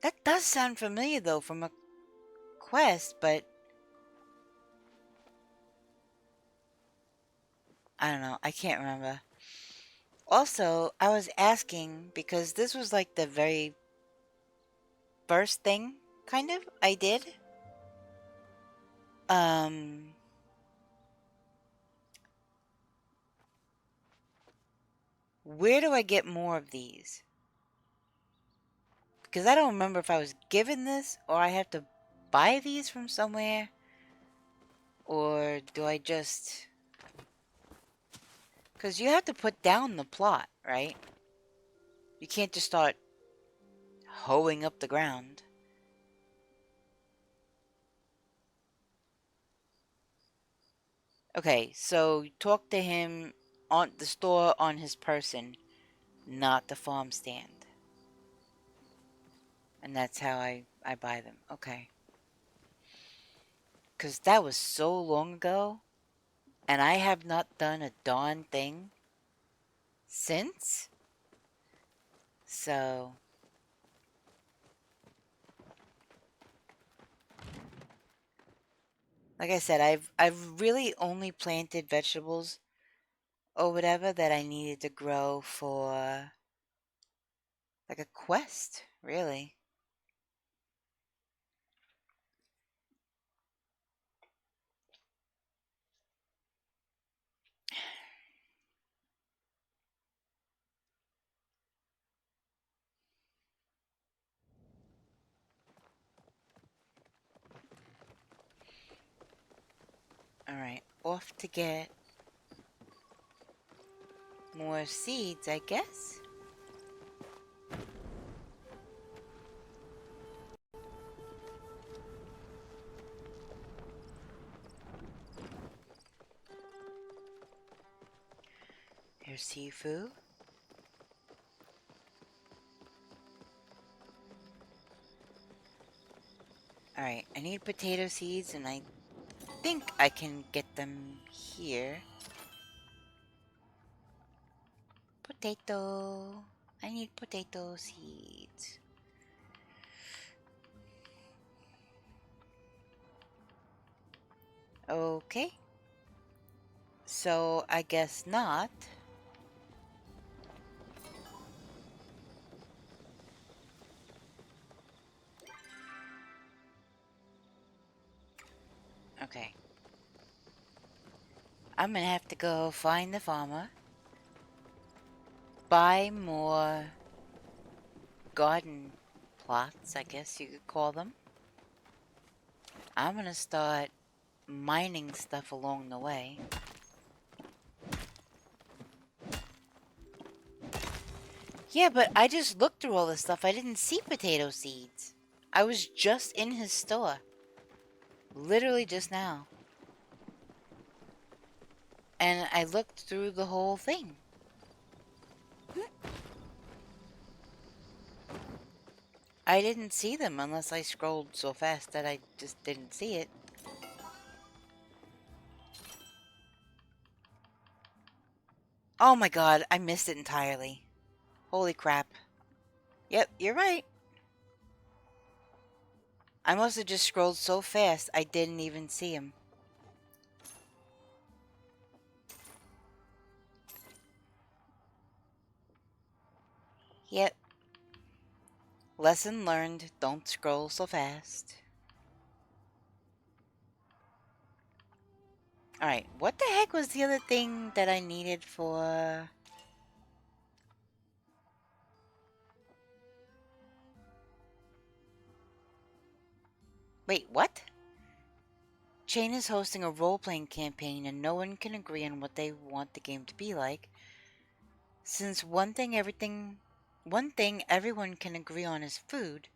That does sound familiar, though, from a quest, but... I don't know, I can't remember. Also, I was asking, because this was like the very first thing, kind of, I did. Where do I get more of these? Because I don't remember if I was given this, or I have to buy these from somewhere, or do I just... Because you have to put down the plot, right? You can't just start hoeing up the ground. Okay, so talk to him on the store on his person, not the farm stand. And that's how I buy them. Okay. Because that was so long ago, and I have not done a darn thing since. So... Like I said, I've really only planted vegetables or whatever that I needed to grow for like a quest, really. Alright, off to get more seeds, I guess. Here's Sifu. Alright, I need potato seeds, and I think I can get them here. Potato. I need potato seeds. Okay. So, I guess not. Okay. I'm gonna have to go find the farmer. Buy more garden plots, I guess you could call them. I'm gonna start mining stuff along the way. Yeah, but I just looked through all this stuff. I didn't see potato seeds. I was just in his store. Literally just now. And I looked through the whole thing. I didn't see them unless I scrolled so fast that I just didn't see it. Oh my god, I missed it entirely. Holy crap. Yep, you're right. I must have just scrolled so fast I didn't even see him. Yep. Lesson learned, don't scroll so fast. Alright, what the heck was the other thing that I needed for... Wait, what? Chain is hosting a role-playing campaign and no one can agree on what they want the game to be like. Since one thing everyone can agree on is food,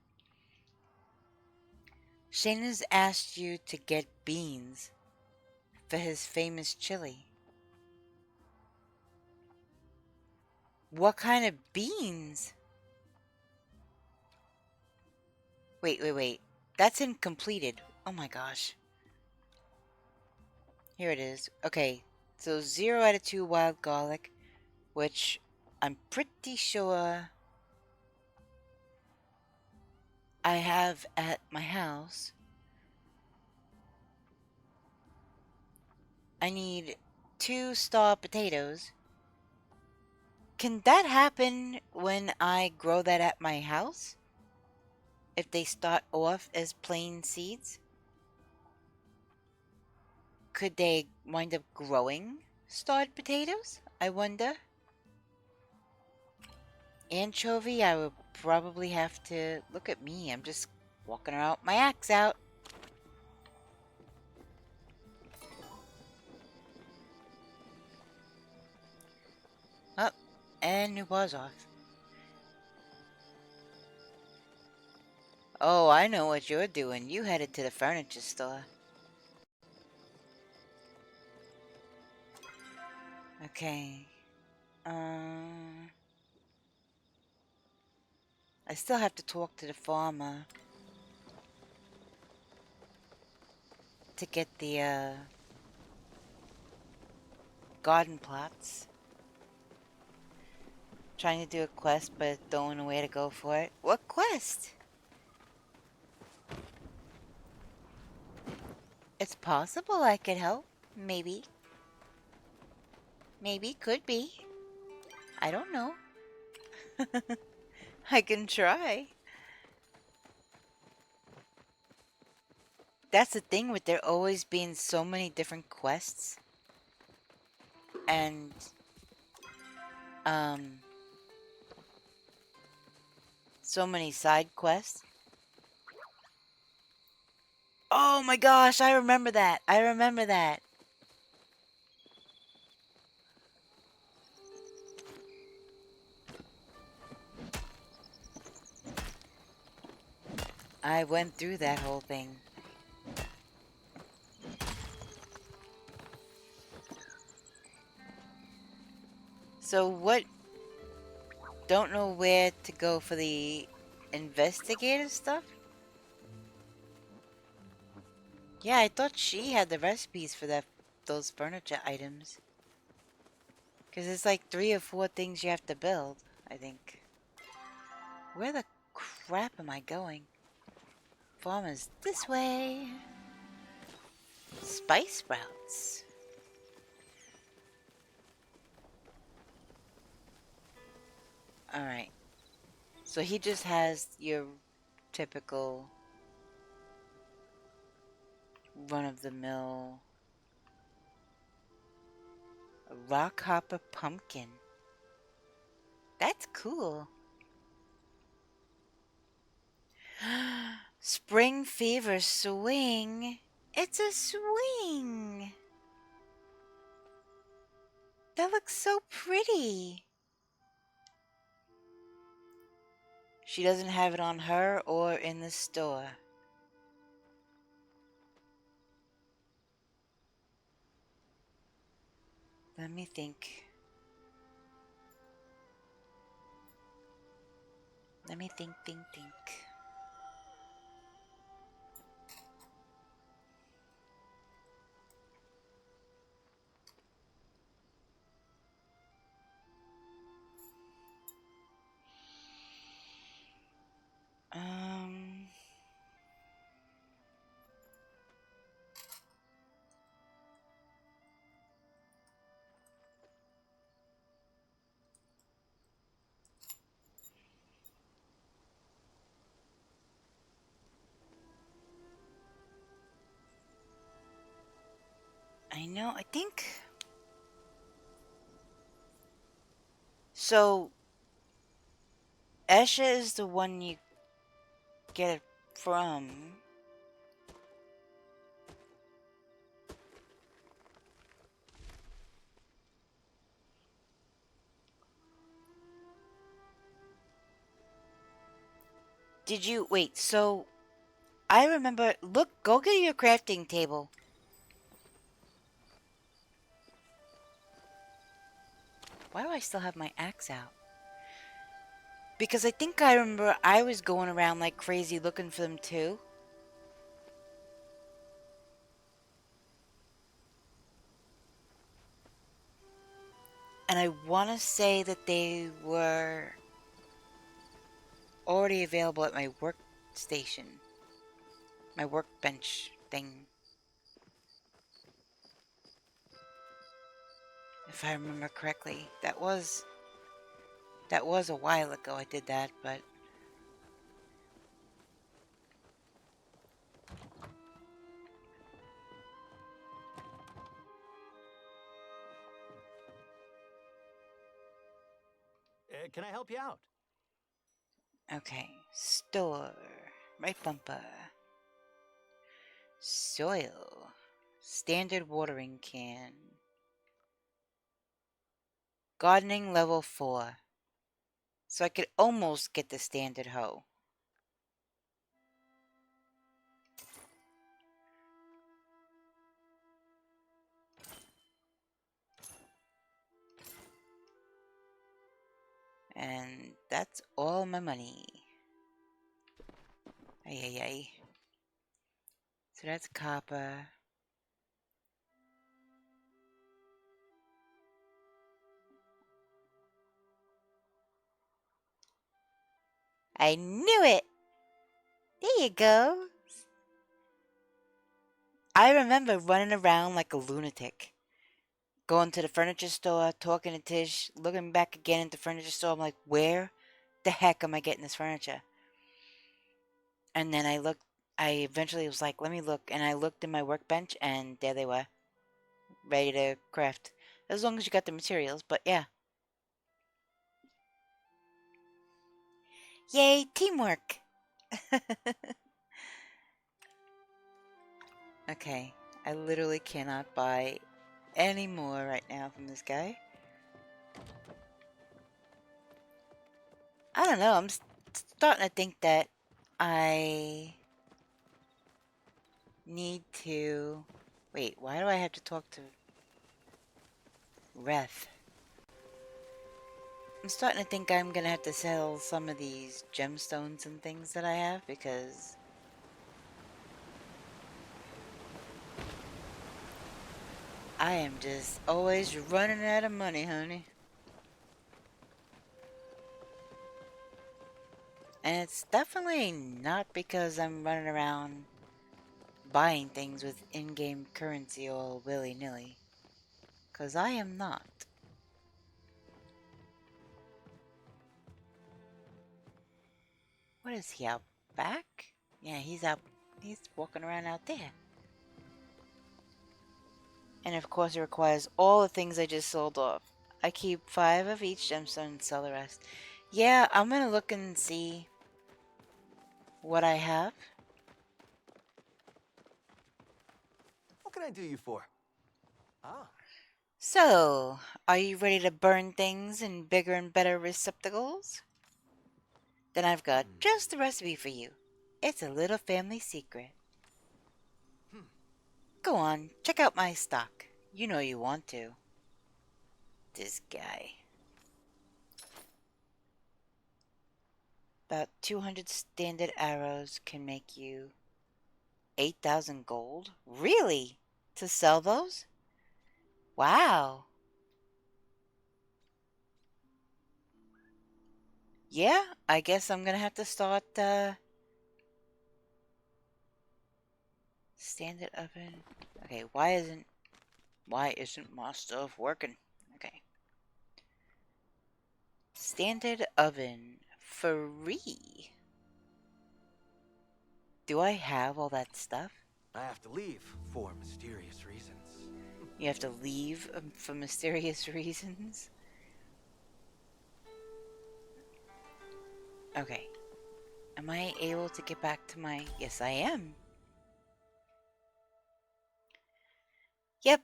Shane has asked you to get beans for his famous chili. What kind of beans? Wait. That's incompleted. Oh my gosh. Here it is. Okay, so 0 out of 2 wild garlic, which I'm pretty sure I have at my house. I need 2 star potatoes. Can that happen when I grow that at my house? If they start off as plain seeds? Could they wind up growing starred potatoes? I wonder. Anchovy, I would probably have to... Look at me, I'm just walking around with my axe out. Up, and it was off. Oh, I know what you're doing. You headed to the furniture store. Okay. I still have to talk to the farmer to get the garden plots. Trying to do a quest, but don't know where to go for it. What quest? It's possible I could help. Maybe. Maybe, could be. I don't know. I can try. That's the thing with there always being so many different quests. And, so many side quests. Oh my gosh, I remember that. I remember that. I went through that whole thing. So what? Don't know where to go for the investigative stuff? Yeah, I thought she had the recipes for those furniture items. Because it's like 3 or 4 things you have to build, I think. Where the crap am I going? Farmers this way. Spice sprouts. Alright. So he just has your typical run-of-the-mill rock hopper pumpkin. That's cool. Spring fever swing. It's a swing. That looks so pretty. She doesn't have it on her or in the store. Let me think. Let me think. Um... I know, I think... So, Esha is the one you get it from. Did you... Wait, so... I remember... Look, go get your crafting table. Why do I still have my axe out? Because I think I remember I was going around like crazy looking for them too. And I want to say that they were already available at my workstation. My workbench thing. If I remember correctly. That was a while ago I did that, but Can I help you out? okay. Store. Right bumper. Soil. Standard watering can. Gardening level 4. So I could almost get the standard hoe. And that's all my money. Ay, ay, ay. So that's copper. I knew it! There you go. I remember running around like a lunatic. Going to the furniture store, talking to Tish, looking back again at the furniture store. I'm like, where the heck am I getting this furniture? And then I eventually was like, let me look. And I looked in my workbench, and there they were, ready to craft. As long as you got the materials, but yeah. Yay, teamwork! Okay, I literally cannot buy any more right now from this guy. I don't know, I'm starting to think that I need to... Wait, why do I have to talk to Reth? I'm starting to think I'm gonna have to sell some of these gemstones and things that I have because I am just always running out of money, honey. And it's definitely not because I'm running around buying things with in-game currency all willy-nilly. Because I am not. What is he, out back? Yeah, he's walking around out there. And of course it requires all the things I just sold off. I keep 5 of each gemstone and sell the rest. Yeah, I'm gonna look and see what I have. What can I do you for? Ah. So, are you ready to burn things in bigger and better receptacles? Then I've got just the recipe for you. It's a little family secret. Go on, check out my stock. You know you want to. This guy. About 200 standard arrows can make you 8,000 gold? Really? To sell those? Wow. Yeah, I guess I'm gonna have to start, standard oven. Okay, why isn't my stuff working? Okay. Standard oven. Free. Do I have all that stuff? I have to leave for mysterious reasons. You have to leave for mysterious reasons? Okay. Am I able to get back to my... Yes, I am. Yep.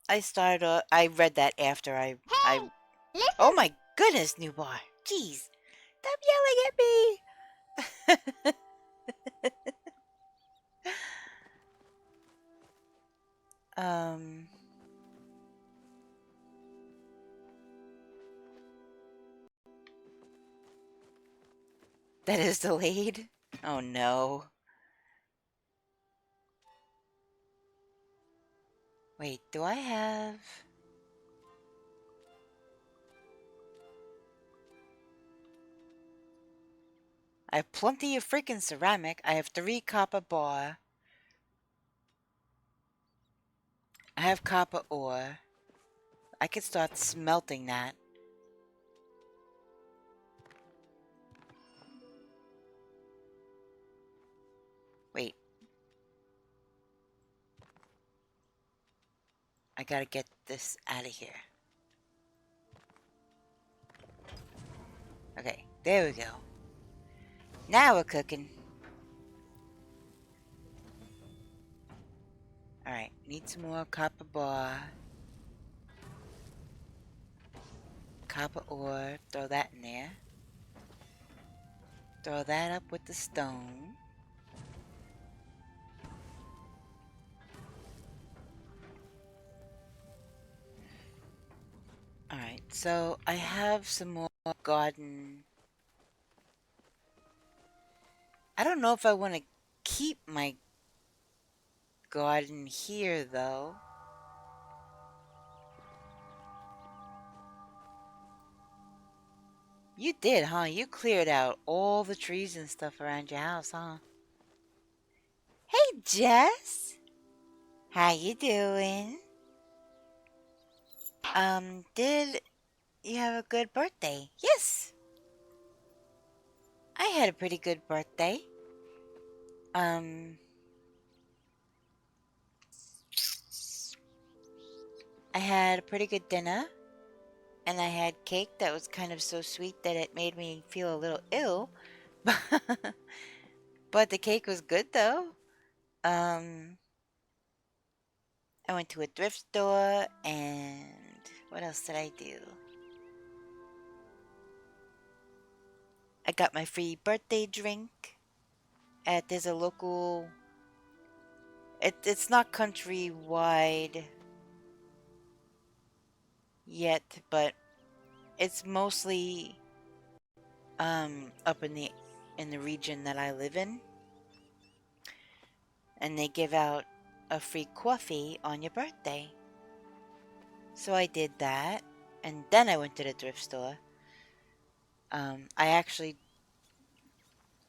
I read that after I... Listen. Oh my goodness, new bar. Jeez. Stop yelling at me. um... That is delayed? Oh no. Wait, do I have... I have plenty of freaking ceramic. I have 3 copper bar. I have copper ore. I could start smelting that. Wait. I gotta get this out of here. Okay, there we go. Now we're cooking. Alright, need some more copper bar. Copper ore, throw that in there. Throw that up with the stone. Alright, so I have some more garden. I don't know if I want to keep my garden here, though. You did, huh? You cleared out all the trees and stuff around your house, huh? Hey, Jess! How you doing? Did you have a good birthday? Yes! I had a pretty good birthday. I had a pretty good dinner. And I had cake that was kind of so sweet that it made me feel a little ill. But the cake was good, though. I went to a thrift store, and what else did I do? I got my free birthday drink at, there's a local, it's not countrywide yet, but it's mostly up in the region that I live in, and they give out a free coffee on your birthday. So I did that, and then I went to the thrift store. I actually,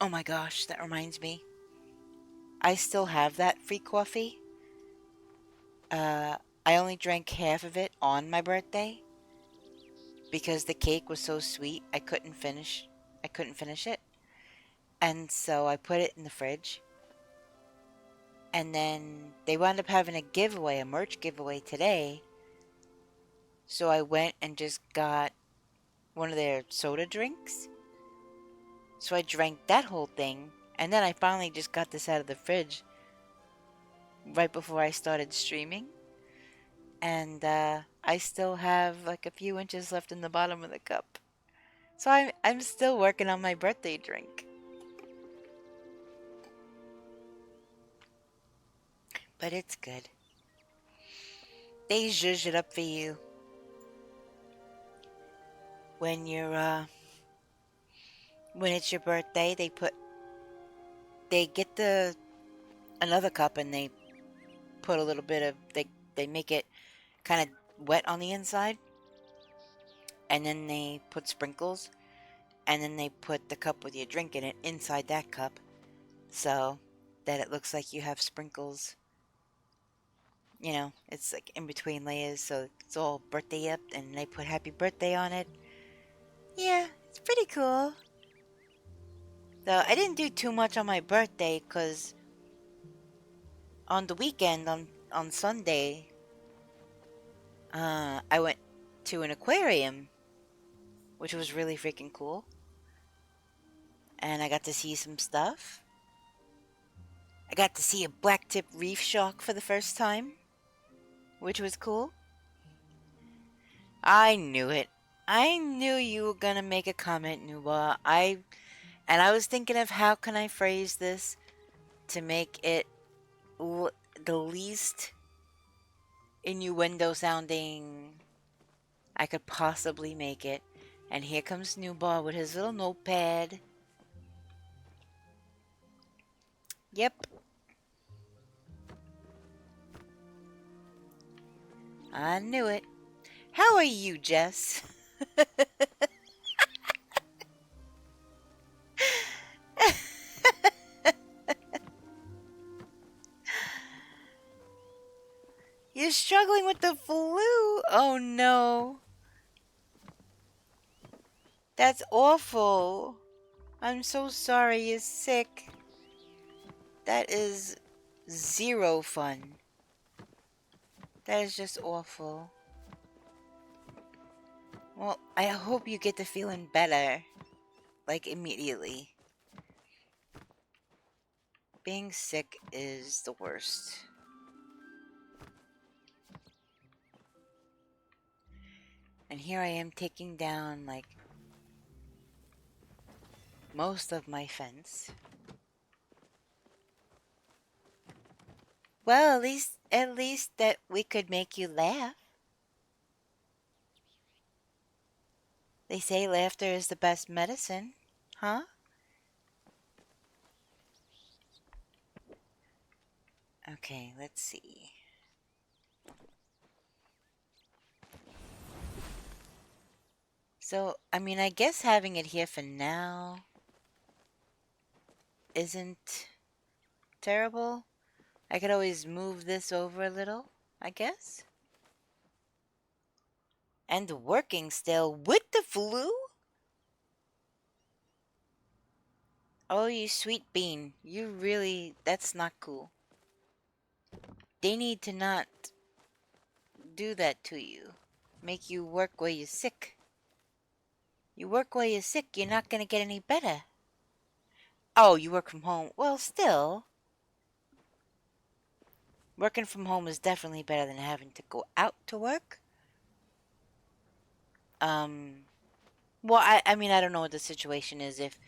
oh my gosh, that reminds me. I still have that free coffee. I only drank half of it on my birthday because the cake was so sweet I couldn't finish it. And so I put it in the fridge. And then they wound up having a giveaway, a merch giveaway today. So I went and just got one of their soda drinks. So I drank that whole thing, and then I finally just got this out of the fridge right before I started streaming. And I still have like a few inches left in the bottom of the cup. So I'm still working on my birthday drink. But it's good. They zhuzh it up for you. When you're when it's your birthday, they get another cup and they put a little bit of, they make it kind of wet on the inside, and then they put sprinkles, and then they put the cup with your drink in it inside that cup, so that it looks like you have sprinkles. You know, it's like in between layers, so it's all birthday up, and they put happy birthday on it. Yeah, it's pretty cool. Though I didn't do too much on my birthday, because on the weekend, on Sunday, I went to an aquarium, which was really freaking cool. And I got to see some stuff. I got to see a black-tip reef shark for the first time, which was cool. I knew it. I knew you were gonna make a comment, Nuba. I was thinking of how can I phrase this to make it the least innuendo sounding I could possibly make it. And here comes Newbar with his little notepad. Yep. I knew it. How are you, Jess? You're struggling with the flu? Oh no. That's awful. I'm so sorry you're sick. That is zero fun. That is just awful. Well, I hope you get to feeling better. Like immediately. Being sick is the worst. And here I am taking down like most of my fence. Well, at least that we could make you laugh. They say laughter is the best medicine, huh? Okay, let's see. So, I mean, I guess having it here for now isn't terrible. I could always move this over a little, I guess. And working still with the flu? Oh, you sweet bean. You really, that's not cool. They need to not do that to you. Make you work while you're sick. You work while you're sick, you're not gonna get any better. Oh, you work from home. Well, still. Working from home is definitely better than having to go out to work. Well, I mean, I don't know what the situation is if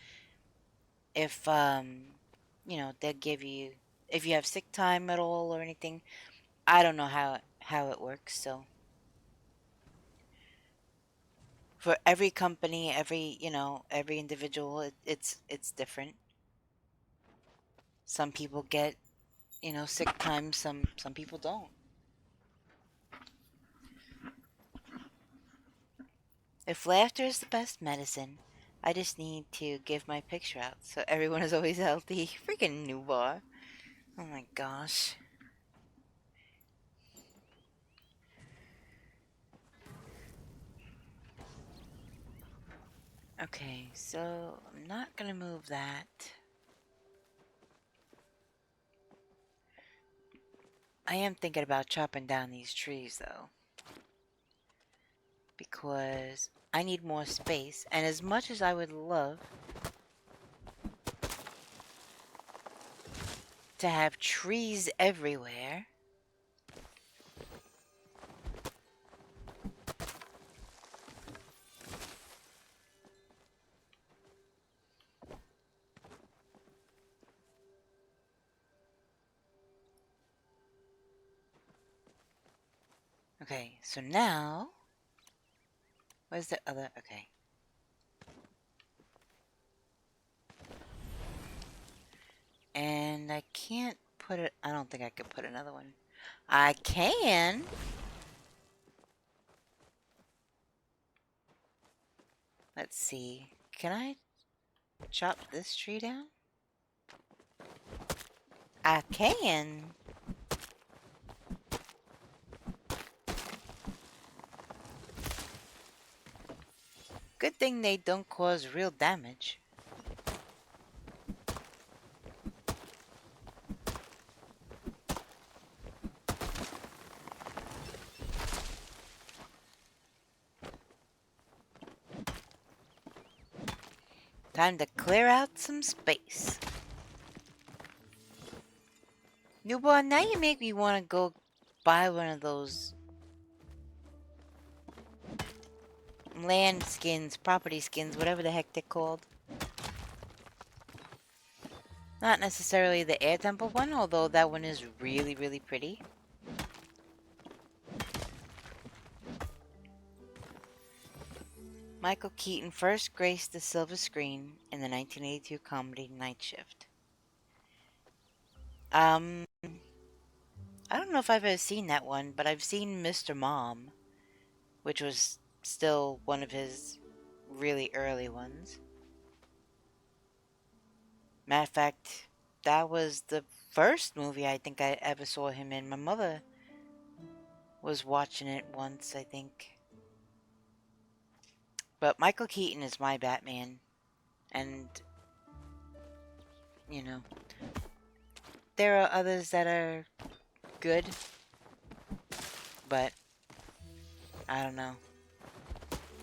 you know, they'll give you, if you have sick time at all or anything. I don't know how it works, so. For every company, every, you know, every individual, it's different. Some people get, you know, sick time, some people don't. If laughter is the best medicine, I just need to give my picture out so everyone is always healthy. Freaking new bar. Oh my gosh. Okay, so I'm not gonna move that. I am thinking about chopping down these trees though, because I need more space, and as much as I would love to have trees everywhere, okay, so now, where's the other, okay. And I can't put it, I don't think I could put another one. I can. Let's see, can I chop this tree down? I can. Good thing they don't cause real damage. Time to clear out some space. Newborn, now you make me want to go buy one of those land skins, property skins, whatever the heck they're called. Not necessarily the air temple one, although that one is really, really pretty. Michael Keaton first graced the silver screen in the 1982 comedy Night Shift. Um, I don't know if I've ever seen that one, but I've seen Mr. Mom, which was still one of his really early ones. Matter of fact, that was the first movie I think I ever saw him in. My mother was watching it once, I think. But Michael Keaton is my Batman, and, you know, there are others that are good, but I don't know.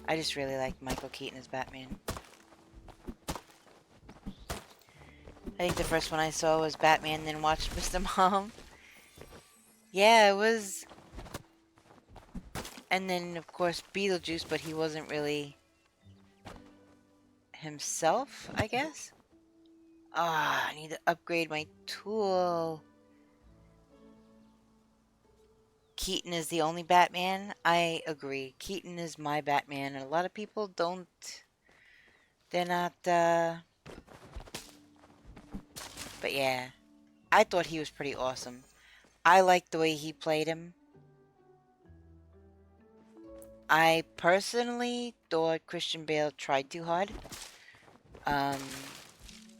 I just really like Michael Keaton as Batman. I think the first one I saw was Batman, then watched Mr. Mom. Yeah, it was... And then, of course, Beetlejuice, but he wasn't really himself, I guess? Ah, I need to upgrade my tool. Keaton is the only Batman? I agree. Keaton is my Batman, and a lot of people don't... They're not, But yeah, I thought he was pretty awesome. I liked the way he played him. I personally thought Christian Bale tried too hard. Um,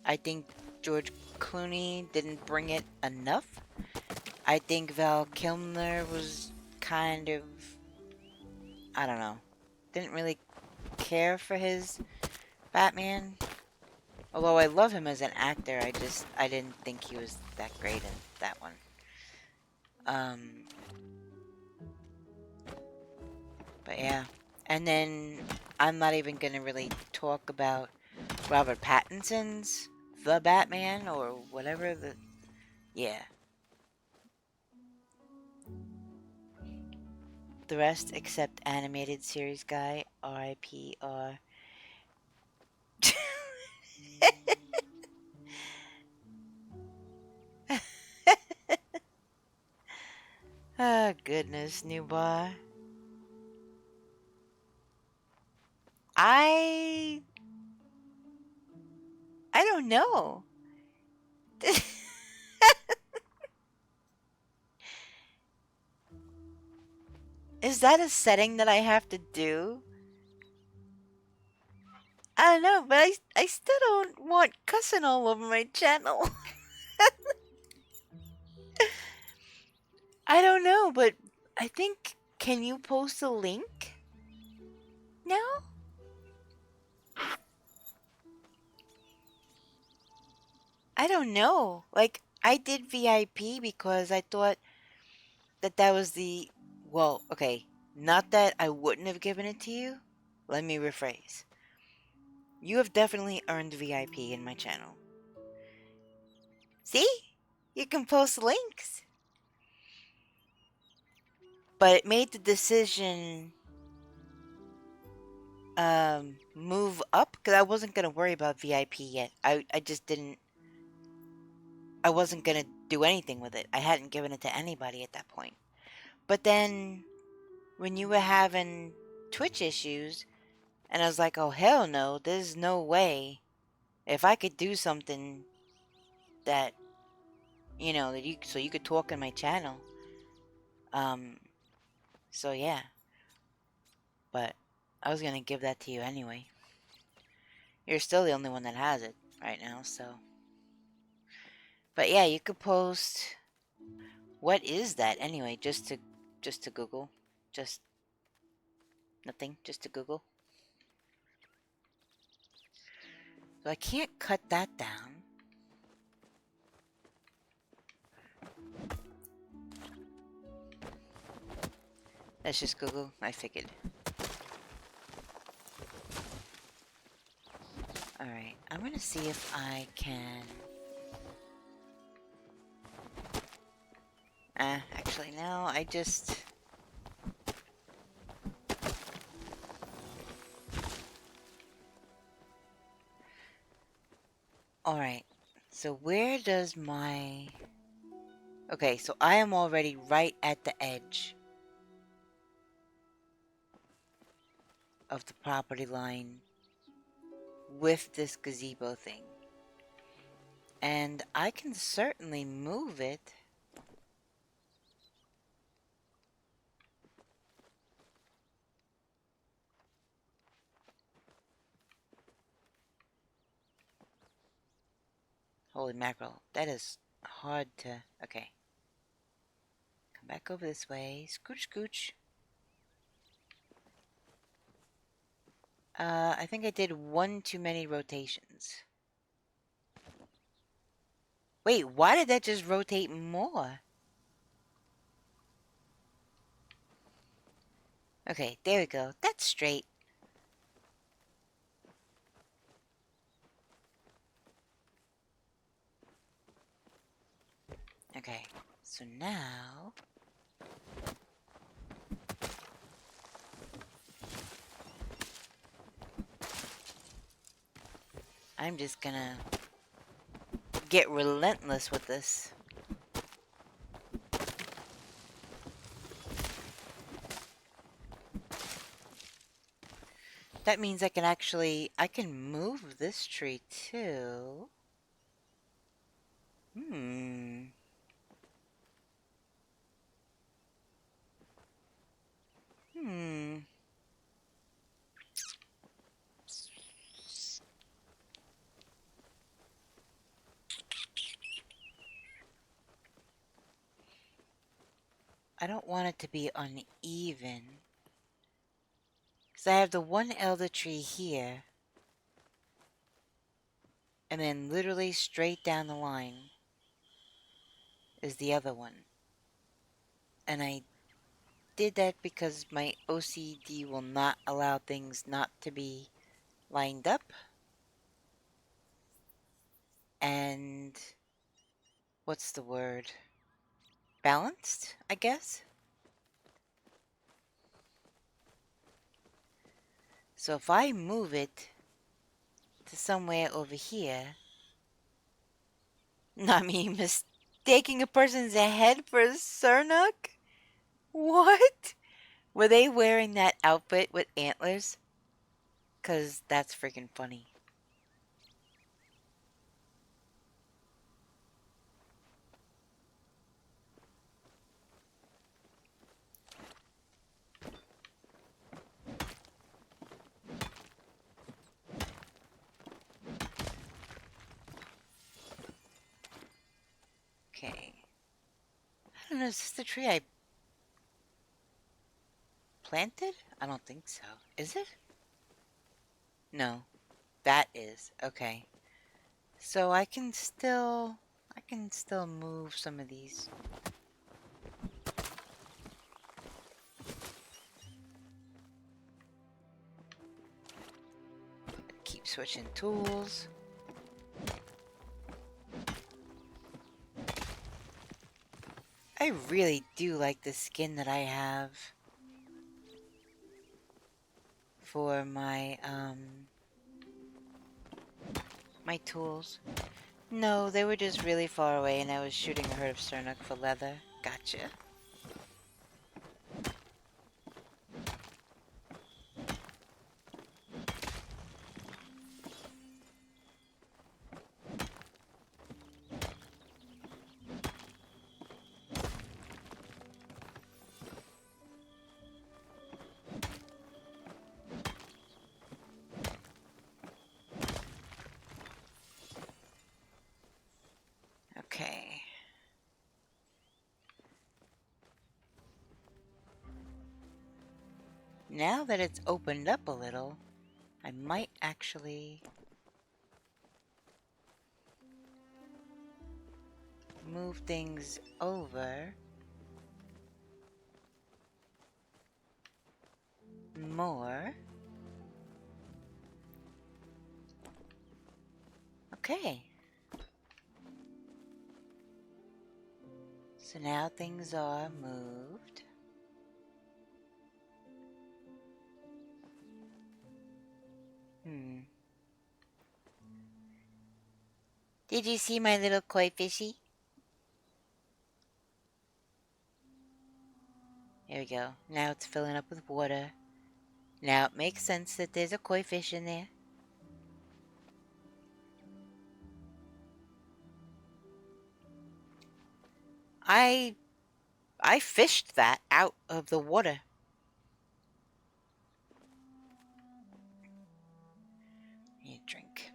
I think George Clooney didn't bring it enough. I think Val Kilmer was kind of... I don't know. Didn't really care for his Batman. Although I love him as an actor, I didn't think he was that great in that one. But yeah. And then I'm not even gonna really talk about Robert Pattinson's The Batman or whatever the... Yeah. The rest except animated series guy, RIPR. Oh goodness, new bar. I don't know. Is that a setting that I have to do? I don't know, but I still don't want cussing all over my channel. I don't know, but I think, can you post a link? No? I don't know. Like, I did VIP because I thought that that was the... Well, okay. Not that I wouldn't have given it to you. Let me rephrase. You have definitely earned VIP in my channel. See? You can post links. But it made the decision move up because I wasn't going to worry about VIP yet. I just didn't... I wasn't going to do anything with it. I hadn't given it to anybody at that point. But then when you were having Twitch issues, and I was like, oh, hell no, there's no way. If I could do something that, you know, that you, so you could talk in my channel. So yeah. But I was gonna give that to you anyway. You're still the only one that has it right now, so. But yeah, you could post... What is that anyway? Just to Google. Just nothing, just to Google. So I can't cut that down. That's just Google, I figured. Alright, I'm gonna see if I can... actually no, I just... Alright, so where does my... Okay, so I am already right at the edge of the property line with this gazebo thing. And I can certainly move it. Holy mackerel, that is hard to... Okay. Come back over this way. Scooch, scooch. I think I did one too many rotations. Wait, why did that just rotate more? Okay, there we go. That's straight. Okay, so now... I'm just gonna get relentless with this. That means I can move this tree too. Hmm. Hmm. I don't want it to be uneven. Because I have the one elder tree here. And then literally straight down the line is the other one. And I did that because my OCD will not allow things not to be lined up. And what's the word? Balanced, I guess? So if I move it to somewhere over here, not me mistaking a person's head for a Sernuk? What? Were they wearing that outfit with antlers? 'Cause that's freaking funny. Okay. I don't know, is this the tree I planted? I don't think so. Is it? No. That is. Okay. So I can still move some of these. Keep switching tools. I really do like the skin that I have for my my tools. No, they were just really far away and I was shooting a herd of Sernuk for leather. Gotcha. Okay. Now that it's opened up a little, I might actually move things over more. Okay. So now things are moved. Did you see my little koi fishy? There we go. Now it's filling up with water. Now it makes sense that there's a koi fish in there. I fished that out of the water. Need a drink.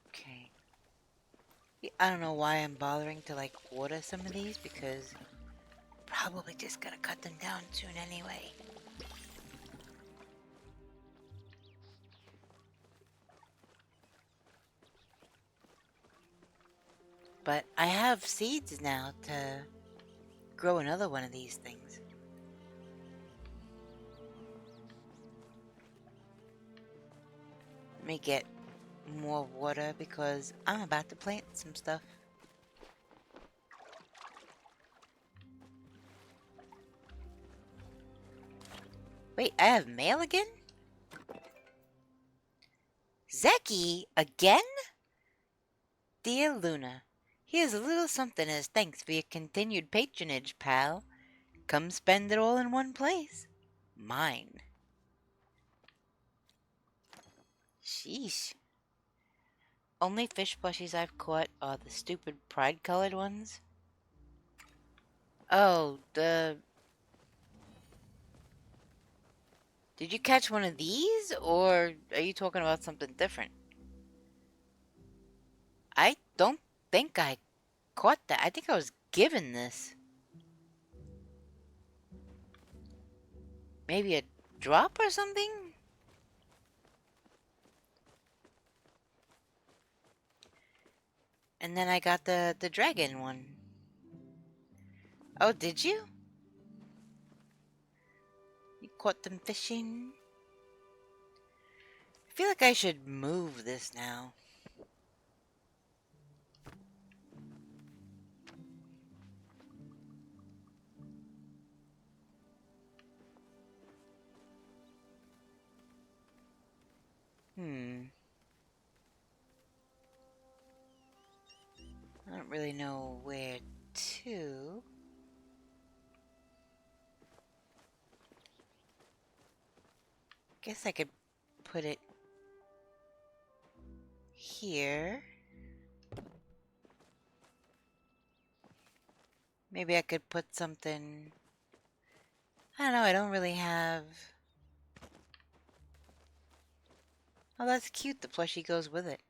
Okay. Yeah, I don't know why I'm bothering to like water some of these because probably just gonna cut them down soon anyway. But I have seeds now to grow another one of these things. Let me get more water because I'm about to plant some stuff. Wait, I have mail again? Zeki again? Dear Luna, here's a little something as thanks for your continued patronage, pal. Come spend it all in one place. Mine. Sheesh. Only fish plushies I've caught are the stupid pride-colored ones. Oh, Did you catch one of these, or are you talking about something different? I don't think I caught that. I think I was given this. Maybe a drop or something? And then I got the dragon one. Oh, did you? You caught them fishing? I feel like I should move this now. I don't really know where to. Guess I could put it here. Maybe I could put something... I don't know, I don't really have... Oh, that's cute. The plushie goes with it.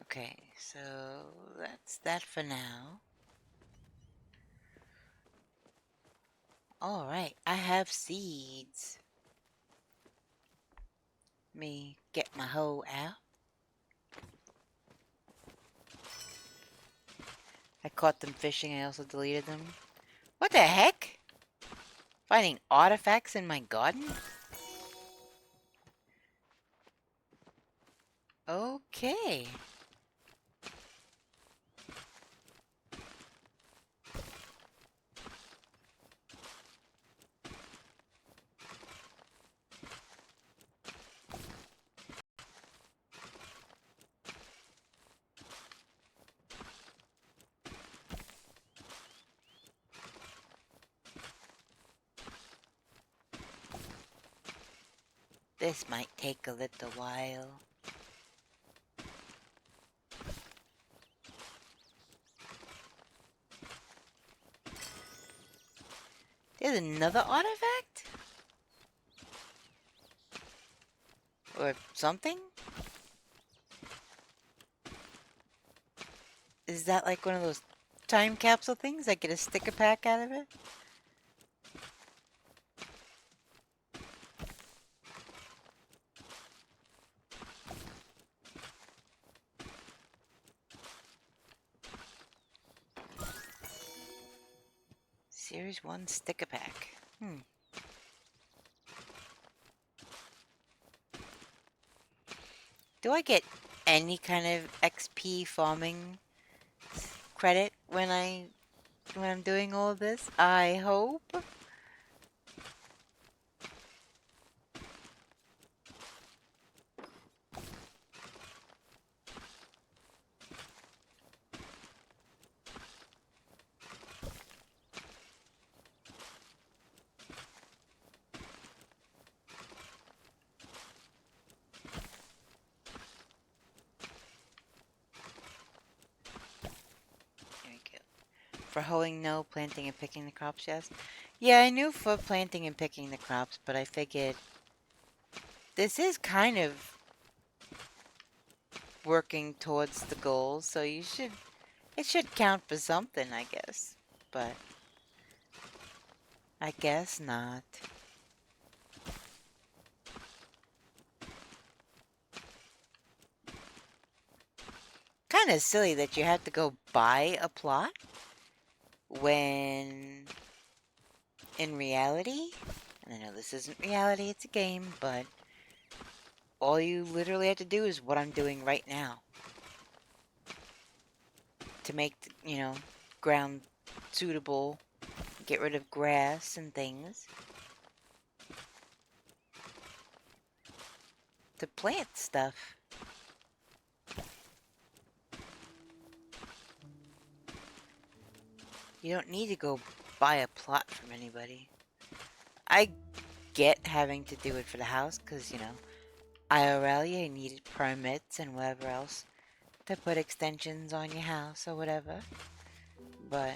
Okay, so that's that for now. Alright, I have seeds. Let me get my hoe out. I caught them fishing, I also deleted them. What the heck? Finding artifacts in my garden? Okay. This might take a little while. There's another artifact? Or something? Is that like one of those time capsule things? I get a sticker pack out of it? Series 1 sticker pack. Do I get any kind of XP farming credit when I'm doing all of this. I hope. There we go. For hoeing, no. Planting and picking the crops, yes. Yeah, I knew for planting and picking the crops, but I figured this is kind of working towards the goal, so it should count for something, I guess. But I guess not. Kind of silly that you have to go buy a plot when in reality, and I know this isn't reality, it's a game, but all you literally have to do is what I'm doing right now to make, ground suitable, get rid of grass and things, to plant stuff. You don't need to go buy a plot from anybody. I get having to do it for the house because, IRL, you needed permits and whatever else to put extensions on your house or whatever. But,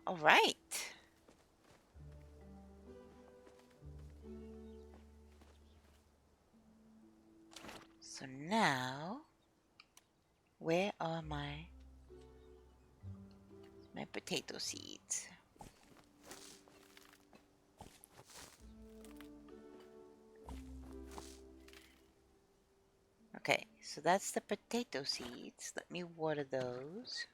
alright. So now, where are my potato seeds? Okay, so that's the potato seeds. Let me water those.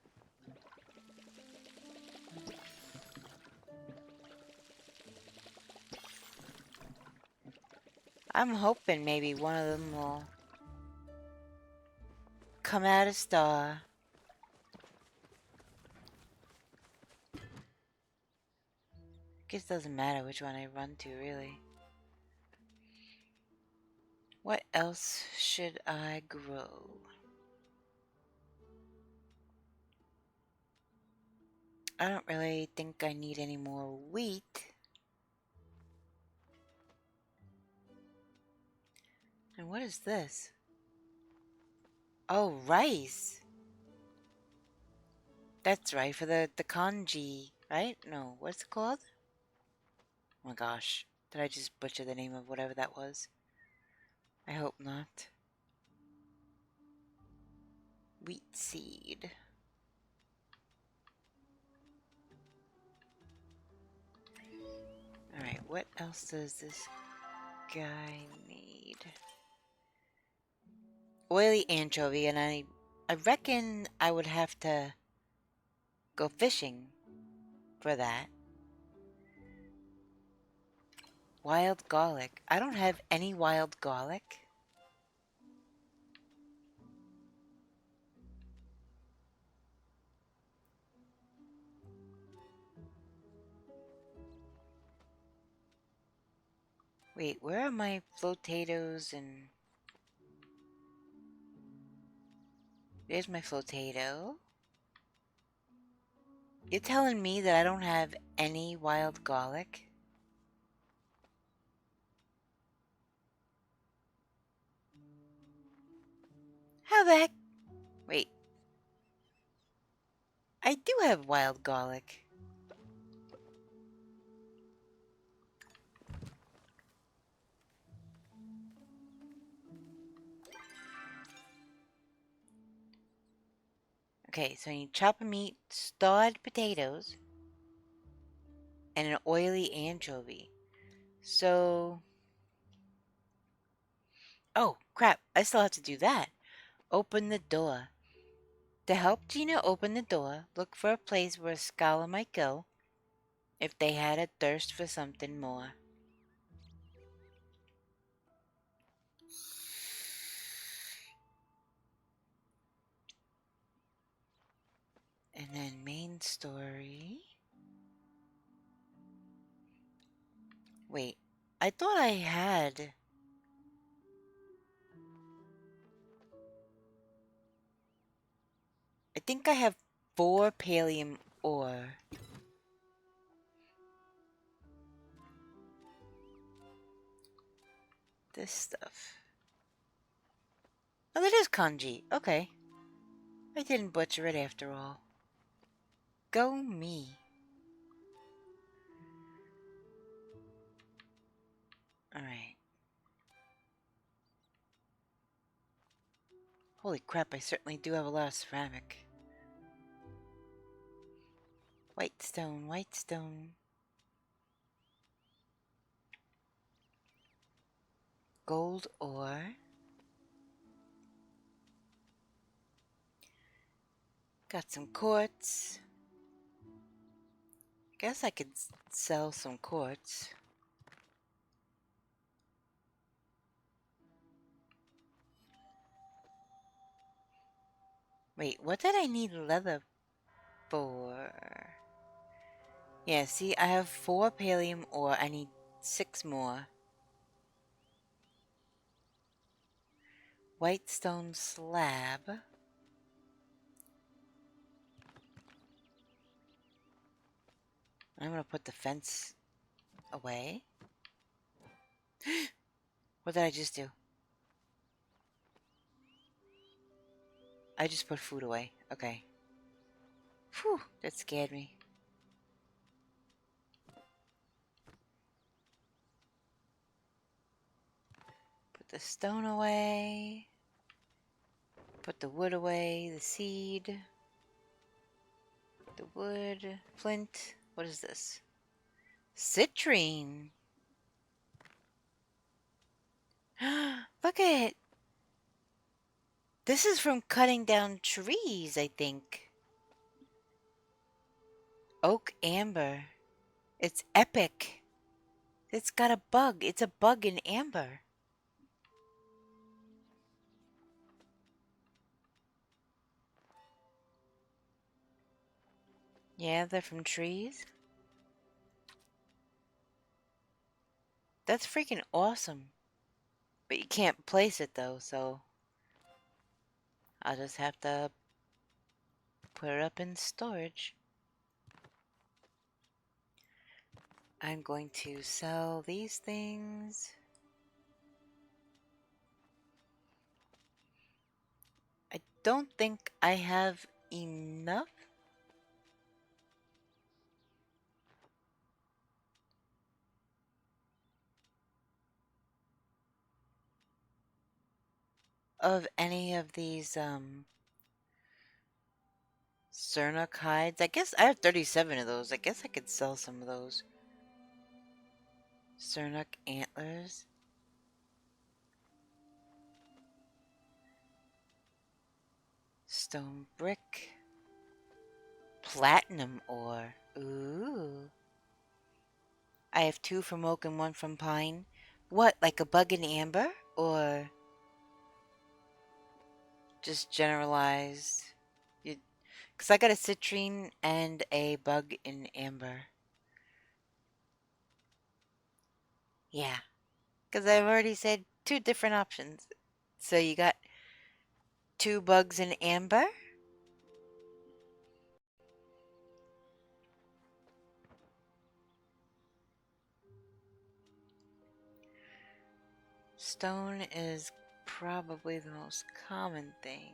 I'm hoping maybe one of them will come out a star. Guess it doesn't matter which one I run to, really. What else should I grow? I don't really think I need any more wheat. And what is this? Oh, rice. That's right, for the kanji, right? No, what's it called? Oh my gosh. Did I just butcher the name of whatever that was? I hope not. Wheat seed. Alright, what else does this guy need? Oily anchovy, and I reckon I would have to go fishing for that. Wild garlic. I don't have any wild garlic. Wait, where are my flotatoes and... There's my flotato. You're telling me that I don't have any wild garlic? How the heck? Wait. I do have wild garlic. Okay, so you need chopper meat, stewed potatoes, and an oily anchovy. So... Oh, crap. I still have to do that. Open the door. To help Gina open the door, look for a place where a scholar might go if they had a thirst for something more. And then main story. Wait, I thought I had... I think I have 4 pallium ore. This stuff. Oh, that is kanji. Okay. I didn't butcher it after all. Go me. Alright. Holy crap, I certainly do have a lot of ceramic. White stone, white stone. Gold ore. Got some quartz. Guess I could sell some quartz. Wait, what did I need leather for? Yeah, see, I have 4 pallium ore. I need 6 more. White stone slab. I'm gonna put the fence away. What did I just do? I just put food away. Okay. Whew, that scared me. Put the stone away. Put the wood away, the seed. The wood, flint. What is this? Citrine. Look at it. This is from cutting down trees, I think. Oak amber. It's epic. It's got a bug. It's a bug in amber. Yeah, they're from trees. That's freaking awesome. But you can't place it though, so I'll just have to put it up in storage. I'm going to sell these things. I don't think I have enough. Of any of these Cernuk hides. I guess I have 37 of those. I guess I could sell some of those. Cernuk antlers. Stone brick. Platinum ore. Ooh. I have 2 from oak and 1 from pine. What, like a bug in amber? Or just generalized? Because I got a citrine and a bug in amber. Yeah. Because I've already said 2 different options. So you got 2 bugs in amber? Stone is probably the most common thing.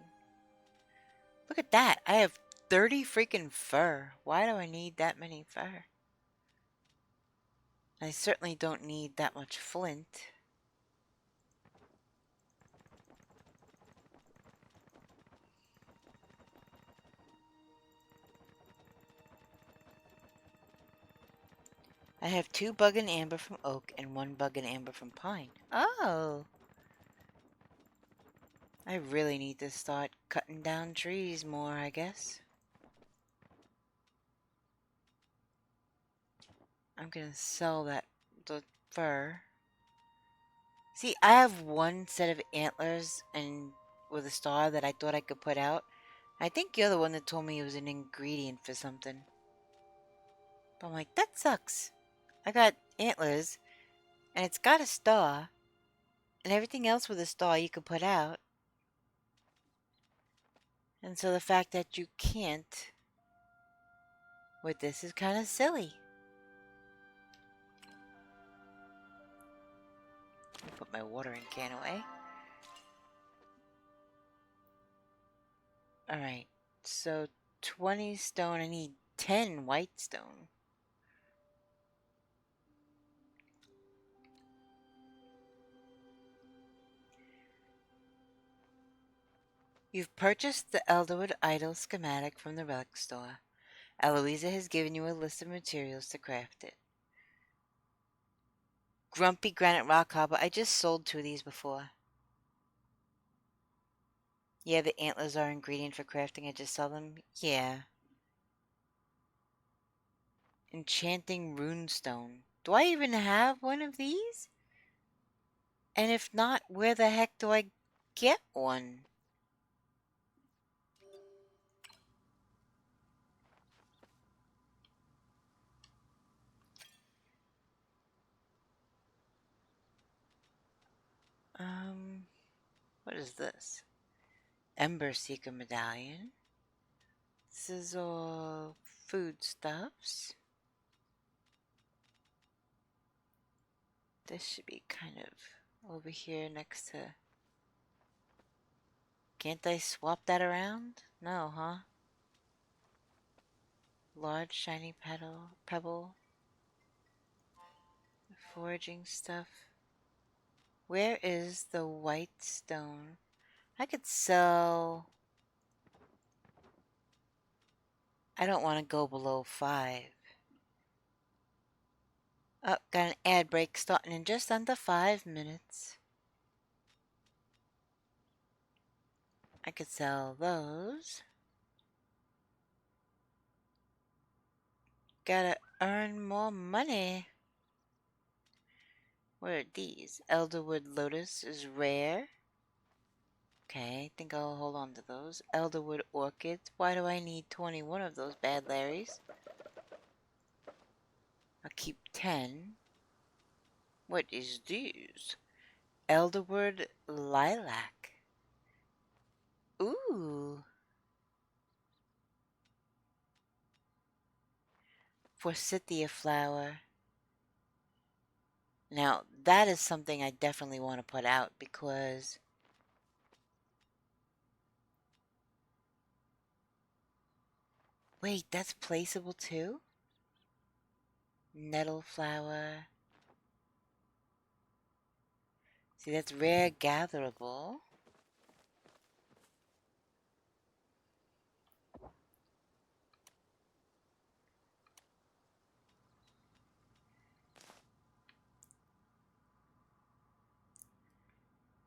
Look at that. I have 30 freaking fur. Why do I need that many fur? I certainly don't need that much flint. I have 2 bug and amber from oak and 1 bug and amber from pine. Oh! I really need to start cutting down trees more, I guess. I'm gonna sell the fur. See, I have 1 set of antlers and with a star that I thought I could put out. I think you're the one that told me it was an ingredient for something. But I'm like, that sucks. I got antlers, and it's got a star, and everything else with a star you could put out. And so the fact that you can't with this is kind of silly. Put my watering can away. Alright, so 20 stone, I need 10 white stone. You've purchased the Elderwood Idol schematic from the relic store. Eloisa has given you a list of materials to craft it. Grumpy Granite Rock Hobble. I just sold 2 of these before. Yeah, the antlers are ingredient for crafting. I just sell them. Yeah. Enchanting Runestone. Do I even have one of these? And if not, where the heck do I get one? What is this? Ember Seeker Medallion. This is all foodstuffs. This should be kind of over here next to... Can't I swap that around? No, huh? Large shiny pebble. Foraging stuff. Where is the white stone? I could sell... I don't want to go below 5. Oh, got an ad break starting in just under 5 minutes. I could sell those. Gotta earn more money. What are these? Elderwood Lotus is rare. Okay, I think I'll hold on to those. Elderwood Orchids. Why do I need 21 of those bad Larrys? I'll keep 10. What is these? Elderwood Lilac. Ooh. Forsythia Flower. Now, that is something I definitely want to put out because... Wait, that's placeable too? Nettle Flower. See, that's rare gatherable.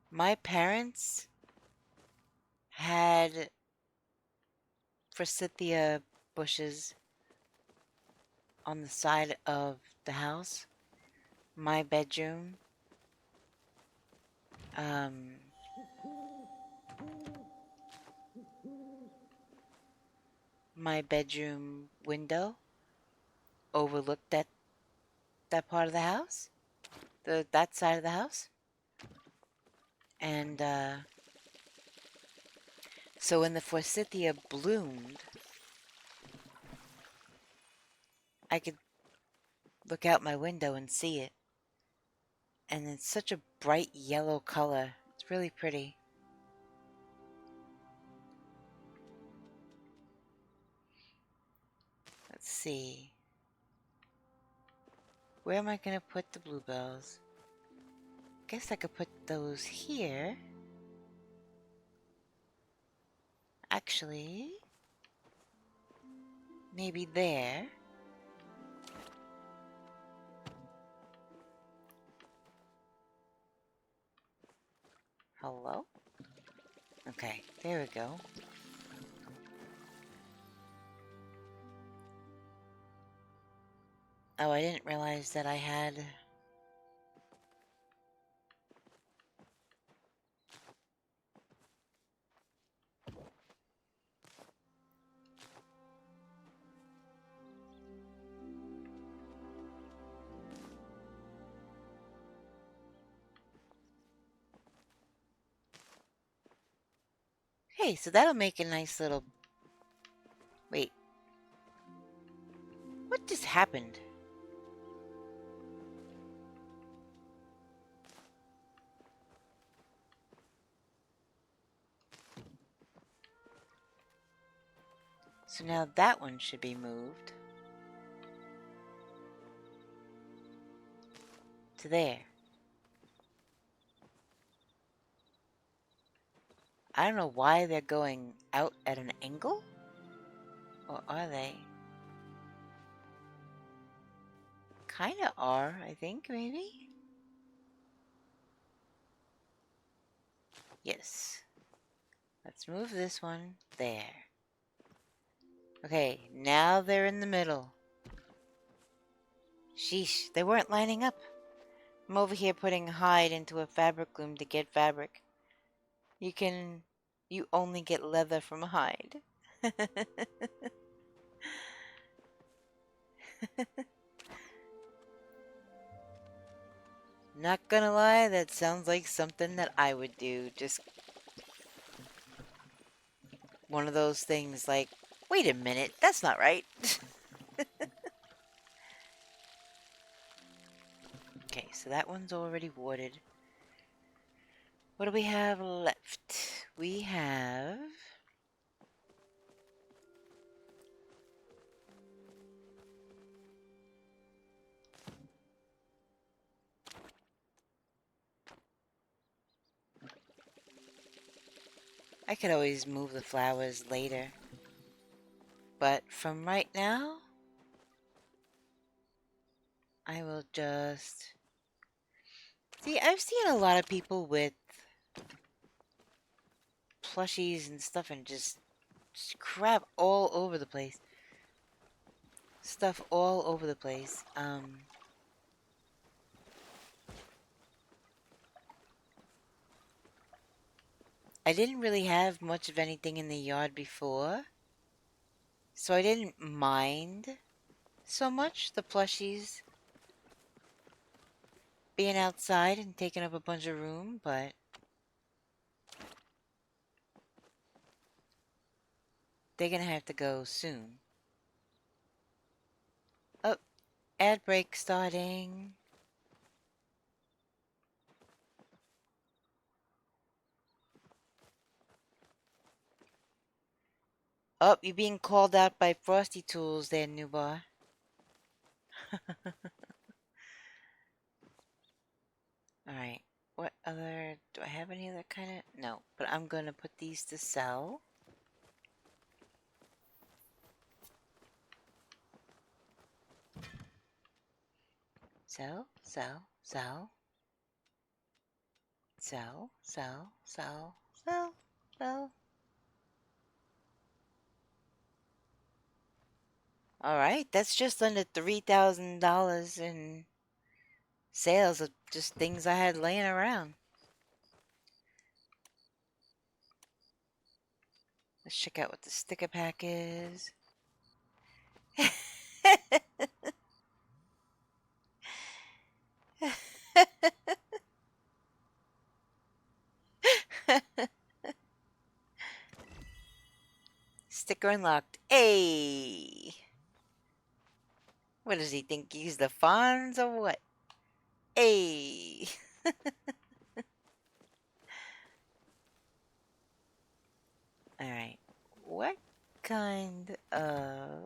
My parents had forsythia bushes on the side of the house. My bedroom. My bedroom window overlooked that part of the house. That side of the house. And so when the forsythia bloomed, I could look out my window and see it. And it's such a bright yellow color. It's really pretty. Let's see. Where am I going to put the bluebells? Guess I could put those here. Actually, maybe there. Hello? Okay, there we go. Oh, I didn't realize that I had... Okay, so that'll make a nice little... Wait. What just happened? So now that one should be moved to there. I don't know why they're going out at an angle? Or are they? Kinda are, I think, maybe? Yes. Let's move this one there. Okay, now they're in the middle. Sheesh, they weren't lining up. I'm over here putting hide into a fabric loom to get fabric. You only get leather from hide. Not gonna lie, that sounds like something that I would do. Just one of those things like, wait a minute, that's not right. Okay, so that one's already watered. What do we have left? We have... I could always move the flowers later. But from right now, I will just... See, I've seen a lot of people with plushies and stuff and just crap all over the place. Stuff all over the place. I didn't really have much of anything in the yard before, so I didn't mind so much the plushies being outside and taking up a bunch of room, but they're gonna have to go soon. Oh, ad break starting. Oh, you're being called out by Frosty Tools there, Nubar. Alright, what other... Do I have any other kind of... No, but I'm gonna put these to sell. Sell, sell, sell. Sell, sell, sell, sell, sell. Alright, that's just under $3,000 in sales of just things I had laying around. Let's check out what the sticker pack is. Sticker unlocked. Hey! What does he think? He's the Fonz or what? Hey! Alright. What kind of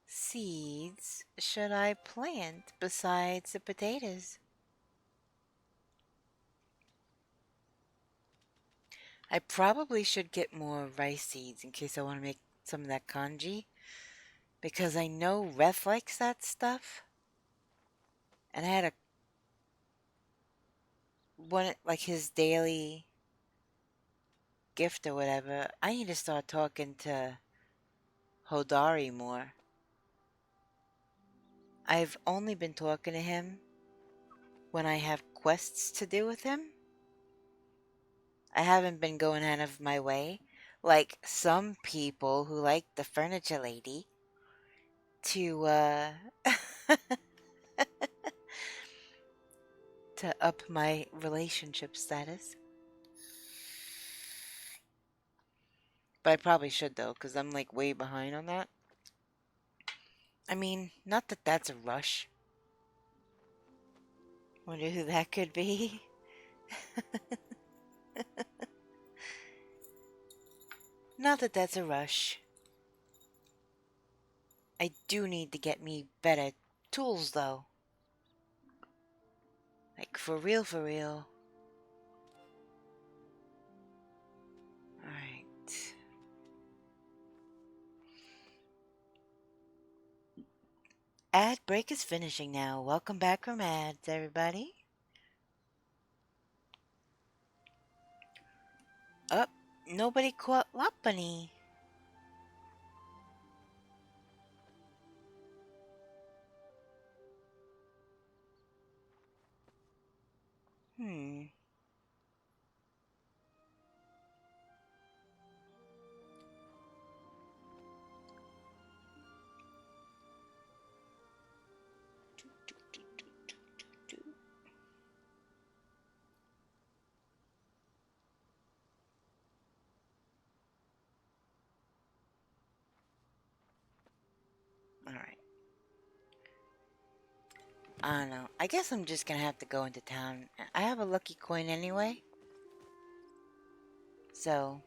seeds should I plant besides the potatoes? I probably should get more rice seeds in case I want to make some of that kanji. Because I know Ref likes that stuff. And I had one, like his daily gift or whatever. I need to start talking to Hodari more. I've only been talking to him when I have quests to do with him. I haven't been going out of my way, like some people who like the furniture lady, to to up my relationship status. But I probably should though, because I'm like way behind on that. I mean, not that that's a rush. Wonder who that could be. Not that that's a rush. I do need to get me better tools though. Like for real, for real. Alright. Ad break is finishing now. Welcome back from ads, everybody. Up, nobody caught Lopunny. Hmm. Alright. I don't know. I guess I'm just gonna have to go into town. I have a lucky coin anyway. So.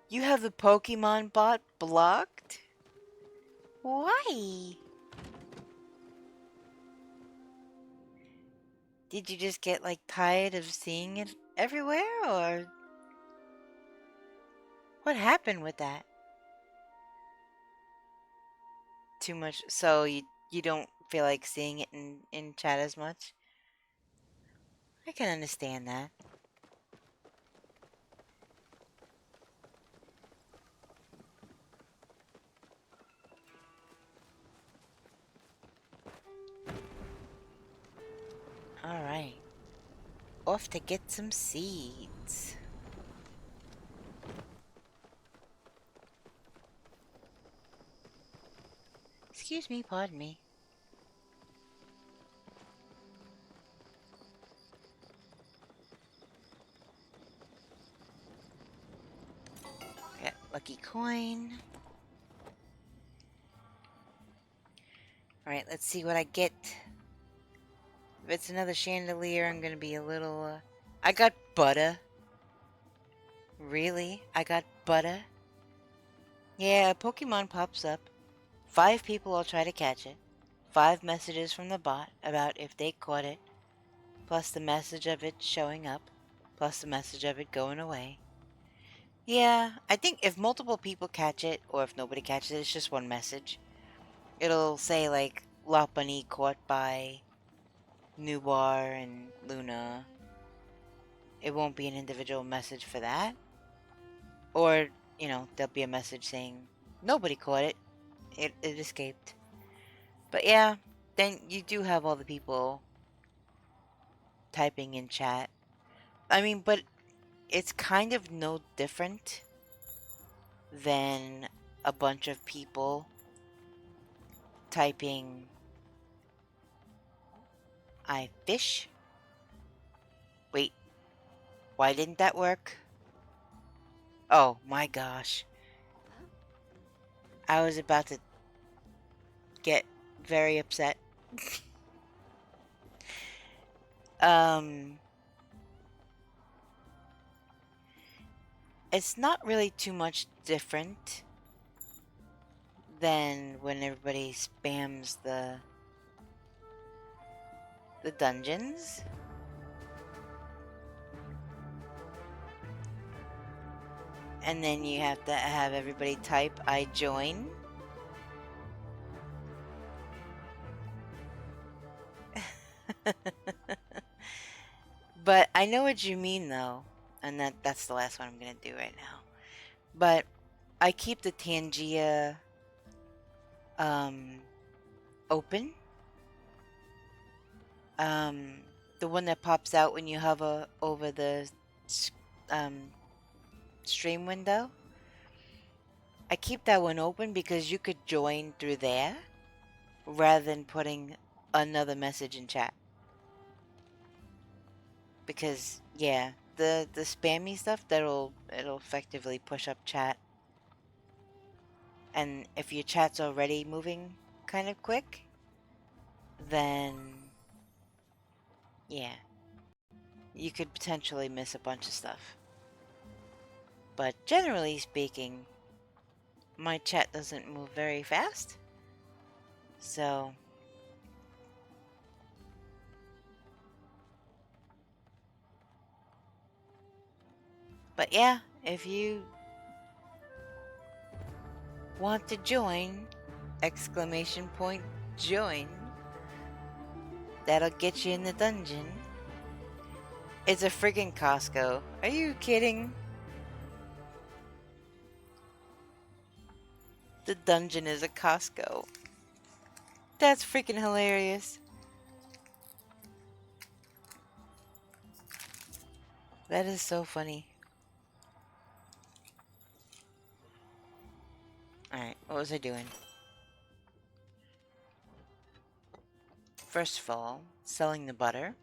You have the Pokemon bot blocked? Why? Did you just get like tired of seeing it everywhere, or what happened with that? Too much, so you don't feel like seeing it in chat as much? I can understand that. Alright. Off to get some seeds. Excuse me, pardon me. Got lucky coin. Alright, let's see what I get. If it's another chandelier, I'm gonna be a little, I got butter. Really? I got butter? Yeah, a Pokemon pops up. 5 people will try to catch it. 5 messages from the bot about if they caught it. Plus the message of it showing up. Plus the message of it going away. Yeah, I think if multiple people catch it, or if nobody catches it, it's just one message. It'll say like, Lopunny caught by Nubar and Luna. It won't be an individual message for that. Or, you know, there'll be a message saying, nobody caught it. It escaped. But yeah, then you do have all the people typing in chat. I mean, but it's kind of no different than a bunch of people typing I fish. Wait, why didn't that work? Oh my gosh. I was about to get very upset. It's not really too much different than when everybody spams the dungeons. And then you have to have everybody type I join. But I know what you mean though. And that's the last one I'm gonna do right now. But I keep the Tangia open. The one that pops out when you hover over the stream window. I keep that one open because you could join through there rather than putting another message in chat. Because, yeah, the spammy stuff, it'll effectively push up chat. And if your chat's already moving kind of quick, then yeah, you could potentially miss a bunch of stuff. But generally speaking, my chat doesn't move very fast. So but yeah, if you want to join, exclamation point join, that'll get you in the dungeon. It's a friggin' Costco. Are you kidding? The dungeon is a Costco. That's freaking hilarious. That is so funny. Alright, what was I doing? First of all, selling the butter.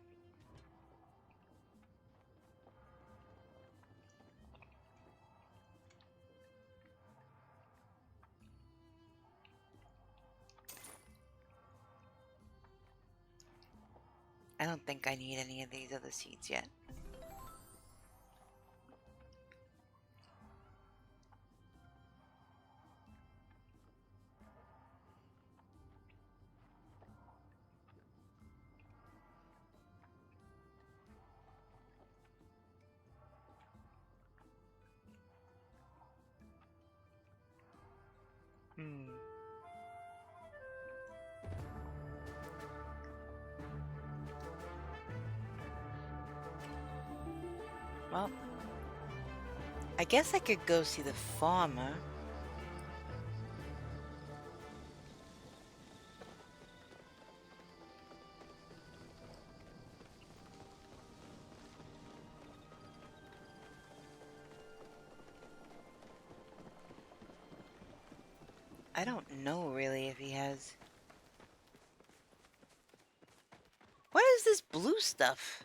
I don't think I need any of these other seeds yet. Well, I guess I could go see the farmer. I don't know really if he has. What is this blue stuff?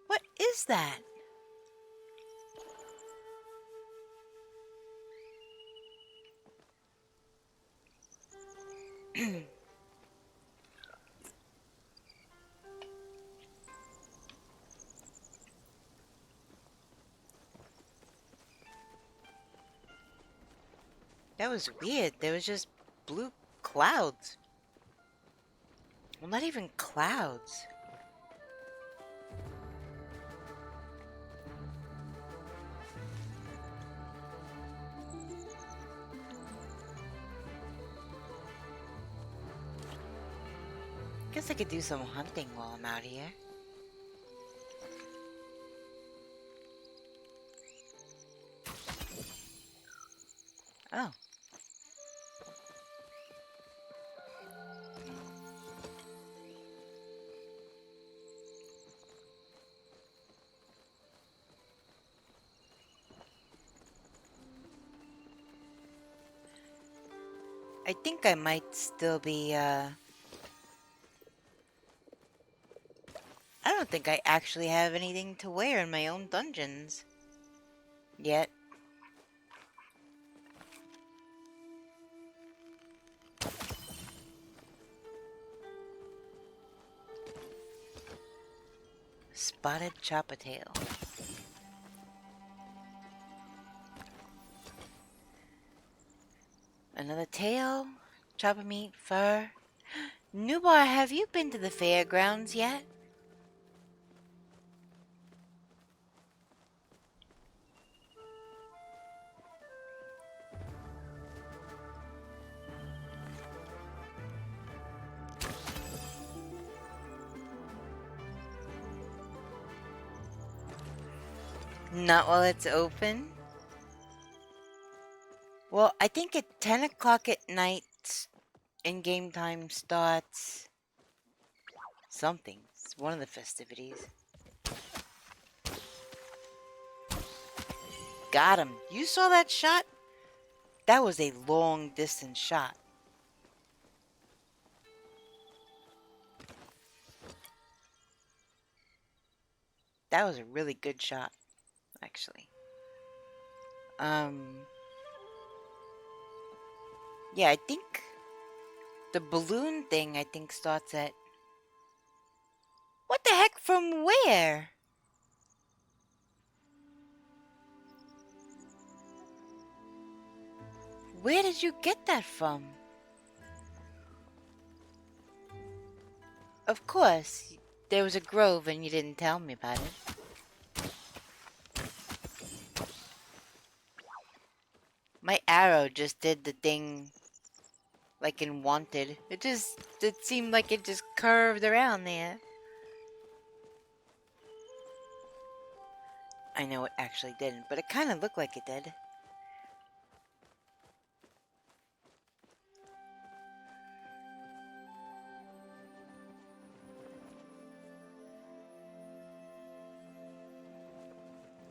What is that? That was weird. There was just blue clouds. Well, not even clouds. Guess I could do some hunting while I'm out here. Oh. I think I might still be, I don't think I actually have anything to wear in my own dungeons. Yet. Spotted choppertail. Another tail, chopper meat, fur. Newbar, have you been to the fairgrounds yet? Not while it's open? Well, I think at 10 o'clock at night, in-game time starts something. It's one of the festivities. Got him. You saw that shot? That was a long distance shot. That was a really good shot, actually. Yeah, I think the balloon thing, I think, starts at... What the heck? From where? Where did you get that from? Of course, there was a grove and you didn't tell me about it. My arrow just did the thing like in Wanted. It seemed like it just curved around there. I know it actually didn't, but it kind of looked like it did.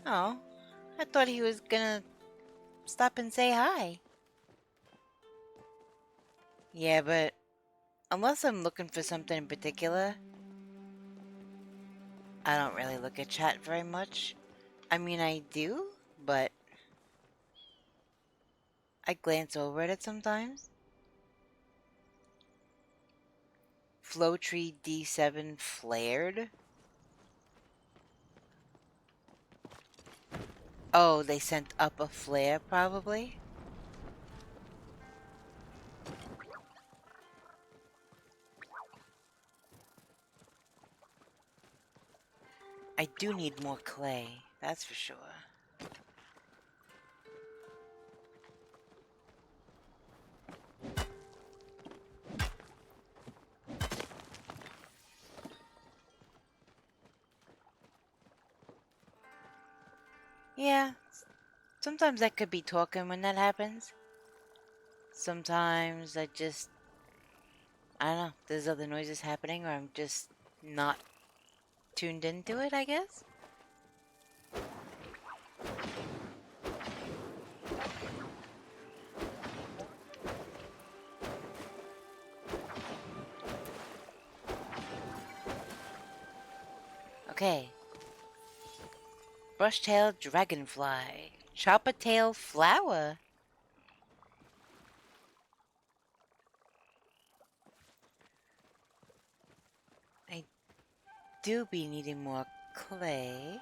Oh, I thought he was gonna stop and say hi. Yeah, but unless I'm looking for something in particular, I don't really look at chat very much. I mean, I do, but I glance over at it sometimes. Flowtree D7 flared? Oh, they sent up a flare, probably? I do need more clay, that's for sure. Yeah, sometimes I could be talking when that happens. Sometimes I don't know, there's other noises happening, or I'm just not tuned into it, I guess? Okay. Brush-tailed dragonfly. Chopper-tail flower. I do be needing more clay.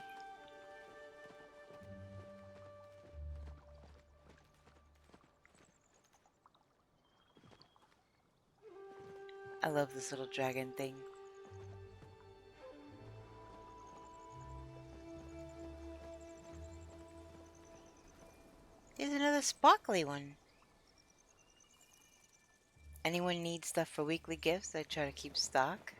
I love this little dragon thing. Here's another sparkly one. Anyone need stuff for weekly gifts? I try to keep stock.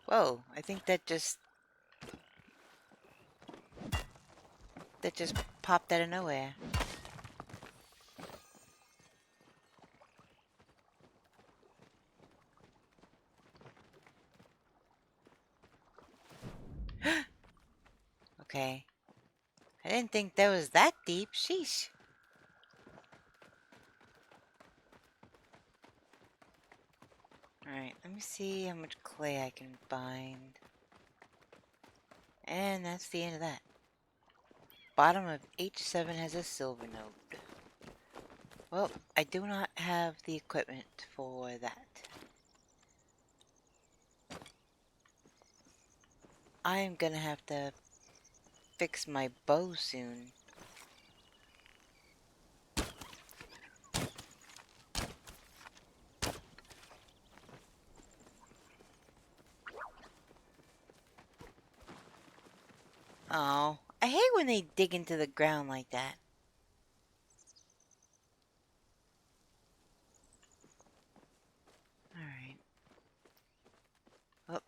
Whoa, I think that just popped out of nowhere. Okay. I didn't think that was that deep. Sheesh. Alright, let me see how much clay I can find. And that's the end of that. Bottom of H7 has a silver node. Well, I do not have the equipment for that. I am gonna have to fix my bow soon. Oh, I hate when they dig into the ground like that. Alright. Oh,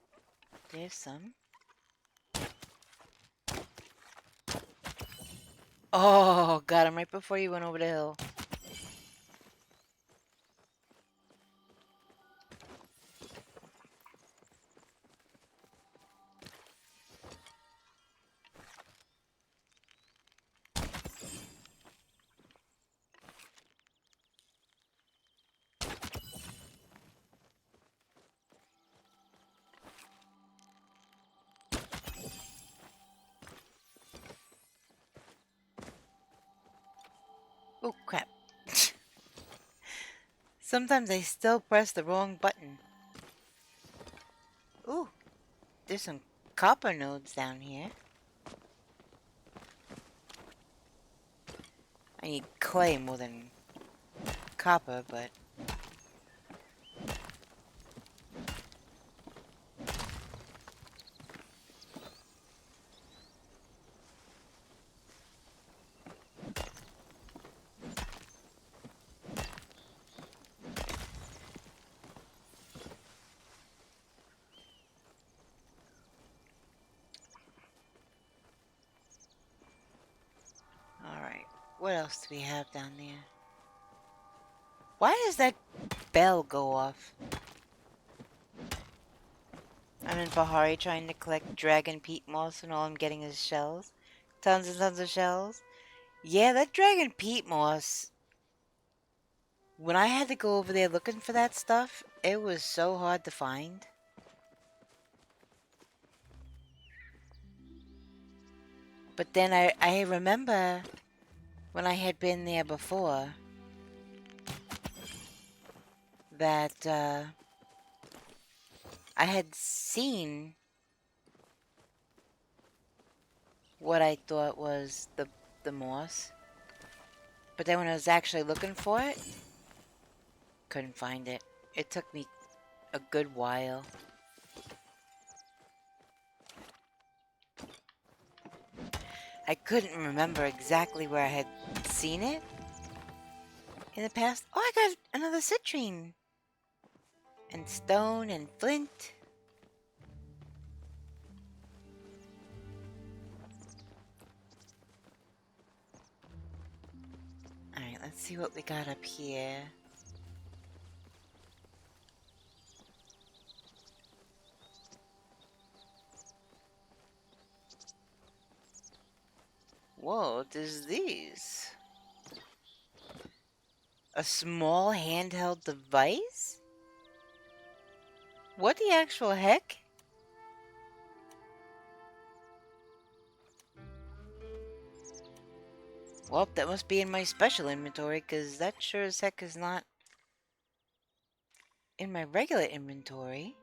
there's some. Oh, got him right before you went over the hill. Sometimes I still press the wrong button. Ooh, there's some copper nodes down here. I need clay more than copper, but... Alright, what else do we have down there? Why does that bell go off? I'm in Bahari trying to collect dragon peat moss and all I'm getting is shells. Tons and tons of shells. Yeah, that dragon peat moss. When I had to go over there looking for that stuff, it was so hard to find. But then I remember when I had been there before that I had seen what I thought was the moss. But then when I was actually looking for it, couldn't find it. It took me a good while. I couldn't remember exactly where I had seen it in the past. Oh, I got another citrine! And stone and flint. Alright, let's see what we got up here. Whoa, what is these? A small handheld device? What the actual heck? Well, that must be in my special inventory, because that sure as heck is not in my regular inventory.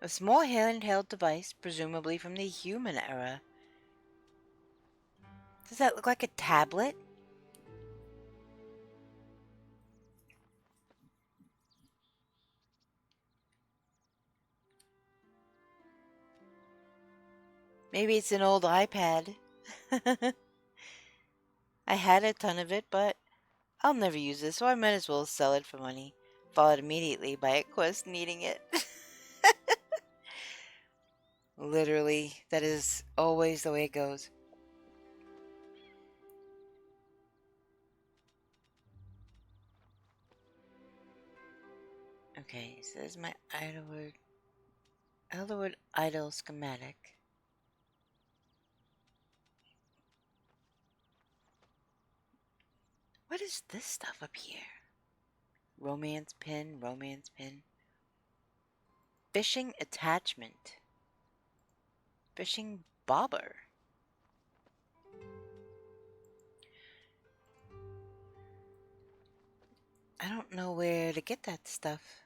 A small handheld device, presumably from the human era. Does that look like a tablet? Maybe it's an old iPad. I had a ton of it, but I'll never use it, so I might as well sell it for money. Followed immediately by a quest needing it. Literally, that is always the way it goes. Okay, so there's my Elderwood Idol schematic. What is this stuff up here? Romance pin, romance pin. Fishing attachment. Fishing bobber. I don't know where to get that stuff.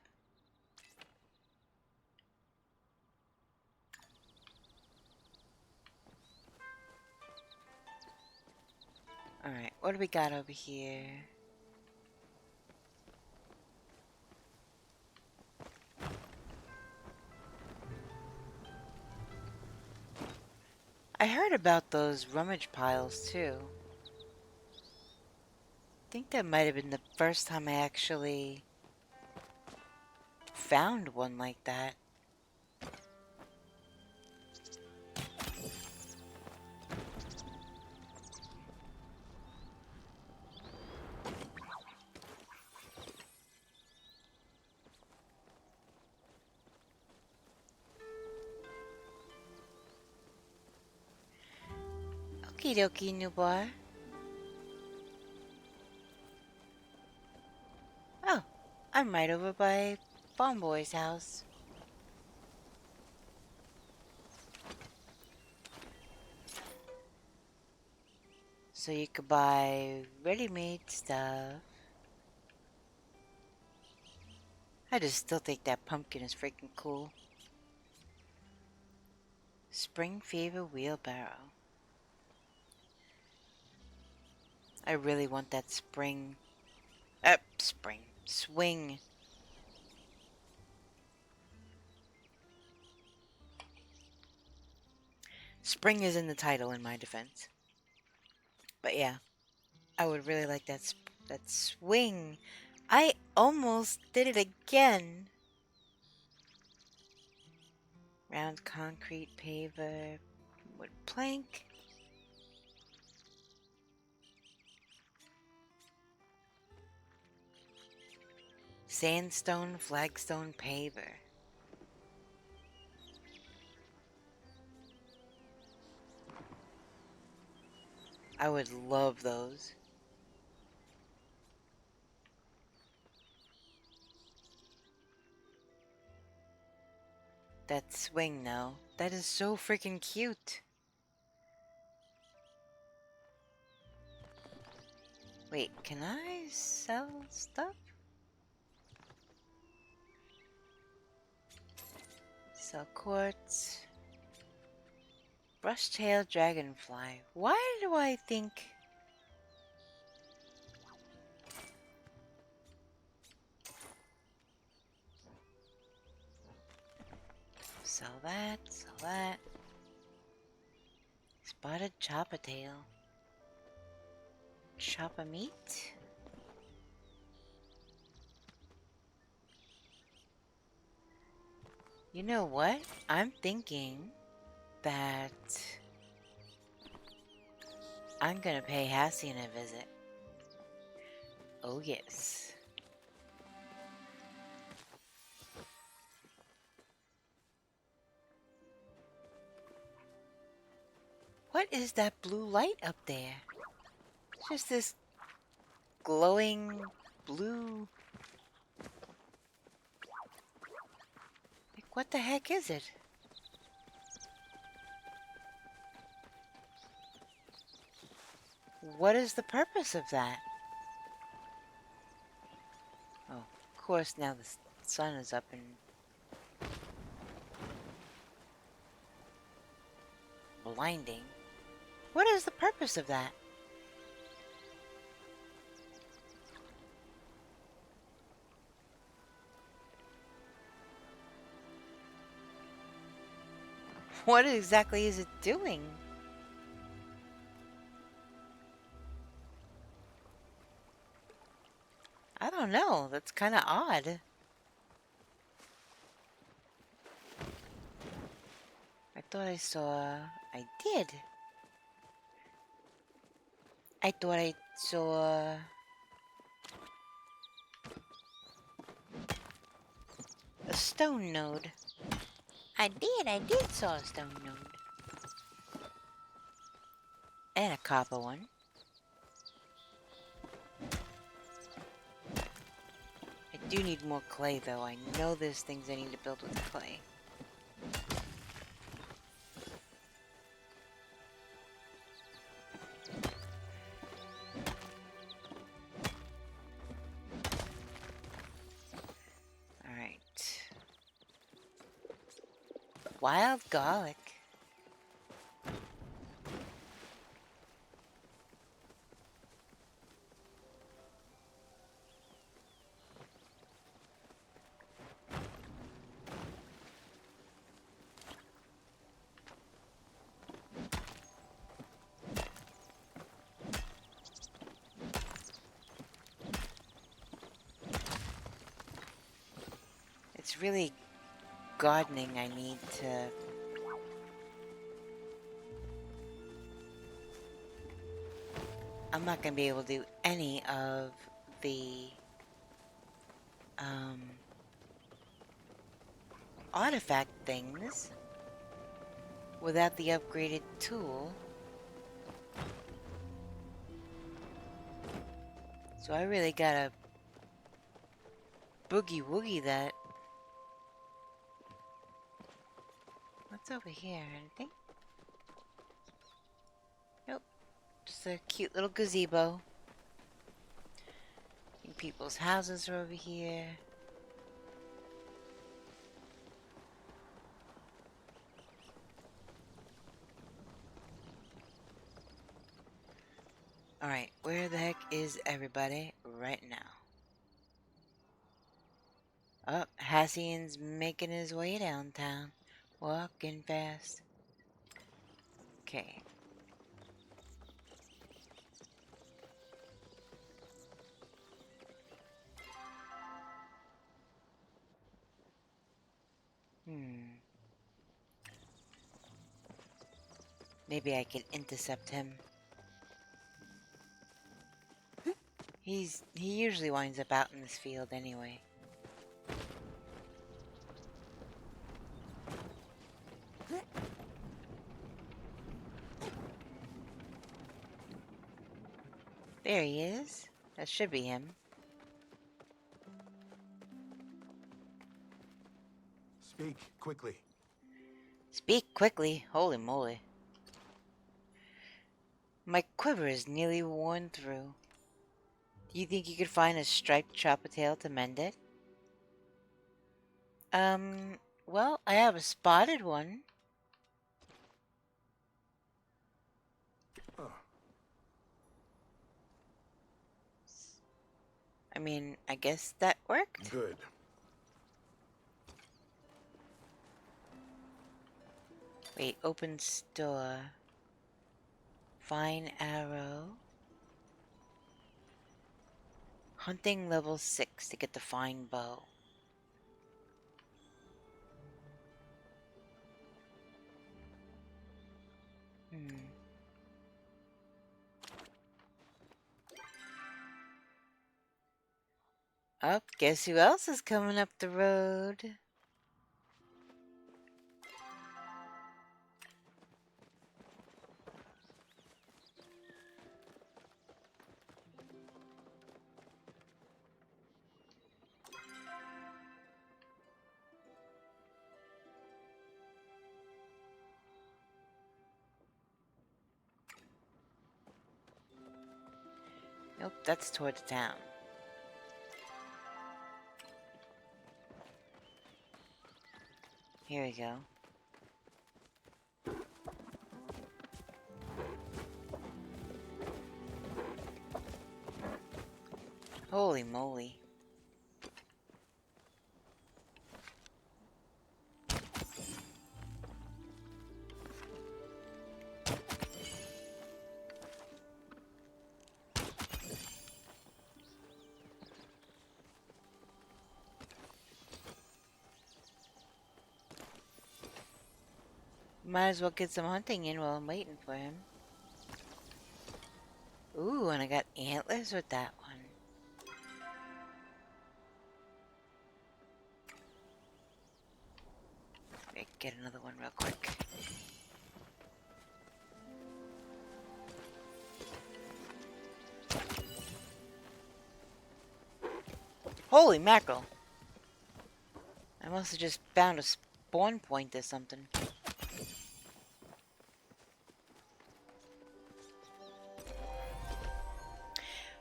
Alright, what do we got over here? I heard about those rummage piles too. I think that might have been the first time I actually found one like that. Okie dokie, new boy. Oh, I'm right over by Farm Boy's house. So you could buy ready-made stuff. I just still think that pumpkin is freaking cool. Spring Fever Wheelbarrow. I really want that swing. Spring is in the title in my defense. But yeah, I would really like that swing. I almost did it again. Round concrete paver, wood plank. Sandstone flagstone paver. I would love those. That swing though, that is so freaking cute. Wait, can I sell stuff? Sell quartz. Brush-tailed dragonfly. Why do I think... Sell that, sell that. Spotted chopper-tail. Chopper meat? You know what? I'm thinking that I'm gonna pay Hassian a visit. Oh yes. What is that blue light up there? It's just this glowing blue. Like, what the heck is it? What is the purpose of that? Oh, of course, now the sun is up and blinding. What is the purpose of that? What exactly is it doing? I don't know. That's kind of odd. I thought I saw... I did. I thought I saw... a stone node. I did saw a stone node. And a copper one. I do need more clay though. I know there's things I need to build with clay. Alright. Wild garlic. It's really gardening I need to... I'm not going to be able to do any of the artifact things without the upgraded tool. So I really gotta boogie woogie that. What's over here? Anything? Nope. Just a cute little gazebo. I think people's houses are over here. is everybody right now? Oh, Hassian's making his way downtown. Walking fast. Okay. Maybe I could intercept him. He usually winds up out in this field anyway. There he is. That should be him. Speak quickly. Speak quickly. Holy moly. My quiver is nearly worn through. Do you think you could find a striped chopper tail to mend it? Well, I have a spotted one. Oh. I mean, I guess that worked. Good. Wait, open store. Fine arrow. Hunting level 6 to get the fine bow. Oh, guess who else is coming up the road? Nope, that's toward the town. Here we go. Holy moly. Might as well get some hunting in while I'm waiting for him. Ooh, and I got antlers with that one. Let me get another one real quick. Holy mackerel! I must have just found a spawn point or something.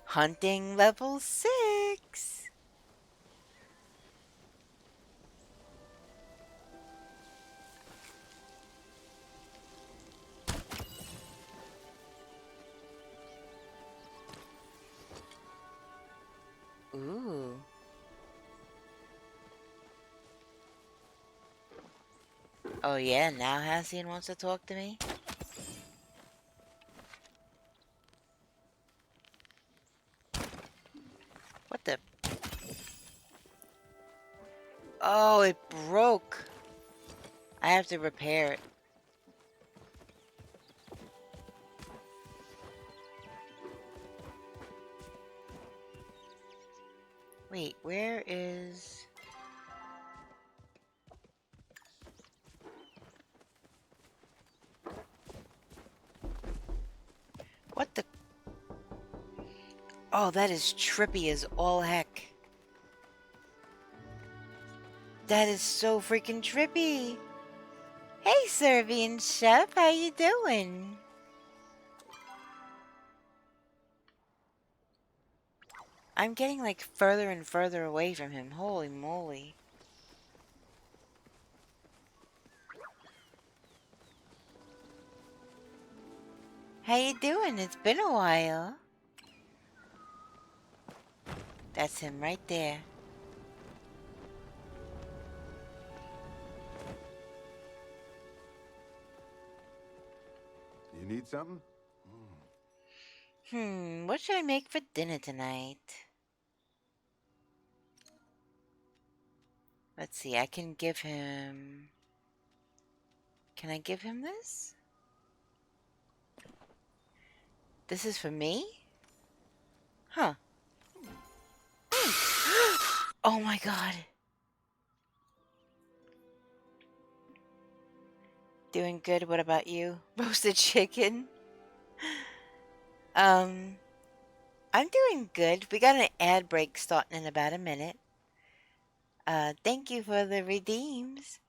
Hunting level 6! Ooh. Oh yeah, now Hassian wants to talk to me? What the? Oh, it broke. I have to repair it. Wait, where is... What the... Oh, that is trippy as all heck. That is so freaking trippy. Hey, Serbian chef, how you doing? I'm getting like further and further away from him. Holy moly. How you doing? It's been a while. That's him right there. You need something? What should I make for dinner tonight? Let's see, I can give him... Can I give him this? This is for me? Huh. Oh my god. Doing good, what about you? Roasted chicken? I'm doing good. We got an ad break starting in about a minute. Thank you for the redeems.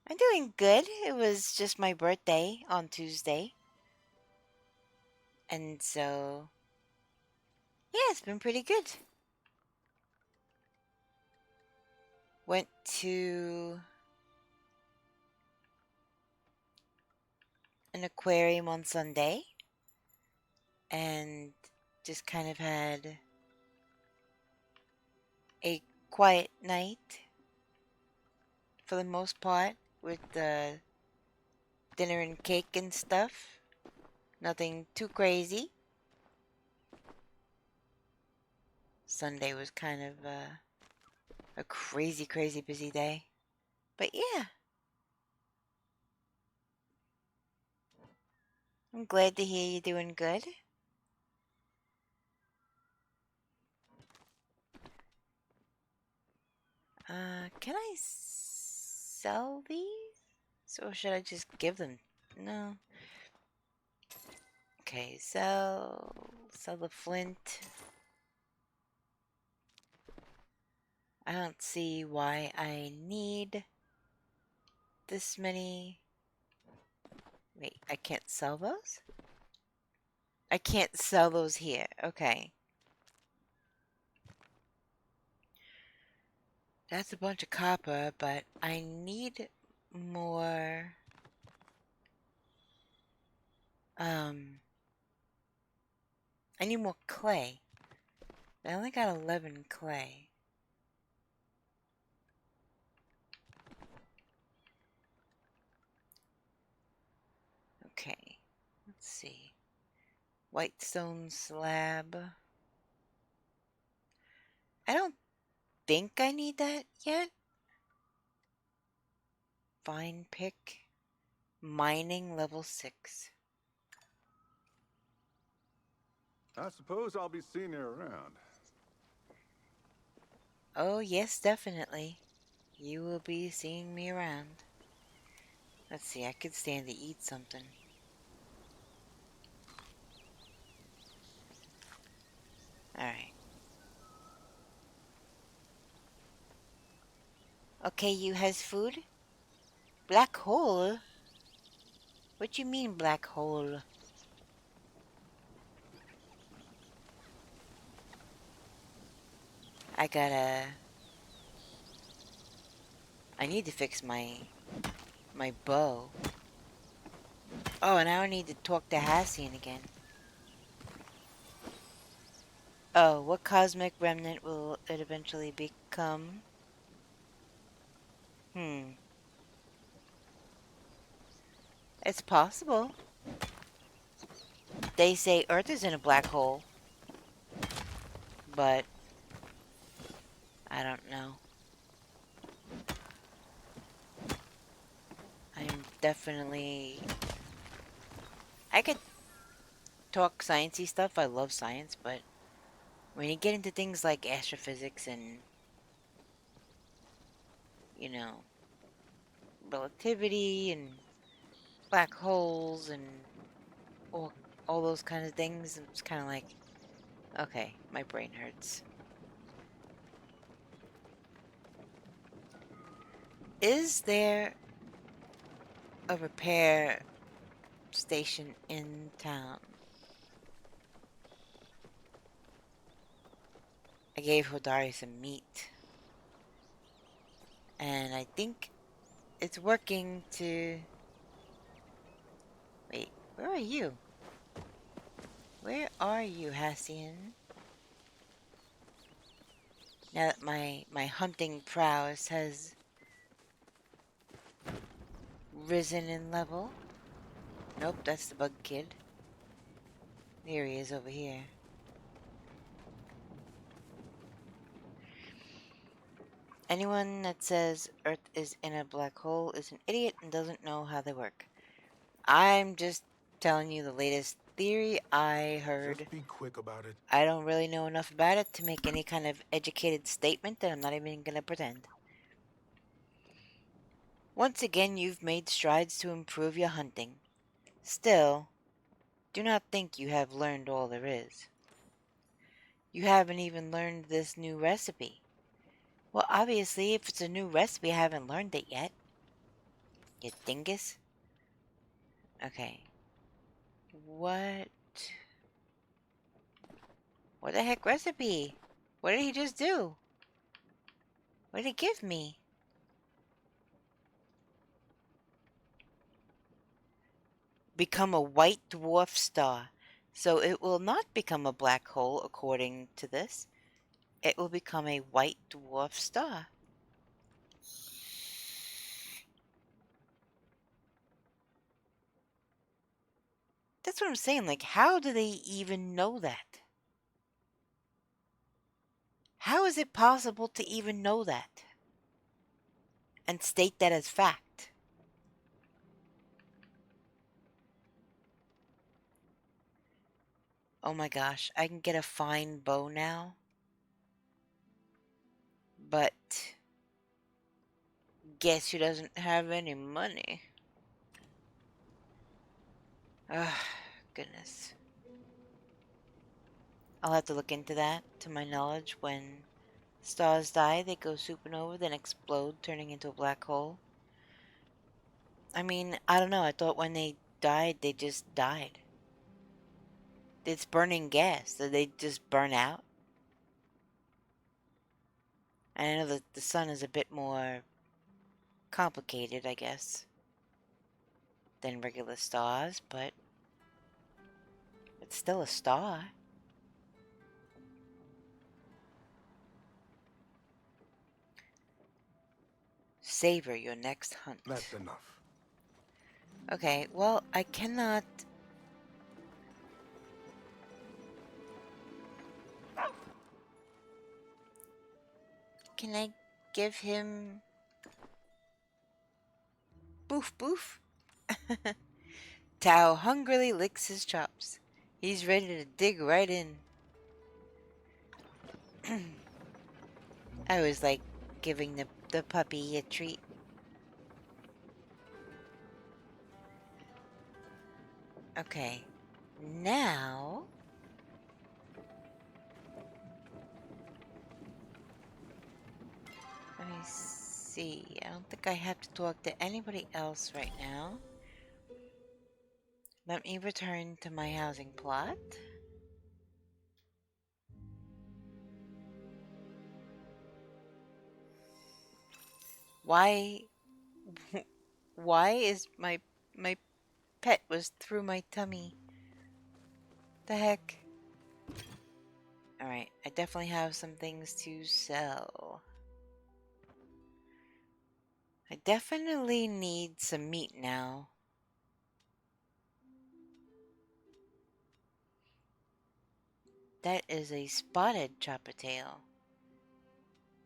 I'm doing good. It was just my birthday on Tuesday. And so, yeah, it's been pretty good. Went to an aquarium on Sunday and just kind of had a quiet night for the most part with the dinner and cake and stuff. Nothing too crazy. Sunday was kind of a crazy, crazy busy day. But yeah. I'm glad to hear you're doing good. Can I sell these? Or should I just give them? No. Okay, sell the flint. I don't see why I need this many. Wait, I can't sell those? I can't sell those here. Okay. That's a bunch of copper, but I need more. I need more clay. I only got 11 clay. Okay, let's see. White stone slab. I don't think I need that yet. Fine pick. Mining level 6. I suppose I'll be seeing you around. Oh, yes, definitely. You will be seeing me around. Let's see, I could stand to eat something. Alright. Okay, you has food? Black hole? What you mean, black hole? I gotta... I need to fix my bow. Oh, and I need to talk to Hassian again. Oh, what cosmic remnant will it eventually become? It's possible. They say Earth is in a black hole. But I don't know. I'm definitely... I could talk sciencey stuff. I love science, but when you get into things like astrophysics and, you know, relativity and black holes and all those kind of things, it's kind of like, okay, my brain hurts. Is there a repair station in town? I gave Hodari some meat. And I think it's working to... Wait, where are you? Where are you, Hassian? Now that my hunting prowess has risen in level. Nope, that's the bug kid. Here he is over here. Anyone that says Earth is in a black hole is an idiot and doesn't know how they work. I'm just telling you the latest theory I heard. Just be quick about it. I don't really know enough about it to make any kind of educated statement, and I'm not even gonna pretend. Once again, you've made strides to improve your hunting. Still, do not think you have learned all there is. You haven't even learned this new recipe. Well, obviously, if it's a new recipe, I haven't learned it yet. You dingus. Okay. What? What the heck recipe? What did he just do? What did he give me? Become a white dwarf star. So it will not become a black hole according to this. It will become a white dwarf star. That's what I'm saying. Like, how do they even know that? How is it possible to even know that? And state that as fact? Oh my gosh, I can get a fine bow now. But guess who doesn't have any money? Ugh, goodness. I'll have to look into that. To my knowledge, when stars die, they go supernova, then explode, turning into a black hole. I mean, I don't know. I thought when they died, they just died. It's burning gas, so they just burn out. And I know that the sun is a bit more complicated, I guess, than regular stars, but it's still a star. Savor your next hunt. That's enough. Okay, well, I cannot... Can I give him... Boof boof? Tao hungrily licks his chops. He's ready to dig right in. I always like giving the puppy a treat. Okay, now... Let me see. I don't think I have to talk to anybody else right now. Let me return to my housing plot. Why... Why is my pet was through my tummy? The heck? Alright, I definitely have some things to sell. I definitely need some meat now. That is a spotted chopper tail.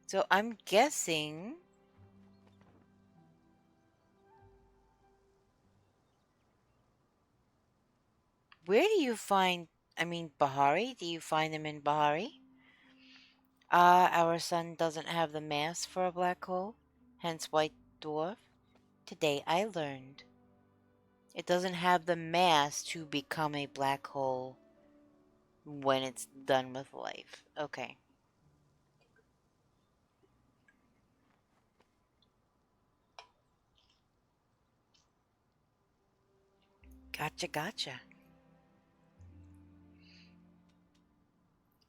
So I'm guessing... Where do you find... I mean, Bahari? Do you find them in Bahari? Our sun doesn't have the mass for a black hole, hence white dwarf. Today I learned. It doesn't have the mass to become a black hole when it's done with life. Okay. Gotcha, gotcha.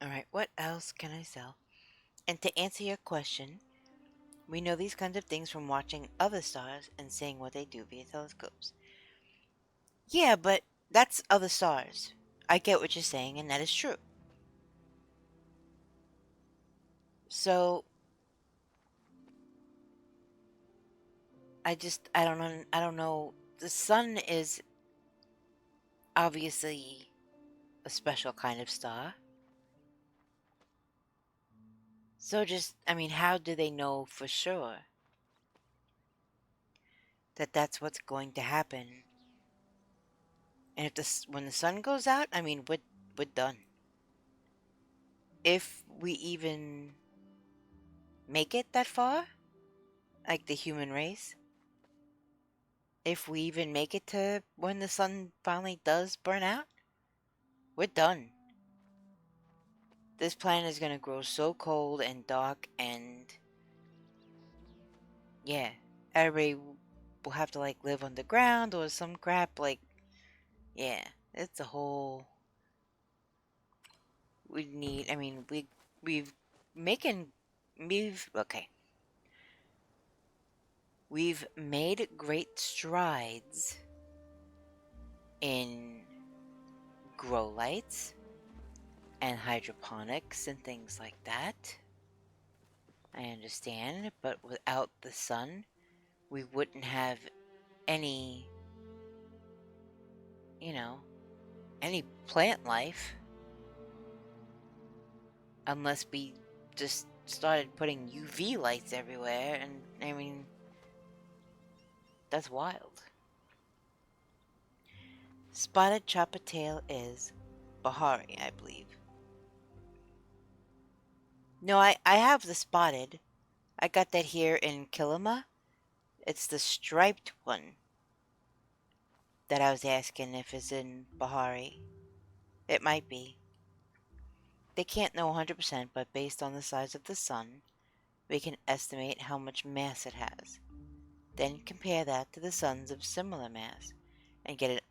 Alright, what else can I sell? And to answer your question, we know these kinds of things from watching other stars and seeing what they do via telescopes. Yeah, but that's other stars. I get what you're saying, and that is true. So I don't know. The sun is obviously a special kind of star. So just, I mean, how do they know for sure that that's what's going to happen? And if when the sun goes out, I mean, we're done. If we even make it that far, like the human race, if we even make it to when the sun finally does burn out, we're done. This planet is gonna grow so cold and dark, and yeah, everybody will have to like live underground or some crap. Like, yeah, it's a whole. We need. I mean, we've making we've okay. We've made great strides in grow lights and hydroponics and things like that. I understand, but without the sun, we wouldn't have any, you know, any plant life unless we just started putting UV lights everywhere. And I mean, that's wild. Spotted chopper tail is Bahari, I believe. No, I have the spotted. I got that here in Kilima. It's the striped one that I was asking if it's in Bahari. It might be. They can't know 100%, but based on the size of the sun, we can estimate how much mass it has. Then compare that to the suns of similar mass and get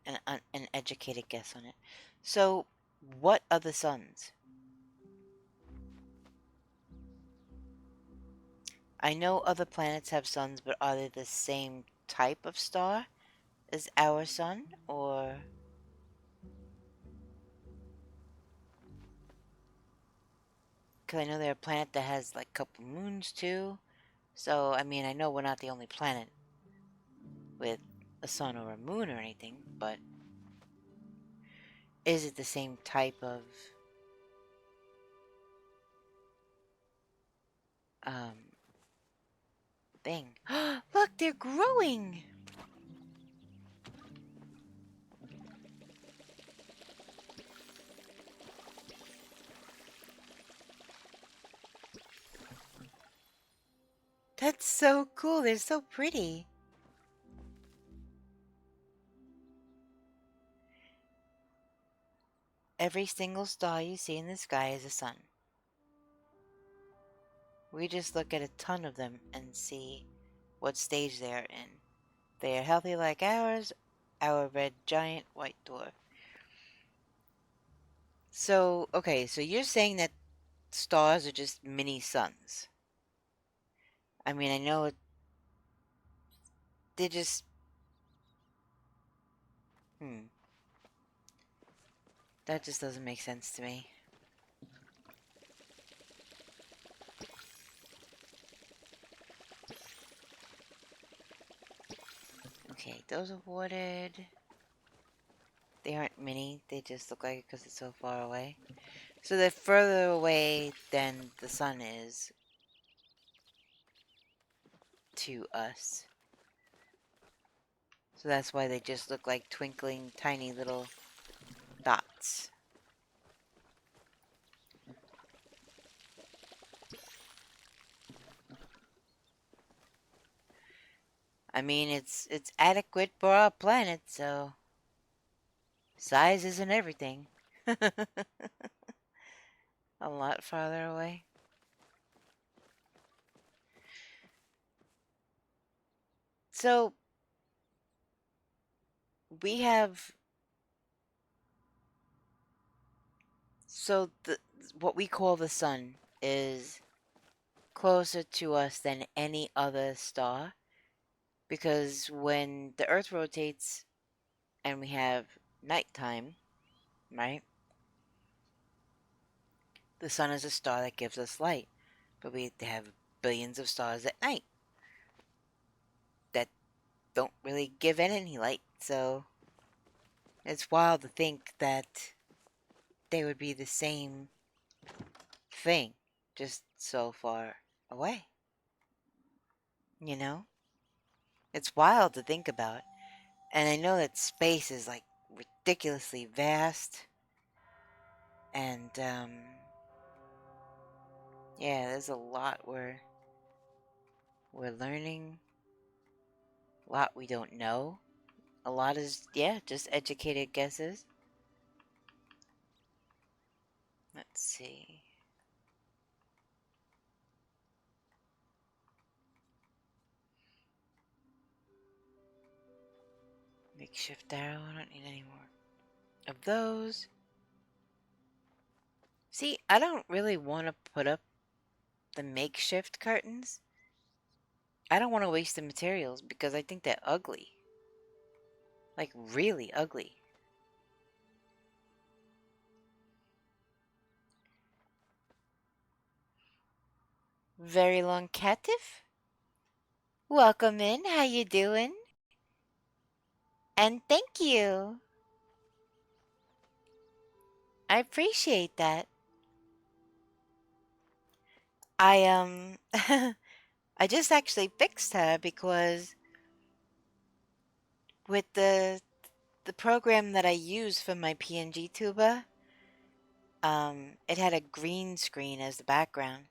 an educated guess on it. So, what are the suns? I know other planets have suns, but are they the same type of star as our sun, or... Because I know they're a planet that has like a couple moons too. So, I mean, I know we're not the only planet with a sun or a moon or anything, but is it the same type of um thing? Look, they're growing. That's so cool. They're so pretty. Every single star you see in the sky is a sun. We just look at a ton of them and see what stage they are in. They are healthy like ours, our red giant white dwarf. So, okay, so you're saying that stars are just mini suns. I mean, I know they just... That just doesn't make sense to me. Okay, those are watered. They aren't mini, they just look like it because it's so far away. So they're further away than the sun is to us. So that's why they just look like twinkling tiny little dots. I mean, it's adequate for our planet, so size isn't everything. A lot farther away. So we have... So what we call the sun is closer to us than any other star, because when the Earth rotates and we have nighttime, right? The sun is a star that gives us light. But we have billions of stars at night that don't really give in any light, so it's wild to think that they would be the same thing, just so far away. You know? It's wild to think about. And I know that space is like ridiculously vast. And yeah, there's a lot we're learning, a lot we don't know. A lot is, yeah, just educated guesses. Let's see. Makeshift arrow, I don't need any more of those. See, I don't really want to put up the makeshift curtains. I don't want to waste the materials because I think they're ugly. Like, really ugly. Very long catif? Welcome in, how you doing? And thank you. I appreciate that. I I just actually fixed her because with the program that I use for my PNG tuba, it had a green screen as the background.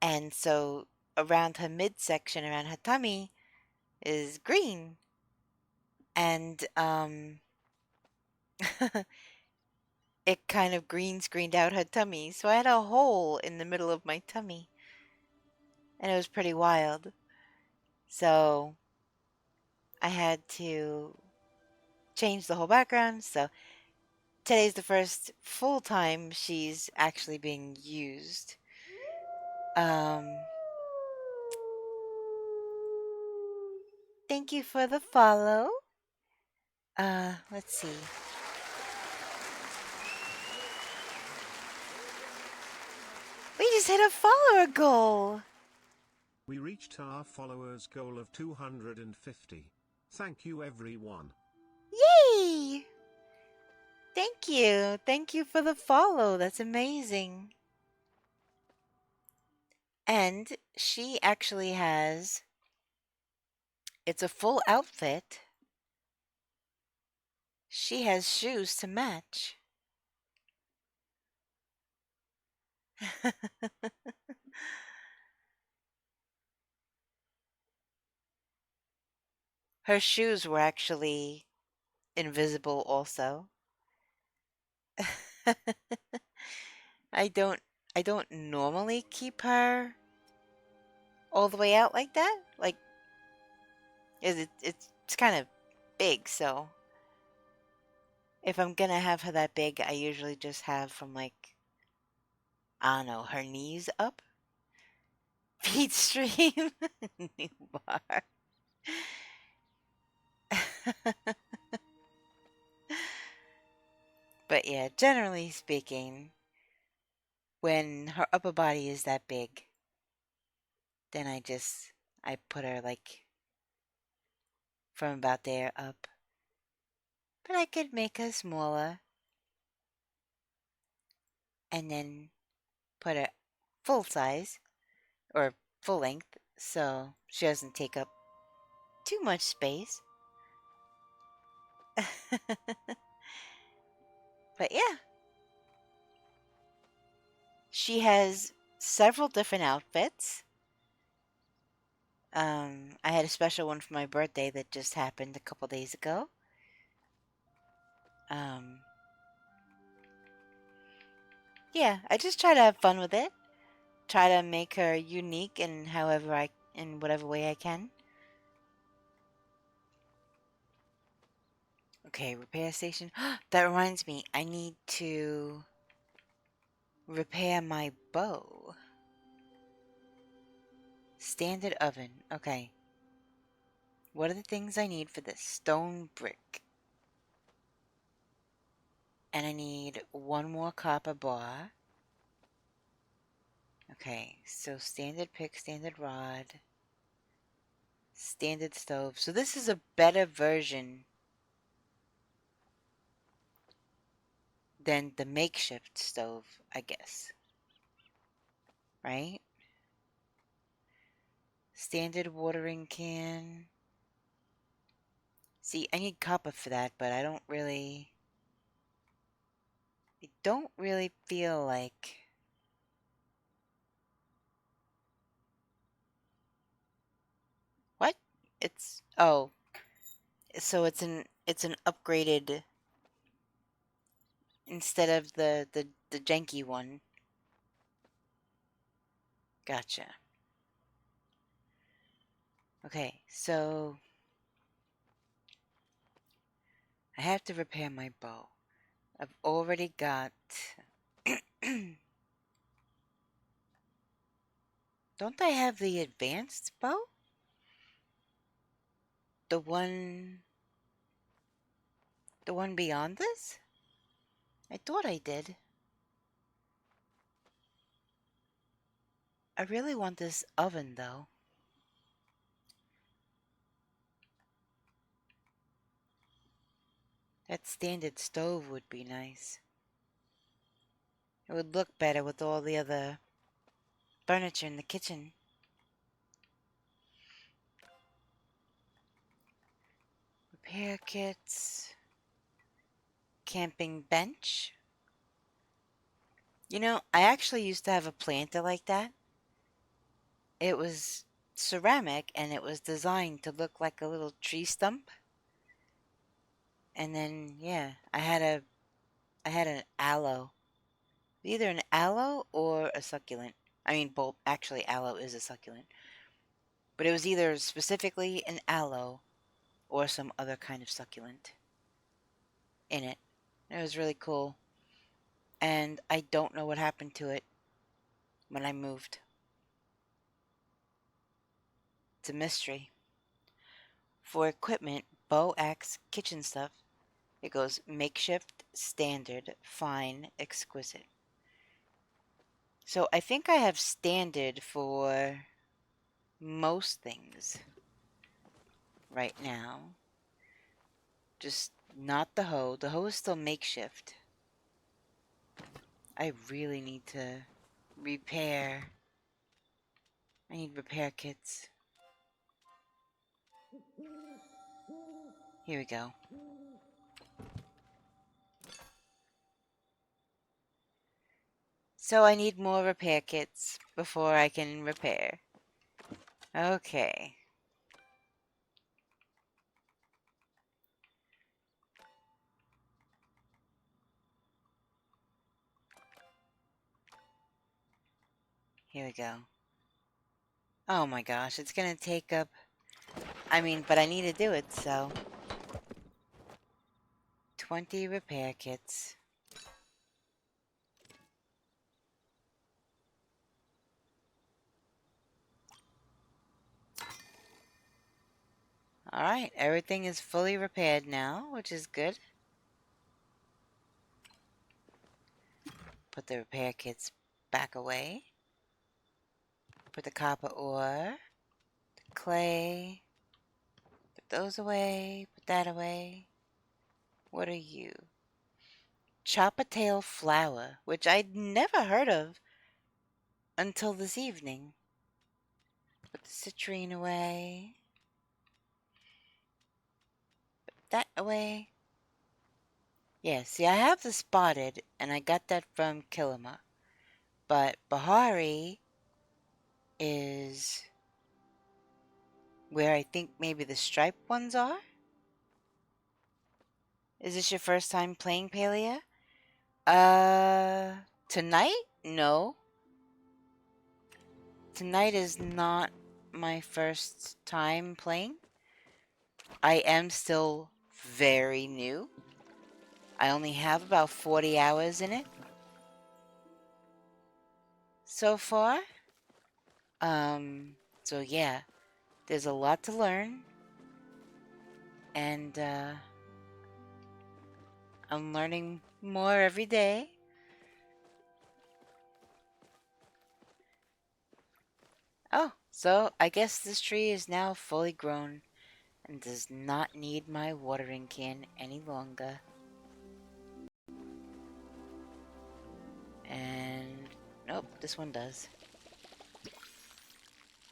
And so around her midsection, around her tummy, is green. And it kind of green screened out her tummy. So I had a hole in the middle of my tummy. And it was pretty wild. So I had to change the whole background. So today's the first full time she's actually being used. Thank you for the follow. Let's see. We just hit a follower goal. We reached our followers goal of 250. Thank you everyone. Yay! Thank you. Thank you for the follow. That's amazing. And she actually has, it's a full outfit. She has shoes to match. Her shoes were actually invisible also. I don't I don't normally keep her all the way out like that. Like it's kind of big, so if I'm gonna have her that big, I usually just have from like, I don't know, her knees up. Feet stream. New bar. But yeah, generally speaking, when her upper body is that big, then I put her like from about there up. But I could make her smaller and then put her full size or full length so she doesn't take up too much space. But yeah, she has several different outfits. I had a special one for my birthday that just happened a couple days ago. Yeah, I just try to have fun with it. Try to make her unique in in whatever way I can. Okay, repair station. That reminds me, I need to repair my bow. Standard oven. Okay. What are the things I need for this? Stone brick. And I need one more copper bar. Okay, so standard pick, standard rod, standard stove. So this is a better version than the makeshift stove, I guess. Right? Standard watering can. See, I need copper for that, but I don't really feel like... What? It's... Oh. So it's an upgraded... Instead of the janky one. Gotcha. Okay, so... I have to repair my bow. I've already got... Don't I have the advanced bow? The one beyond this? I thought I did. I really want this oven, though. That standard stove would be nice. It would look better with all the other furniture in the kitchen. Repair kits. Camping bench. You know, I actually used to have a planter like that. It was ceramic and it was designed to look like a little tree stump. And then, yeah, I had an aloe. Either an aloe or a succulent. I mean, both. Actually, aloe is a succulent. But it was either specifically an aloe or some other kind of succulent in it. It was really cool. And I don't know what happened to it when I moved. It's a mystery. For equipment, bow, axe, kitchen stuff, it goes makeshift, standard, fine, exquisite. So I think I have standard for most things right now. Just not the hoe. The hoe is still makeshift. I really need to repair. I need repair kits. Here we go. So I need more repair kits before I can repair. Okay. Here we go. Oh my gosh, it's gonna take up... I mean, but I need to do it, so... 20 repair kits. Alright, everything is fully repaired now, which is good. Put the repair kits back away. Put the copper ore, the clay, put those away, put that away. What are you? Chop-a-tail flower, which I'd never heard of until this evening. Put the citrine away. Put that away. Yeah, see, I have the spotted, and I got that from Kilima. But Bahari is where I think maybe the striped ones are? Is this your first time playing Palia? Tonight? No. Tonight is not my first time playing. I am still very new. I only have about 40 hours in it so far. So yeah, there's a lot to learn. And, I'm learning more every day. Oh, so I guess this tree is now fully grown and does not need my watering can any longer. And nope, this one does.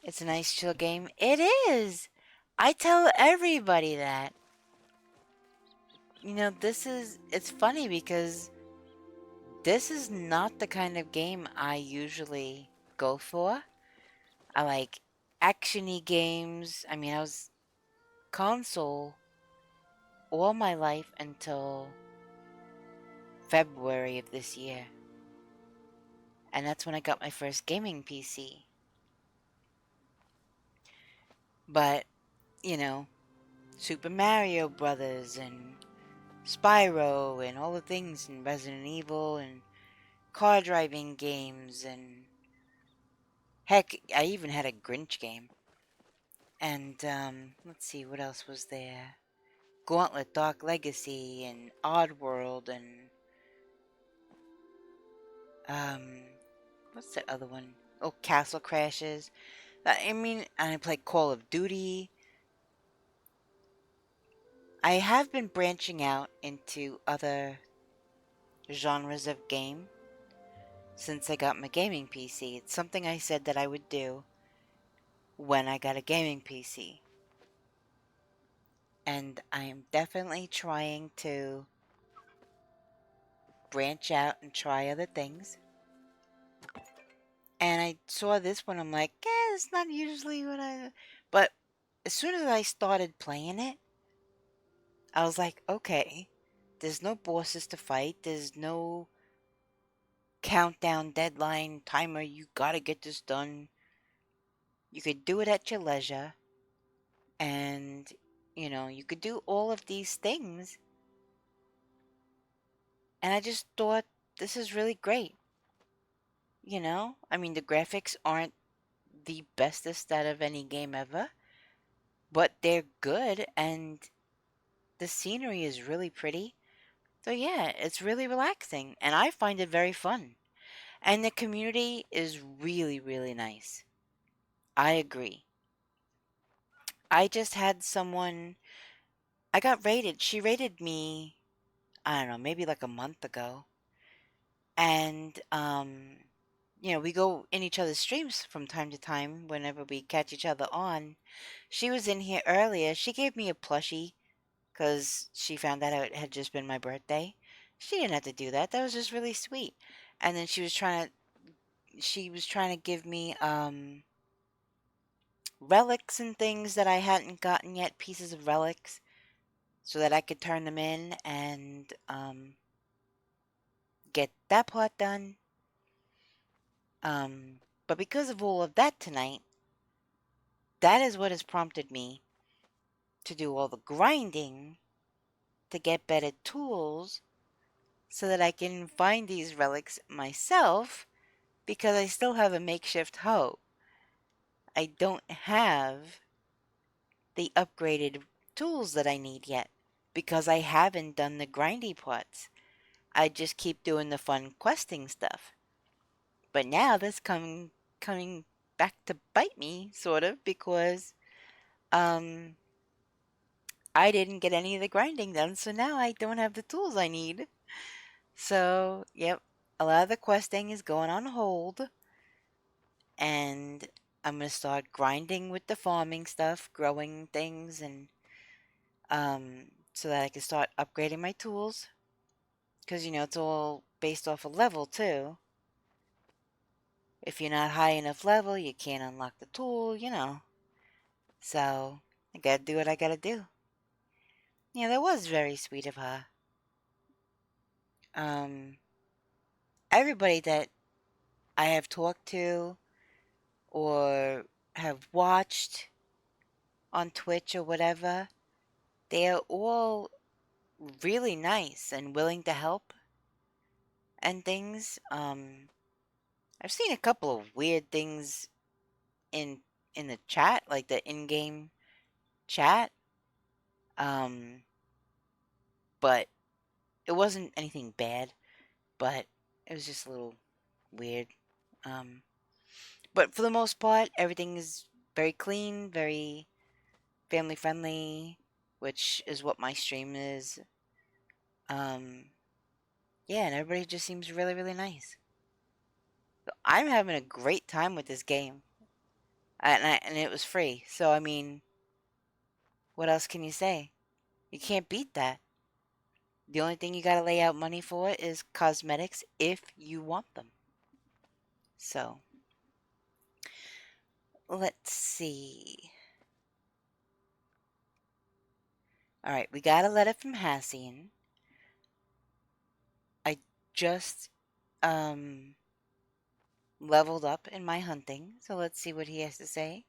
It's a nice chill game. It is! I tell everybody that. You know, it's funny because this is not the kind of game I usually go for. I like action-y games. I mean, I was console all my life until February of this year. And that's when I got my first gaming PC. But, you know, Super Mario Brothers and Spyro and all the things in Resident Evil and car driving games and heck, I even had a Grinch game. And let's see, what else was there? Gauntlet Dark Legacy and Oddworld and what's that other one? Oh, Castle Crashes. I mean, I played Call of Duty. I have been branching out into other genres of game since I got my gaming PC. It's something I said that I would do when I got a gaming PC. And I am definitely trying to branch out and try other things. And I saw this one, I'm like, it's not usually what I... But as soon as I started playing it, I was like, okay, there's no bosses to fight, there's no countdown, deadline, timer, you gotta get this done. You could do it at your leisure, and, you know, you could do all of these things. And I just thought, this is really great. You know? I mean, the graphics aren't the bestest out of any game ever, but they're good, and the scenery is really pretty. So yeah, it's really relaxing, and I find it very fun. And the community is really, really nice. I agree. I just had someone, I got raided. She raided me, I don't know, maybe like a month ago. And, you know, we go in each other's streams from time to time whenever we catch each other on. She was in here earlier. She gave me a plushie because she found out it had just been my birthday. She didn't have to do that. That was just really sweet. And then she was trying to give me relics and things that I hadn't gotten yet, pieces of relics, so that I could turn them in and get that part done. But because of all of that tonight, that is what has prompted me to do all the grinding to get better tools so that I can find these relics myself, because I still have a makeshift hoe. I don't have the upgraded tools that I need yet because I haven't done the grindy parts. I just keep doing the fun questing stuff. But now that's coming back to bite me, sort of, because um I didn't get any of the grinding done, so now I don't have the tools I need. So, yep, a lot of the questing is going on hold, and I'm gonna start grinding with the farming stuff, growing things, and so that I can start upgrading my tools. Because, you know, it's all based off a level, too. If you're not high enough level, you can't unlock the tool, you know. So, I gotta do what I gotta do. Yeah, that was very sweet of her. Um, Everybody that I have talked to or have watched on Twitch or whatever, they are all really nice and willing to help and things. I've seen a couple of weird things in the chat, like the in-game chat. Um, but it wasn't anything bad, but it was just a little weird. Um, But for the most part, everything is very clean, very family friendly, which is what my stream is. Um, yeah, and everybody just seems really, really nice. So I'm having a great time with this game, and it was free. So I mean, what else can you say? You can't beat that. The only thing you gotta lay out money for is cosmetics if you want them. So let's see. All right, we got a letter from Hassian. I just leveled up in my hunting, so let's see what he has to say.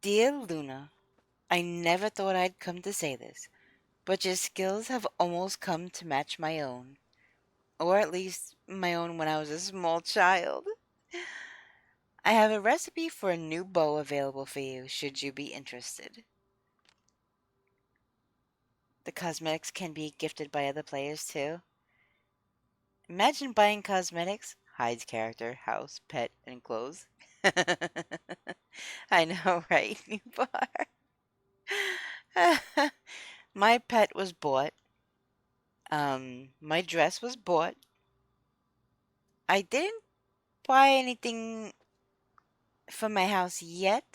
Dear Luna, I never thought I'd come to say this, but your skills have almost come to match my own. Or at least my own when I was a small child. I have a recipe for a new bow available for you, should you be interested. The cosmetics can be gifted by other players too. Imagine buying cosmetics, hides character, house, pet, and clothes. I know, right, new bar? My pet was bought. My dress was bought. I didn't buy anything for my house yet,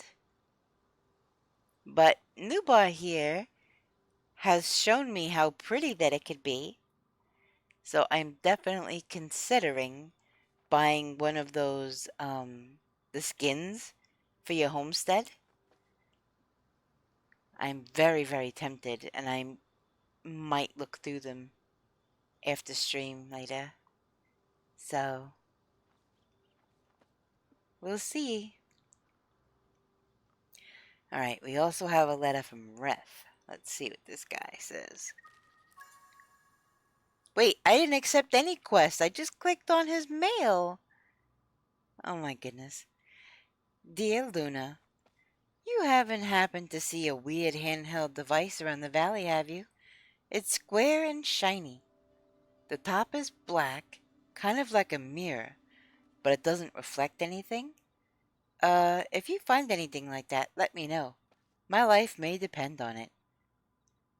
but Nubar here has shown me how pretty that it could be. So I'm definitely considering buying one of those, the skins for your homestead. I'm very, very tempted, and I might look through them after stream later. So, we'll see. Alright, we also have a letter from Ref. Let's see what this guy says. Wait, I didn't accept any quest. I just clicked on his mail. Oh my goodness. Dear Luna, you haven't happened to see a weird handheld device around the valley, have you? It's square and shiny. The top is black, kind of like a mirror, but it doesn't reflect anything. If you find anything like that, let me know. My life may depend on it.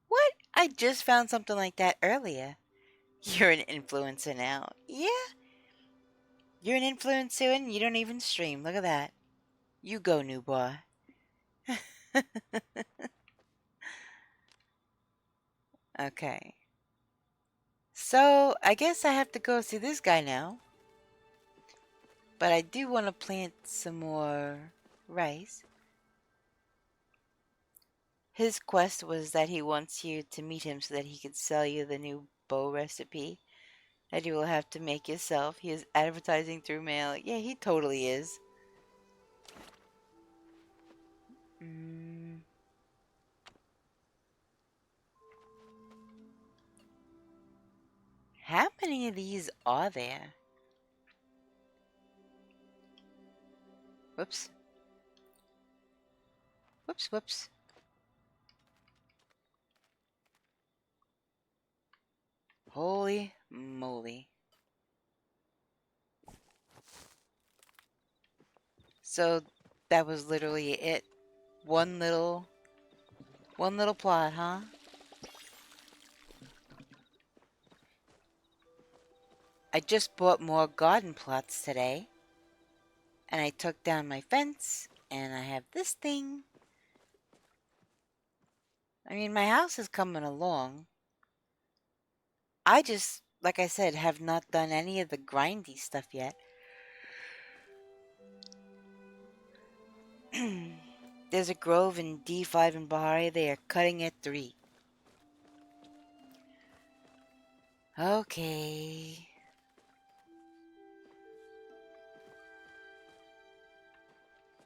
What? I just found something like that earlier. You're an influencer now. Yeah, you're an influencer and you don't even stream. Look at that. You go, new boy. Okay. So, I guess I have to go see this guy now. But I do want to plant some more rice. His quest was that he wants you to meet him so that he can sell you the new bow recipe that you will have to make yourself. He is advertising through mail. Yeah, he totally is. How many of these are there? Whoops. Whoops, whoops. Holy moly. So that was literally it. One little plot, huh? I just bought more garden plots today. And I took down my fence. And I have this thing. I mean, my house is coming along. I just, like I said, have not done any of the grindy stuff yet. There's a grove in D5 in Bahari. They are cutting at 3. Okay.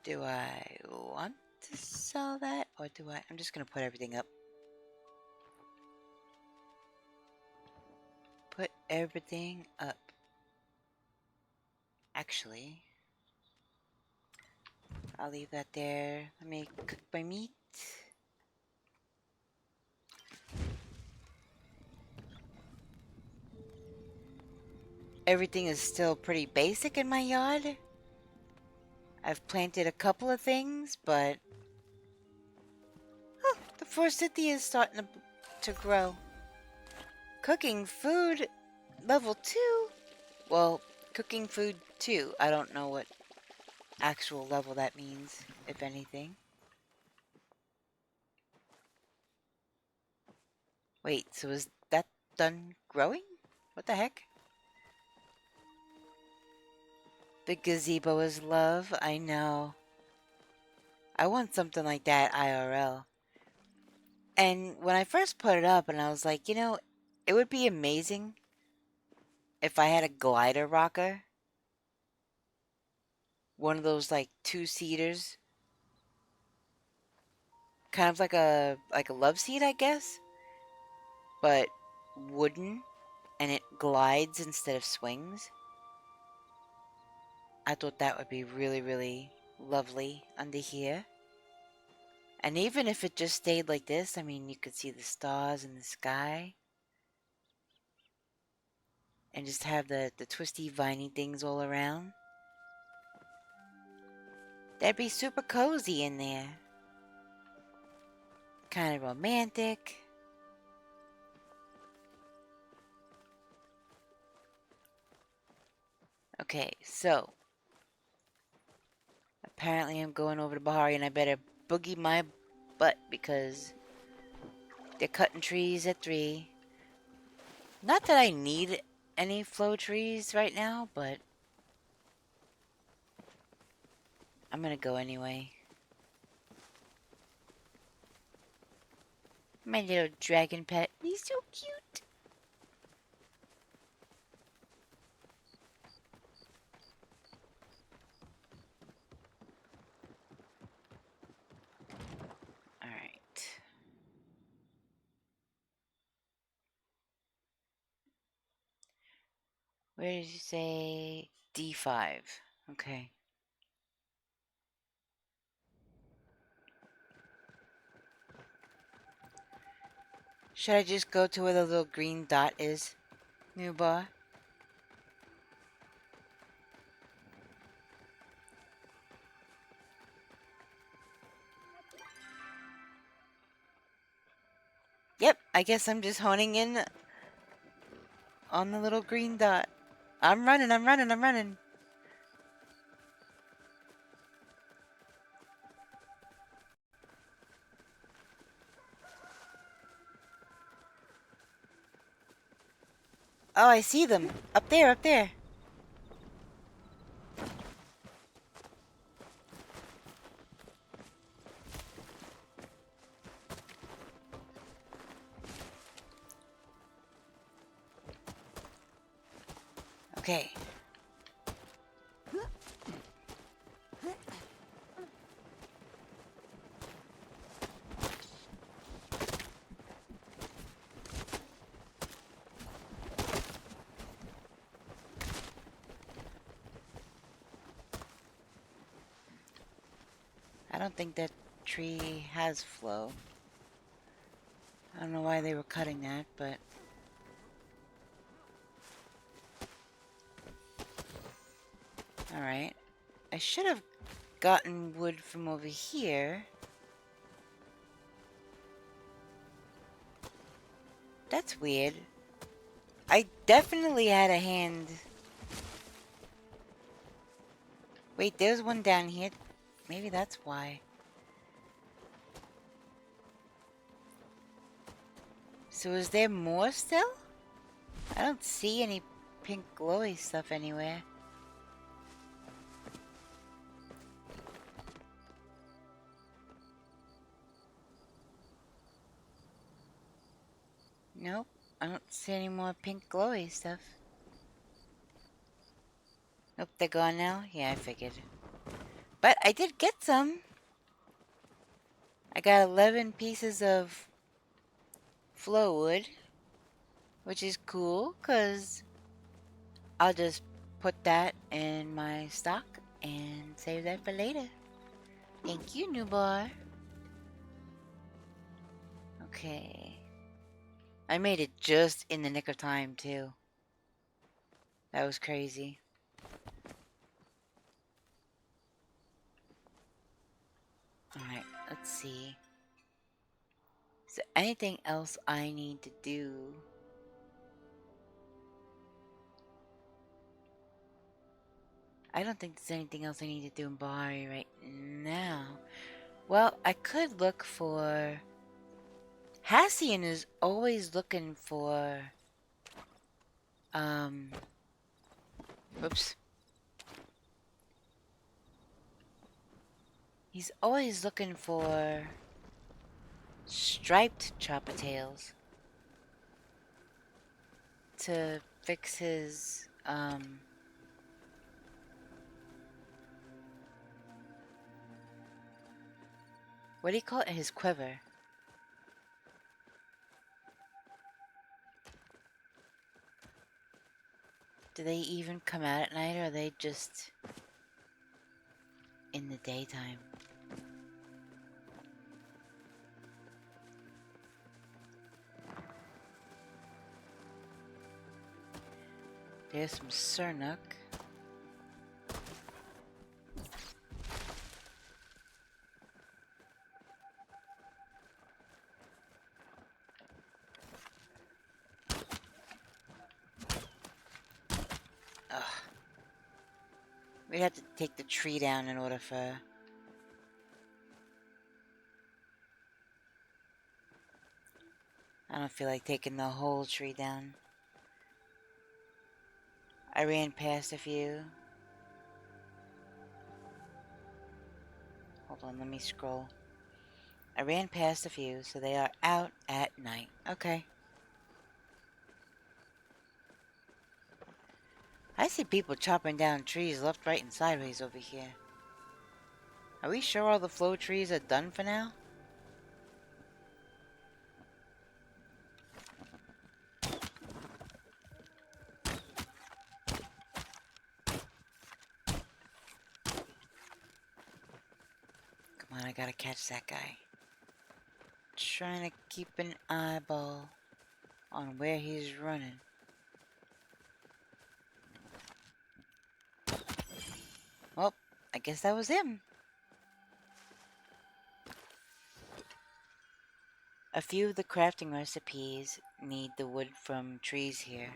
Do I want to sell that? Or do I? I'm just going to put everything up. Put everything up. Actually, I'll leave that there. Let me cook my meat. Everything is still pretty basic in my yard. I've planted a couple of things, but oh, the forsythia is starting to grow. Cooking food level 2? Well, cooking food 2. I don't know what actual level that means, if anything. Wait, so is that done growing? What the heck? The gazebo is love, I know. I want something like that IRL. And when I first put it up and I was like, you know, it would be amazing if I had a glider rocker. One of those like two-seaters. Kind of like a love seat, I guess. But wooden and it glides instead of swings. I thought that would be really, really lovely under here. And even if it just stayed like this, I mean, you could see the stars in the sky. And just have the twisty, viney things all around. That'd be super cozy in there. Kind of romantic. Okay, so apparently I'm going over to Bahari and I better boogie my butt because they're cutting trees at 3. Not that I need any flow trees right now, but I'm gonna go anyway. My little dragon pet, he's so cute. Alright. Where did you say? D5. Okay. Should I just go to where the little green dot is? New bar? Yep, I guess I'm just honing in on the little green dot. I'm running, I'm running, I'm running. Oh, I see them. Up there, up there. Okay. I don't think that tree has flow. I don't know why they were cutting that, but... Alright. I should have gotten wood from over here. That's weird. I definitely had a hand. Wait, there's one down here. Maybe that's why. So is there more still? I don't see any pink glowy stuff anywhere. Nope, I don't see any more pink glowy stuff. Nope, they're gone now? Yeah, I figured. But I did get some. I got 11 pieces of flow wood, which is cool, because I'll just put that in my stock and save that for later. Thank you, new bar. Okay. I made it just in the nick of time, too. That was crazy. Alright, let's see. Is there anything else I need to do? I don't think there's anything else I need to do in Bahari right now. Well, I could look for... Hassian is always looking for... Oops. He's always looking for... striped chopper tails. To fix his, what do you call it? His quiver. Do they even come out at night, or are they just in the daytime? There's some Sernuk. Ugh. We'd have to take the tree down in order for... I don't feel like taking the whole tree down. I ran past a few. Hold on, let me scroll. I ran past a few, so they are out at night. Okay. I see people chopping down trees left, right, and sideways over here. Are we sure all the flow trees are done for now? Come on, I gotta catch that guy. Trying to keep an eyeball on where he's running. Well, I guess that was him. A few of the crafting recipes need the wood from trees here.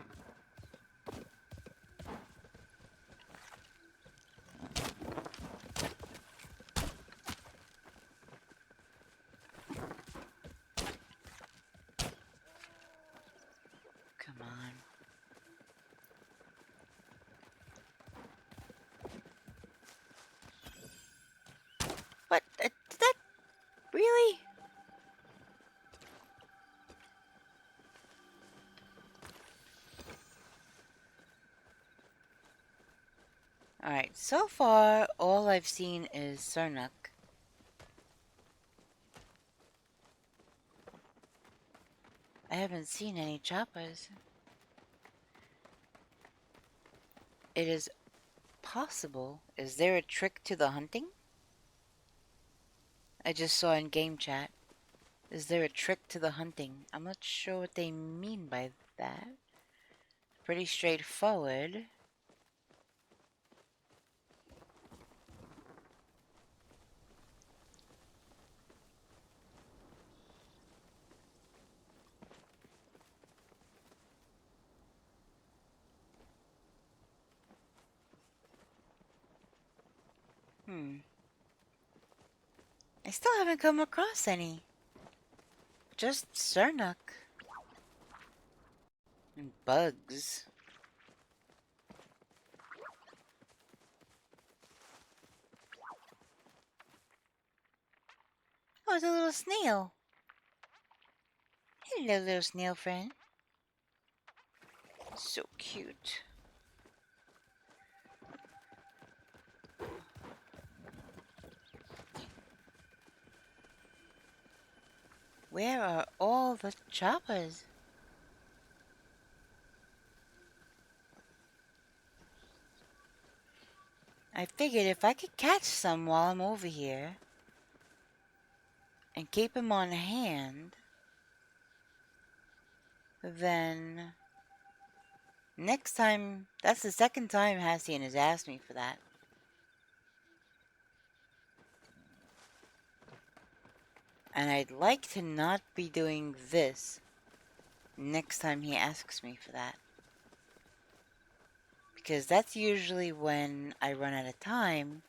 Come on. What? Did that... Really? Alright, so far, all I've seen is Sernuk. I haven't seen any choppers. It is possible. Is there a trick to the hunting? I just saw in game chat. Is there a trick to the hunting? I'm not sure what they mean by that. Pretty straightforward. I still haven't come across any. Just Sernuk. And bugs. Oh, it's a little snail. Hello, little snail friend. So cute. Where are all the choppers? I figured if I could catch some while I'm over here and keep them on hand, then next time, that's the second time Hassian has asked me for that. And I'd like to not be doing this next time he asks me for that. Because that's usually when I run out of time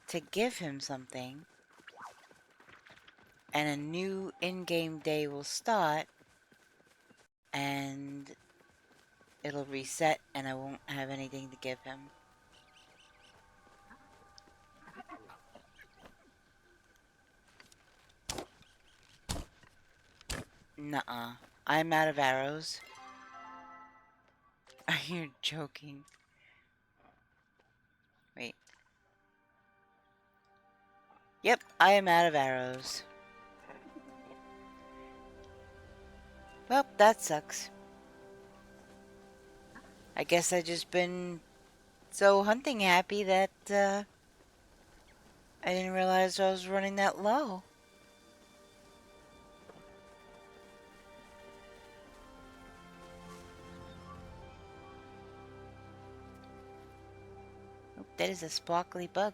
to give him something. And a new in-game day will start. And it'll reset and I won't have anything to give him. Nuh-uh. I'm out of arrows. You're joking. Wait. Yep, I am out of arrows. Well, that sucks. I guess I just been so hunting happy that I didn't realize I was running that low. Oh, that is a sparkly bug.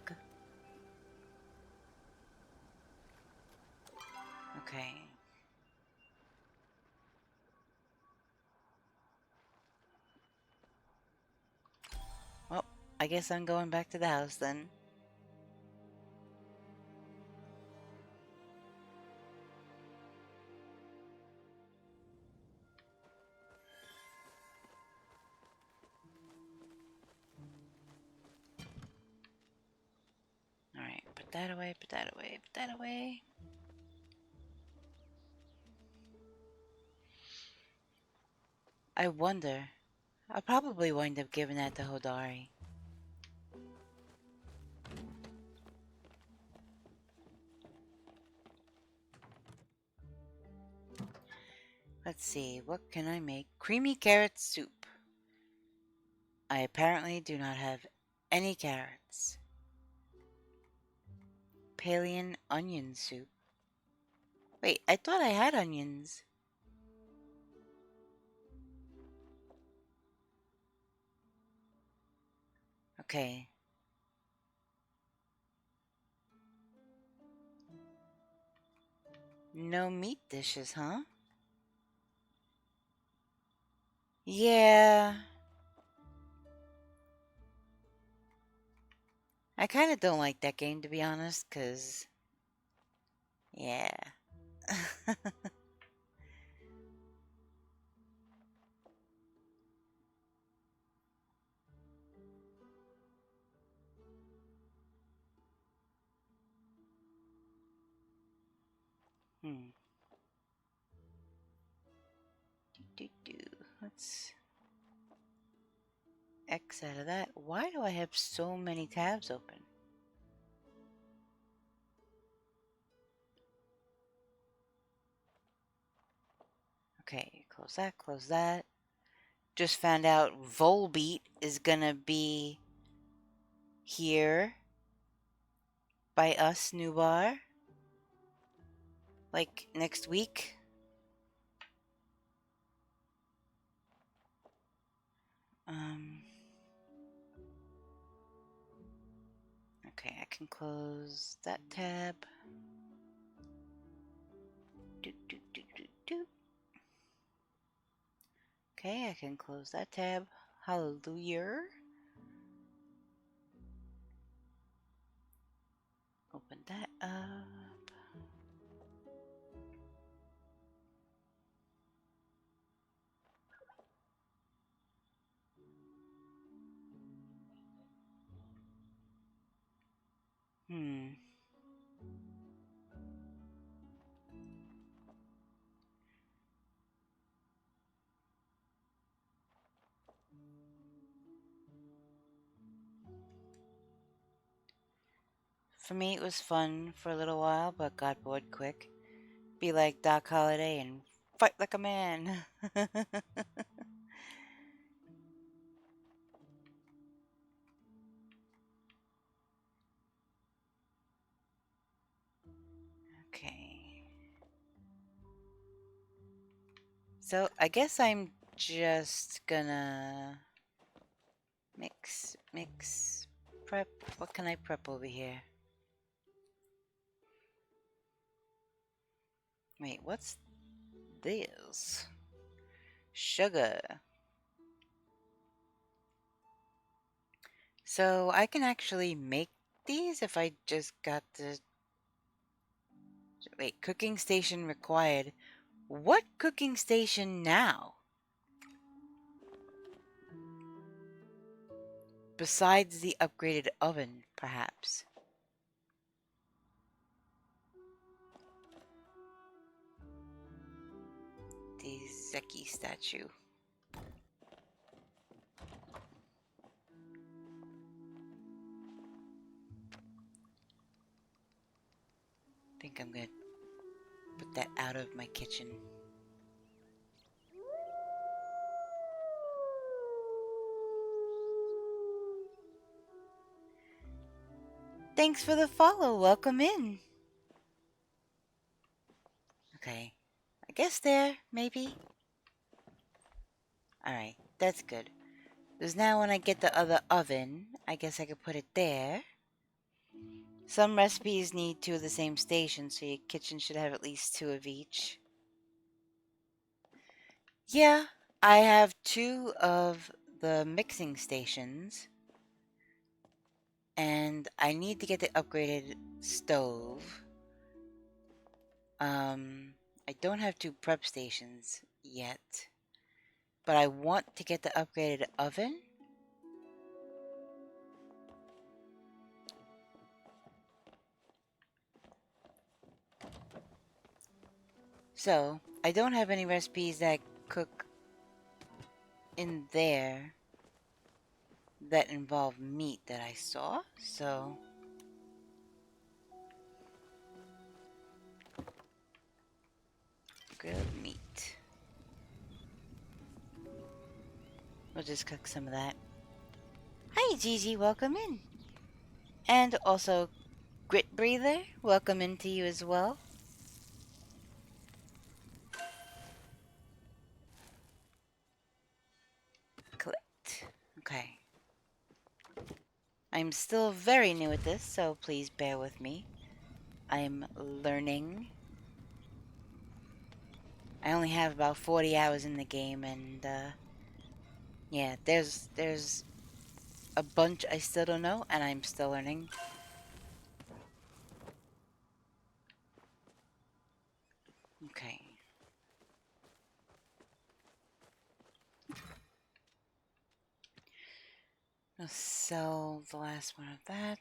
Okay. Well, I guess I'm going back to the house then. Alright, put that away, put that away, put that away. I wonder. I'll probably wind up giving that to Hodari. Let's see, what can I make? Creamy carrot soup. I apparently do not have any carrots. Palian onion soup. Wait, I thought I had onions. Okay. No meat dishes, huh? Yeah. I kind of don't like that game, to be honest, because... Yeah. Hmm. Let's X out of that. Why do I have so many tabs open? Okay, close that, close that. Just found out Volbeat is gonna be here by us, Nubar. Like next week. Okay, I can close that tab. Okay, I can close that tab. Hallelujah. Open that up. For me, it was fun for a little while, but got bored quick. Be like Doc Holliday and fight like a man. Okay. So, I guess I'm just gonna mix, prep. What can I prep over here? Wait, what's this? Sugar. So I can actually make these if I just got the... Wait, cooking station required. What cooking station now? Besides the upgraded oven, perhaps. The Zeki statue. I think I'm gonna put that out of my kitchen. Thanks for the follow. Welcome in. Okay. I guess there, maybe. Alright, that's good. Because now when I get the other oven, I guess I could put it there. Some recipes need 2 of the same station, so your kitchen should have at least 2 of each. Yeah, I have 2 of the mixing stations. And I need to get the upgraded stove. I don't have 2 prep stations yet. But I want to get the upgraded oven. So, I don't have any recipes that cook in there that involve meat that I saw, so... Grilled meat. We'll just cook some of that. Hi Gigi, welcome in. And also, Grit Breather, welcome into you as well. Collect. Okay. I'm still very new at this, so please bear with me. I'm learning. I only have about 40 hours in the game, and yeah, there's a bunch I still don't know, and I'm still learning. Okay. I'll sell the last one of that.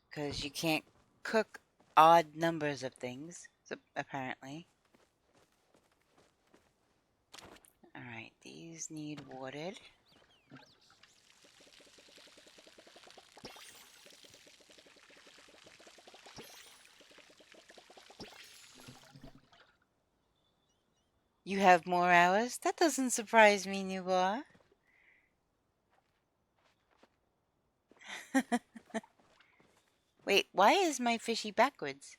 Because you can't cook odd numbers of things, so apparently. Alright, these need watered. You have more hours? That doesn't surprise me, Nubar. Wait, why is my fishy backwards?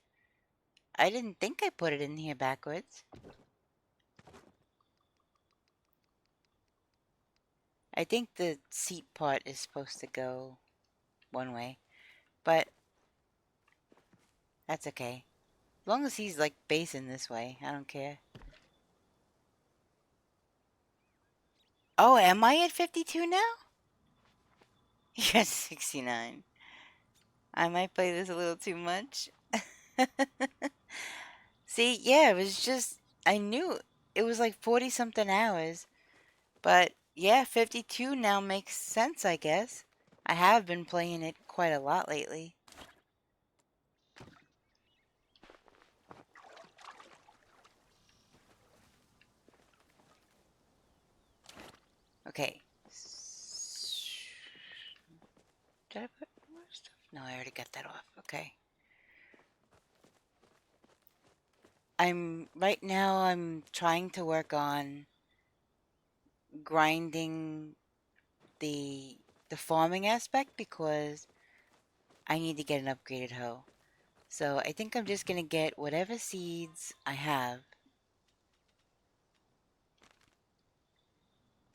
I didn't think I put it in here backwards. I think the seat part is supposed to go one way, but that's okay. As long as he's like basing this way, I don't care. Oh, am I at 52 now? You're 69. I might play this a little too much. See, yeah, it was just, I knew it was like 40 something hours. But yeah, 52 now makes sense, I guess. I have been playing it quite a lot lately. Okay. Did I put more stuff? No, I already got that off. Okay. Right now I'm trying to work on grinding the farming aspect because I need to get an upgraded hoe. So I think I'm just gonna get whatever seeds I have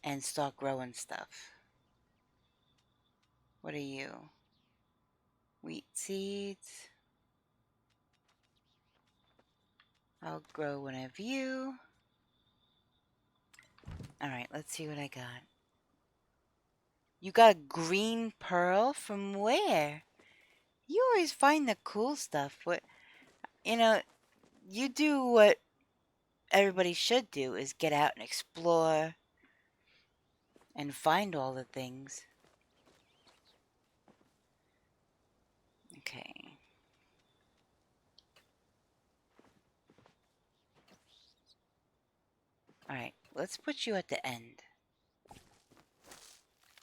and start growing stuff. What are you? Wheat seeds. I'll grow one of you. Alright, let's see what I got. You got a green pearl? From where? You always find the cool stuff. What, you know, you do what everybody should do, is get out and explore and find all the things. Okay. Alright, let's put you at the end.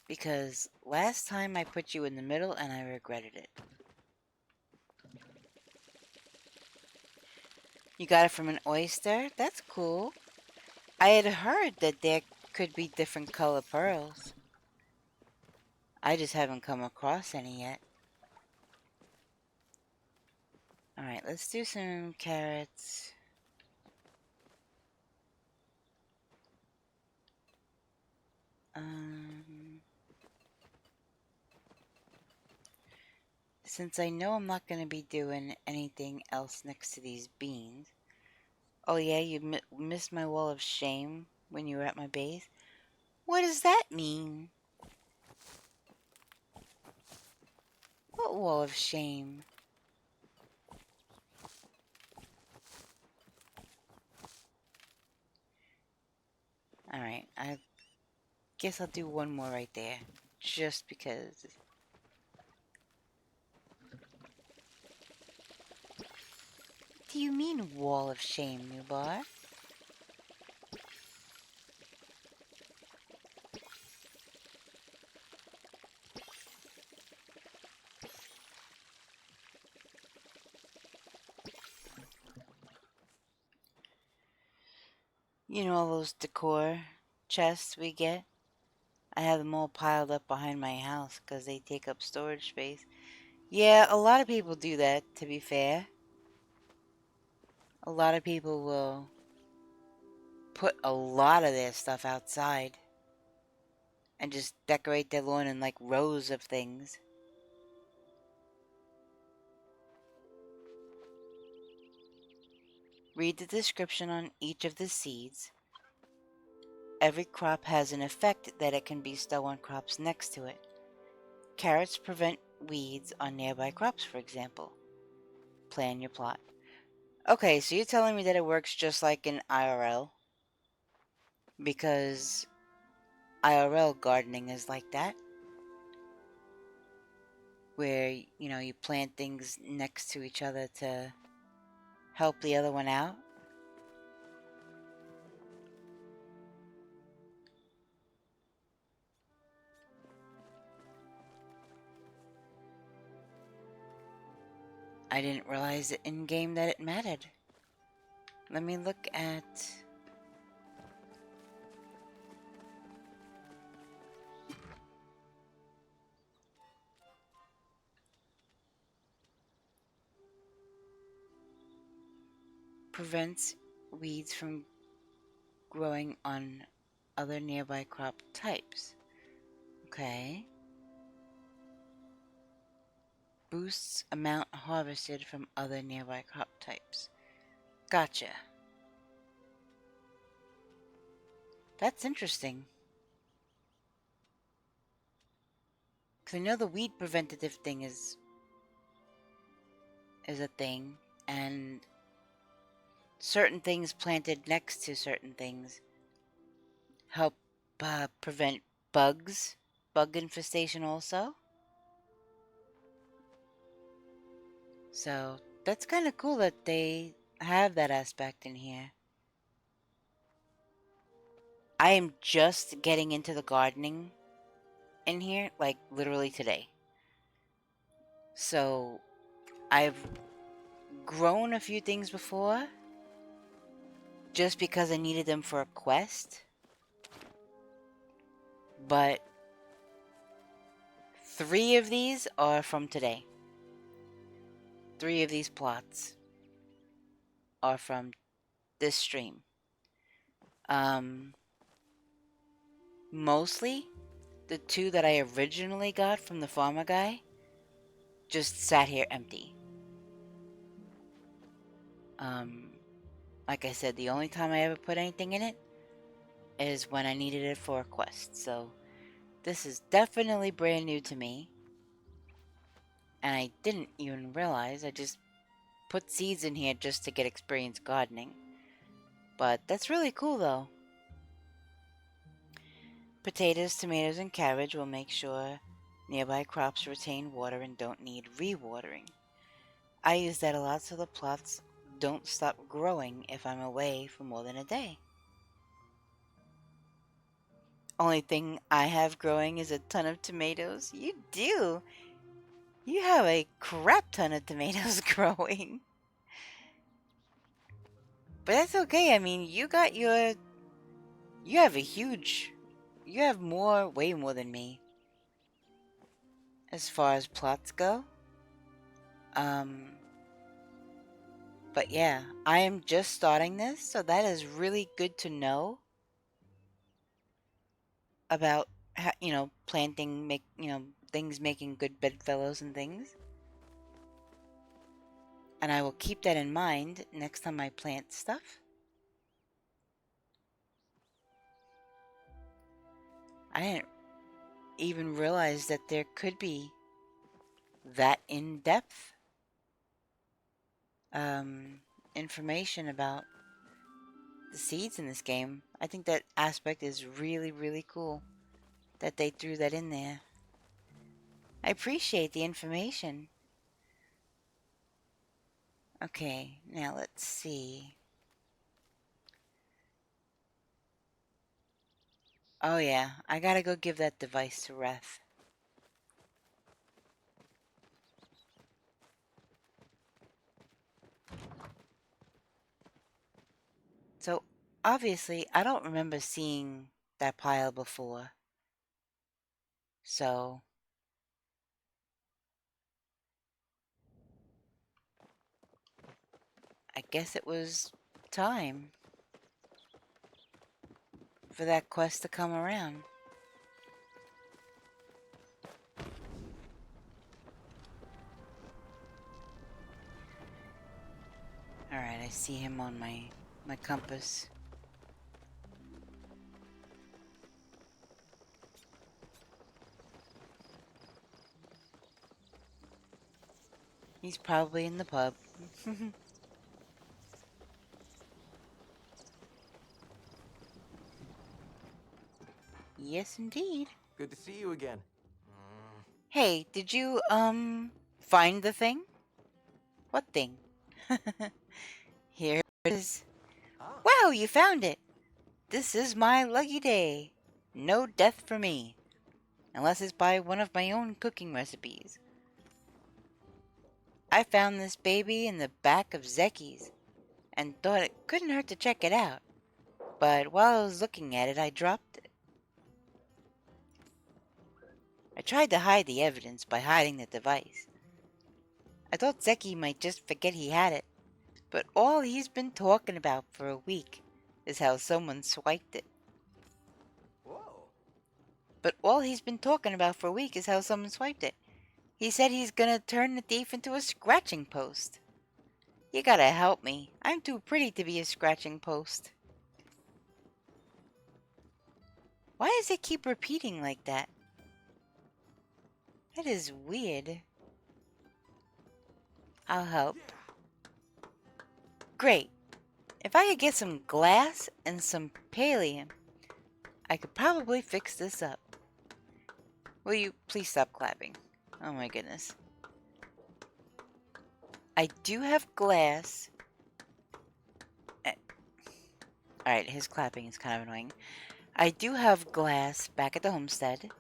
Because last time I put you in the middle and I regretted it. You got it from an oyster? That's cool. I had heard that there could be different color pearls. I just haven't come across any yet. Alright, let's do some carrots. Since I know I'm not going to be doing anything else next to these beans. Oh yeah, you missed my wall of shame when you were at my base? What does that mean? What wall of shame? Alright, I guess I'll do one more right there. Just because. What do you mean, wall of shame, Nubar? You know all those decor chests we get? I have them all piled up behind my house because they take up storage space. Yeah, a lot of people do that, to be fair. A lot of people will put a lot of their stuff outside and just decorate their lawn in like rows of things. Read the description on each of the seeds. Every crop has an effect that it can bestow on crops next to it. Carrots prevent weeds on nearby crops, for example. Plan your plot. Okay, so you're telling me that it works just like in IRL? Because IRL gardening is like that? Where, you know, you plant things next to each other to help the other one out? I didn't realize it in game that it mattered. Let me look at... Prevents weeds from growing on other nearby crop types. Okay. Boosts amount harvested from other nearby crop types. Gotcha. That's interesting. Because I know the weed preventative thing is a thing, and certain things planted next to certain things help prevent bugs, bug infestation also. So that's kind of cool that they have that aspect in here. I am just getting into the gardening in here, like literally today. So I've grown a few things before just because I needed them for a quest. But 3 of these are from today. 3 of these plots are from this stream. Mostly, the 2 that I originally got from the farmer guy just sat here empty. Like I said, the only time I ever put anything in it is when I needed it for a quest. So this is definitely brand new to me. And I didn't even realize. I just put seeds in here just to get experience gardening. But that's really cool though. Potatoes, tomatoes, and cabbage will make sure nearby crops retain water and don't need re-watering. I use that a lot so the plots don't stop growing if I'm away for more than a day. Only thing I have growing is a ton of tomatoes. You do! You have a crap ton of tomatoes growing. But that's okay. I mean, you have a huge... You have way more than me. As far as plots go. But yeah, I am just starting this, so that is really good to know about how, planting, things making good bedfellows and things. And I will keep that in mind next time I plant stuff. I didn't even realize that there could be that in-depth information about the seeds in this game. I think that aspect is really, really cool that they threw that in there. I appreciate the information. Okay, now let's see. Oh yeah, I gotta go give that device to Reth. So, obviously, I don't remember seeing that pile before. So, I guess it was time for that quest to come around. Alright, I see him on my compass. He's probably in the pub. Yes, indeed. Good to see you again. Hey, did you, find the thing? What thing? Here it is. Ah. Wow, you found it! This is my lucky day. No death for me. Unless it's by one of my own cooking recipes. I found this baby in the back of Zeki's and thought it couldn't hurt to check it out. But while I was looking at it, I dropped it. I tried to hide the evidence by hiding the device. I thought Zeki might just forget he had it, but all he's been talking about for a week is how someone swiped it. Whoa. But all he's been talking about for a week is how someone swiped it. He said he's gonna turn the thief into a scratching post. You gotta help me. I'm too pretty to be a scratching post. Why does it keep repeating like that? That is weird. I'll help. Great. If I could get some glass and some Palia, I could probably fix this up. Will you please stop clapping? Oh my goodness. I do have glass. Alright, his clapping is kind of annoying. I do have glass back at the homestead.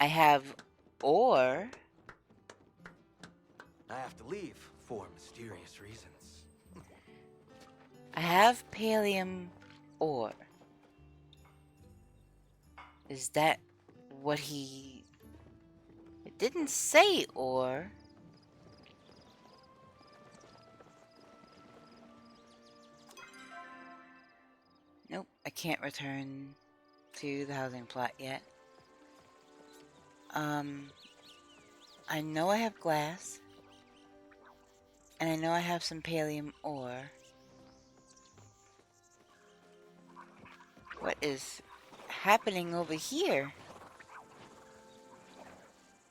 I have ore. I have to leave for mysterious reasons. I have pallium ore. Is that what he... It didn't say ore. Nope, I can't return to the housing plot yet. I know I have glass. And I know I have some pallium ore. What is happening over here?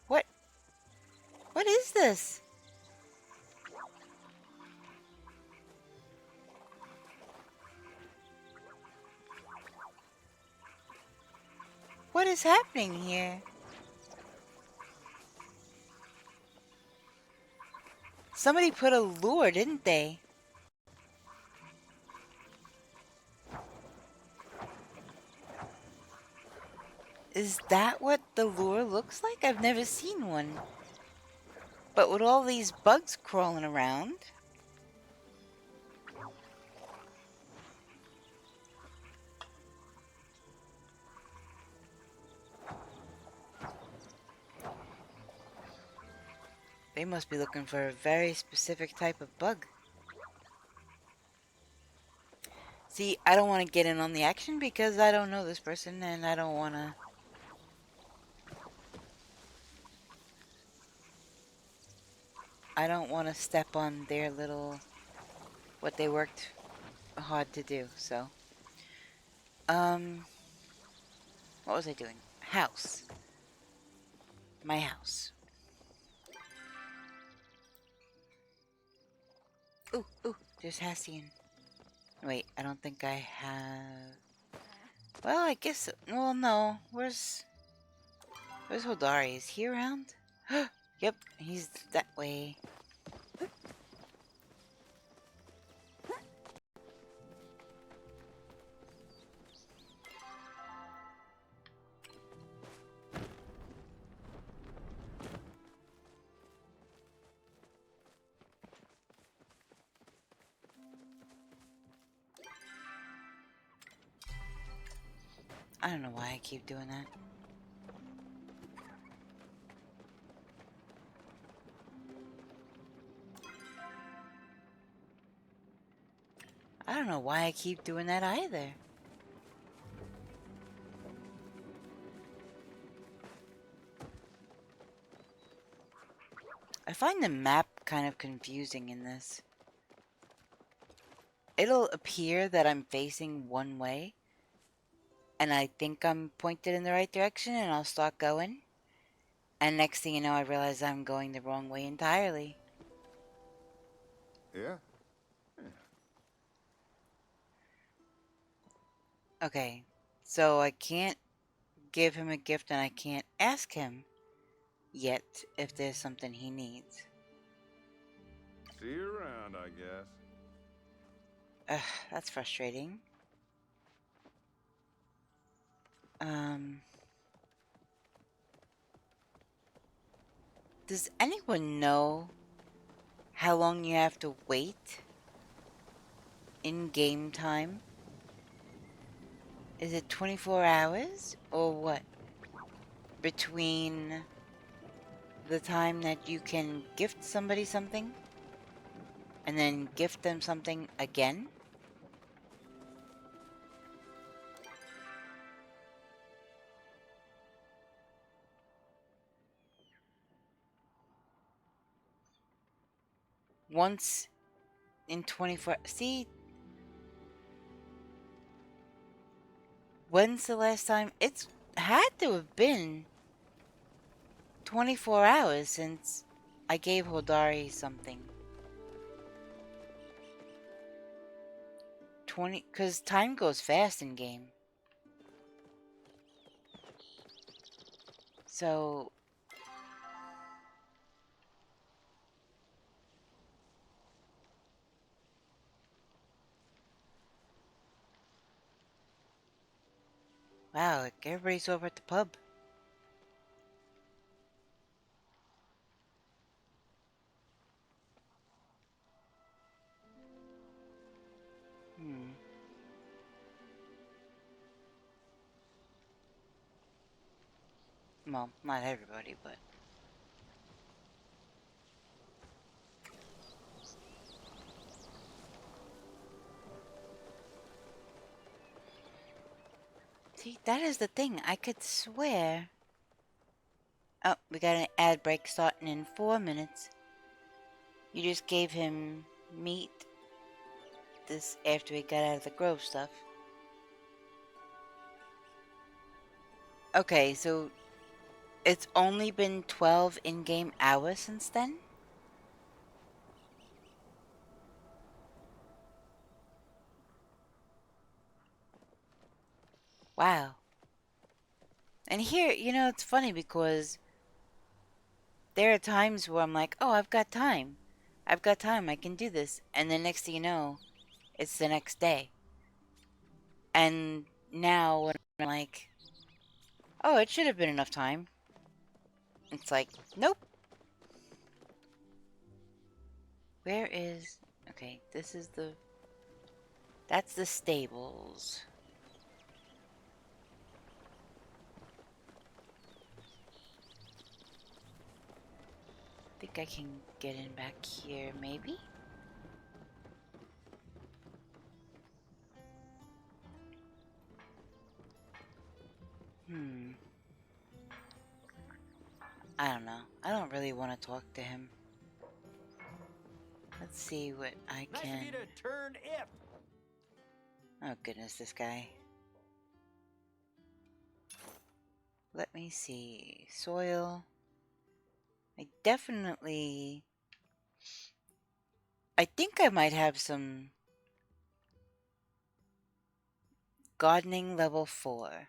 What? What is this? What is happening here? Somebody put a lure, didn't they? Is that what the lure looks like? I've never seen one. But with all these bugs crawling around... They must be looking for a very specific type of bug. See, I don't want to get in on the action because I don't know this person and I don't want to... I don't want to step on their little... what they worked hard to do, so... What was I doing? House. My house. Ooh, ooh, there's Hassian. Wait, I don't think I have... Well, I guess... Well, no. Where's Hodari? Is he around? Yep, he's that way. I don't know why I keep doing that. I don't know why I keep doing that either. I find the map kind of confusing in this. It'll appear that I'm facing one way, and I think I'm pointed in the right direction, and I'll start going. And next thing you know, I realize I'm going the wrong way entirely. Yeah? Okay, so I can't give him a gift, and I can't ask him yet if there's something he needs. See you around, I guess. Ugh, that's frustrating. Does anyone know how long you have to wait in game time? Is it 24 hours or what? Between the time that you can gift somebody something and then gift them something again? Once in 24... See? When's the last time? It's had to have been 24 hours since I gave Hodari something. 20... Because time goes fast in game. So... Wow, like everybody's over at the pub. Well, not everybody, but... See, that is the thing. I could swear... Oh, we got an ad break starting in 4 minutes. You just gave him meat this after he got out of the Grove stuff. Okay, so it's only been 12 in-game hours since then? Wow. And here, you know, it's funny because there are times where I'm like, oh, I've got time. I've got time, I can do this. And the next thing you know, it's the next day. And now when I'm like, oh, it should have been enough time. It's like, nope. Where is... Okay, this is the... That's the stables. I think I can get in back here, maybe? I don't know. I don't really want to talk to him. Let's see what I Nice can... of you to turn if. Oh goodness, this guy. Let me see. Soil. I definitely... I think I might have some... Gardening level 4.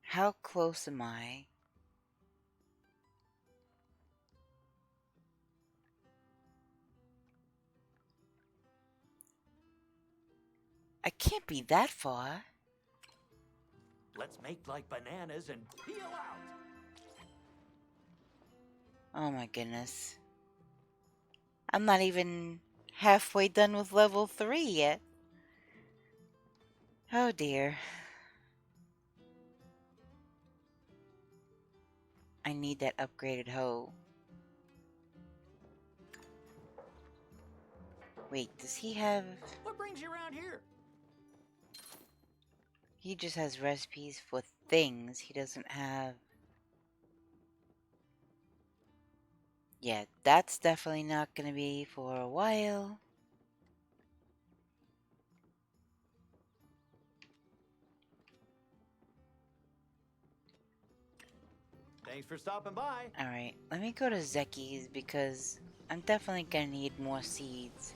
How close am I? I can't be that far. Let's make like bananas and peel out. Oh my goodness. I'm not even halfway done with level 3 yet. Oh dear. I need that upgraded hoe. Wait, does he have... What brings you around here? He just has recipes for things. He doesn't have... Yeah, that's definitely not gonna be for a while. Thanks for stopping by. Alright, let me go to Zeki's because I'm definitely gonna need more seeds.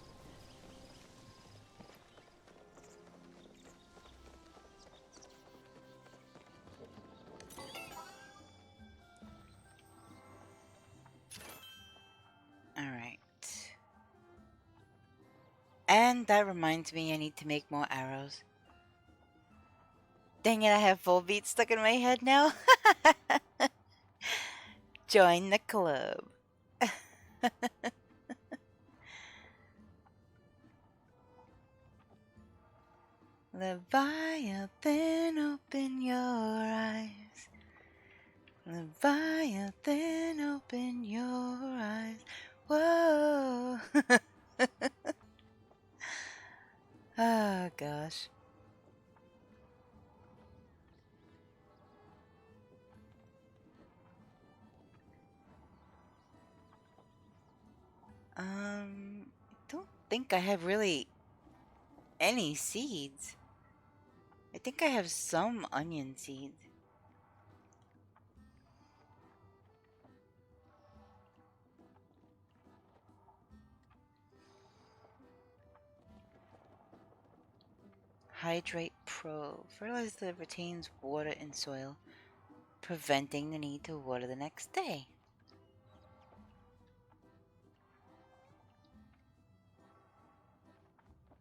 Alright. And that reminds me I need to make more arrows. Dang it, I have full beat stuck in my head now. Join the club. Leviathan, open your eyes. Leviathan, open your eyes. Whoa. Oh, gosh. I don't think I have really any seeds. I think I have some onion seeds. Hydrate Pro. Fertilizer that retains water in soil, preventing the need to water the next day.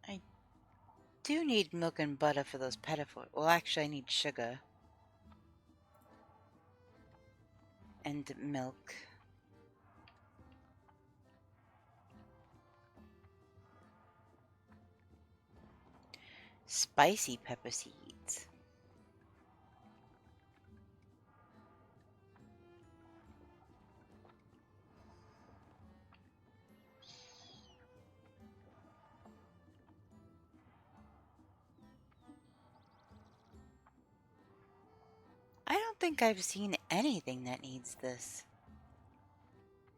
I do need milk and butter for those pettifor. Well, actually, I need sugar. And milk. Spicy pepper seeds. I don't think I've seen anything that needs this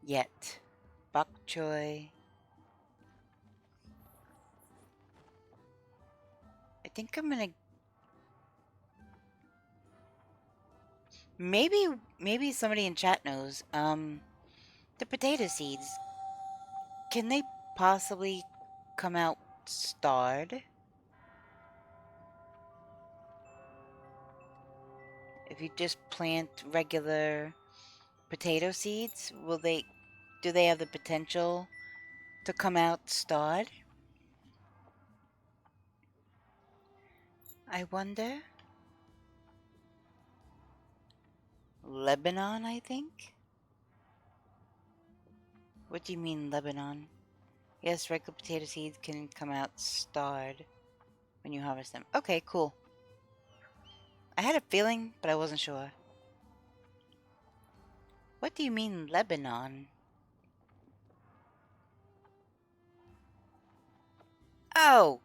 yet. Bok choy. I think I'm gonna... Maybe somebody in chat knows. The potato seeds. Can they possibly come out starred? If you just plant regular potato seeds, do they have the potential to come out starred? I wonder. Lebanon, I think? What do you mean, Lebanon? Yes, regular potato seeds can come out starred when you harvest them. Okay, cool. I had a feeling, but I wasn't sure. What do you mean, Lebanon? Oh!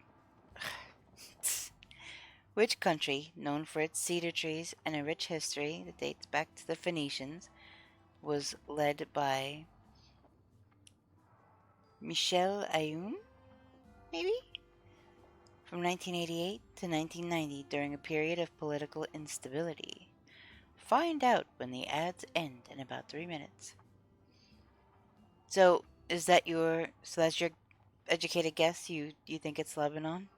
Which country, known for its cedar trees and a rich history that dates back to the Phoenicians, was led by Michel Aoun? Maybe? From 1988 to 1990 during a period of political instability. Find out when the ads end in about 3 minutes. So, that's your educated guess? You think it's Lebanon?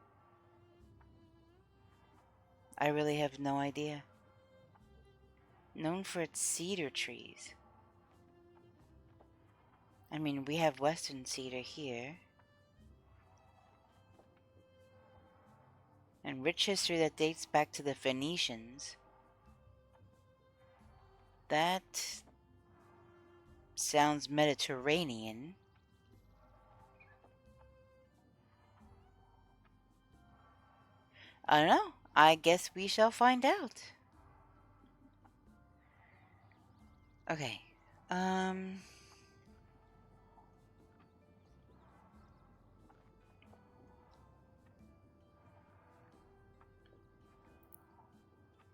I really have no idea. Known for its cedar trees. I mean, we have western cedar here. And rich history that dates back to the Phoenicians. That sounds Mediterranean. I don't know. I guess we shall find out. Okay.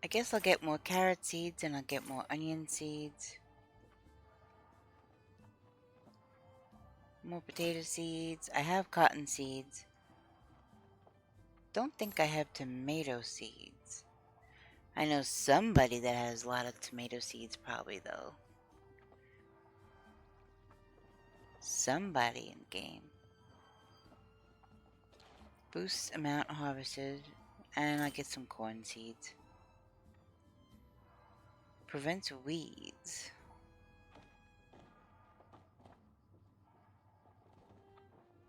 I guess I'll get more carrot seeds and I'll get more onion seeds. More potato seeds. I have cotton seeds. Don't think I have tomato seeds. I know somebody that has a lot of tomato seeds probably though. Somebody in the game. Boosts amount harvested. And I get some corn seeds. Prevents weeds.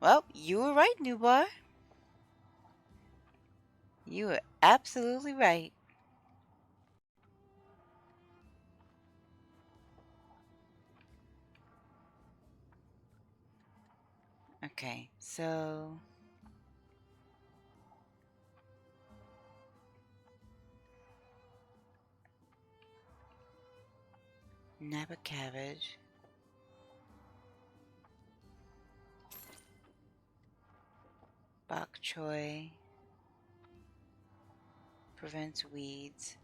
Well, you were right, Newbar. You were absolutely right. Okay, so... Napa cabbage. Bok choy. Prevents weeds.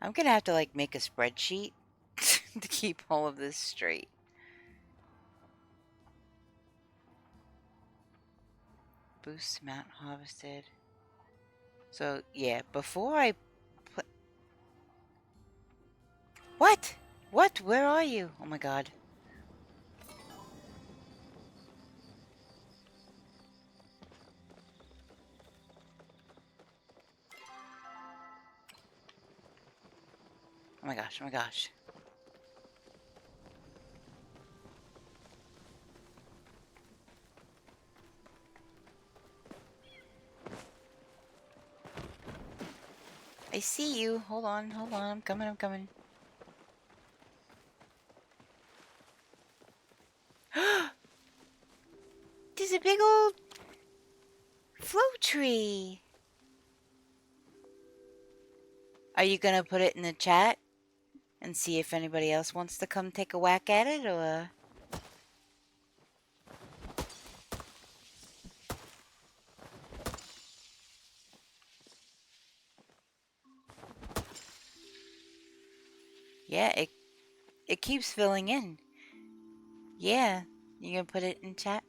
I'm gonna have to like make a spreadsheet to keep all of this straight. Boosts amount harvested. So yeah, before I put... What? What? Where are you? Oh my god. Oh my gosh, oh my gosh. I see you. Hold on, hold on. I'm coming, I'm coming. There's a big old flow tree. Are you gonna put it in the chat and see if anybody else wants to come take a whack at it, or? Yeah, it keeps filling in. Yeah, you gonna put it in chat?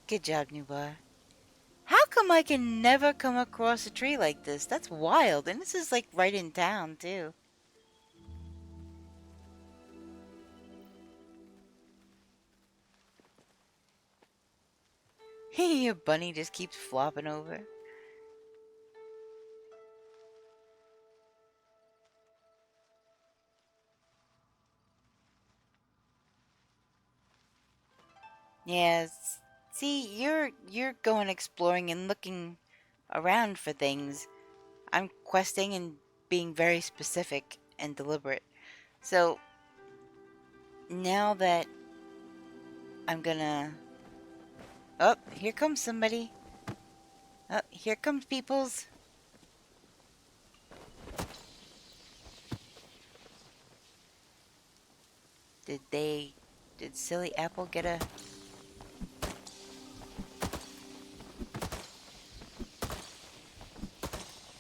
Good job, new bar. How come I can never come across a tree like this? That's wild. And this is like right in town, too. Your bunny just keeps flopping over. Yes. See, you're going exploring and looking around for things. I'm questing and being very specific and deliberate. So now that I'm gonna... Oh, here comes somebody. Oh, here comes peoples. Did Silly Apple get a...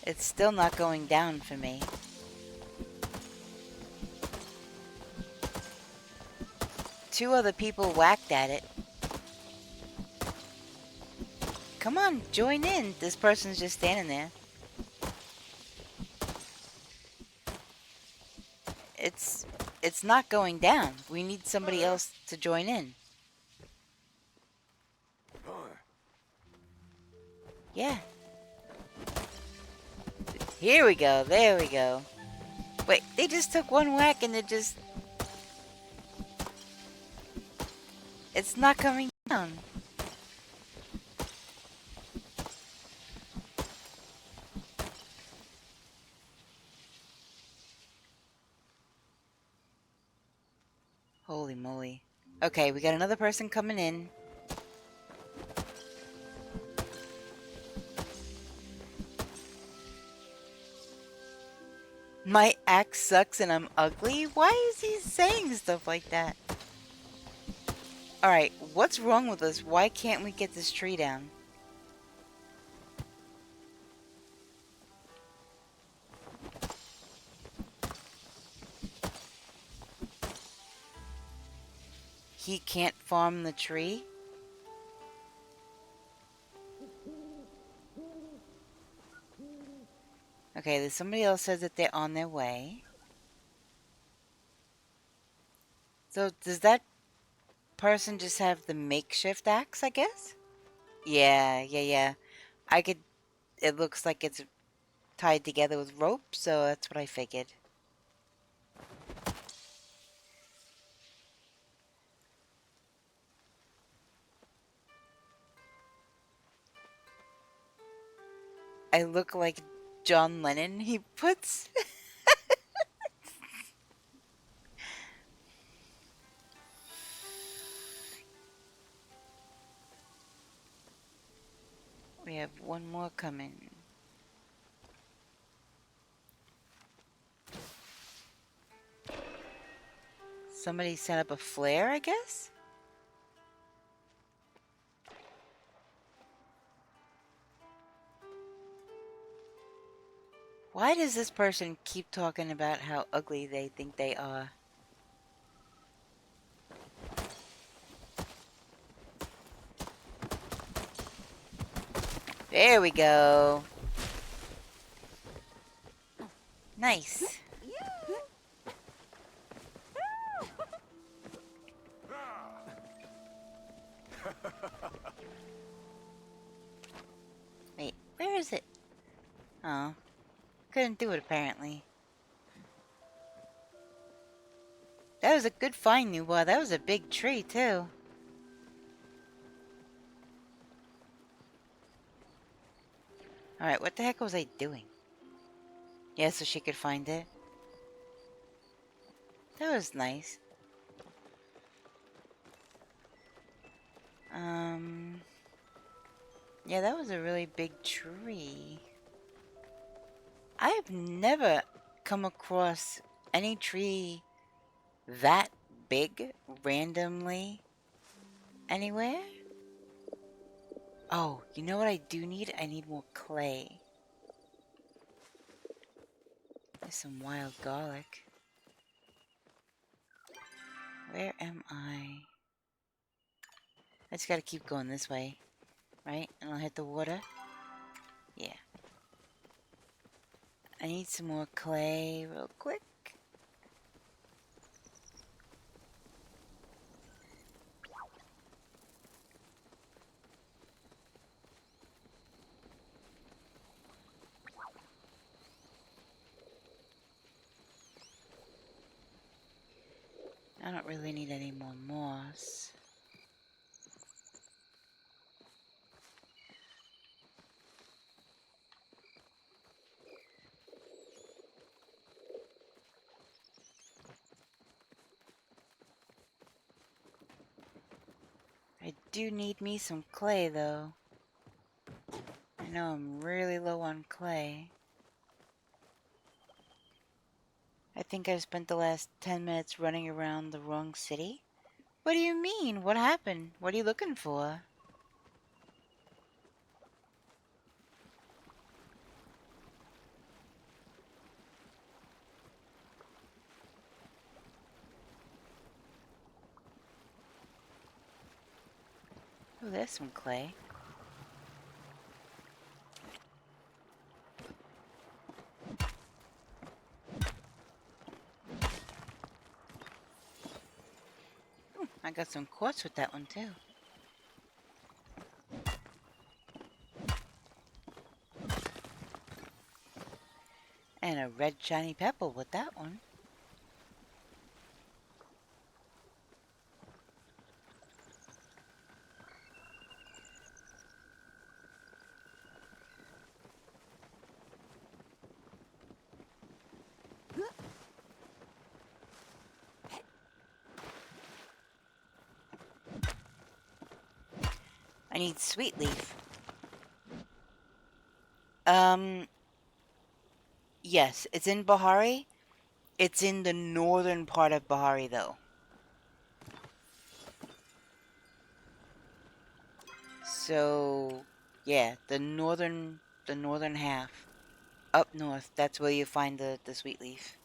It's still not going down for me. Two other people whacked at it. Come on, join in. This person's just standing there. It's not going down. We need somebody else to join in. Yeah. Here we go. There we go. Wait, they just took one whack and it just... It's not coming down. Holy moly. Okay, we got another person coming in. My axe sucks and I'm ugly? Why is he saying stuff like that? Alright, what's wrong with us? Why can't we get this tree down? He can't farm the tree? Okay, there's somebody else says that they're on their way. So does that person just have the makeshift axe, I guess? Yeah. I could... It looks like it's tied together with rope, so that's what I figured. I look like John Lennon. He puts... We have one more coming. Somebody set up a flare, I guess? Why does this person keep talking about how ugly they think they are? There we go. Nice. Wait, where is it? Oh, couldn't do it apparently. That was a good find, Newbar. That was a big tree, too. Alright, what the heck was I doing? Yeah, so she could find it. That was nice. Yeah, that was a really big tree. I've never come across any tree that big randomly anywhere? Oh, you know what I do need? I need more clay. There's some wild garlic. Where am I? I just gotta keep going this way, right? And I'll hit the water. Yeah. I need some more clay real quick. I don't really need any more moss. I do need me some clay though. I know I'm really low on clay. I think I've spent the last 10 minutes running around the wrong city. What do you mean? What happened? What are you looking for? Oh, there's some clay. I got some quartz with that one too. And a red shiny pebble with that one. I need sweet leaf. Yes, it's in Bahari. It's in the northern part of Bahari though. So, yeah, the northern half. Up north, that's where you find the sweet leaf.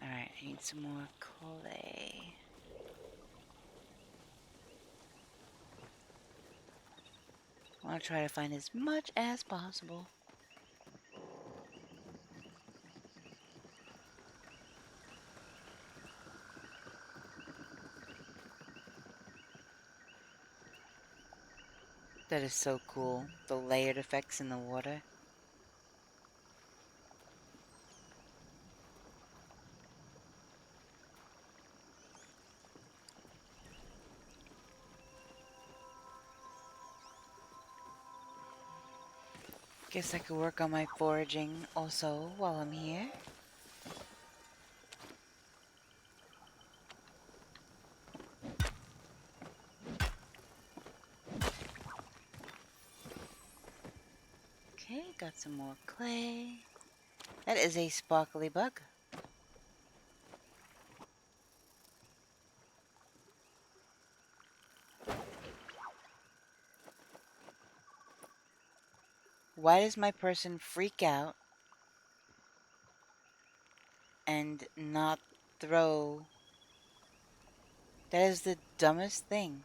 Alright, I need some more clay. I want to try to find as much as possible. That is so cool. The layered effects in the water. Guess I could work on my foraging also while I'm here. Okay, got some more clay. That is a sparkly bug. Why does my person freak out and not throw? That is the dumbest thing.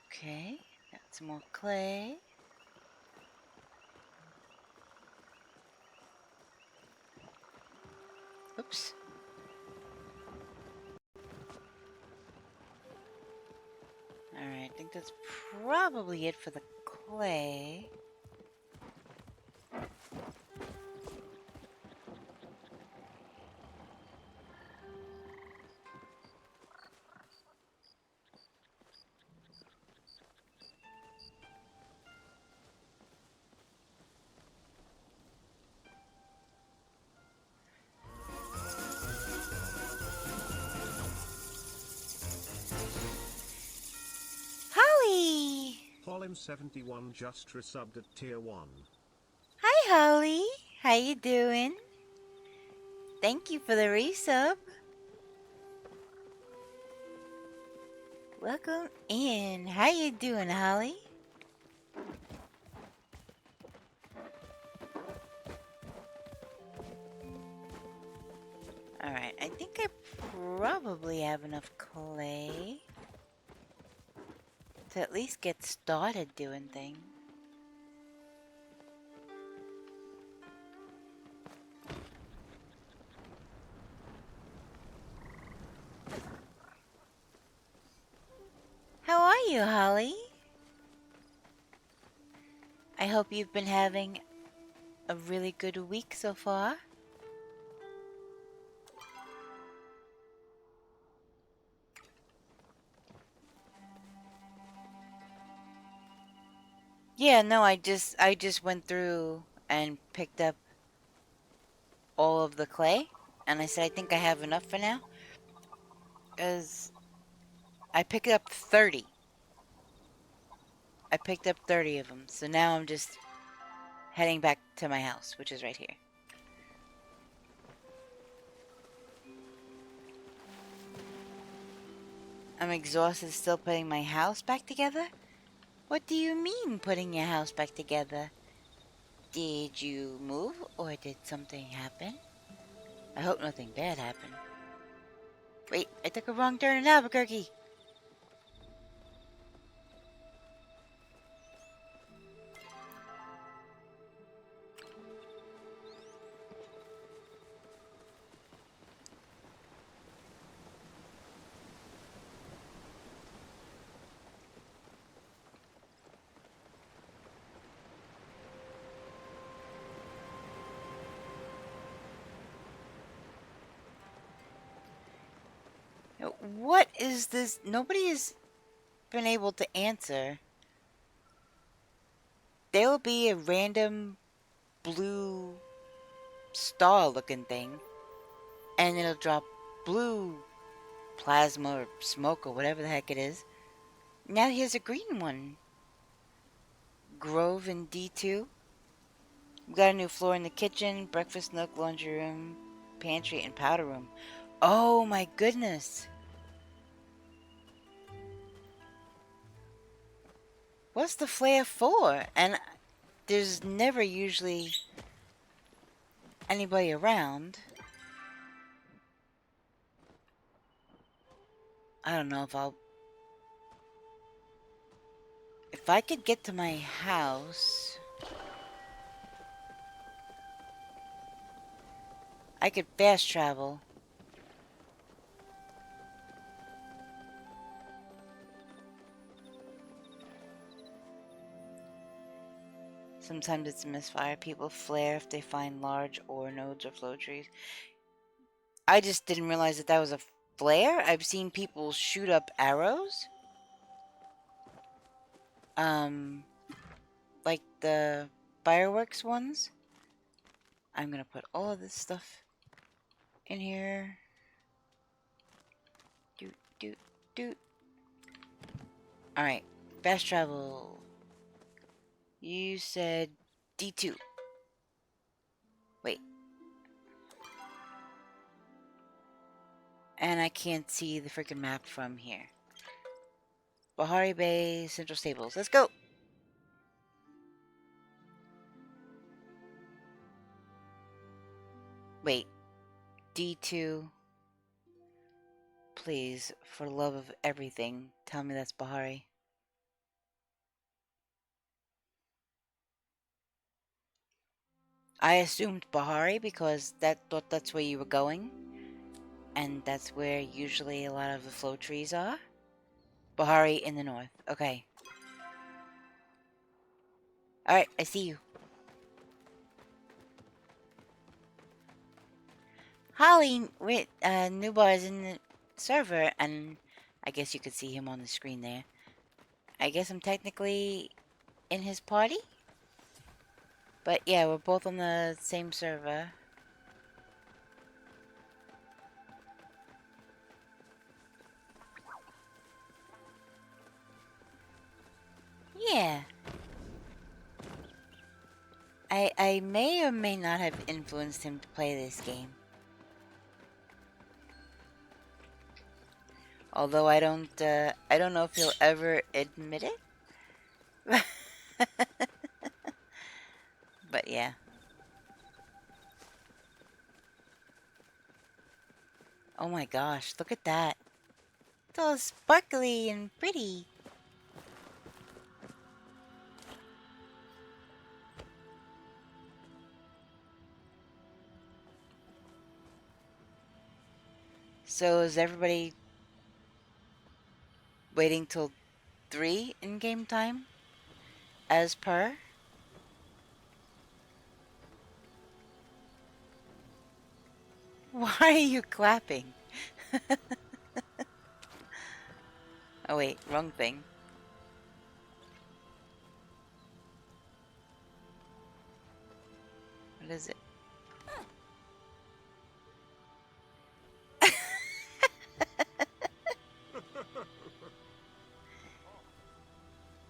Okay, got some more clay. Oops. Alright, I think that's probably it for the clay. Golem71 just resubbed at tier 1. Hi, Holly. How you doing? Thank you for the resub. Welcome in. How you doing, Holly? Alright, I think I probably have enough clay to at least get started doing things. How are you, Holly? I hope you've been having a really good week so far. Yeah, no, I just went through and picked up all of the clay, and I said I think I have enough for now, because I picked up 30. I picked up 30 of them, so now I'm just heading back to my house, which is right here. I'm exhausted still putting my house back together? What do you mean putting your house back together? Did you move or did something happen? I hope nothing bad happened. Wait, I took a wrong turn in Albuquerque. What is this? Nobody has been able to answer. There will be a random blue star looking thing, and it'll drop blue plasma or smoke or whatever the heck it is. Now here's a green one. Grove and D2. We got a new floor in the kitchen, breakfast nook, laundry room, pantry, and powder room. Oh my goodness. What's the flare for? And there's never usually anybody around. I don't know if I could get to my house, I could fast travel. Sometimes it's a misfire. People flare if they find large ore nodes or flow trees. I just didn't realize that was a flare. I've seen people shoot up arrows. Like the fireworks ones. I'm gonna put all of this stuff in here. Doot, doot, doot. Alright, fast travel. You said D2. Wait. And I can't see the freaking map from here. Bahari Bay, Central Stables. Let's go! Wait. D2. Please, for the love of everything, tell me that's Bahari. I assumed Bahari because thought that's where you were going. And that's where usually a lot of the flow trees are. Bahari in the north. Okay. Alright, I see you. Holly with Nubar is in the server, and I guess you could see him on the screen there. I guess I'm technically in his party? But yeah, we're both on the same server. Yeah. I may or may not have influenced him to play this game. Although I don't know if he'll ever admit it. But yeah. Oh my gosh, look at that. It's all sparkly and pretty. So is everybody waiting till 3 in game time? As per? Why are you clapping? Oh wait, wrong thing. What is it?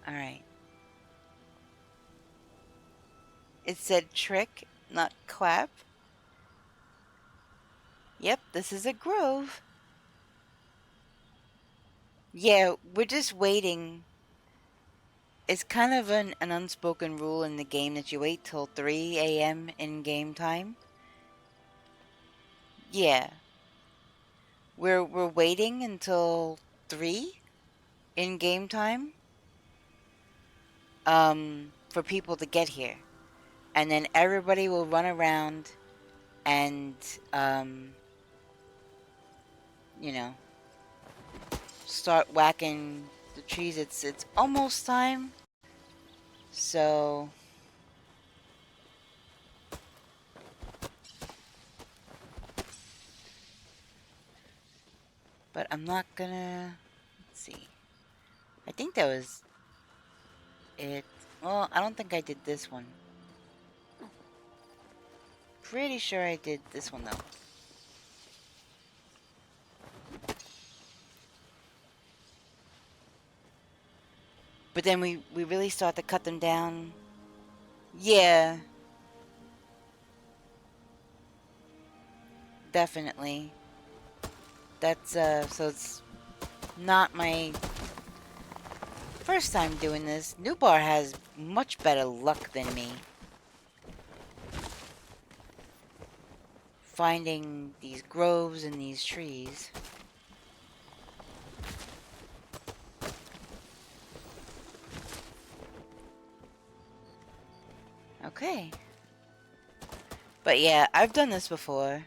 Alright. It said trick, not clap. Yep, this is a grove. Yeah, we're just waiting. It's kind of an unspoken rule in the game that you wait till 3 a.m. in game time. Yeah. We're waiting until 3 in game time for people to get here. And then everybody will run around and you know, start whacking the trees. It's almost time. So but I'm not gonna, let's see. I think that was it. Well, I don't think I did this one. Pretty sure I did this one though. But then we really start to cut them down. Yeah. Definitely. That's so it's not my first time doing this. Newbar has much better luck than me finding these groves and these trees. Okay. But yeah, I've done this before.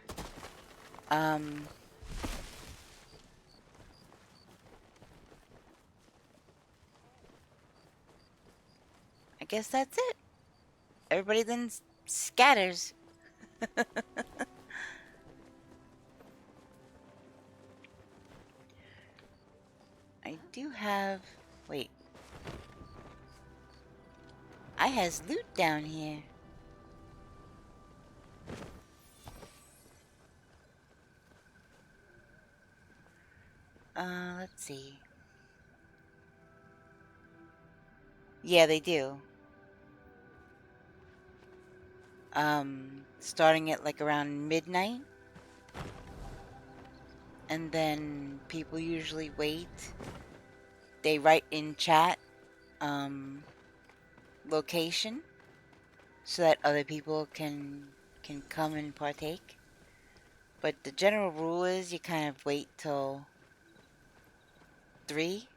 I guess that's it. Everybody then scatters. I do have... Wait. I has loot down here. Let's see. Yeah, they do. Starting at like around midnight. And then people usually wait. They write in chat, location, so that other people can come and partake. But the general rule is you kind of wait till 3.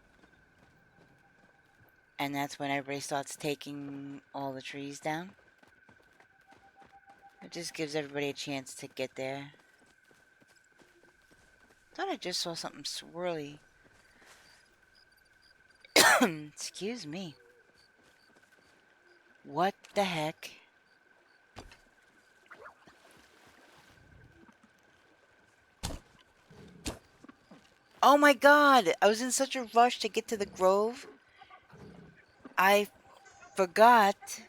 And that's when everybody starts taking all the trees down. It just gives everybody a chance to get there. Thought I just saw something swirly. Excuse me. What the heck? Oh my god! I was in such a rush to get to the grove. I forgot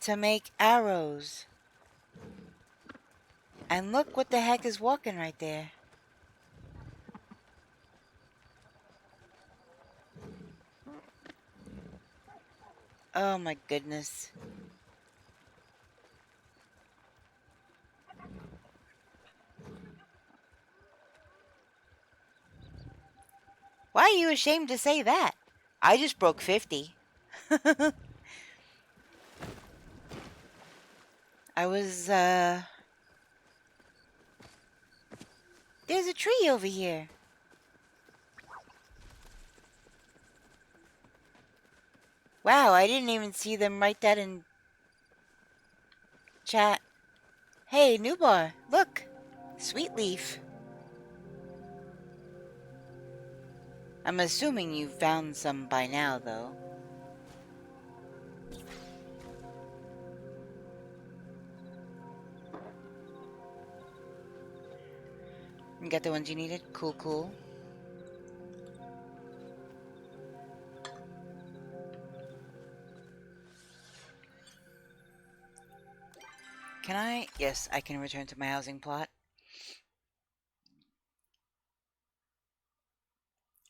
to make arrows. And look what the heck is walking right there. Oh my goodness. Why are you ashamed to say that? I just broke 50. I was, there's a tree over here. Wow, I didn't even see them write that in chat. Hey, Newbar, look. Sweet leaf. I'm assuming you've found some by now, though. You got the ones you needed? Cool, cool. Can I? Yes, I can return to my housing plot.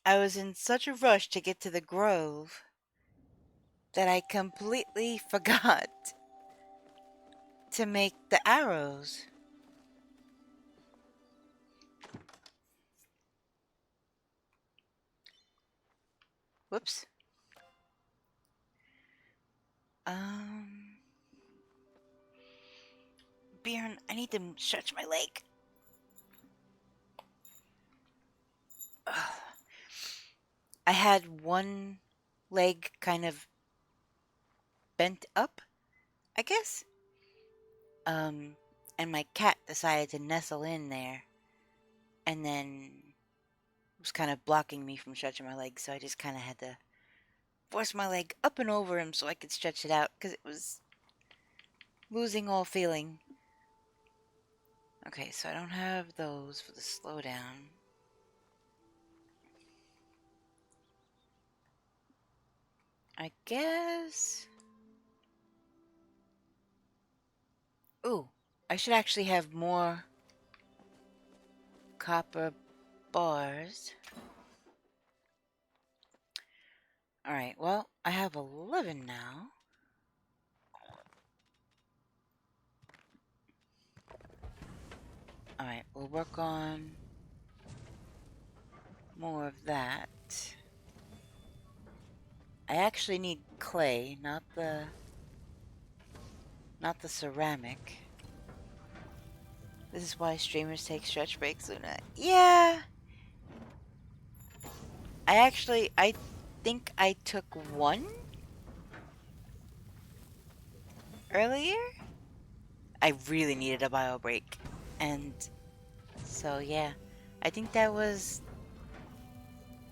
I was in such a rush to get to the grove that I completely forgot to make the arrows. Whoops. Bjorn, I need to stretch my leg. Ugh. I had one leg kind of bent up, I guess. And my cat decided to nestle in there and then was kind of blocking me from stretching my leg, so I just kind of had to force my leg up and over him so I could stretch it out because it was losing all feeling. Okay, so I don't have those for the slowdown. I guess... Ooh, I should actually have more copper bars. Alright, well, I have 11 now. Alright, we'll work on more of that. I actually need clay, not the ceramic. This is why streamers take stretch breaks, Luna. Yeah! I think I took one earlier. I really needed a bio break. And so, yeah. I think that was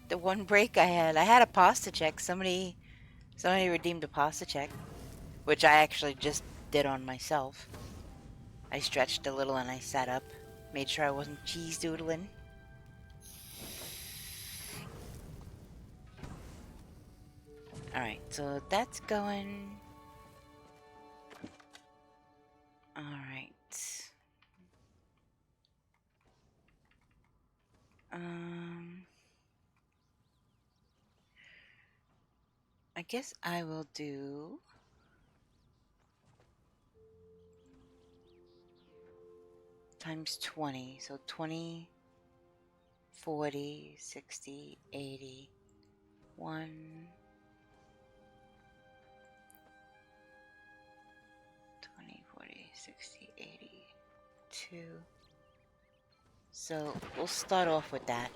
the one break I had. I had a pasta check. Somebody redeemed a pasta check, which I actually just did on myself. I stretched a little and I sat up. Made sure I wasn't cheese doodling. Alright, so that's going. Alright. I guess I will do times 20. So 20, 40, 60, 80, 1, 20, 40, 60, 80, 2. So we'll start off with that.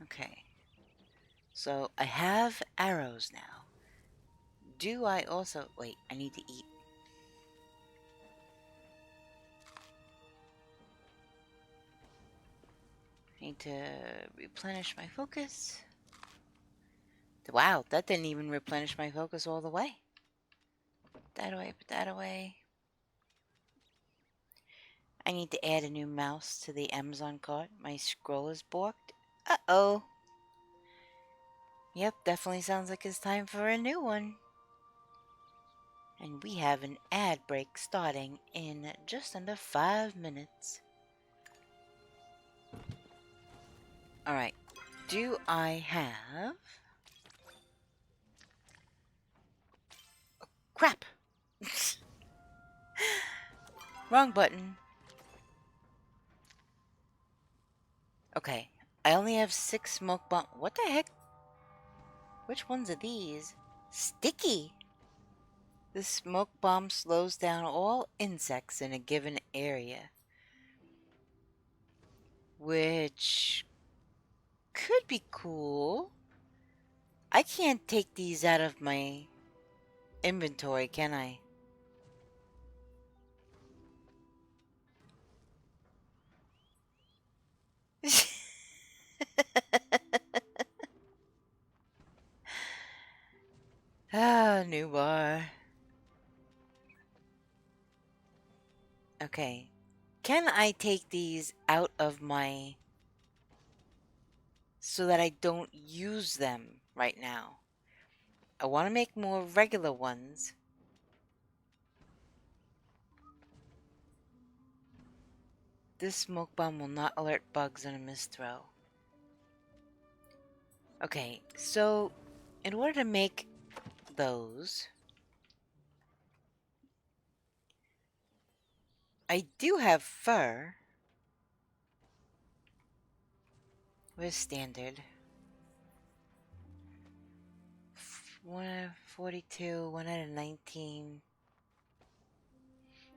Okay. So I have arrows now. Do I also... Wait, I need to eat. I need to replenish my focus. Wow, that didn't even replenish my focus all the way. Put that away, put that away. I need to add a new mouse to the Amazon cart. My scroll is borked. Uh-oh. Yep, definitely sounds like it's time for a new one. And we have an ad break starting in just under 5 minutes. Alright. do I have... Crap! Wrong button. Okay. I only have 6 smoke bomb. What the heck? Which ones are these? Sticky! The smoke bomb slows down all insects in a given area. Which could be cool. I can't take these out of my inventory, can I? Ah, new bar. Okay. Can I take these out of my... so that I don't use them right now? I want to make more regular ones. This smoke bomb will not alert bugs on a misthrow. Okay, so in order to make those, I do have fur. Where's standard? 1 out of 42, 1 out of 19.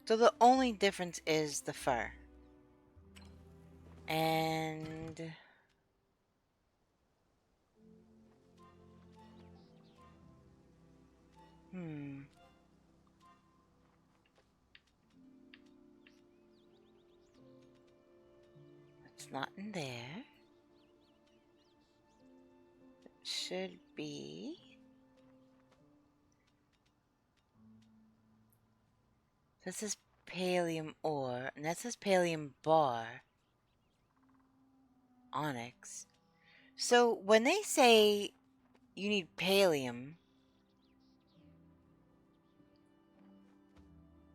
So the only difference is the fur. And... It's not in there. It should be... This is Palium ore, and that says Palium bar. Onyx. So when they say you need Palium,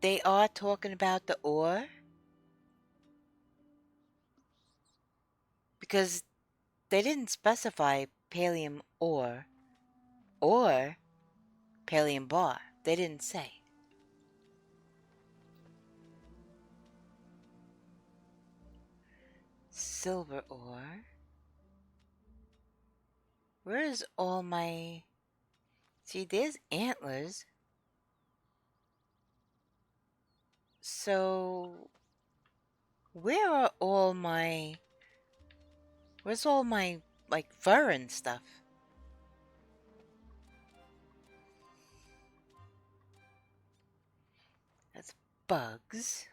they are talking about the ore? Because they didn't specify Palium ore or Palium bar. They didn't say. Silver ore. Where is all my... See, there's antlers. So... where are all my... where's all my, like, fur and stuff? That's bugs.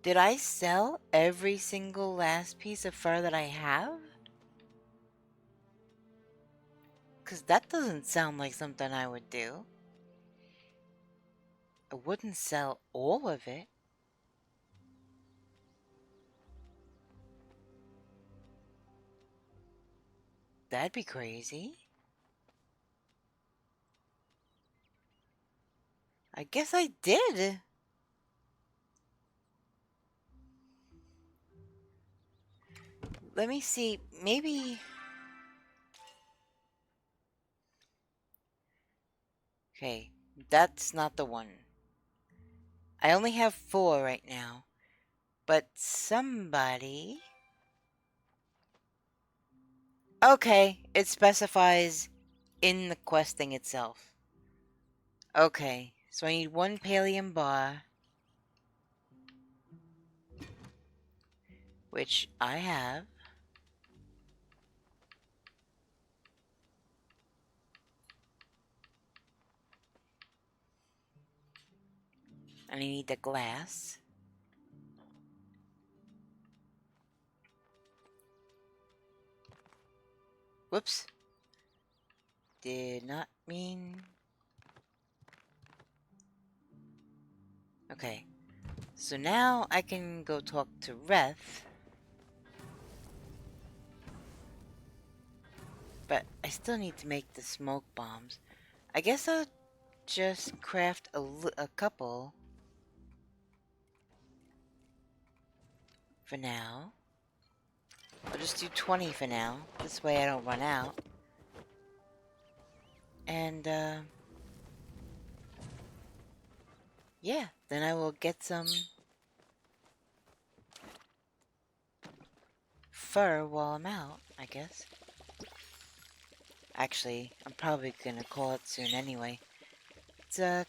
Did I sell every single last piece of fur that I have? Because that doesn't sound like something I would do. I wouldn't sell all of it. That'd be crazy. I guess I did. Let me see. Maybe... okay, that's not the one. I only have 4 right now. But somebody... okay, it specifies in the questing itself. Okay, so I need 1 Palium bar. Which I have. And I need the glass. Whoops. Did not mean... okay. So now I can go talk to Reth. But I still need to make the smoke bombs. I guess I'll just craft a couple. for now. I'll just do 20 for now. This way I don't run out. And, yeah, then I will get some fur while I'm out, I guess. Actually, I'm probably gonna call it soon anyway. It's a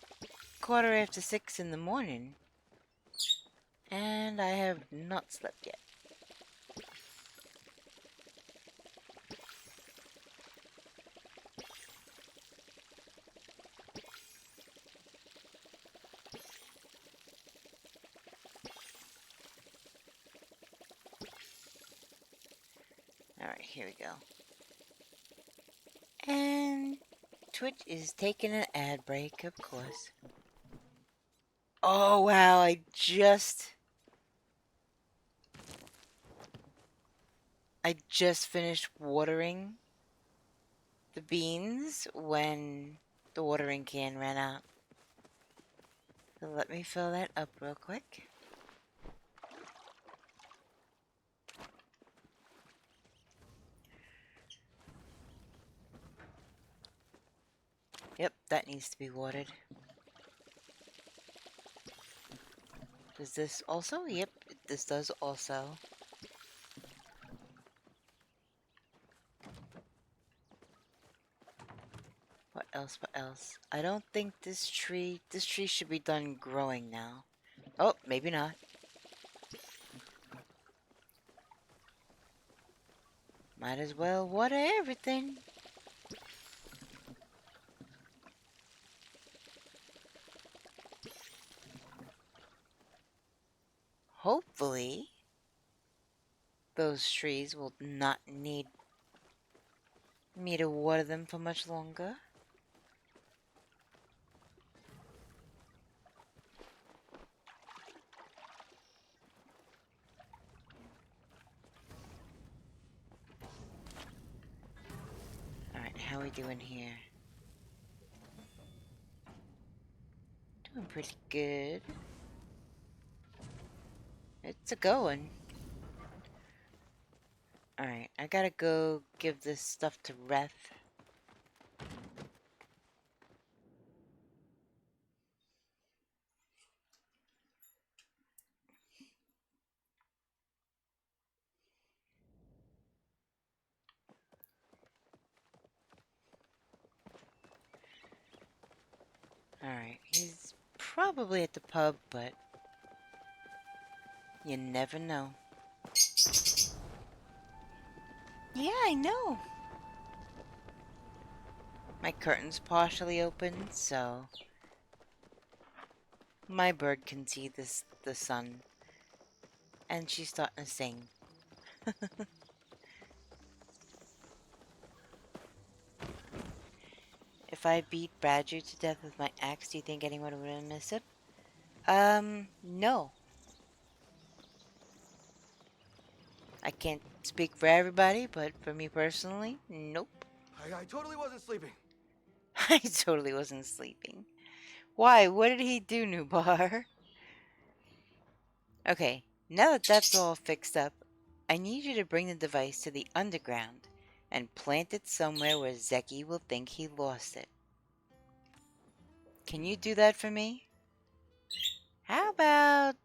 6:15 in the morning, and I have not slept yet. Alright, here we go. And Twitch is taking an ad break, of course. Oh wow, I just finished watering the beans when the watering can ran out. So let me fill that up real quick. Yep, that needs to be watered. Does this also? Yep, this does also. What else? What else? I don't think this tree should be done growing now. Oh, maybe not. Might as well water everything. Hopefully, those trees will not need me to water them for much longer. Alright, how are we doing here? Doing pretty good. It's a going. Alright, I gotta go give this stuff to Reth. Alright, he's probably at the pub, but you never know. Yeah, I know. My curtain's partially open, so my bird can see the sun. And she's starting to sing. If I beat Badger to death with my axe, do you think anyone would miss it? No. I can't speak for everybody, but for me personally, nope. I totally wasn't sleeping. I totally wasn't sleeping. Why? What did he do, Nubar? Okay, now that that's all fixed up, I need you to bring the device to the underground and plant it somewhere where Zeki will think he lost it. Can you do that for me? How about...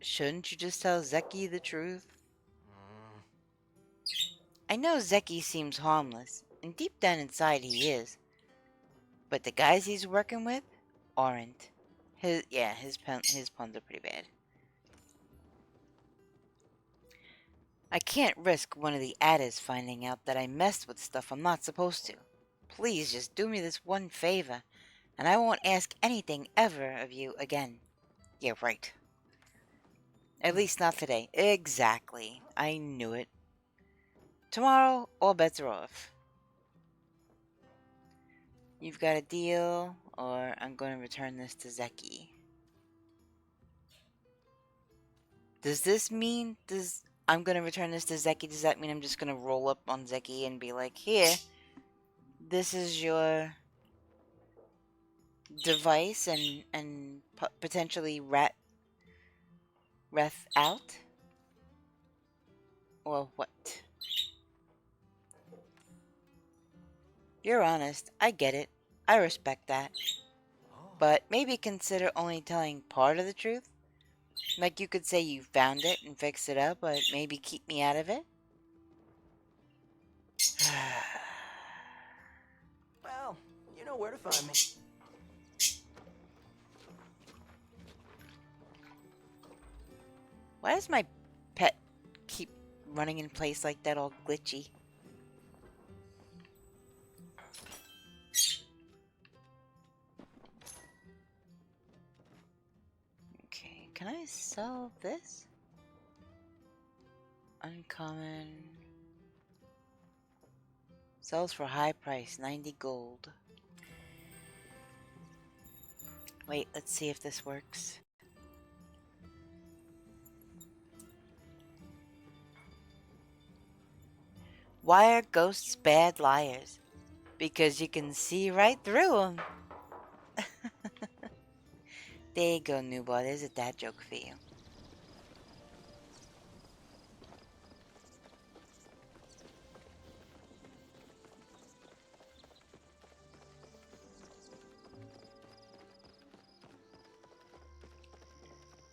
Shouldn't you just tell Zeki the truth? I know Zeki seems harmless, and deep down inside he is. But the guys he's working with aren't. His puns are pretty bad. I can't risk one of the adders finding out that I messed with stuff I'm not supposed to. Please just do me this one favor, and I won't ask anything ever of you again. Yeah, right. At least not today. Exactly. I knew it. Tomorrow, all bets are off. You've got a deal, or I'm going to return this to Zeki. Does this mean... I'm going to return this to Zeki, does that mean I'm just going to roll up on Zeki and be like, here, this is your device, and potentially Reth out? Or what? You're honest. I get it. I respect that. But maybe consider only telling part of the truth. Like you could say you found it and fixed it up, but maybe keep me out of it? Well, you know where to find me. Why does my pet keep running in place like that, all glitchy? Okay, can I sell this? Uncommon. Sells for high price, 90 gold. Wait, let's see if this works. Why are ghosts bad liars? Because you can see right through them. There you go, Newball. There's a dad joke for you.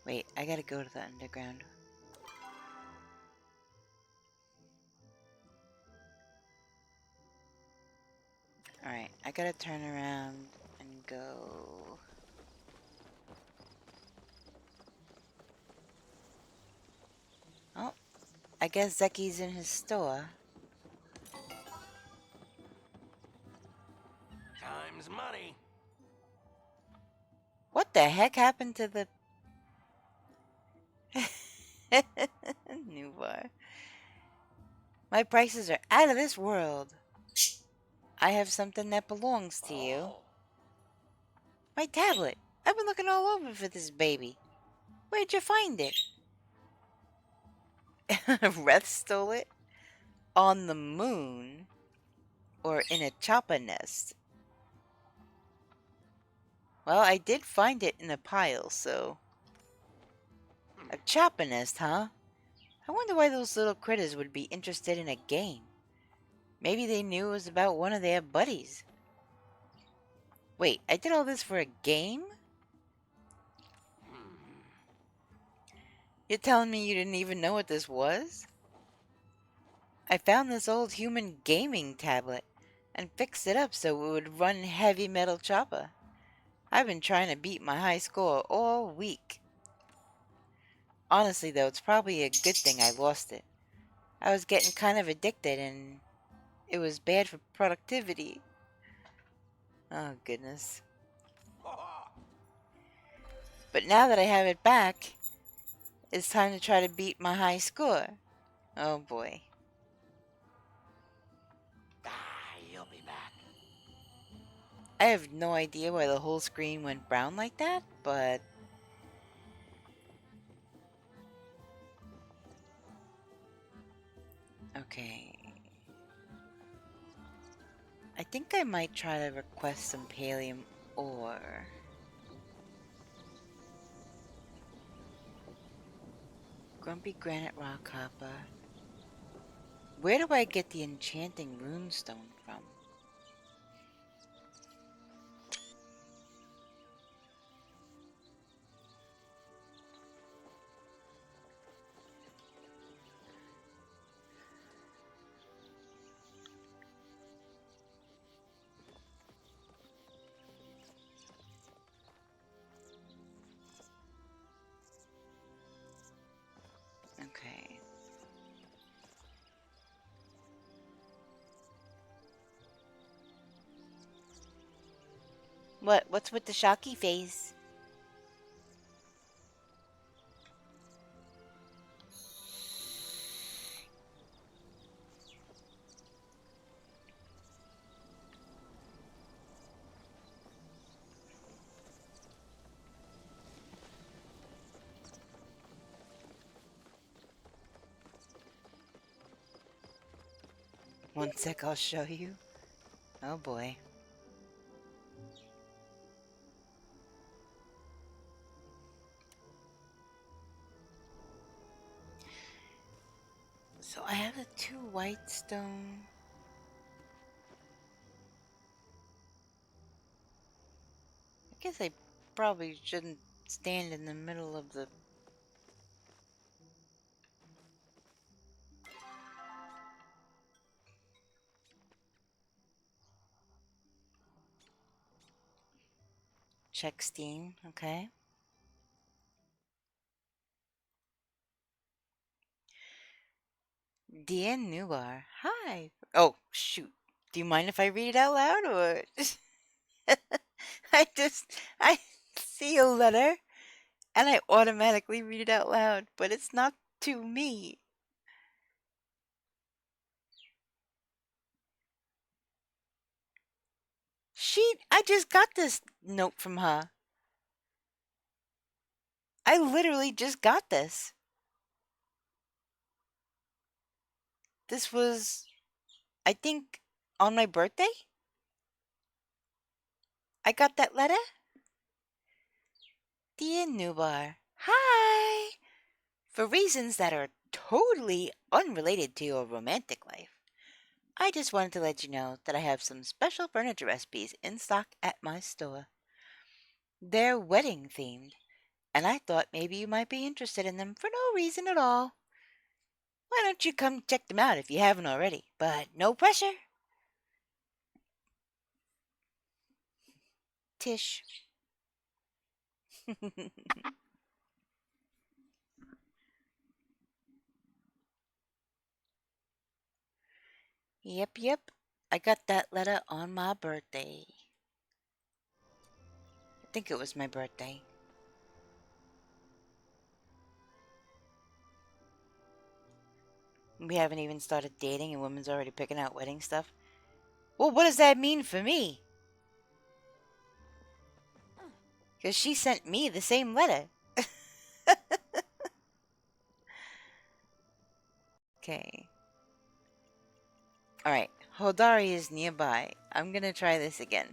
Wait, I gotta go to the underground. Alright, I gotta turn around and go... Oh, I guess Zeki's in his store. Time's money. What the heck happened to the... New bar. My prices are out of this world. I have something that belongs to you. My tablet. I've been looking all over for this baby. Where'd you find it? Reth stole it? On the moon? Or in a chopper nest? Well, I did find it in a pile, so... A chopper nest, huh? I wonder why those little critters would be interested in a game. Maybe they knew it was about one of their buddies. Wait, I did all this for a game? You're telling me you didn't even know what this was? I found this old human gaming tablet and fixed it up so it would run heavy metal chopper. I've been trying to beat my high score all week. Honestly though, it's probably a good thing I lost it. I was getting kind of addicted and it was bad for productivity. Oh goodness. But now that I have it back, it's time to try to beat my high score. Oh boy. You'll be back. I have no idea why the whole screen went brown like that, but... Okay. I think I might try to request some pallium ore. Grumpy granite rock copper. Where do I get the enchanting runestone from? Okay. What's with the shocky face? One sec, I'll show you. Oh boy. So 2 white stone. I guess I probably shouldn't stand in the middle of the... Check Steam, okay. Dear Nubar, hi. Oh, shoot. Do you mind if I read it out loud, or... I see a letter, and I automatically read it out loud, but it's not to me. I just got this note from her. I literally just got this. This was, I think, on my birthday? I got that letter? Dear Nubar, hi! For reasons that are totally unrelated to your romantic life, I just wanted to let you know that I have some special furniture recipes in stock at my store. They're wedding themed, and I thought maybe you might be interested in them for no reason at all. Why don't you come check them out if you haven't already? But no pressure. Tish. Yep. I got that letter on my birthday. I think it was my birthday. We haven't even started dating and women's already picking out wedding stuff. Well, what does that mean for me? Because she sent me the same letter. Okay. Alright, Hodari is nearby. I'm gonna try this again.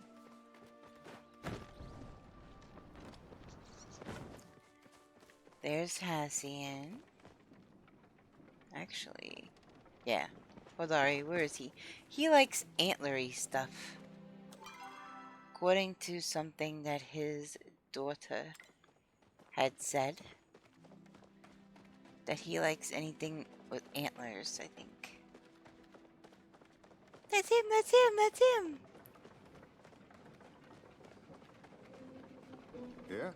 There's Hassian. Actually, yeah. Hodari, where is he? He likes antlery stuff. According to something that his daughter had said. That he likes anything with antlers, I think. That's him! Yeah?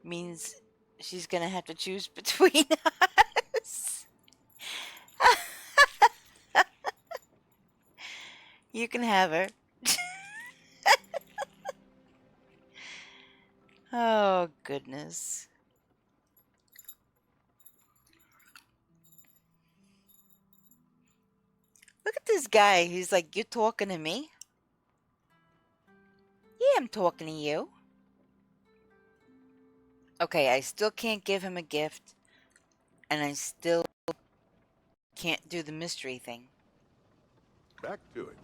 Means she's gonna have to choose between us. You can have her. Oh, goodness. Look at this guy. He's like, you talking to me? Yeah, I'm talking to you. Okay, I still can't give him a gift. And I still can't do the mystery thing. Back to it.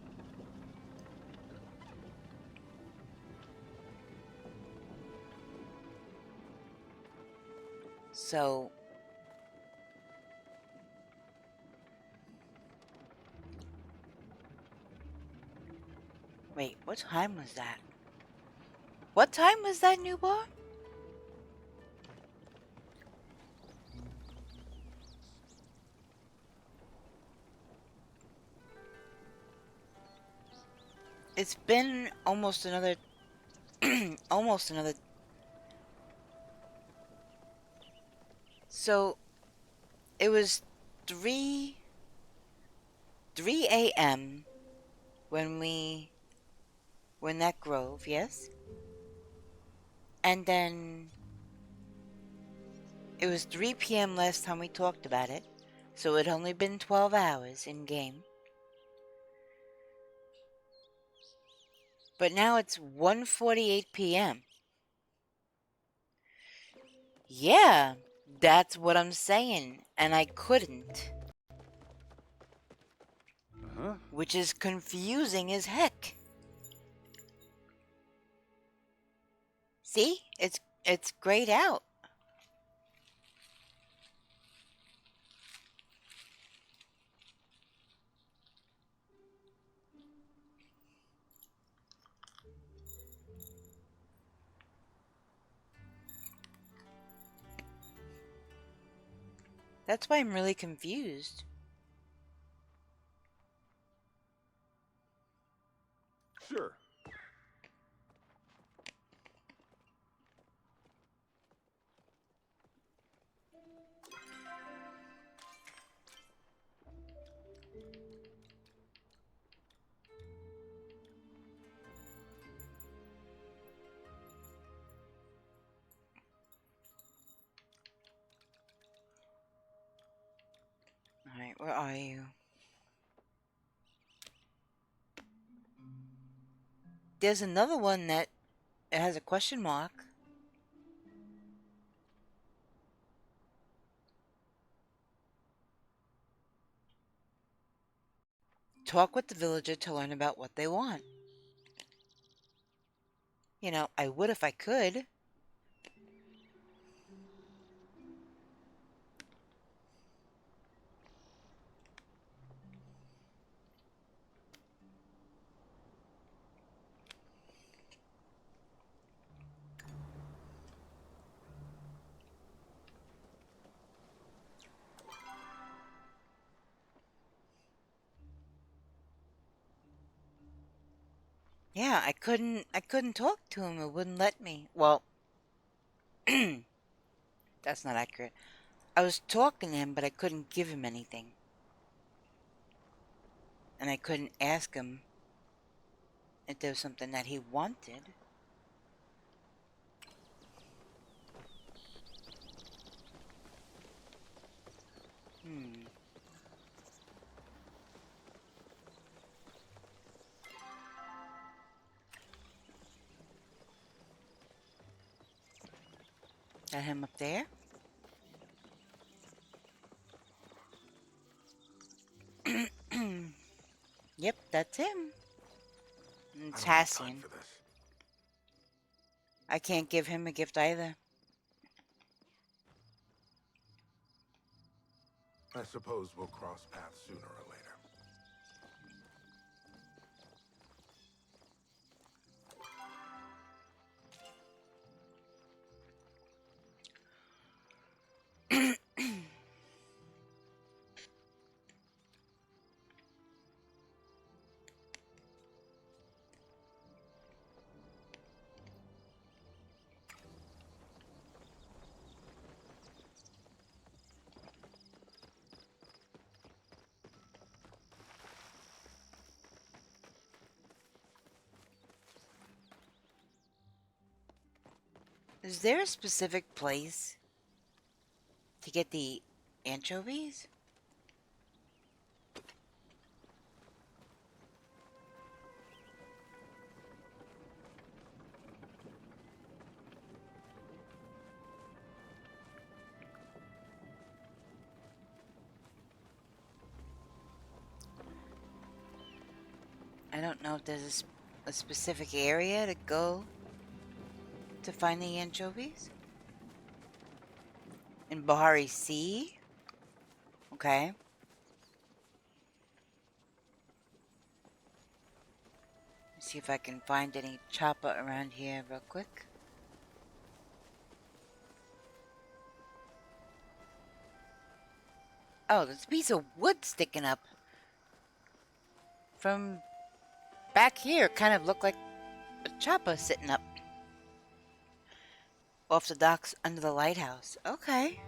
So... Wait, what time was that? What time was that, new bar? It's been almost another... almost another... So... It was 3 a.m. when that grove, yes? And then it was 3 p.m. last time we talked about it, so it had only been 12 hours in game. But now it's 1:48 p.m. Yeah, that's what I'm saying, and I couldn't. Huh? Which is confusing as heck. See? It's grayed out. That's why I'm really confused. Sure. Alright, where are you? There's another one that it has a question mark. Talk with the villager to learn about what they want. You know, I would if I could. Yeah, I couldn't talk to him. It wouldn't let me. Well, that's not accurate. I was talking to him, but I couldn't give him anything. And I couldn't ask him if there was something that he wanted. Hmm. Got him up there? Yep, that's him. It's I don't have time Hassian. for this. I can't give him a gift either. I suppose we'll cross paths sooner or later. Is there a specific place to get the anchovies? I don't know if there's a specific area to go to find the anchovies. In Bahari Sea? Okay. See if I can find any chopper around here real quick. Oh, there's a piece of wood sticking up. From back here, kind of looked like a chopper sitting up. Off the docks under the lighthouse. Okay.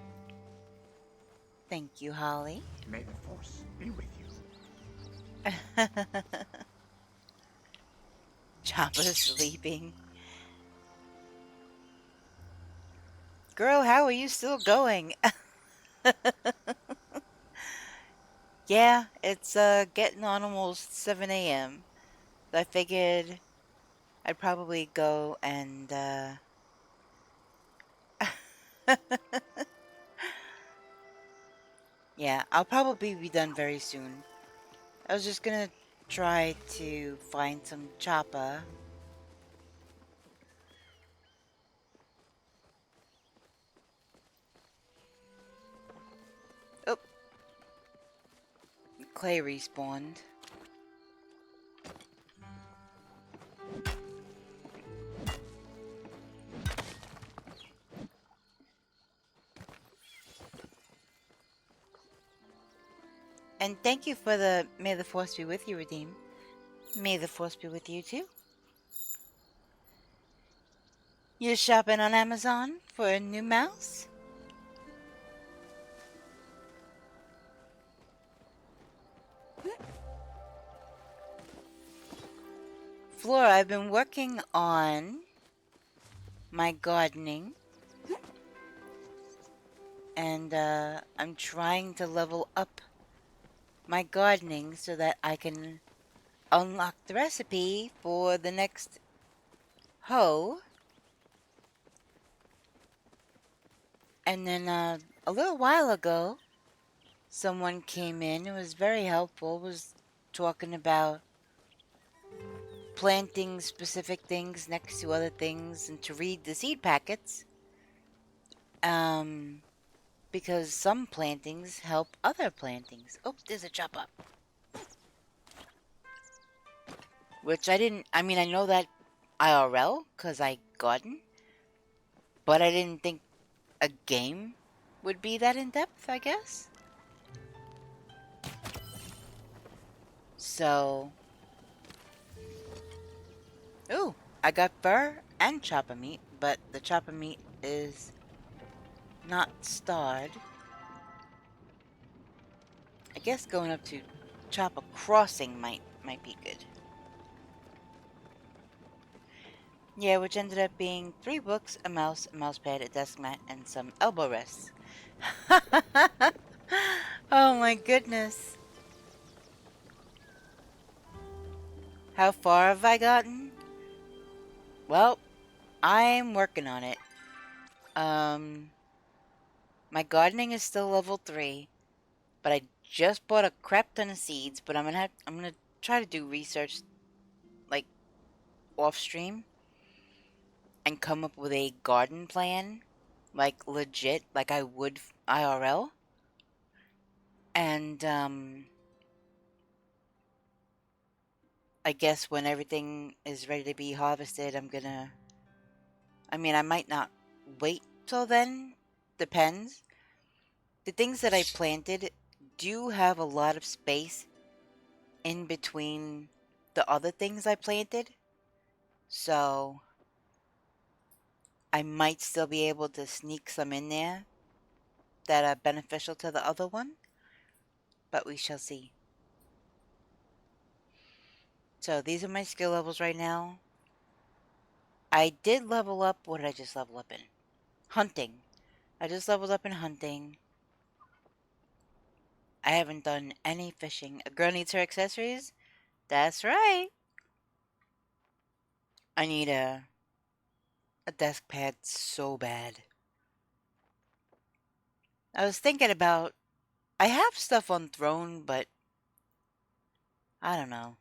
Thank you, Holly. May the force be with you. Chopper sleeping. Girl, how are you still going? Yeah, it's getting on almost 7 a.m. So I figured I'd probably go and yeah, I'll probably be done very soon. I was just gonna try to find some chopper. Oh, clay respawned. thank you for the May the Force be with you, Redeem. May the Force be with you too. You're shopping on Amazon for a new mouse? Flora, I've been working on my gardening. And I'm trying to level up my gardening so that I can unlock the recipe for the next hoe. And then a little while ago, someone came in who was very helpful, was talking about planting specific things next to other things and to read the seed packets. Because some plantings help other plantings. Oh, there's a chop up. Which I didn't, I mean, I know that IRL, because I garden, but I didn't think a game would be that in-depth, I guess. So, ooh, I got fur and chopper meat, but the chopper meat is not starred. I guess going up to Chopper Crossing might be good. Yeah, which ended up being 3 books, a mouse pad, a desk mat, and some elbow rests. Oh my goodness. How far have I gotten? Well, I'm working on it. My gardening is still level 3, but I just bought a crap ton of seeds, but I'm gonna try to do research like off stream and come up with a garden plan, like legit, like I would IRL. And I guess when everything is ready to be harvested, I mean, I might not wait till then, depends. The things that I planted do have a lot of space in between the other things I planted, so I might still be able to sneak some in there that are beneficial to the other one, but we shall see. So these are my skill levels right now. I did level up. What did I just level up in? Hunting. I just leveled up in hunting. I haven't done any fishing. A girl needs her accessories? That's right. I need a desk pad so bad. I was thinking about... I have stuff on Throne, but... I don't know.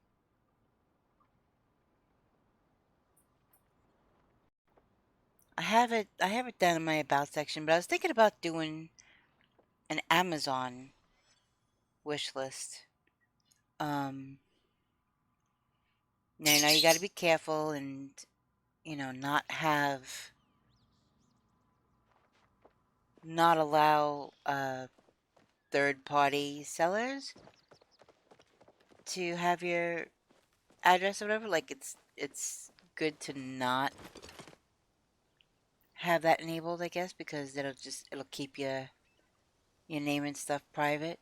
I have it down in my About section, but I was thinking about doing an Amazon wish list. Now you gotta be careful and, you know, not allow third-party sellers to have your address or whatever. Like, it's good to not have that enabled, I guess, because it'll keep your name and stuff private.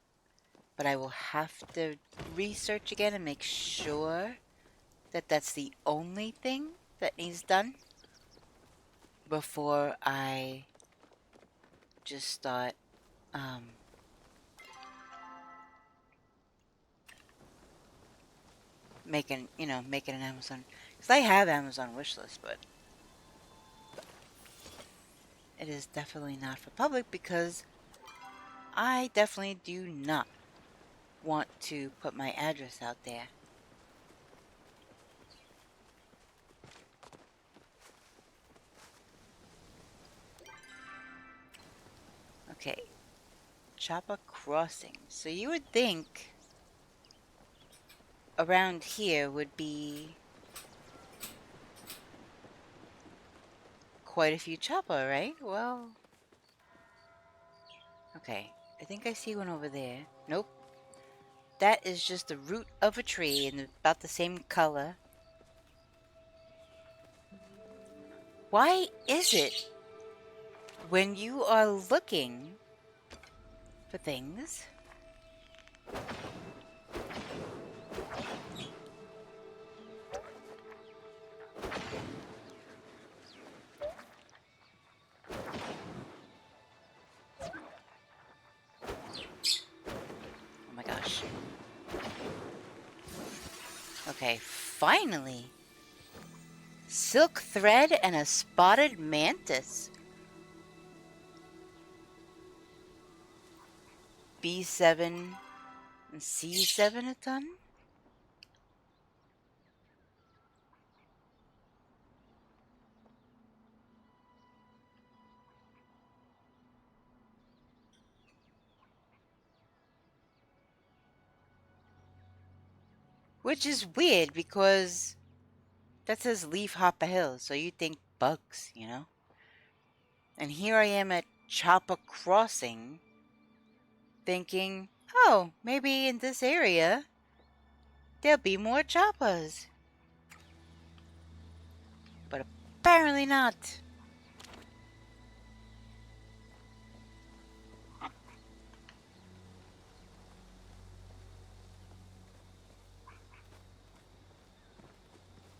But I will have to research again and make sure that that's the only thing that needs done before I just start making an Amazon, because I have Amazon wishlist, but it is definitely not for public because I definitely do not want to put my address out there. Okay, Chopper Crossing. So you would think around here would be quite a few chopper, right? Well, okay. I think I see one over there. Nope. that is just the root of a tree and about the same color. Why is it when you are looking for things, oh my gosh. Okay, finally. Silk thread and a spotted mantis. B7 and C7 a ton? Which is weird because that says Leaf Hopper Hill, so you think bugs, you know? And here I am at Chopper Crossing, thinking, oh, maybe in this area there'll be more choppers. But apparently not.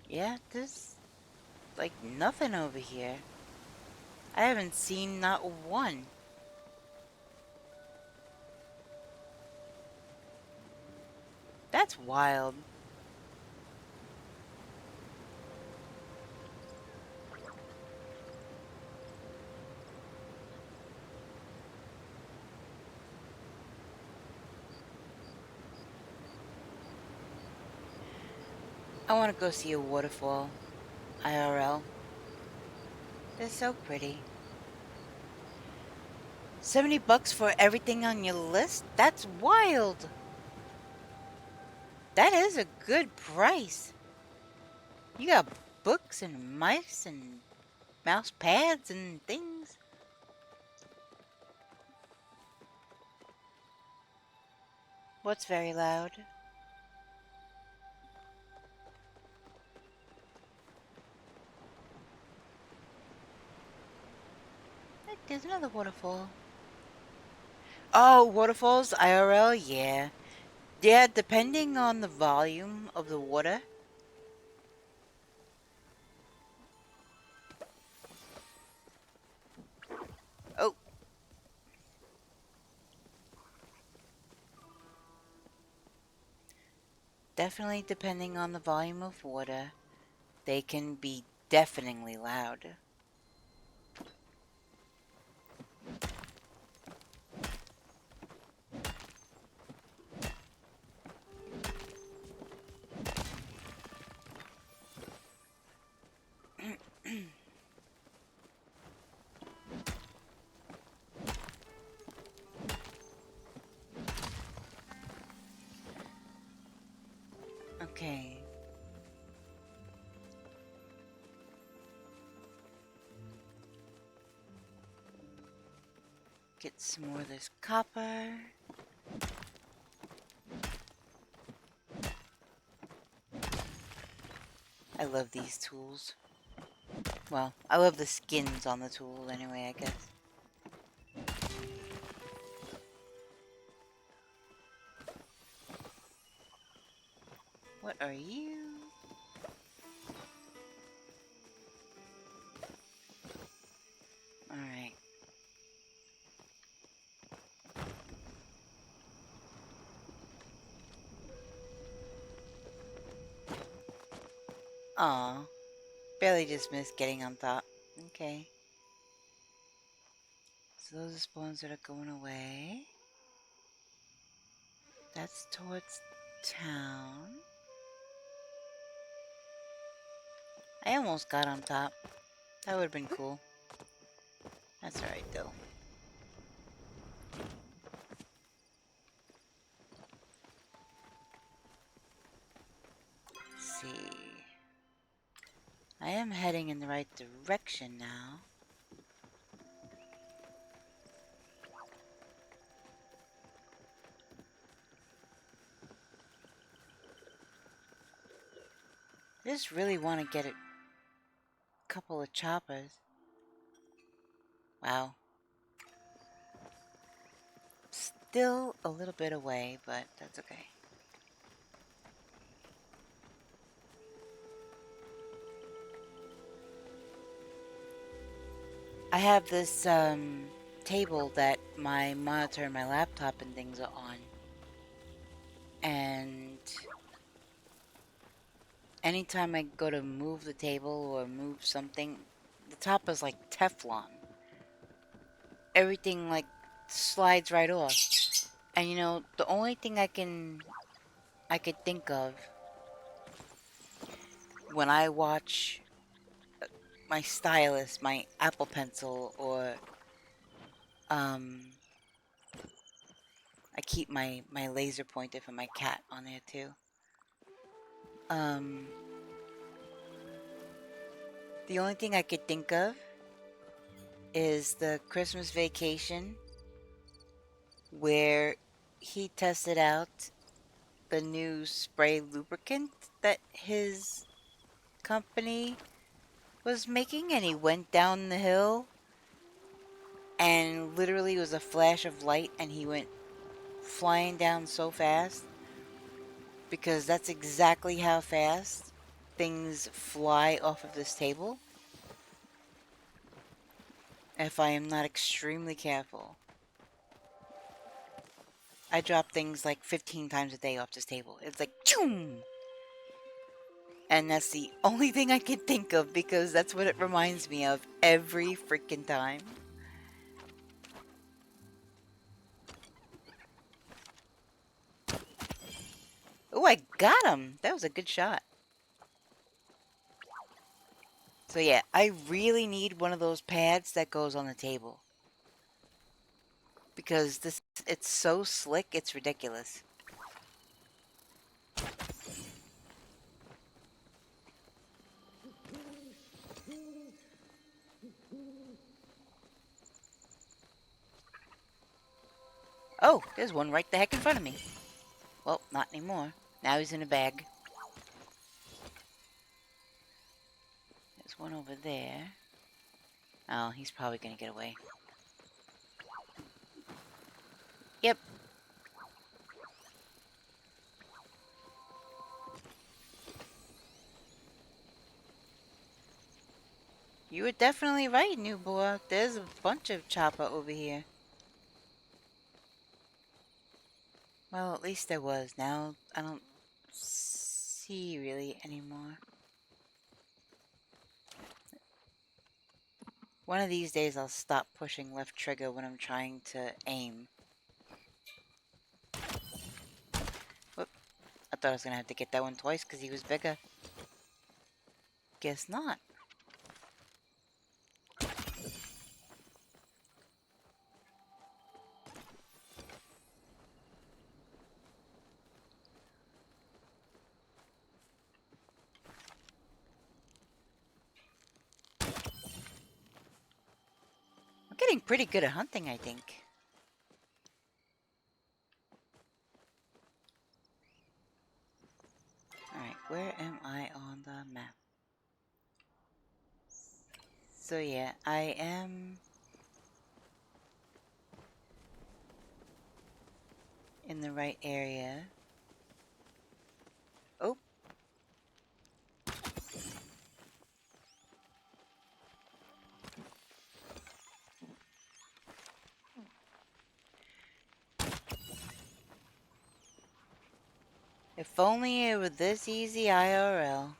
Yeah, there's like nothing over here. I haven't seen not one. That's wild. I want to go see a waterfall. IRL. They're so pretty. 70 bucks for everything on your list? That's wild. That is a good price. You got books and mice and mouse pads and things. What's very loud? Hey, there's another waterfall. Oh, waterfalls, IRL, yeah. Yeah, depending on the volume of the water. Oh. Definitely depending on the volume of water, they can be deafeningly loud. Okay. Get some more of this copper. I love these tools. Well, I love the skins on the tool anyway, I guess. What are you? Alright. Aw. Barely just missed getting on top. Okay. So those are spawns that are going away. That's towards town. I almost got on top. That would have been cool. That's alright though. Let's see. I am heading in the right direction now. I just really want to get a couple of choppers. Wow. Still a little bit away, but that's okay. I have this table that my monitor and my laptop and things are on. And anytime I go to move the table or move something, the top is like Teflon. Everything like slides right off. And you know, the only thing I could think of when I watch my stylus, my Apple Pencil, or I keep my laser pointer for my cat on there too. The only thing I could think of is the Christmas Vacation, where he tested out the new spray lubricant that his company was making, and he went down the hill and literally it was a flash of light and he went flying down so fast, because that's exactly how fast things fly off of this table if I am not extremely careful. I drop things like 15 times a day off this table. It's like, choom! And that's the only thing I can think of, because that's what it reminds me of every freaking time. Oh, I got him! That was a good shot. So yeah, I really need one of those pads that goes on the table, because it's so slick, it's ridiculous. Oh, there's one right the heck in front of me. Well, not anymore. Now he's in a bag. There's one over there. Oh, he's probably gonna get away. Yep. You were definitely right, new boy. There's a bunch of chopper over here. Well, at least there was. Now I don't see really anymore. One of these days I'll stop pushing left trigger when I'm trying to aim. Whoop. I thought I was gonna have to get that one twice because he was bigger. Guess not. I'm getting pretty good at hunting, I think. Alright, where am I on the map? So yeah, I am in the right area. Oh. If only it were this easy IRL.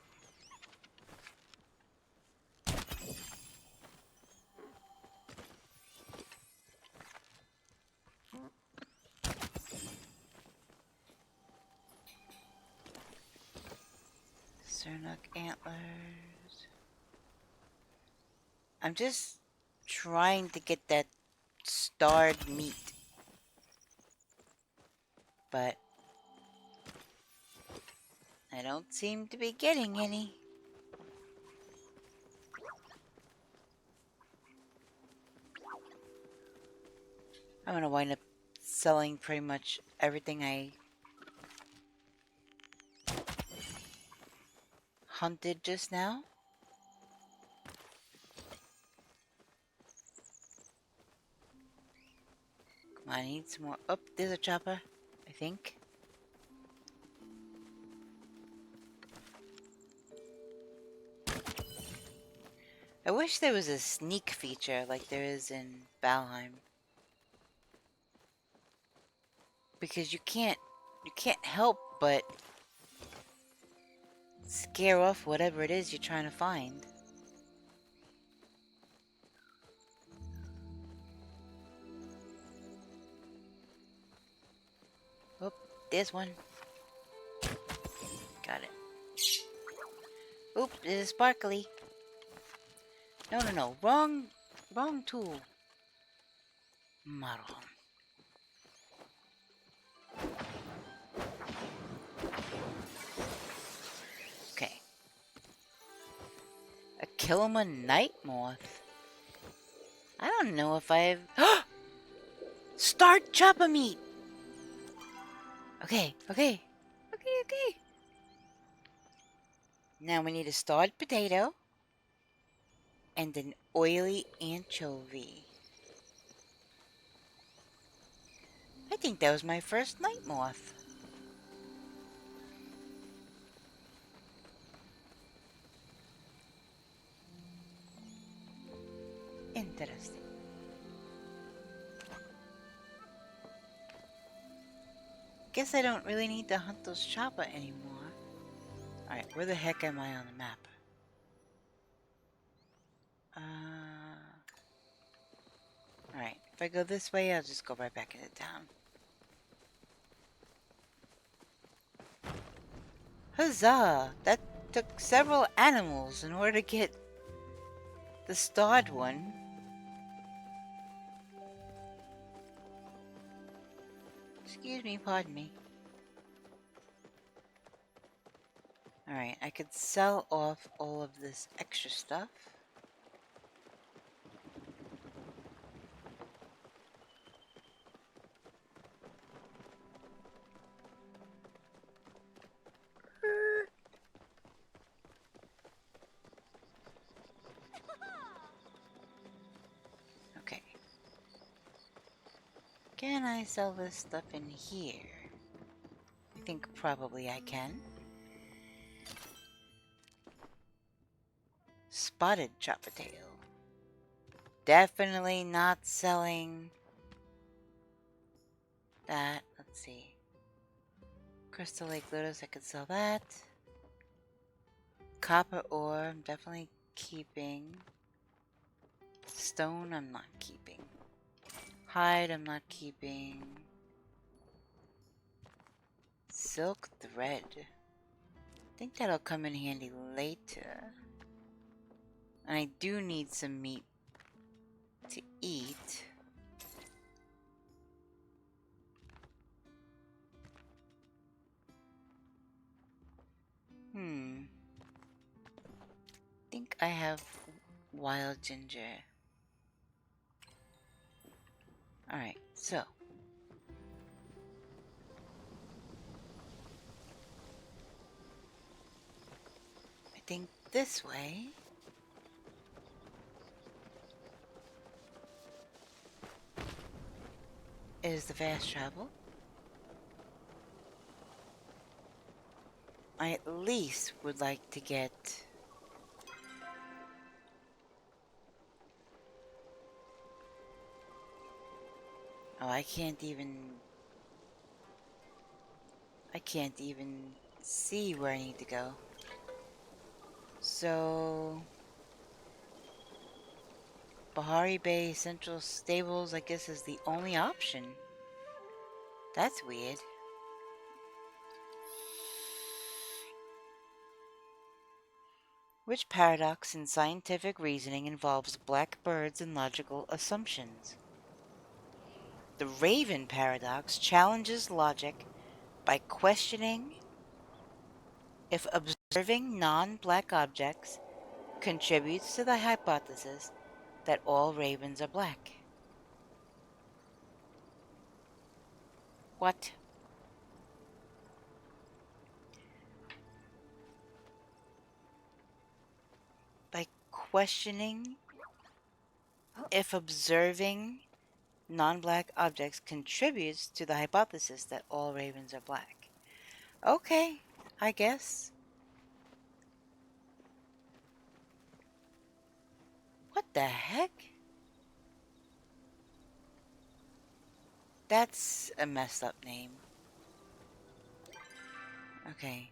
Cernuk antlers. I'm just trying to get that starred meat. But I don't seem to be getting any. I'm gonna wind up selling pretty much everything I hunted just now. Come on, I need some more. Oh, there's a chopper, I think. I wish there was a sneak feature like there is in Valheim. Because you can't help but scare off whatever it is you're trying to find. Oh, there's one. Got it. Oop, this is sparkly. No, no, no. Wrong tool. Model. Okay. A Kilima night moth. I don't know if I've... Start chopper meat! Okay. Now we need a stewed potato and an oily anchovy. I think that was my first night moth. Interesting. Guess I don't really need to hunt those chopper anymore. Alright, where the heck am I on the map? Alright, if I go this way, I'll just go right back into town. Huzzah! That took several animals in order to get the starred one. Excuse me, pardon me. Alright, I could sell off all of this extra stuff. Okay. Can I sell this stuff in here? I think probably I can. Spotted chopper tail. Definitely not selling that. Let's see. Crystal Lake Lotus, I could sell that. Copper ore, I'm definitely keeping. Stone, I'm not keeping. Hide, I'm not keeping. Silk thread. I think that'll come in handy later. And I do need some meat to eat. I think I have wild ginger. Alright, so. I think this way is the fast travel. I at least would like to get I can't even see where I need to go. So Bahari Bay Central Stables, I guess, is the only option. That's weird. Which paradox in scientific reasoning involves black birds and logical assumptions? The Raven paradox challenges logic by questioning if observing non-black objects contributes to the hypothesis that all ravens are black. What? questioning if observing non-black objects contributes to the hypothesis that all ravens are black. Okay, I guess. What the heck? That's a messed up name. Okay.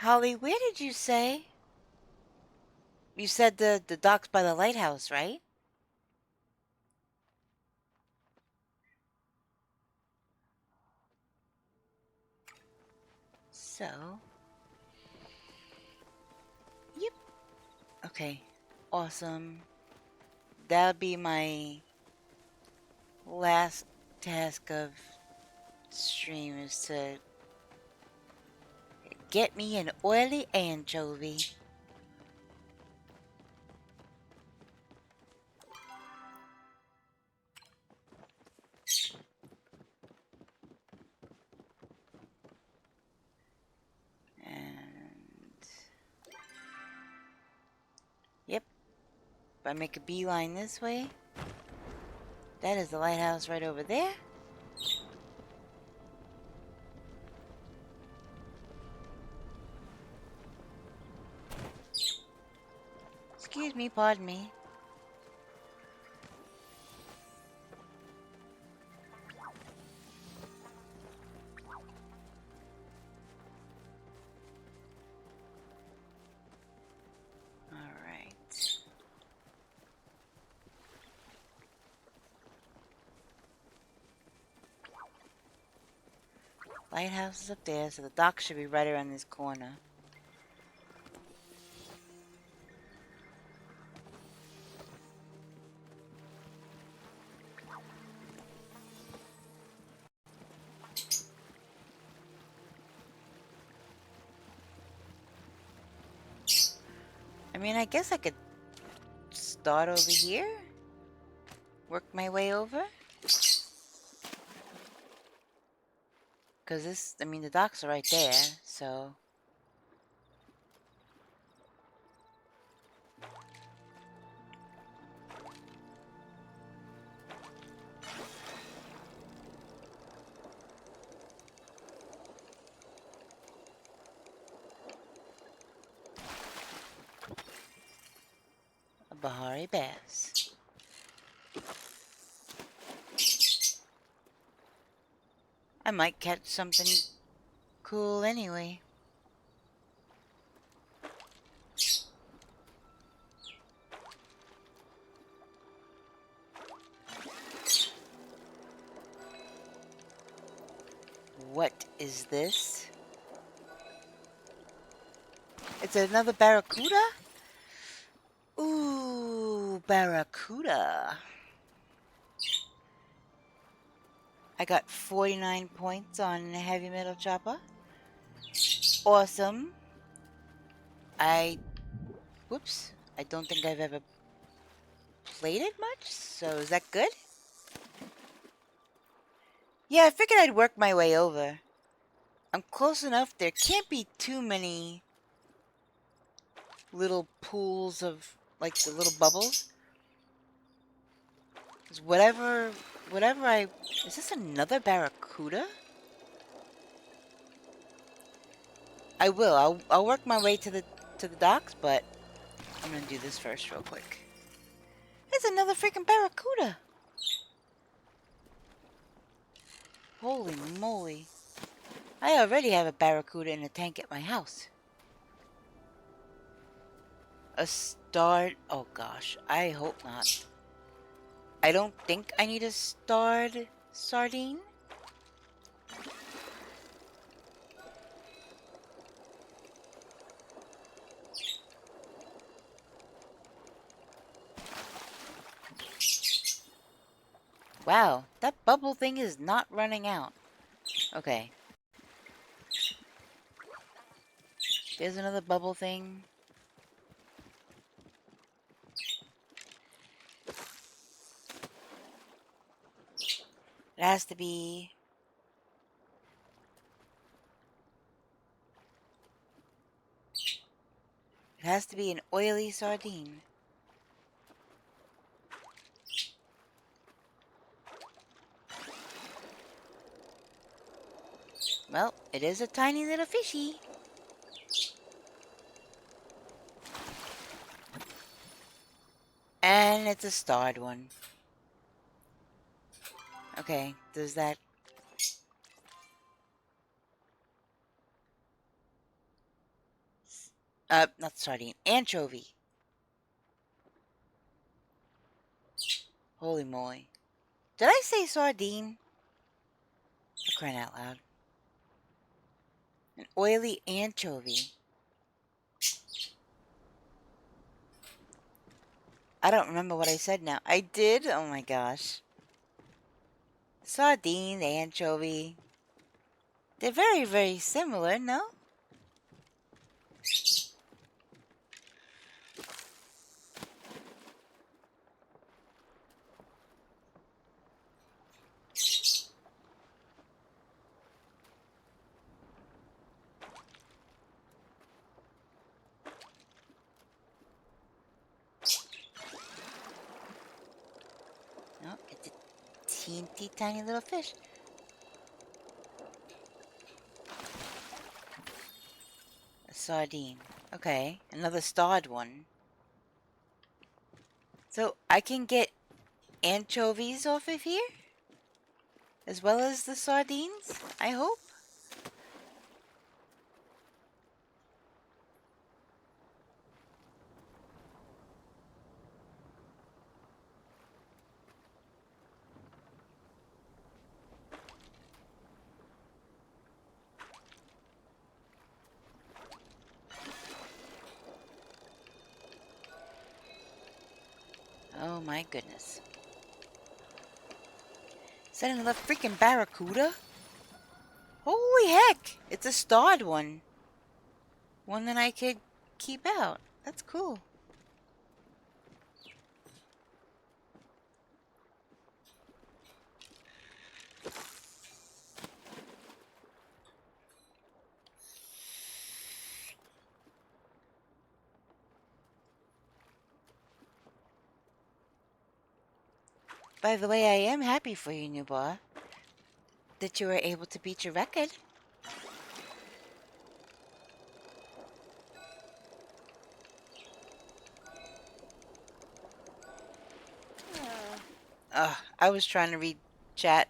Holly, where did you say? You said the docks by the lighthouse, right? So. Yep. Okay. Awesome. That'll be my last task of stream, is to get me an oily anchovy. And yep, if I make a beeline this way, that is the lighthouse right over there. Excuse me, pardon me. Alright. Lighthouse is up there, so the dock should be right around this corner. I mean, I guess I could start over here, work my way over. Because this, I mean, the docks are right there, so. A Bahari bass. I might catch something cool anyway. What is this? It's another barracuda? Ooh, barracuda. I got 49 points on heavy metal chopper. Awesome. Whoops. I don't think I've ever played it much, so is that good? Yeah, I figured I'd work my way over. I'm close enough. There can't be too many little pools of, like, the little bubbles. 'Cause whatever is this another barracuda? I'll work my way to the docks, but I'm gonna do this first real quick. It's another freaking barracuda. Holy moly. I already have a barracuda in a tank at my house. A starred... Oh gosh, I hope not. I don't think I need a starred sardine. Wow, that bubble thing is not running out. Okay. There's another bubble thing. It has to be has to be an oily sardine. Well, it is a tiny little fishy. And it's a starred one. Okay, does that... not sardine, anchovy. Holy moly. Did I say sardine? For crying out loud. An oily anchovy. I don't remember what I said now. I did? Oh my gosh. Sardine, anchovy. They're very, very similar, no? No, it's a teeny tiny little fish. A sardine. Okay, another starred one. So I can get anchovies off of here? As well as the sardines, I hope? Oh my goodness. Is that another freaking barracuda? Holy heck! It's a starred one. One that I could keep out. That's cool. By the way, I am happy for you, Nubar, that you were able to beat your record. I was trying to read chat.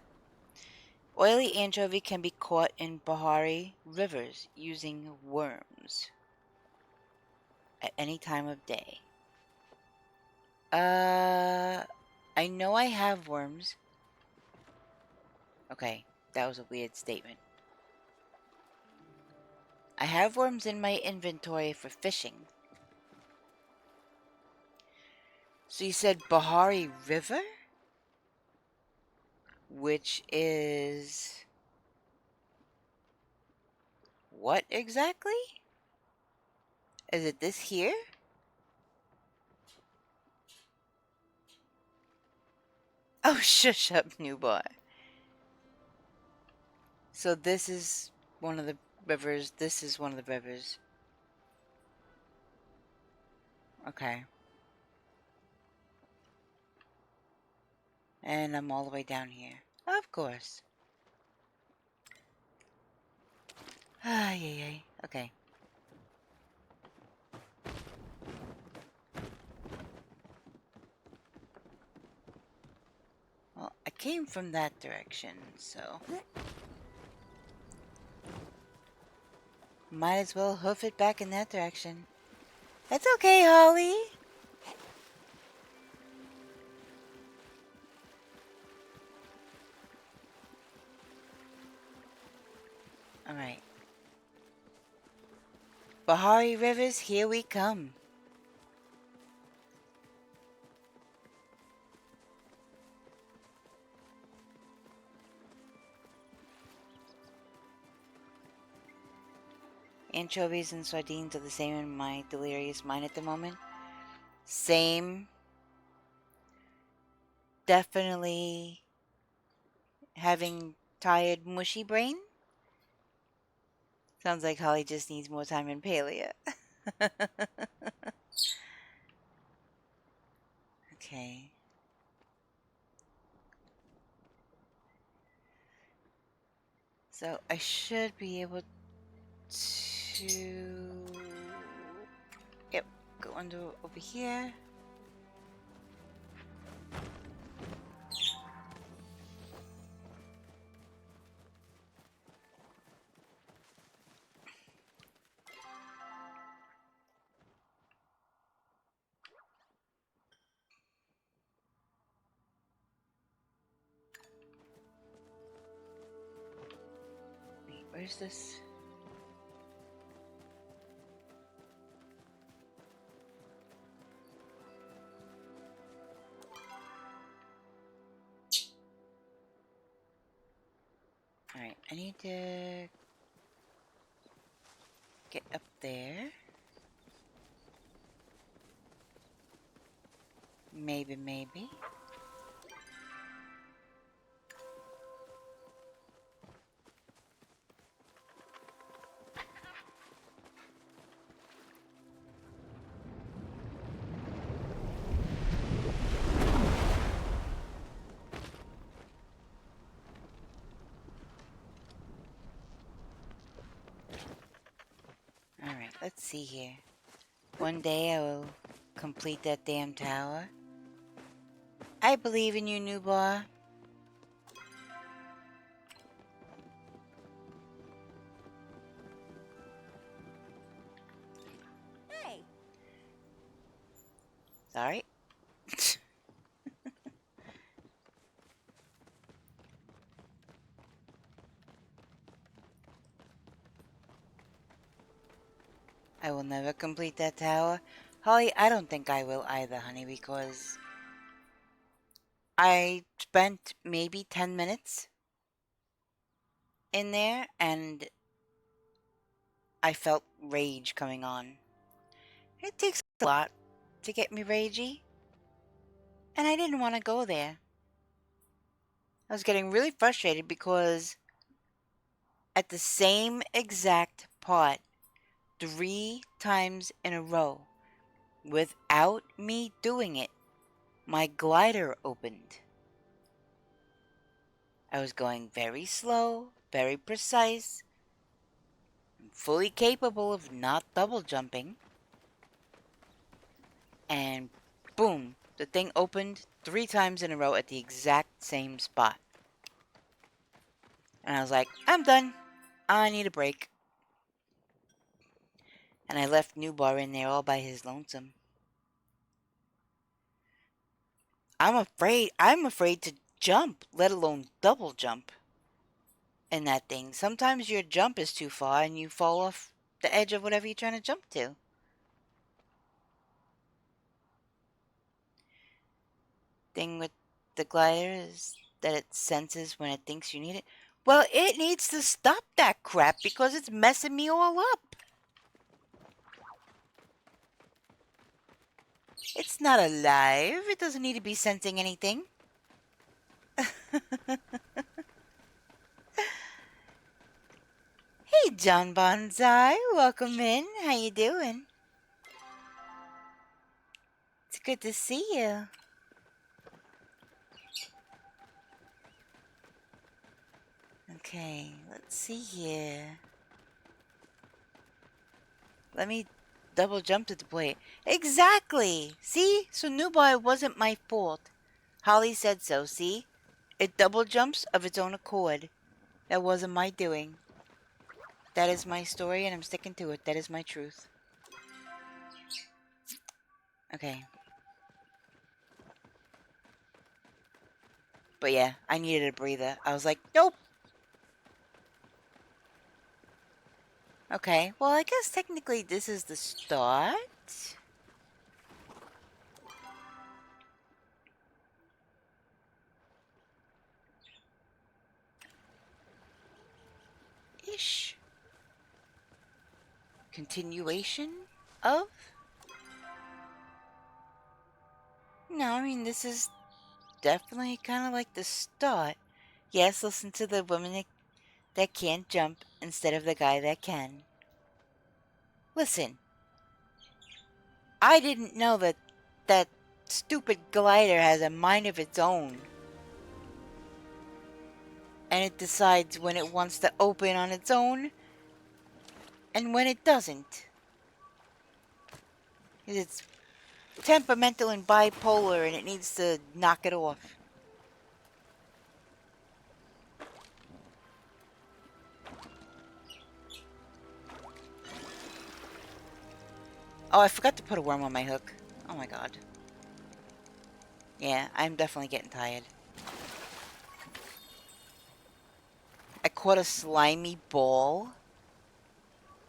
Oily anchovy can be caught in Bahari rivers using worms at any time of day. I know I have worms. Okay, that was a weird statement. I have worms in my inventory for fishing. So you said Bahari River? Which is... what exactly? Is it this here? Oh, shush up, new boy. So this is one of the rivers. This is one of the rivers. Okay. And I'm all the way down here. Of course. Ah, yay. Okay. Well, I came from that direction, so... might as well hoof it back in that direction. That's okay, Holly. Alright. Bahari Rivers, here we come. Anchovies and sardines are the same in my delirious mind at the moment. Same. Definitely having tired, mushy brain. Sounds like Holly just needs more time in Palia. Okay. So I should be able to... Yep, go under over here. Wait, where's this? Alright, I need to get up there. Maybe. Alright, let's see here. One day I will complete that damn tower. I believe in you, Nubar. Hey, Sorry. I will never complete that tower. Holly, I don't think I will either, honey, because I spent maybe 10 minutes in there and I felt rage coming on. It takes a lot to get me ragey, and I didn't want to go there. I was getting really frustrated because at the same exact part, 3 times in a row, without me doing it, my glider opened. I was going very slow, very precise, fully capable of not double jumping, and boom, the thing opened 3 times in a row at the exact same spot. And I was like, I'm done. I need a break. And I left Newbar in there all by his lonesome. I'm afraid to jump, let alone double jump in that thing. Sometimes your jump is too far and you fall off the edge of whatever you're trying to jump to. Thing with the glider is that it senses when it thinks you need it. Well, it needs to stop that crap because it's messing me all up. It's not alive. It doesn't need to be sensing anything. Hey, John Bonsai. Welcome in. How you doing? It's good to see you. Okay, let's see here. Let me double jump to deploy it. Exactly! See? So Nubai wasn't my fault. Holly said so, see? It double jumps of its own accord. That wasn't my doing. That is my story and I'm sticking to it. That is my truth. Okay. But yeah, I needed a breather. I was like, nope! Okay, well I guess technically this is the start. Ish. Continuation of? No, I mean this is definitely kind of like the start. Yes, listen to the woman that can't jump instead of the guy that can. Listen, I didn't know that that stupid glider has a mind of its own. And it decides when it wants to open on its own and when it doesn't. It's temperamental and bipolar and it needs to knock it off. Oh, I forgot to put a worm on my hook. Oh my god. Yeah, I'm definitely getting tired. I caught a slimy ball.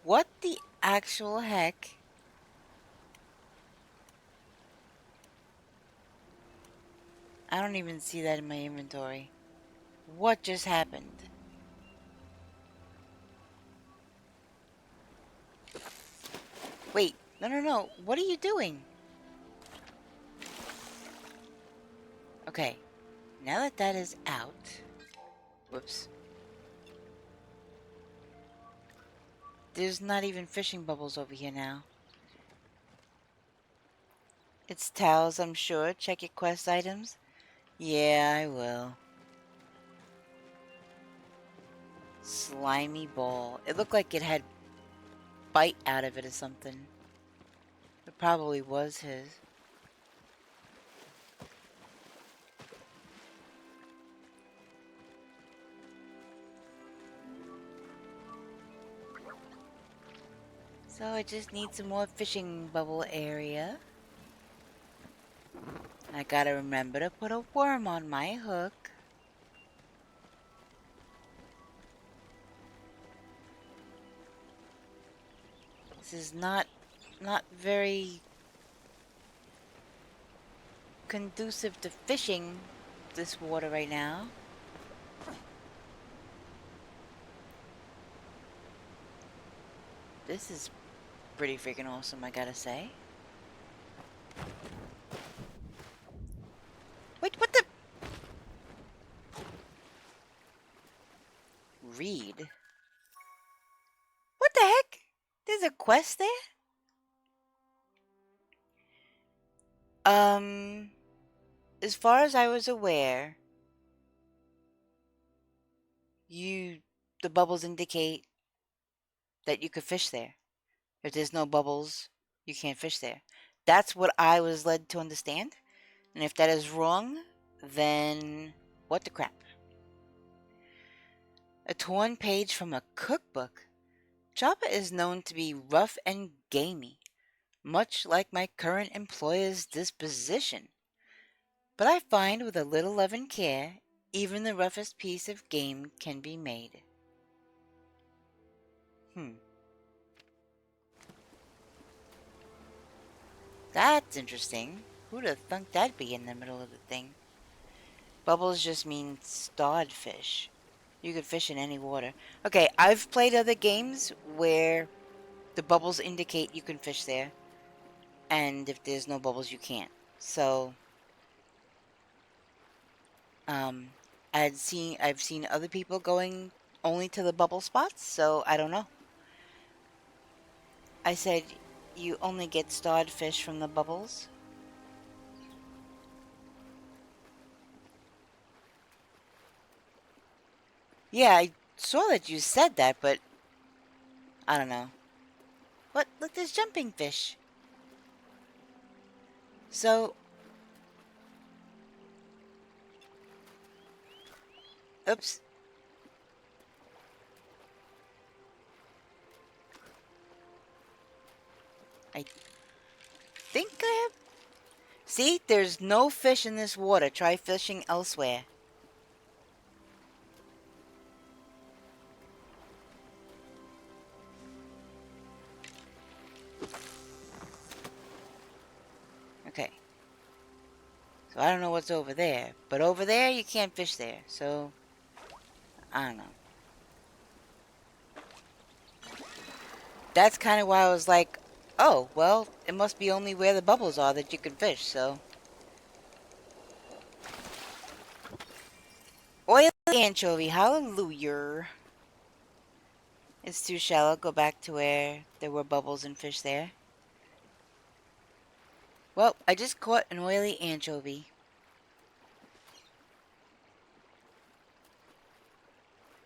What the actual heck? I don't even see that in my inventory. What just happened? Wait, no. What are you doing? Okay, now that that is out... Whoops. There's not even fishing bubbles over here now. It's towels, I'm sure. Check your quest items. Yeah, I will. Slimy ball. It looked like it had bite out of it or something. It probably was his. So I just need some more fishing bubble area. I gotta remember to put a worm on my hook. This is not very conducive to fishing, this water right now. This is pretty freaking awesome, I gotta say. Wait, what the? Read? What the heck? There's a quest there? As far as I was aware, the bubbles indicate that you could fish there. If there's no bubbles, you can't fish there. That's what I was led to understand. And if that is wrong, then what the crap? A torn page from a cookbook. Joppa is known to be rough and gamey, much like my current employer's disposition. But I find with a little love and care, even the roughest piece of game can be made. That's interesting. Who'd have thunk that'd be in the middle of the thing? Bubbles just mean starred fish. You could fish in any water. Okay, I've played other games where the bubbles indicate you can fish there. And if there's no bubbles, you can't. So, I've seen other people going only to the bubble spots, so I don't know. I said you only get starred fish from the bubbles. Yeah, I saw that you said that, but I don't know. What? Look, there's jumping fish. So, oops. I think I have... See, there's no fish in this water. Try fishing elsewhere. Okay. So I don't know what's over there. But over there, you can't fish there. So, I don't know. That's kind of why I was like, oh, well, it must be only where the bubbles are that you can fish, so. Oily anchovy, hallelujah. It's too shallow. Go back to where there were bubbles and fish there. Well, I just caught an oily anchovy.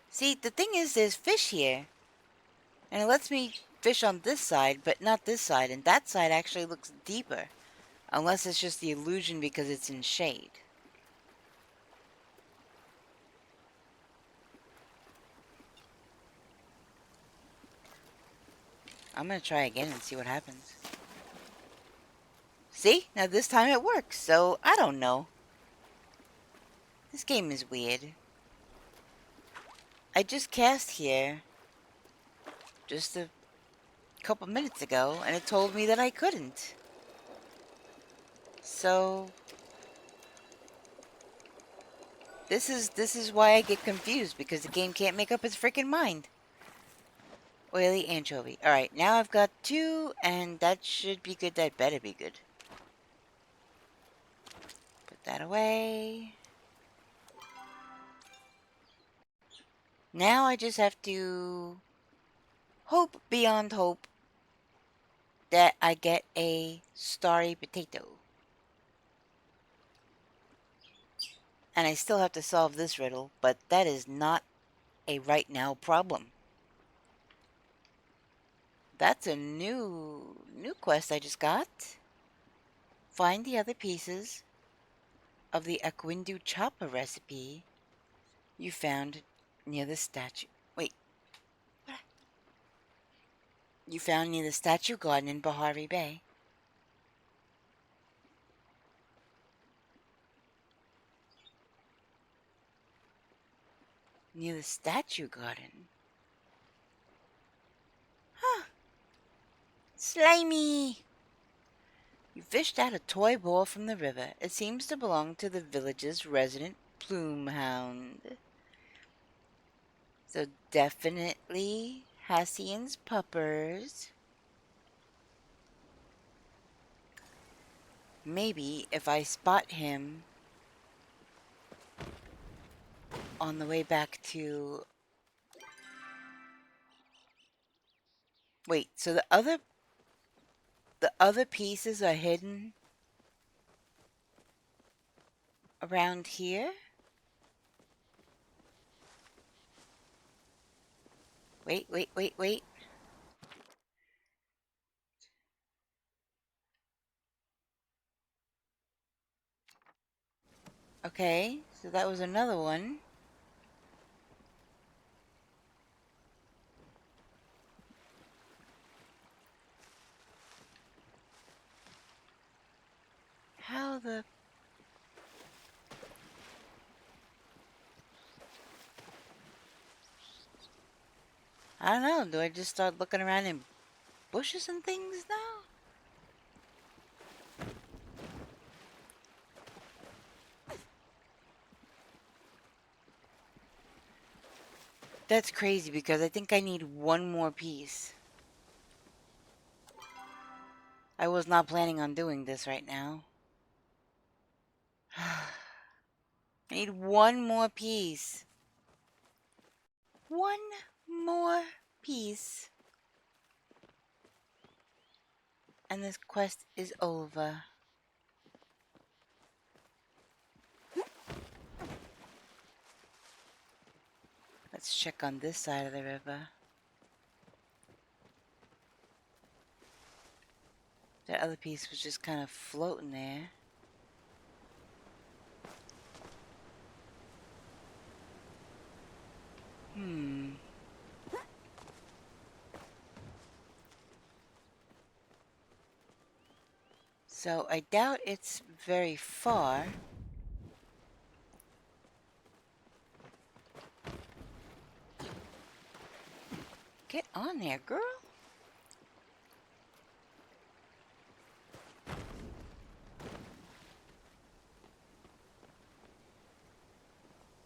See, the thing is, there's fish here. And it lets me fish on this side, but not this side. And that side actually looks deeper. Unless it's just the illusion because it's in shade. I'm gonna try again and see what happens. See? Now this time it works, so I don't know. This game is weird. I just cast here just a couple minutes ago, and it told me that I couldn't. So this is why I get confused, because the game can't make up its freaking mind. Oily anchovy. Alright, now I've got 2, and that should be good. That better be good. Put that away. Now I just have to hope beyond hope that I get a starry potato. And I still have to solve this riddle, but that is not a right now problem. That's a new quest I just got. Find the other pieces of the Aquindu Chopper recipe you found near the statue. Wait. What? You found near the statue garden in Bahari Bay. Near the statue garden? Huh. Slimy! You fished out a toy ball from the river. It seems to belong to the village's resident plume hound. So definitely Hassian's puppers. Maybe if I spot him on the way back to... Wait, so the other pieces are hidden around here? Wait. Okay, so that was another one. How the... I don't know, do I just start looking around in bushes and things now? That's crazy because I think I need one more piece. I was not planning on doing this right now. I need one more piece. One more piece. And this quest is over. Let's check on this side of the river. That other piece was just kind of floating there. So I doubt it's very far. Get on there, girl.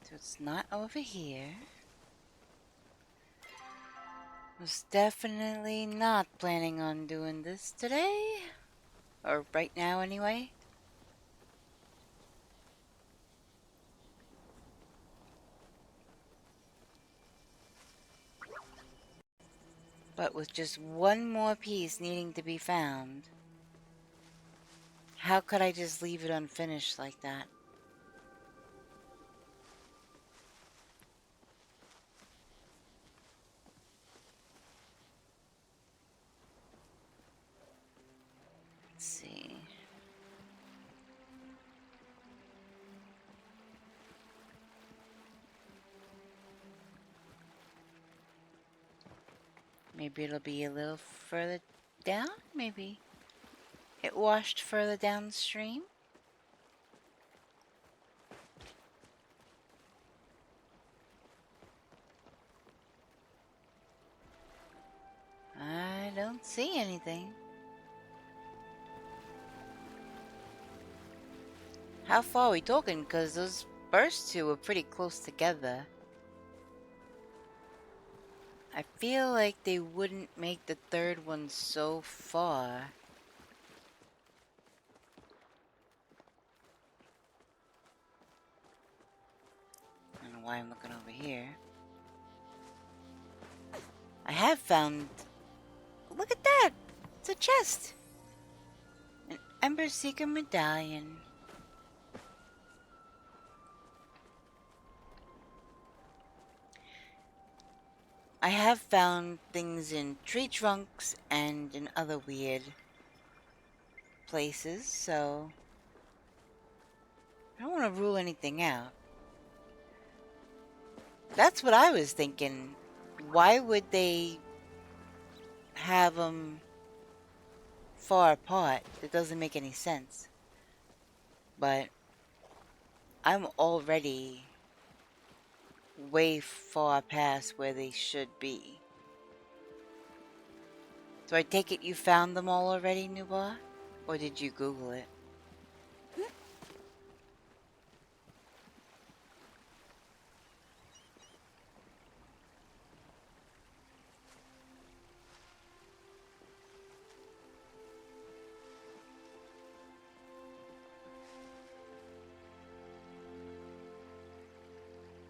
So it's not over here. Was definitely not planning on doing this today. Or right now anyway. But with just one more piece needing to be found. How could I just leave it unfinished like that? Let's see. Maybe it'll be a little further down? Maybe it washed further downstream? I don't see anything. How far are we talking? Because those first two were pretty close together. I feel like they wouldn't make the third one so far. I don't know why I'm looking over here. I have found... Look at that! It's a chest! An Ember Seeker medallion. I have found things in tree trunks and in other weird places, so I don't want to rule anything out. That's what I was thinking. Why would they have them far apart? It doesn't make any sense. But I'm already way far past where they should be. So I take it you found them all already, Nubar? Or did you Google it?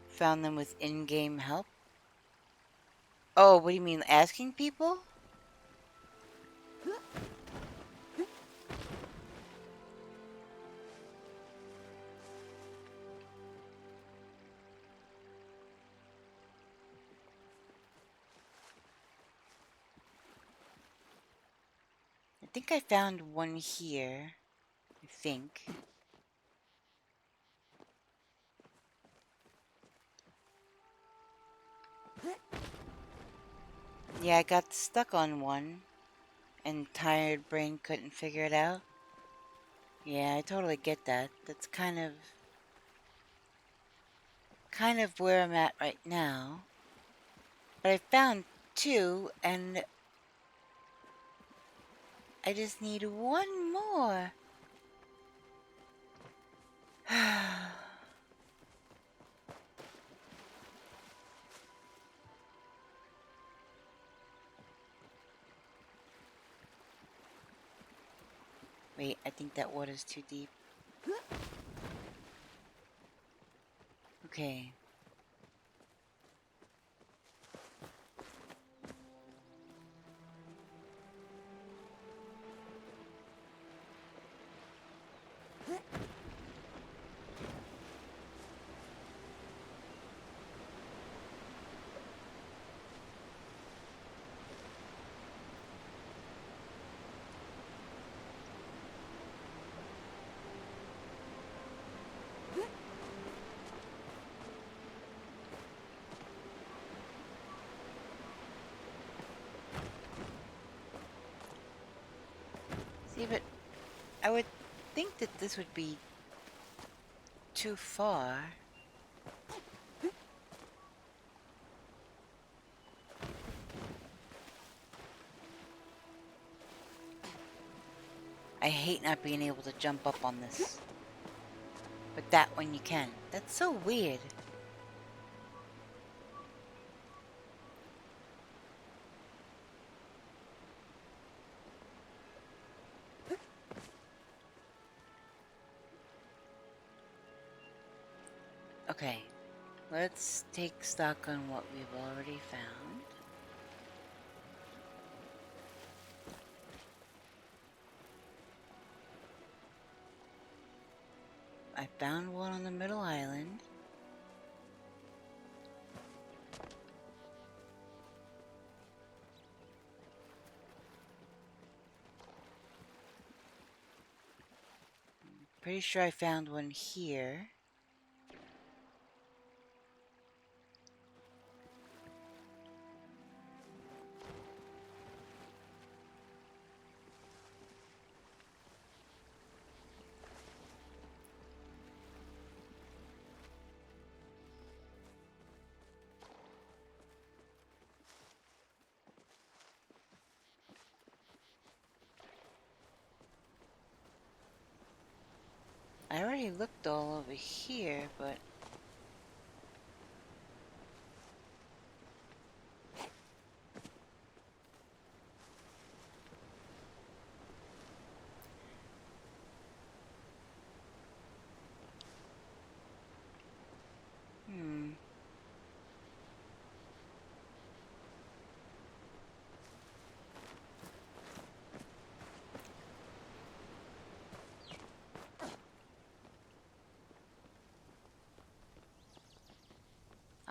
Found them with in-game help? Oh, what do you mean, asking people? I think I found one here. I think. Yeah, I got stuck on one. And tired brain couldn't figure it out. Yeah, I totally get that. That's kind of where I'm at right now. But I found two, and I just need one more. Wait, I think that water's too deep. Okay. See, but I would think that this would be too far. I hate not being able to jump up on this. But that one you can. That's so weird. Okay, let's take stock on what we've already found. I found one on the middle island. Pretty sure I found one here. I already looked all over here, but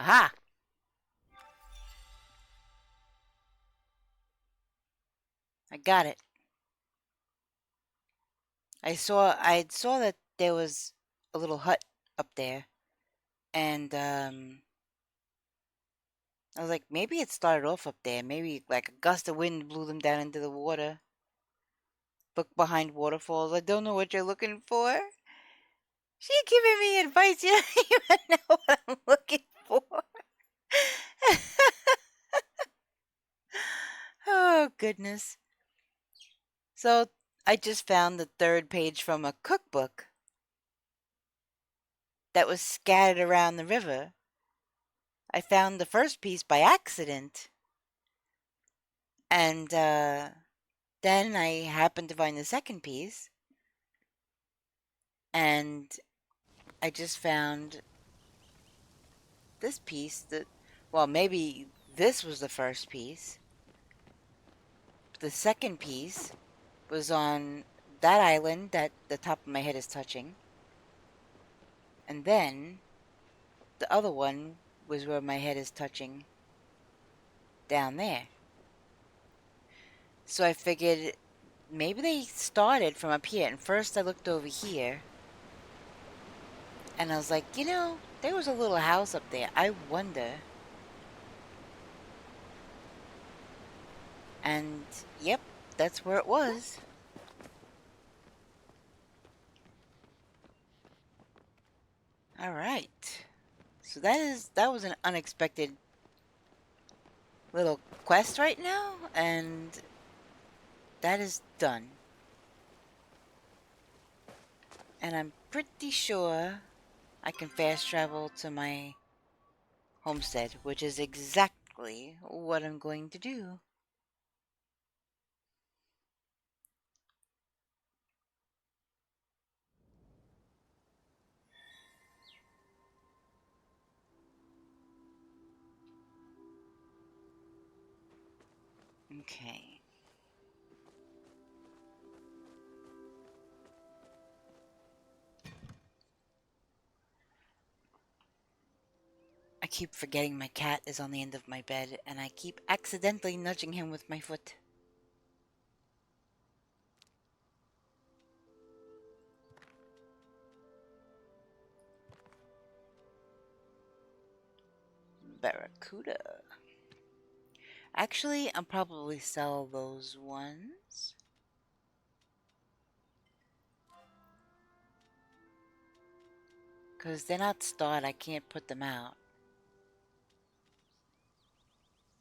aha! I got it. I saw that there was a little hut up there, and I was like, maybe it started off up there. Maybe like a gust of wind blew them down into the water. Look behind waterfalls. I don't know what you're looking for. She giving me advice. You don't even know what I'm looking for. Oh, goodness. So, I just found the third page from a cookbook that was scattered around the river. I found the first piece by accident. And then I happened to find the second piece. And I just found this piece that, well, maybe this was the first piece. The second piece was on that island that the top of my head is touching. And then the other one was where my head is touching down there. So I figured maybe they started from up here. And first I looked over here. And I was like, you know, there was a little house up there. I wonder. And yep, that's where it was. All right. So that was an unexpected little quest right now, and that is done. And I'm pretty sure I can fast travel to my homestead, which is exactly what I'm going to do. Okay. I keep forgetting my cat is on the end of my bed, and I keep accidentally nudging him with my foot. Barracuda. Actually, I'll probably sell those ones. Because they're not starred, I can't put them out.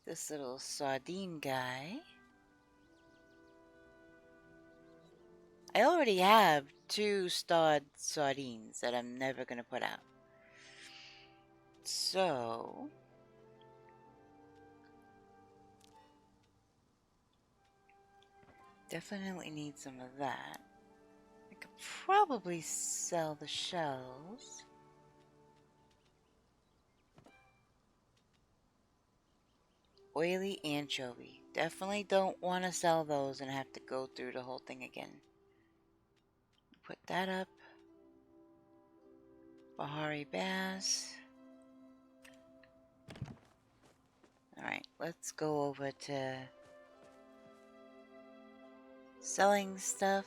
This little sardine guy. I already have 2 starred sardines that I'm never going to put out. So, definitely need some of that. I could probably sell the shells. Oily anchovy. Definitely don't want to sell those and have to go through the whole thing again. Put that up. Bahari bass. Alright, let's go over to selling stuff.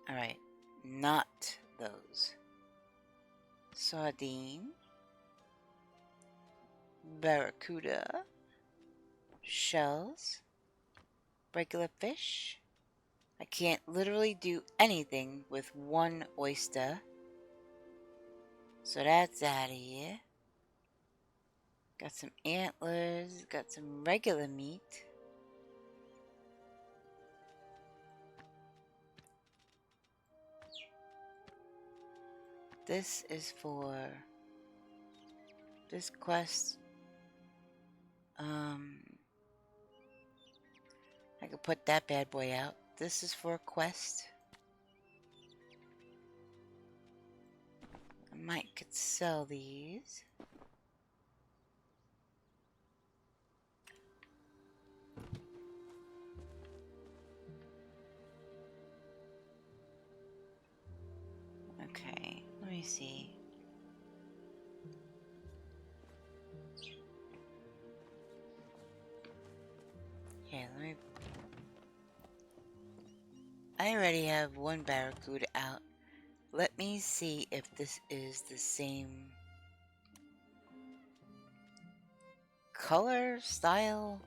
Alright, not those. Sardine. Barracuda. Shells. Regular fish. I can't literally do anything with one oyster. So that's out of here. Got some antlers. Got some regular meat. This is for this quest. I could put that bad boy out. This is for a quest. I might could sell these. Okay, let me see. Here, let me... I already have one barracuda out. Let me see if this is the same color, style.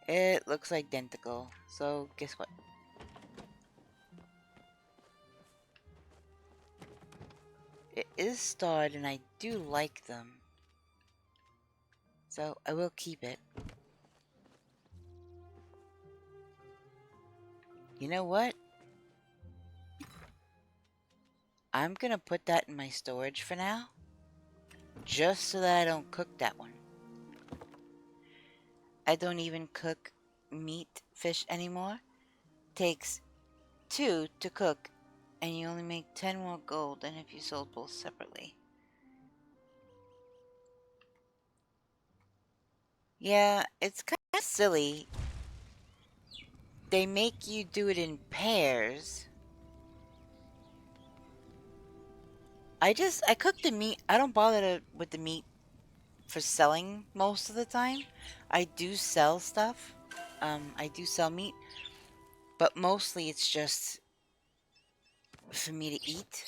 It looks identical. So, guess what? It is starred and I do like them. So, I will keep it. You know what? I'm gonna put that in my storage for now. Just so that I don't cook that one. I don't even cook meat, fish anymore. Takes 2 to cook. And you only make 10 more gold than if you sold both separately. Yeah, it's kind of silly. They make you do it in pairs. I cook the meat. I don't bother with the meat for selling most of the time. I do sell stuff. I do sell meat. But mostly it's just for me to eat.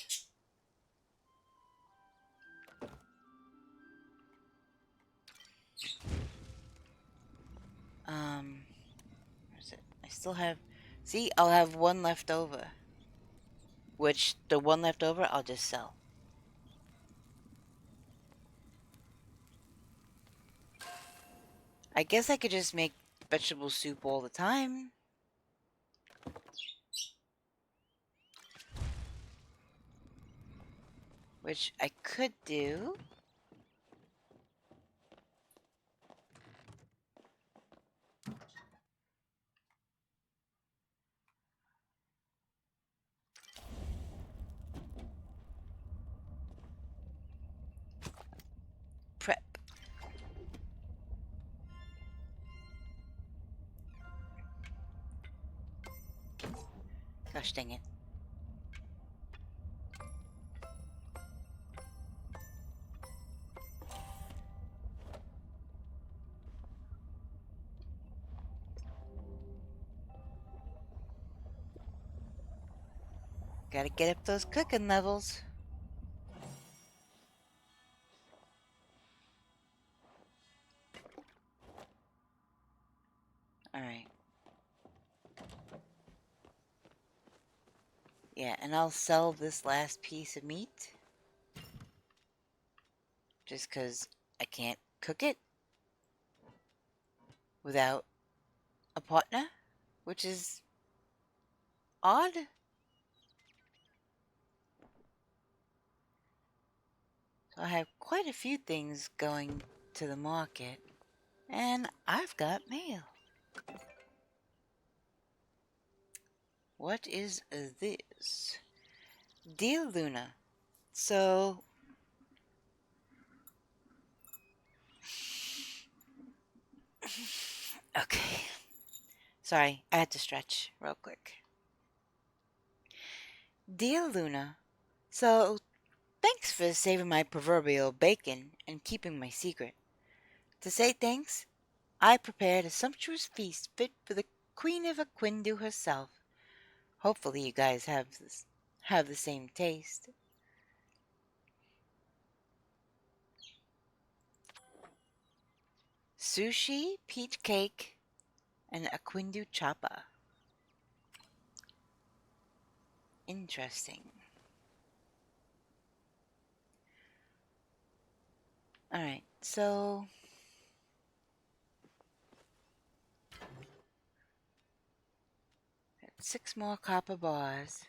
Where's it? I still have... See, I'll have one left over. Which, the one left over, I'll just sell. I guess I could just make vegetable soup all the time. Which I could do. Prep. Gosh dang it. Gotta get up those cooking levels. Alright. Yeah, and I'll sell this last piece of meat. Just because I can't cook it without a partner, which is odd. So I have quite a few things going to the market, and I've got mail. What is this? Dear Luna, so okay. Sorry, I had to stretch real quick. Dear Luna, so thanks for saving my proverbial bacon and keeping my secret. To say thanks, I prepared a sumptuous feast fit for the Queen of Aquindu herself. Hopefully you guys have the same taste. Sushi, peach cake, and Aquindu chapa. Interesting. Alright, so got 6 more copper bars.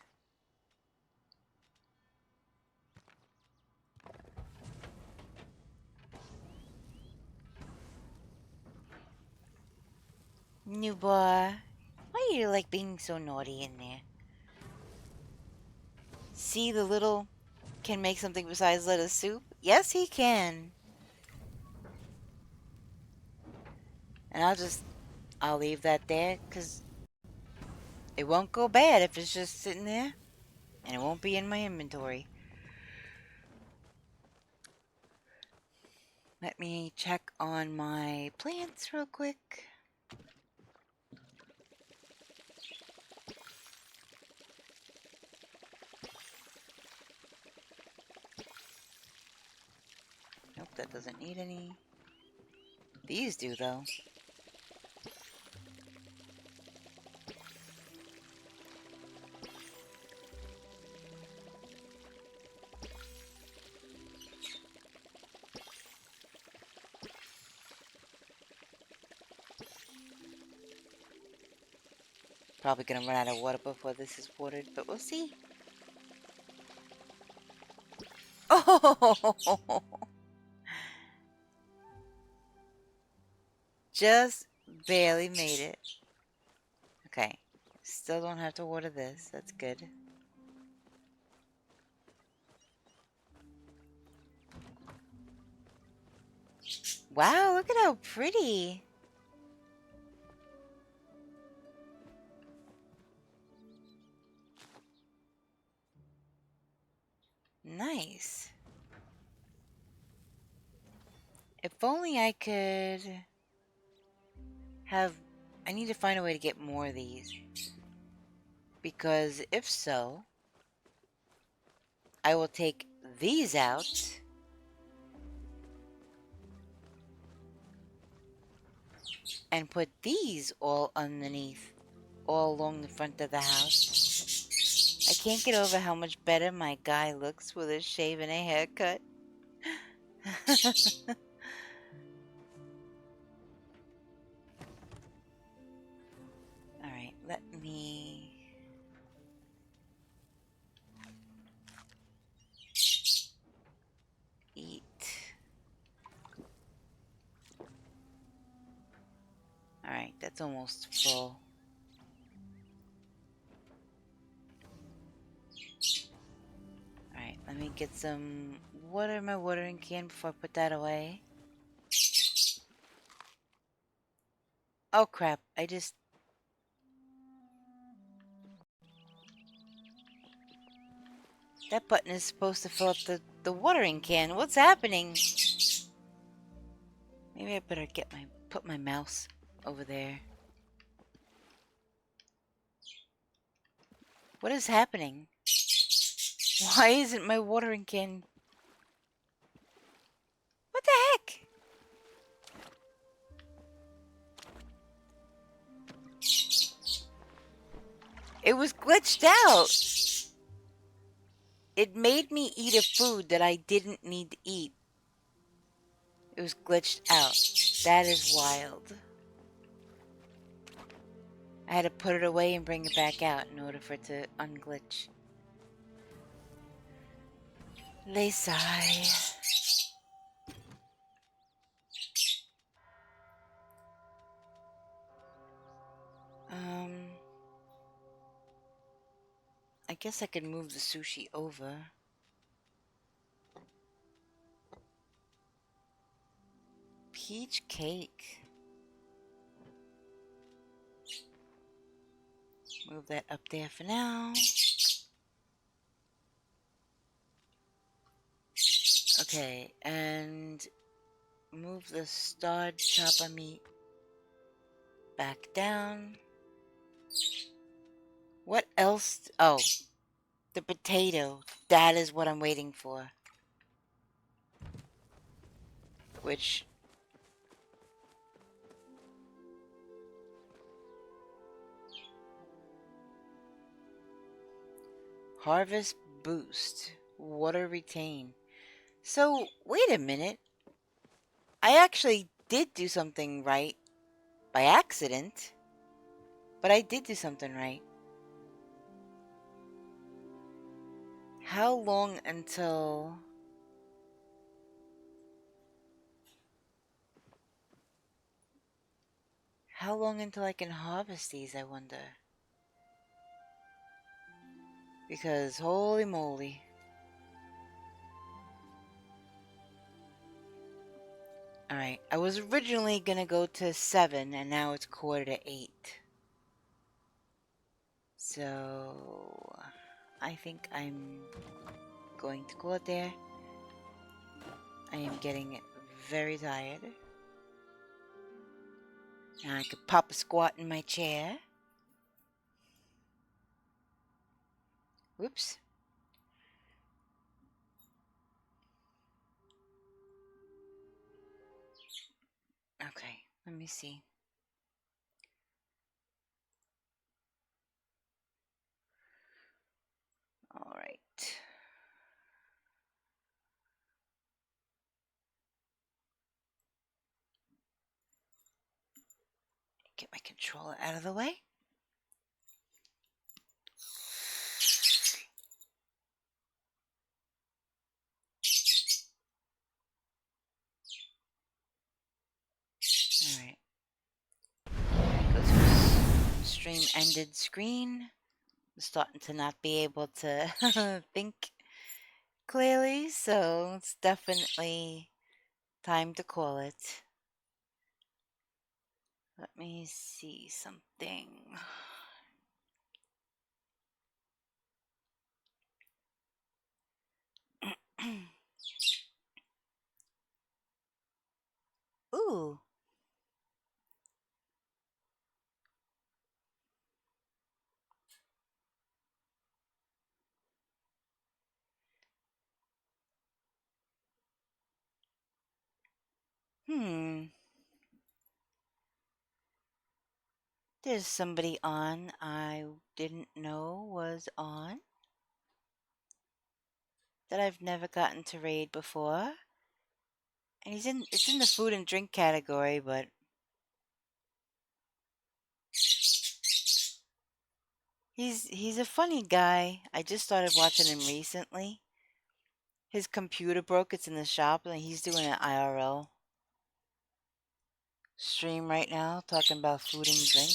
New boy, why are you like being so naughty in there? See, the little can make something besides lettuce soup? Yes, he can. And I'll leave that there, because it won't go bad if it's just sitting there. And it won't be in my inventory. Let me check on my plants real quick. Nope, that doesn't need any. These do, though. Probably gonna run out of water before this is watered, but we'll see. Oh! Just barely made it. Okay. Still don't have to water this. That's good. Wow, look at how pretty. Nice. If only I could have... I need to find a way to get more of these. Because if so, I will take these out. And put these all underneath. All along the front of the house. I can't get over how much better my guy looks with a shave and a haircut. Alright, let me... eat. Alright, that's almost full. Alright, let me get some water in my watering can before I put that away. Oh crap, I just... That button is supposed to fill up the watering can. What's happening? Maybe I better put my mouse over there. What is happening? Why isn't my watering can... What the heck? It was glitched out. It made me eat a food that I didn't need to eat. It was glitched out. That is wild. I had to put it away and bring it back out in order for it to unglitch. Lay sigh. I guess I could move the sushi over. Peach cake. Move that up there for now. Okay, and move the starred chopper meat back down. What else? Oh, the potato. That is what I'm waiting for. Which... Harvest boost. Water retain. So, wait a minute. I actually did do something right. By accident. But I did do something right. How long until... How long until I can harvest these, I wonder? Because, holy moly. Alright, I was originally gonna go to 7, and now it's 7:45. So... I think I'm going to call it there. I am getting very tired. Now I could pop a squat in my chair. Whoops. Okay, let me see. All right. Get my controller out of the way. All right. Go to stream ended screen. I'm starting to not be able to think clearly, so it's definitely time to call it. Let me see something. Ooh. There's somebody on I didn't know was on that I've never gotten to raid before. And it's in the food and drink category, but he's a funny guy. I just started watching him recently. His computer broke, it's in the shop, and he's doing an IRL stream right now talking about food and drink.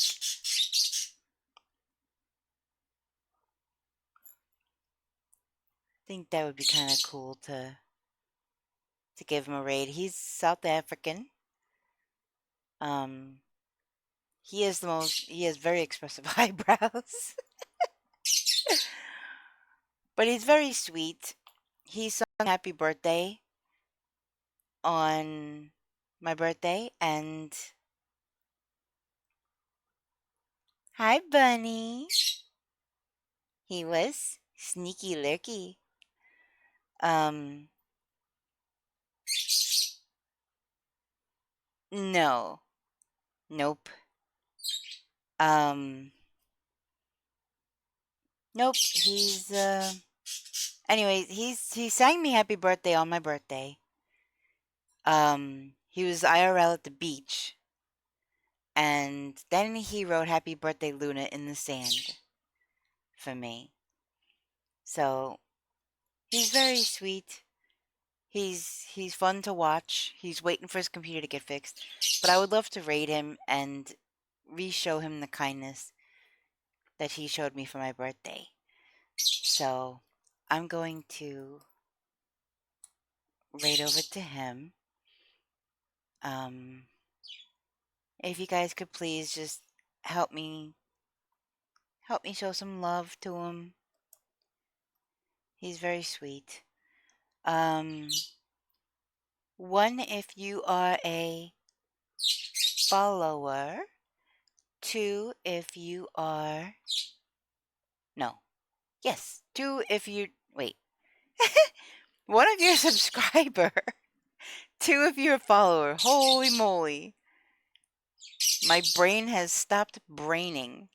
I think that would be kind of cool to give him a raid. He's South African. He has very expressive eyebrows. But he's very sweet. He sung happy birthday on my birthday, and hi, Bunny. He was sneaky lurky. No. Nope. Nope. Anyways, he sang me happy birthday on my birthday. He was IRL at the beach. And then he wrote happy birthday Luna in the sand for me. So, he's very sweet. He's fun to watch. He's waiting for his computer to get fixed. But I would love to raid him and re-show him the kindness that he showed me for my birthday. So, I'm going to raid over to him. If you guys could please just help me help me show some love to him. He's very sweet. 1, if you are a follower. 2, if you are... No. Yes. 2, if you... Wait. 1, if you're a subscriber. 2, if you're a follower. Holy moly. My brain has stopped braining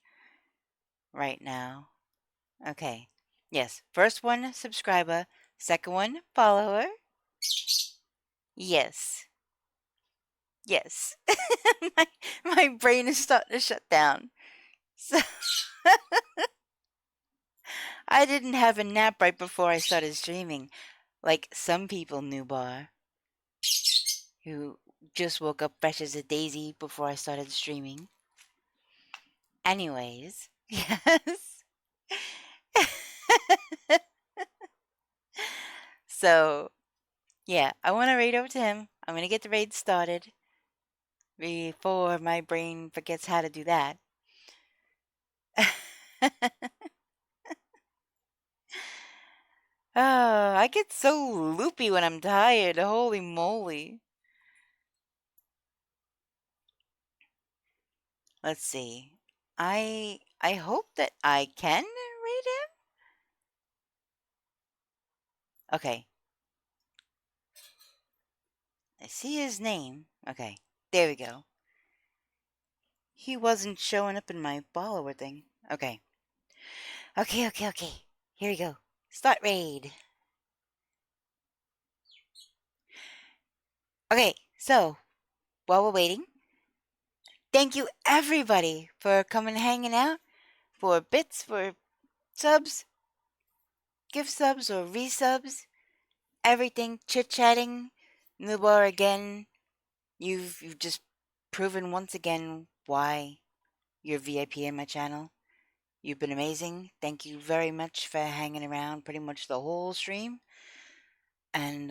right now. Okay. Yes. First one, subscriber. Second one, follower. Yes. Yes. my brain is starting to shut down. So I didn't have a nap right before I started streaming, like some people knew bar, who just woke up fresh as a daisy before I started streaming. Anyways, yes. So, yeah, I want to raid over to him. I'm going to get the raid started before my brain forgets how to do that. Oh, I get so loopy when I'm tired. Holy moly. Let's see. I hope that I can read him. Okay. I see his name. Okay. There we go. He wasn't showing up in my follower thing. Okay. Okay. Here we go. Start raid. Okay, so while we're waiting, thank you everybody for coming hanging out, for bits, for subs, gift subs or resubs, everything, chit-chatting, Nubar again. You've just proven once again why you're VIP in my channel. You've been amazing. Thank you very much for hanging around pretty much the whole stream. And,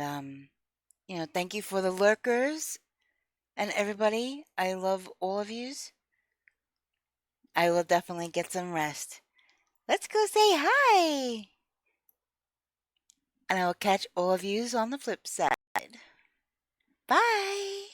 thank you for the lurkers and everybody. I love all of yous. I will definitely get some rest. Let's go say hi! And I will catch all of yous on the flip side. Bye!